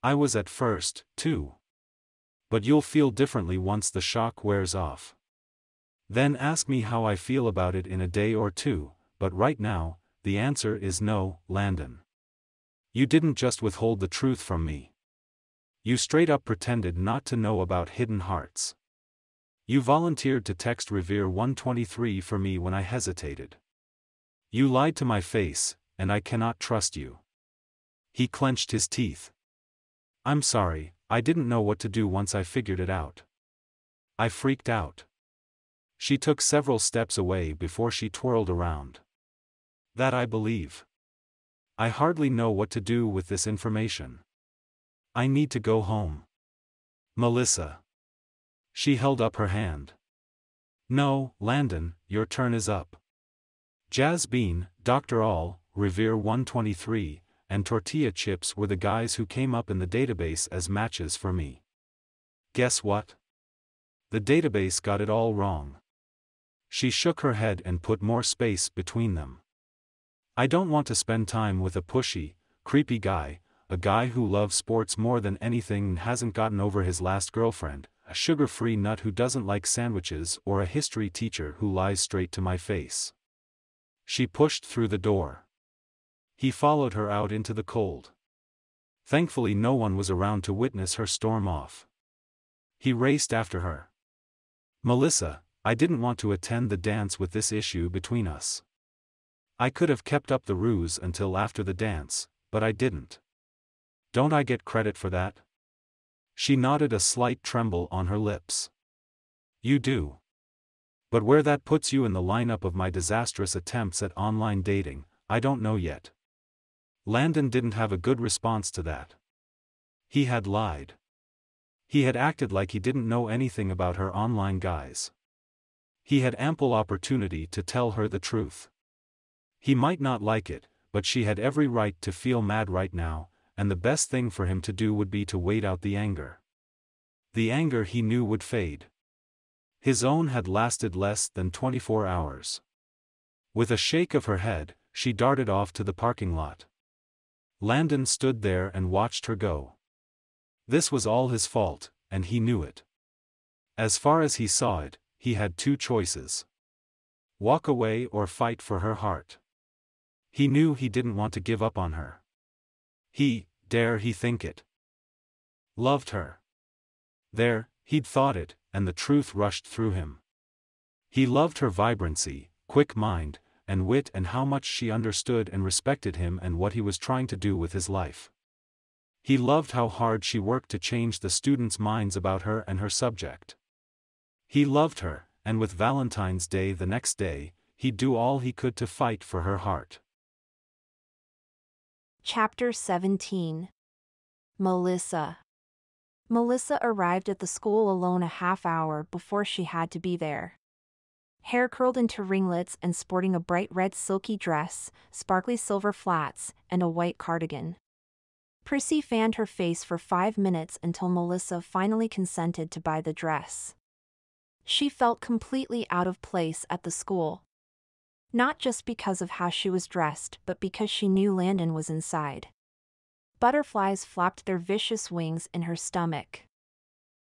I was at first, too. But you'll feel differently once the shock wears off. Then ask me how I feel about it in a day or two, but right now, the answer is no, Landon. You didn't just withhold the truth from me. You straight up pretended not to know about hidden hearts. You volunteered to text Revere 123 for me when I hesitated. You lied to my face, and I cannot trust you. He clenched his teeth. I'm sorry, I didn't know what to do once I figured it out. I freaked out. She took several steps away before she twirled around. That I believe. I hardly know what to do with this information. I need to go home. Melissa. She held up her hand. No, Landon, your turn is up. Jazz Bean, Dr. All, Revere 123, and Tortilla Chips were the guys who came up in the database as matches for me. Guess what? The database got it all wrong. She shook her head and put more space between them. I don't want to spend time with a pushy, creepy guy, a guy who loves sports more than anything and hasn't gotten over his last girlfriend, a sugar-free nut who doesn't like sandwiches, or a history teacher who lies straight to my face. She pushed through the door. He followed her out into the cold. Thankfully no one was around to witness her storm off. He raced after her. Melissa, I didn't want to attend the dance with this issue between us. I could have kept up the ruse until after the dance, but I didn't. Don't I get credit for that? She nodded, a slight tremble on her lips. You do. But where that puts you in the lineup of my disastrous attempts at online dating, I don't know yet. Landon didn't have a good response to that. He had lied. He had acted like he didn't know anything about her online guys. He had ample opportunity to tell her the truth. He might not like it, but she had every right to feel mad right now, and the best thing for him to do would be to wait out the anger. The anger he knew would fade. His own had lasted less than 24 hours. With a shake of her head, she darted off to the parking lot. Landon stood there and watched her go. This was all his fault, and he knew it. As far as he saw it, he had two choices. Walk away or fight for her heart. He knew he didn't want to give up on her. He, dare he think it, loved her. There, he'd thought it, and the truth rushed through him. He loved her vibrancy, quick mind, and wit, and how much she understood and respected him and what he was trying to do with his life. He loved how hard she worked to change the students' minds about her and her subject. He loved her, and with Valentine's Day the next day, he'd do all he could to fight for her heart. Chapter 17. Melissa. Melissa arrived at the school alone a half hour before she had to be there. Hair curled into ringlets and sporting a bright red silky dress, sparkly silver flats, and a white cardigan. Prissy fanned her face for 5 minutes until Melissa finally consented to buy the dress. She felt completely out of place at the school. Not just because of how she was dressed, but because she knew Landon was inside. Butterflies flapped their vicious wings in her stomach.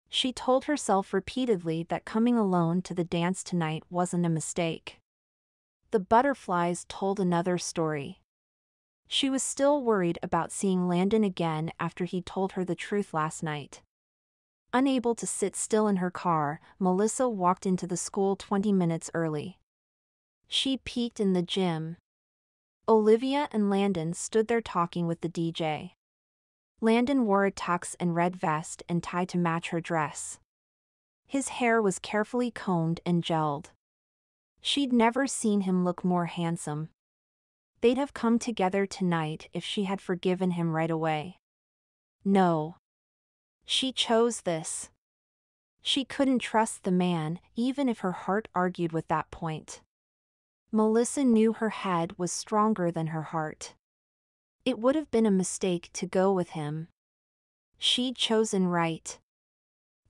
She told herself repeatedly that coming alone to the dance tonight wasn't a mistake. The butterflies told another story. She was still worried about seeing Landon again after he told her the truth last night. Unable to sit still in her car, Melissa walked into the school 20 minutes early. She peeked in the gym. Olivia and Landon stood there talking with the DJ. Landon wore a tux and red vest and tie to match her dress. His hair was carefully combed and gelled. She'd never seen him look more handsome. They'd have come together tonight if she had forgiven him right away. No. She chose this. She couldn't trust the man, even if her heart argued with that point. Melissa knew her head was stronger than her heart. It would have been a mistake to go with him. She'd chosen right.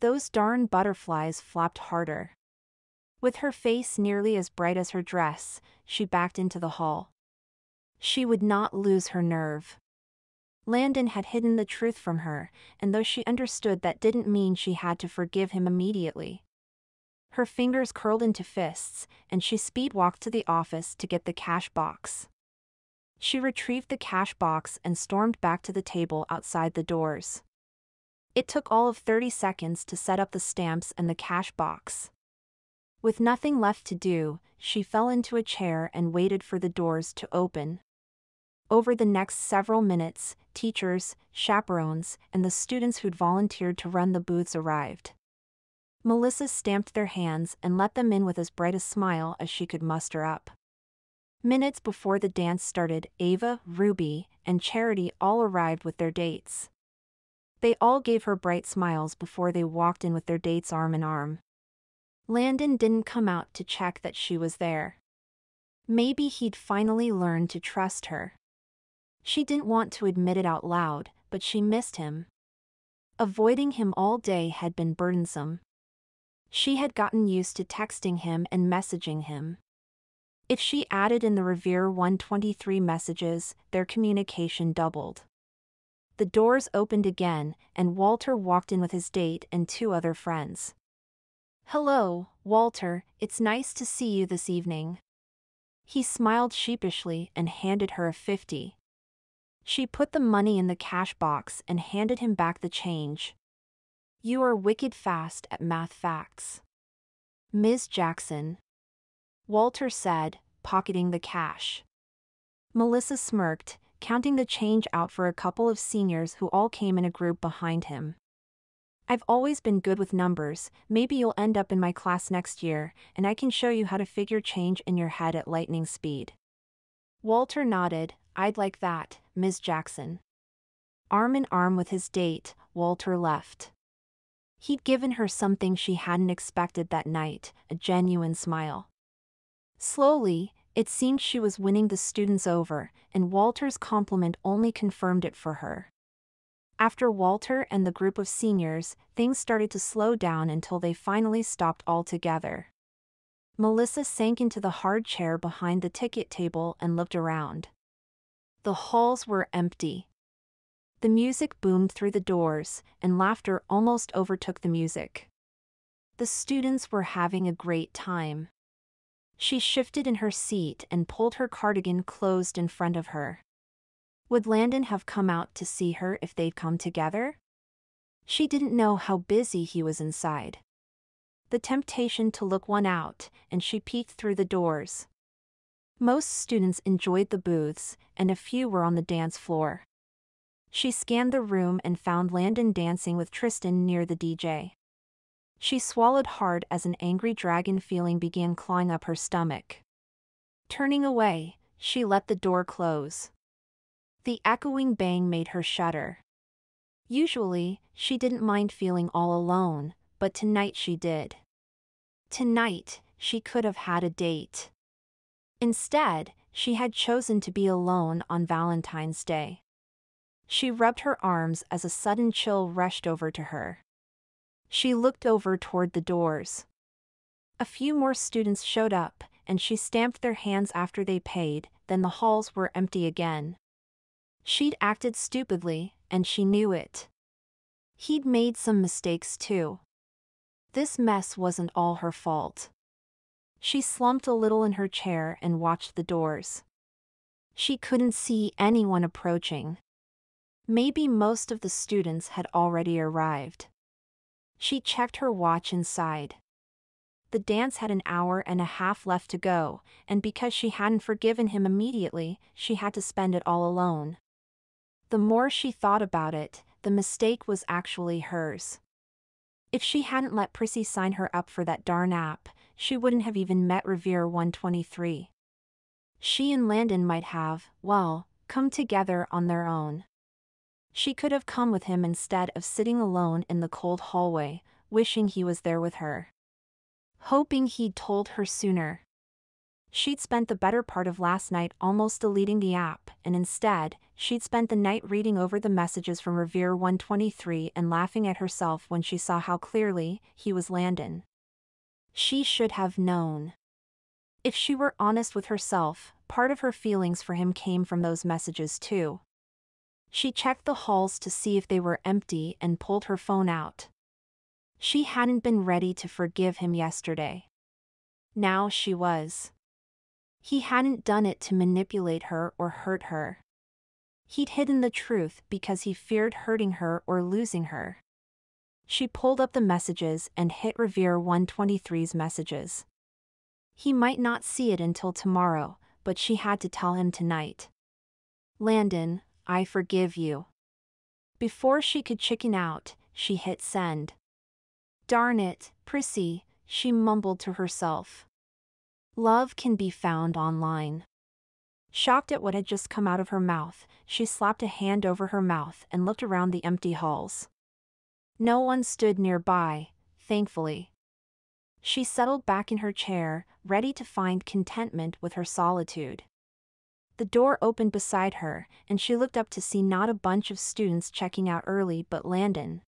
Those darn butterflies flapped harder. With her face nearly as bright as her dress, she backed into the hall. She would not lose her nerve. Landon had hidden the truth from her, and though she understood that didn't mean she had to forgive him immediately. Her fingers curled into fists, and she speed-walked to the office to get the cash box. She retrieved the cash box and stormed back to the table outside the doors. It took all of 30 seconds to set up the stamps and the cash box. With nothing left to do, she fell into a chair and waited for the doors to open. Over the next several minutes, teachers, chaperones, and the students who'd volunteered to run the booths arrived. Melissa stamped their hands and let them in with as bright a smile as she could muster up. Minutes before the dance started, Ava, Ruby, and Charity all arrived with their dates. They all gave her bright smiles before they walked in with their dates arm in arm. Landon didn't come out to check that she was there. Maybe he'd finally learned to trust her. She didn't want to admit it out loud, but she missed him. Avoiding him all day had been burdensome. She had gotten used to texting him and messaging him. If she added in the Revere 123 messages, their communication doubled. The doors opened again, and Walter walked in with his date and 2 other friends. "Hello, Walter, it's nice to see you this evening." He smiled sheepishly and handed her a 50. She put the money in the cash box and handed him back the change. "You are wicked fast at math facts, Ms. Jackson," Walter said, pocketing the cash. Melissa smirked, counting the change out for a couple of seniors who all came in a group behind him. "I've always been good with numbers, maybe you'll end up in my class next year, and I can show you how to figure change in your head at lightning speed." Walter nodded. "I'd like that, Ms. Jackson." Arm in arm with his date, Walter left. He'd given her something she hadn't expected that night, a genuine smile. Slowly, it seemed she was winning the students over, and Walter's compliment only confirmed it for her. After Walter and the group of seniors, things started to slow down until they finally stopped altogether. Melissa sank into the hard chair behind the ticket table and looked around. The halls were empty. The music boomed through the doors, and laughter almost overtook the music. The students were having a great time. She shifted in her seat and pulled her cardigan closed in front of her. Would Landon have come out to see her if they'd come together? She didn't know how busy he was inside. The temptation to look one out, and she peeked through the doors. Most students enjoyed the booths, and a few were on the dance floor. She scanned the room and found Landon dancing with Tristan near the DJ. She swallowed hard as an angry dragon feeling began clawing up her stomach. Turning away, she let the door close. The echoing bang made her shudder. Usually, she didn't mind feeling all alone, but tonight she did. Tonight, she could have had a date. Instead, she had chosen to be alone on Valentine's Day. She rubbed her arms as a sudden chill rushed over to her. She looked over toward the doors. A few more students showed up, and she stamped their hands after they paid, then the halls were empty again. She'd acted stupidly, and she knew it. He'd made some mistakes too. This mess wasn't all her fault. She slumped a little in her chair and watched the doors. She couldn't see anyone approaching. Maybe most of the students had already arrived. She checked her watch inside. The dance had an hour and a half left to go, and because she hadn't forgiven him immediately, she had to spend it all alone. The more she thought about it, the mistake was actually hers. If she hadn't let Prissy sign her up for that darn app, she wouldn't have even met Revere 123. She and Landon might have, well, come together on their own. She could have come with him instead of sitting alone in the cold hallway, wishing he was there with her. Hoping he'd told her sooner. She'd spent the better part of last night almost deleting the app, and instead, she'd spent the night reading over the messages from Revere 123 and laughing at herself when she saw how clearly he was Landon. She should have known. If she were honest with herself, part of her feelings for him came from those messages too. She checked the halls to see if they were empty and pulled her phone out. She hadn't been ready to forgive him yesterday. Now she was. He hadn't done it to manipulate her or hurt her. He'd hidden the truth because he feared hurting her or losing her. She pulled up the messages and hit Revere 123's messages. He might not see it until tomorrow, but she had to tell him tonight. Landon, I forgive you. Before she could chicken out, she hit send. Darn it, Prissy, she mumbled to herself. Love can be found online. Shocked at what had just come out of her mouth, she slapped a hand over her mouth and looked around the empty halls. No one stood nearby, thankfully. She settled back in her chair, ready to find contentment with her solitude. The door opened beside her, and she looked up to see not a bunch of students checking out early but Landon.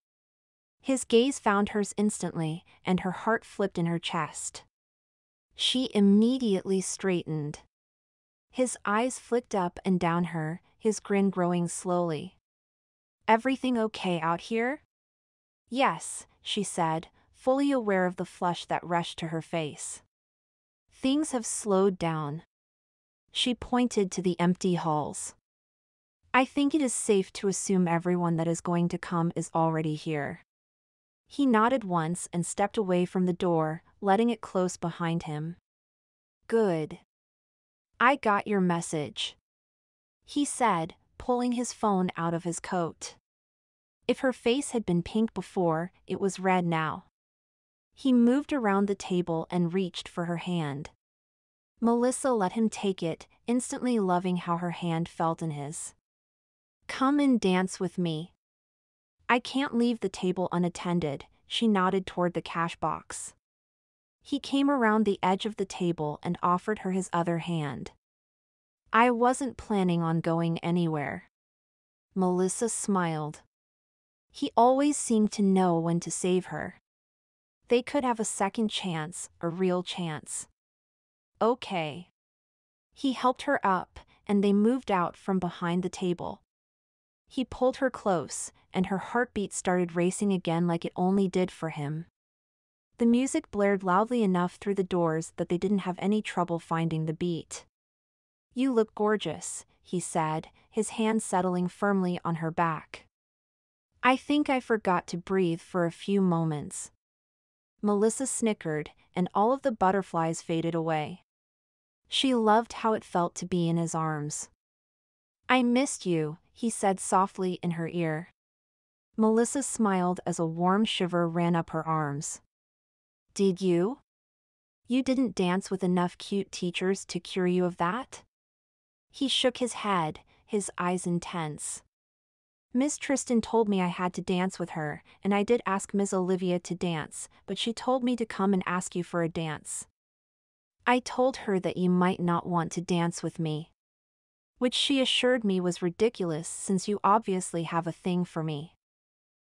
His gaze found hers instantly, and her heart flipped in her chest. She immediately straightened. His eyes flicked up and down her, his grin growing slowly. Everything okay out here? Yes, she said, fully aware of the flush that rushed to her face. Things have slowed down. She pointed to the empty halls. I think it is safe to assume everyone that is going to come is already here. He nodded once and stepped away from the door, letting it close behind him. Good. I got your message, he said, pulling his phone out of his coat. If her face had been pink before, it was red now. He moved around the table and reached for her hand. Melissa let him take it, instantly loving how her hand felt in his. Come and dance with me. I can't leave the table unattended, she nodded toward the cash box. He came around the edge of the table and offered her his other hand. I wasn't planning on going anywhere. Melissa smiled. He always seemed to know when to save her. They could have a second chance, a real chance. Okay. He helped her up, and they moved out from behind the table. He pulled her close, and her heartbeat started racing again like it only did for him. The music blared loudly enough through the doors that they didn't have any trouble finding the beat. You look gorgeous, he said, his hand settling firmly on her back. I think I forgot to breathe for a few moments. Melissa snickered, and all of the butterflies faded away. She loved how it felt to be in his arms. I missed you, he said softly in her ear. Melissa smiled as a warm shiver ran up her arms. Did you? You didn't dance with enough cute teachers to cure you of that? He shook his head, his eyes intense. Miss Tristan told me I had to dance with her, and I did ask Miss Olivia to dance, but she told me to come and ask you for a dance. I told her that you might not want to dance with me. Which she assured me was ridiculous since you obviously have a thing for me.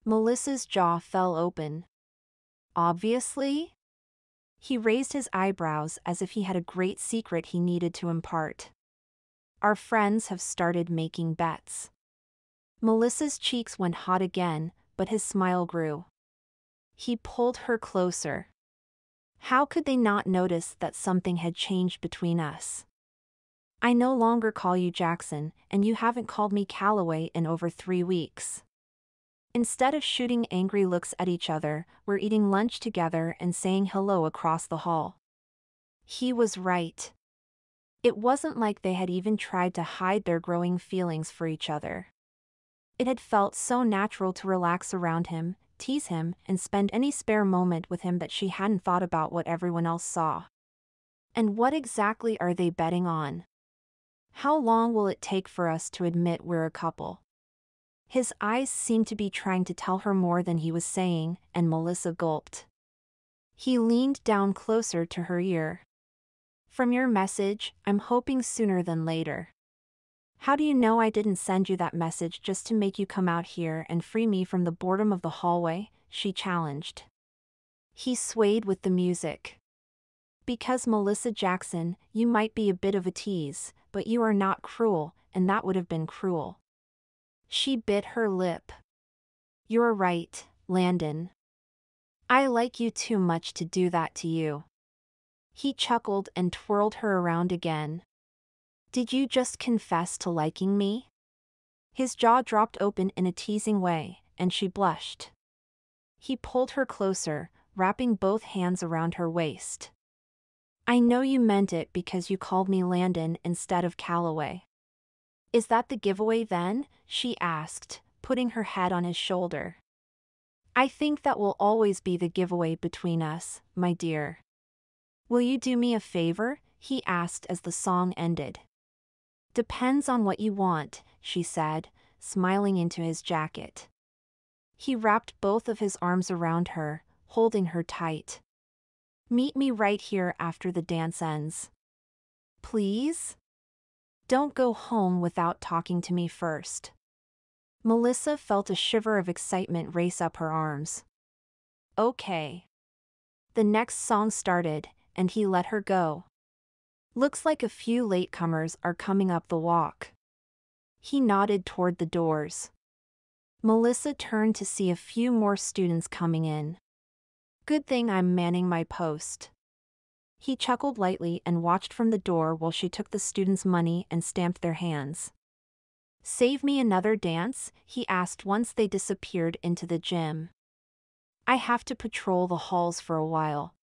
Melissa's jaw fell open. Obviously? He raised his eyebrows as if he had a great secret he needed to impart. Our friends have started making bets. Melissa's cheeks went hot again, but his smile grew. He pulled her closer. How could they not notice that something had changed between us? I no longer call you Jackson, and you haven't called me Calloway in over 3 weeks. Instead of shooting angry looks at each other, we're eating lunch together and saying hello across the hall. He was right. It wasn't like they had even tried to hide their growing feelings for each other. It had felt so natural to relax around him, tease him, and spend any spare moment with him that she hadn't thought about what everyone else saw. And what exactly are they betting on? How long will it take for us to admit we're a couple? His eyes seemed to be trying to tell her more than he was saying, and Melissa gulped. He leaned down closer to her ear. From your message, I'm hoping sooner than later. How do you know I didn't send you that message just to make you come out here and free me from the boredom of the hallway? She challenged. He swayed with the music. Because Melissa Jackson, you might be a bit of a tease, but you are not cruel, and that would have been cruel. She bit her lip. You're right, Landon. I like you too much to do that to you. He chuckled and twirled her around again. Did you just confess to liking me? His jaw dropped open in a teasing way, and she blushed. He pulled her closer, wrapping both hands around her waist. I know you meant it because you called me Landon instead of Calloway. Is that the giveaway then? She asked, putting her head on his shoulder. I think that will always be the giveaway between us, my dear. Will you do me a favor? He asked as the song ended. Depends on what you want, she said, smiling into his jacket. He wrapped both of his arms around her, holding her tight. Meet me right here after the dance ends. Please? Don't go home without talking to me first. Melissa felt a shiver of excitement race up her arms. Okay. The next song started, and he let her go. Looks like a few latecomers are coming up the walk. He nodded toward the doors. Melissa turned to see a few more students coming in. Good thing I'm manning my post. He chuckled lightly and watched from the door while she took the students' money and stamped their hands. Save me another dance? He asked once they disappeared into the gym. I have to patrol the halls for a while.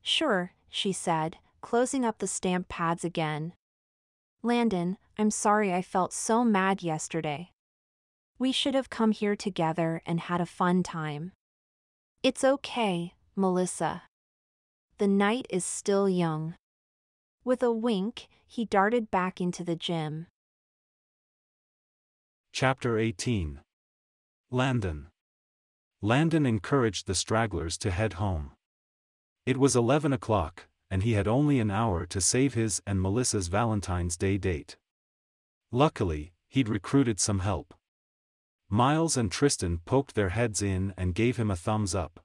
Sure, she said, closing up the stamp pads again. Landon, I'm sorry I felt so mad yesterday. We should have come here together and had a fun time. It's okay, Melissa. The night is still young. With a wink, he darted back into the gym. Chapter 18. Landon. Landon encouraged the stragglers to head home. It was 11 o'clock, and he had only an hour to save his and Melissa's Valentine's Day date. Luckily, he'd recruited some help. Miles and Tristan poked their heads in and gave him a thumbs up.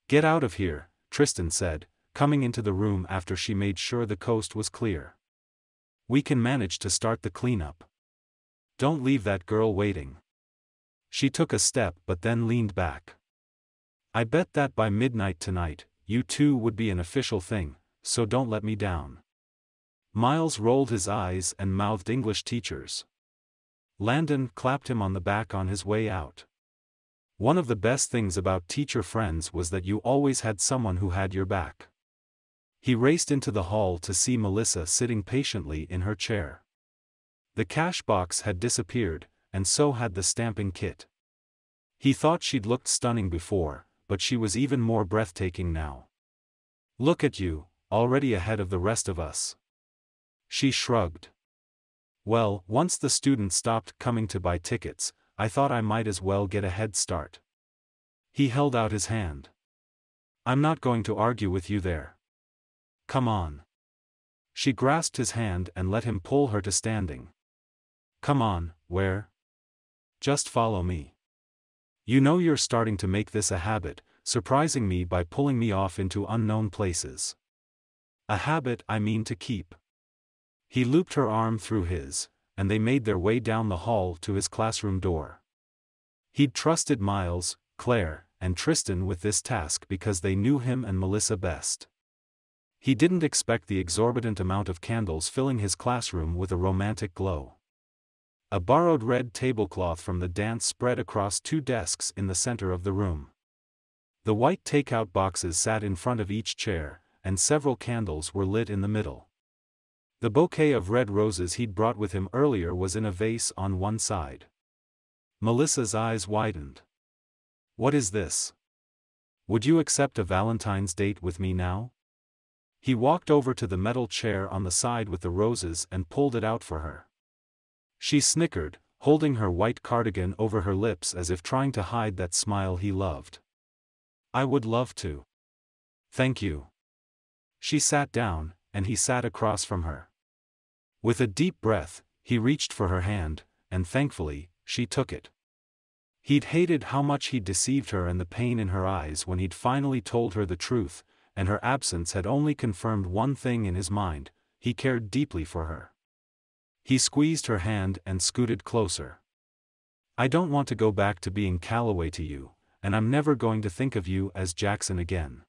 Get out of here, Tristan said, coming into the room after she made sure the coast was clear. We can manage to start the cleanup. Don't leave that girl waiting. She took a step but then leaned back. I bet that by midnight tonight, you two would be an official thing, so don't let me down. Miles rolled his eyes and mouthed English teachers. Landon clapped him on the back on his way out. One of the best things about teacher friends was that you always had someone who had your back. He raced into the hall to see Melissa sitting patiently in her chair. The cash box had disappeared, and so had the stamping kit. He thought she'd looked stunning before, but she was even more breathtaking now. Look at you, already ahead of the rest of us. She shrugged. Well, once the students stopped coming to buy tickets, I thought I might as well get a head start. He held out his hand. I'm not going to argue with you there. Come on. She grasped his hand and let him pull her to standing. Come on, where? Just follow me. You know you're starting to make this a habit, surprising me by pulling me off into unknown places. A habit I mean to keep. He looped her arm through his, and they made their way down the hall to his classroom door. He'd trusted Miles, Claire, and Tristan with this task because they knew him and Melissa best. He didn't expect the exorbitant amount of candles filling his classroom with a romantic glow. A borrowed red tablecloth from the dance spread across two desks in the center of the room. The white takeout boxes sat in front of each chair, and several candles were lit in the middle. The bouquet of red roses he'd brought with him earlier was in a vase on one side. Melissa's eyes widened. What is this? Would you accept a Valentine's date with me now? He walked over to the metal chair on the side with the roses and pulled it out for her. She snickered, holding her white cardigan over her lips as if trying to hide that smile he loved. I would love to. Thank you. She sat down, and he sat across from her. With a deep breath, he reached for her hand, and thankfully, she took it. He'd hated how much he'd deceived her and the pain in her eyes when he'd finally told her the truth, and her absence had only confirmed one thing in his mind: he cared deeply for her. He squeezed her hand and scooted closer. I don't want to go back to being Calloway to you, and I'm never going to think of you as Jackson again.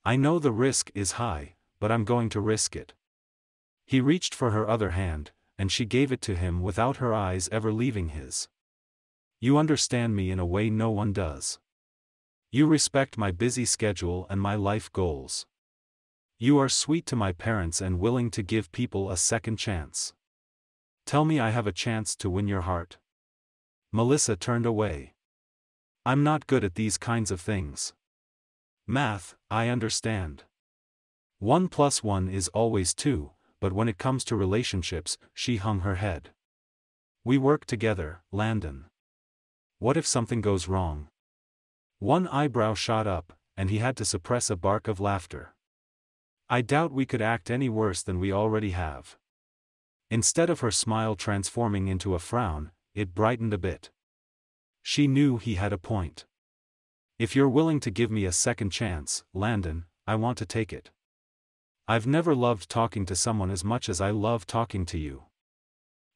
I know the risk is high, but I'm going to risk it." He reached for her other hand, and she gave it to him without her eyes ever leaving his. "You understand me in a way no one does. You respect my busy schedule and my life goals. You are sweet to my parents and willing to give people a second chance. Tell me I have a chance to win your heart." Melissa turned away. "I'm not good at these kinds of things. Math, I understand. 1 + 1 is always 2, but when it comes to relationships," she hung her head. "We work together, Landon. What if something goes wrong?" One eyebrow shot up, and he had to suppress a bark of laughter. "I doubt we could act any worse than we already have." Instead of her smile transforming into a frown, it brightened a bit. She knew he had a point. "If you're willing to give me a second chance, Landon, I want to take it. I've never loved talking to someone as much as I love talking to you.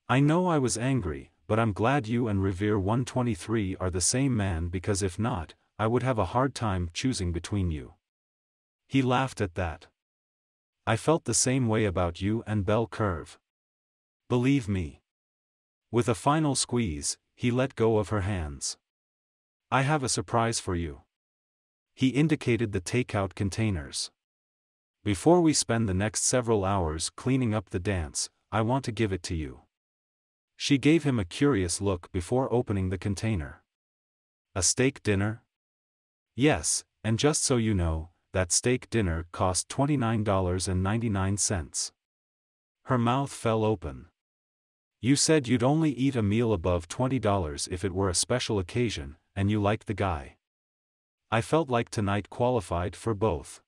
I know I was angry, but I'm glad you and Revere 123 are the same man, because if not, I would have a hard time choosing between you." He laughed at that. "I felt the same way about you and Bell Curve. Believe me." With a final squeeze, he let go of her hands. "I have a surprise for you." He indicated the takeout containers. "Before we spend the next several hours cleaning up the dance, I want to give it to you." She gave him a curious look before opening the container. "A steak dinner?" "Yes, and just so you know, that steak dinner cost $29.99. Her mouth fell open. "You said you'd only eat a meal above $20 if it were a special occasion, and you like the guy. I felt like tonight qualified for both."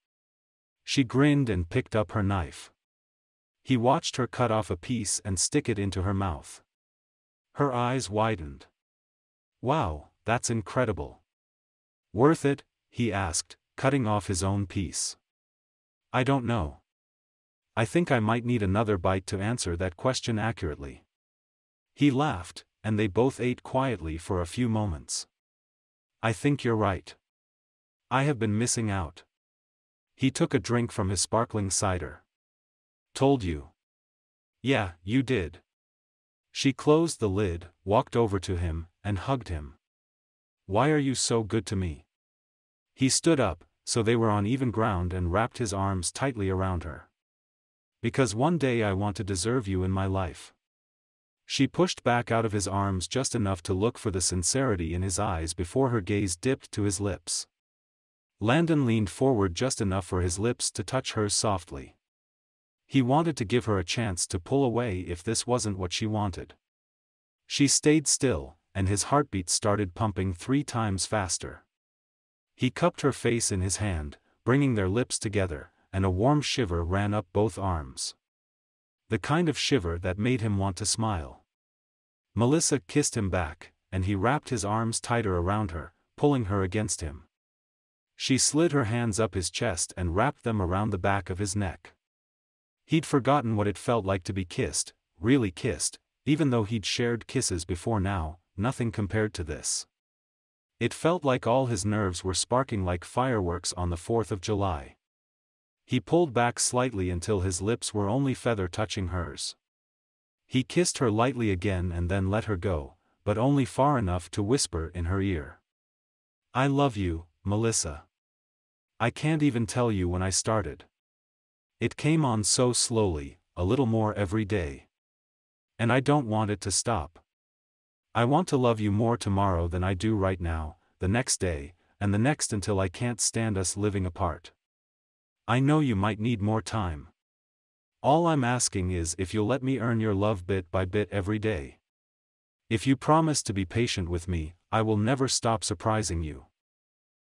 She grinned and picked up her knife. He watched her cut off a piece and stick it into her mouth. Her eyes widened. "Wow, that's incredible. Worth it?" he asked, cutting off his own piece. "I don't know. I think I might need another bite to answer that question accurately." He laughed, and they both ate quietly for a few moments. "I think you're right. I have been missing out." He took a drink from his sparkling cider. "Told you." "Yeah, you did." She closed the lid, walked over to him, and hugged him. "Why are you so good to me?" He stood up, so they were on even ground, and wrapped his arms tightly around her. "Because one day I want to deserve you in my life." She pushed back out of his arms just enough to look for the sincerity in his eyes before her gaze dipped to his lips. Landon leaned forward just enough for his lips to touch hers softly. He wanted to give her a chance to pull away if this wasn't what she wanted. She stayed still, and his heartbeat started pumping 3 times faster. He cupped her face in his hand, bringing their lips together, and a warm shiver ran up both arms. The kind of shiver that made him want to smile. Melissa kissed him back, and he wrapped his arms tighter around her, pulling her against him. She slid her hands up his chest and wrapped them around the back of his neck. He'd forgotten what it felt like to be kissed, really kissed, even though he'd shared kisses before. Now, nothing compared to this. It felt like all his nerves were sparking like fireworks on the 4th of July. He pulled back slightly until his lips were only feather touching hers. He kissed her lightly again and then let her go, but only far enough to whisper in her ear. "I love you, Melissa. I can't even tell you when I started. It came on so slowly, a little more every day. And I don't want it to stop. I want to love you more tomorrow than I do right now, the next day, and the next, until I can't stand us living apart. I know you might need more time. All I'm asking is if you'll let me earn your love bit by bit every day. If you promise to be patient with me, I will never stop surprising you."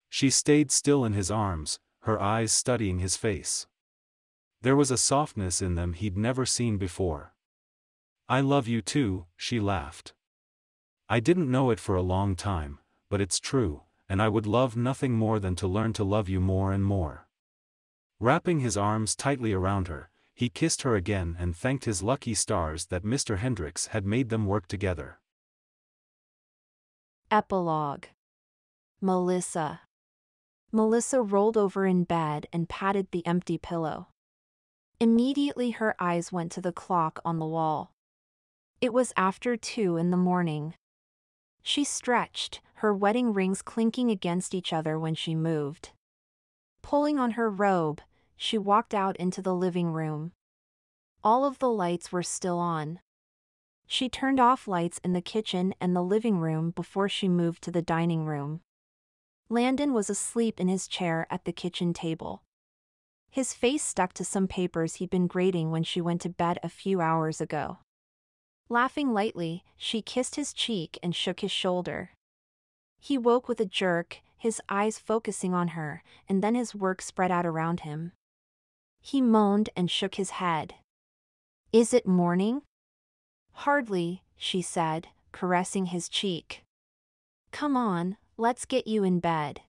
She stayed still in his arms, her eyes studying his face. There was a softness in them he'd never seen before. "I love you too," she laughed. "I didn't know it for a long time, but it's true, and I would love nothing more than to learn to love you more and more." Wrapping his arms tightly around her, he kissed her again and thanked his lucky stars that Mr. Hendricks had made them work together. Epilogue. Melissa. Melissa rolled over in bed and patted the empty pillow. Immediately her eyes went to the clock on the wall. It was after 2 in the morning. She stretched, her wedding rings clinking against each other when she moved. Pulling on her robe, she walked out into the living room. All of the lights were still on. She turned off lights in the kitchen and the living room before she moved to the dining room. Landon was asleep in his chair at the kitchen table. His face stuck to some papers he'd been grading when she went to bed a few hours ago. Laughing lightly, she kissed his cheek and shook his shoulder. He woke with a jerk, his eyes focusing on her, and then his work spread out around him. He moaned and shook his head. "Is it morning?" "Hardly," she said, caressing his cheek. "Come on, let's get you in bed."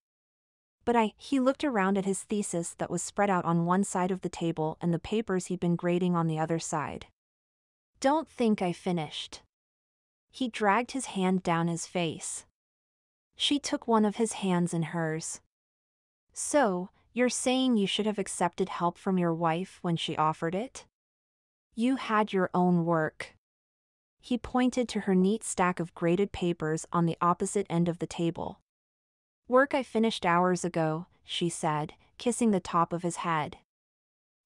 "But He looked around at his thesis that was spread out on one side of the table and the papers he'd been grading on the other side. "Don't think I finished." He dragged his hand down his face. She took one of his hands in hers. "So, you're saying you should have accepted help from your wife when she offered it? You had your own work." He pointed to her neat stack of graded papers on the opposite end of the table. "Work I finished hours ago," she said, kissing the top of his head.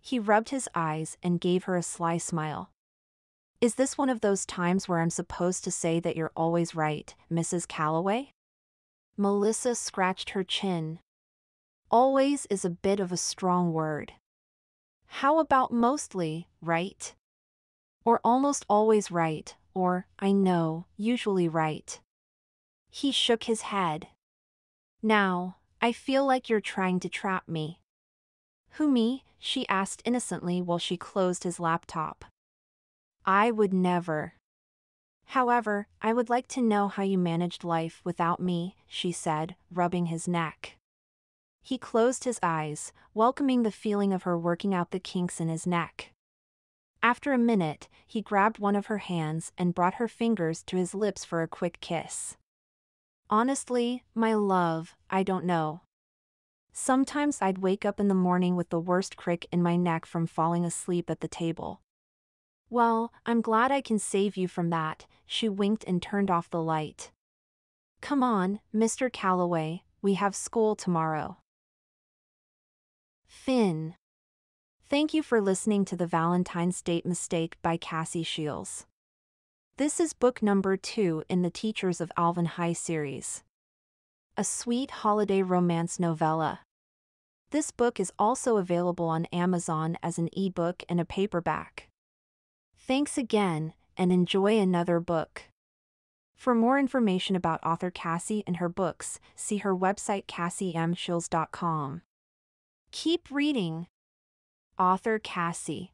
He rubbed his eyes and gave her a sly smile. "Is this one of those times where I'm supposed to say that you're always right, Mrs. Calloway?" Melissa scratched her chin. "Always is a bit of a strong word. How about mostly right? Or almost always right, or, I know, usually right?" He shook his head. "Now, I feel like you're trying to trap me." "Who, me?" she asked innocently while she closed his laptop. "I would never. However, I would like to know how you managed life without me," she said, rubbing his neck. He closed his eyes, welcoming the feeling of her working out the kinks in his neck. After a minute, he grabbed one of her hands and brought her fingers to his lips for a quick kiss. "Honestly, my love, I don't know. Sometimes I'd wake up in the morning with the worst crick in my neck from falling asleep at the table." "Well, I'm glad I can save you from that," she winked and turned off the light. "Come on, Mr. Calloway, we have school tomorrow." Finn. Thank you for listening to The Valentine's Date Mistake by Cassie Shiels. This is book number 2 in the Teachers of Alvin High series. A sweet holiday romance novella. This book is also available on Amazon as an ebook and a paperback. Thanks again, and enjoy another book. For more information about Author Cassie and her books, see her website CassieMShiels.com. Keep reading. Author Cassie.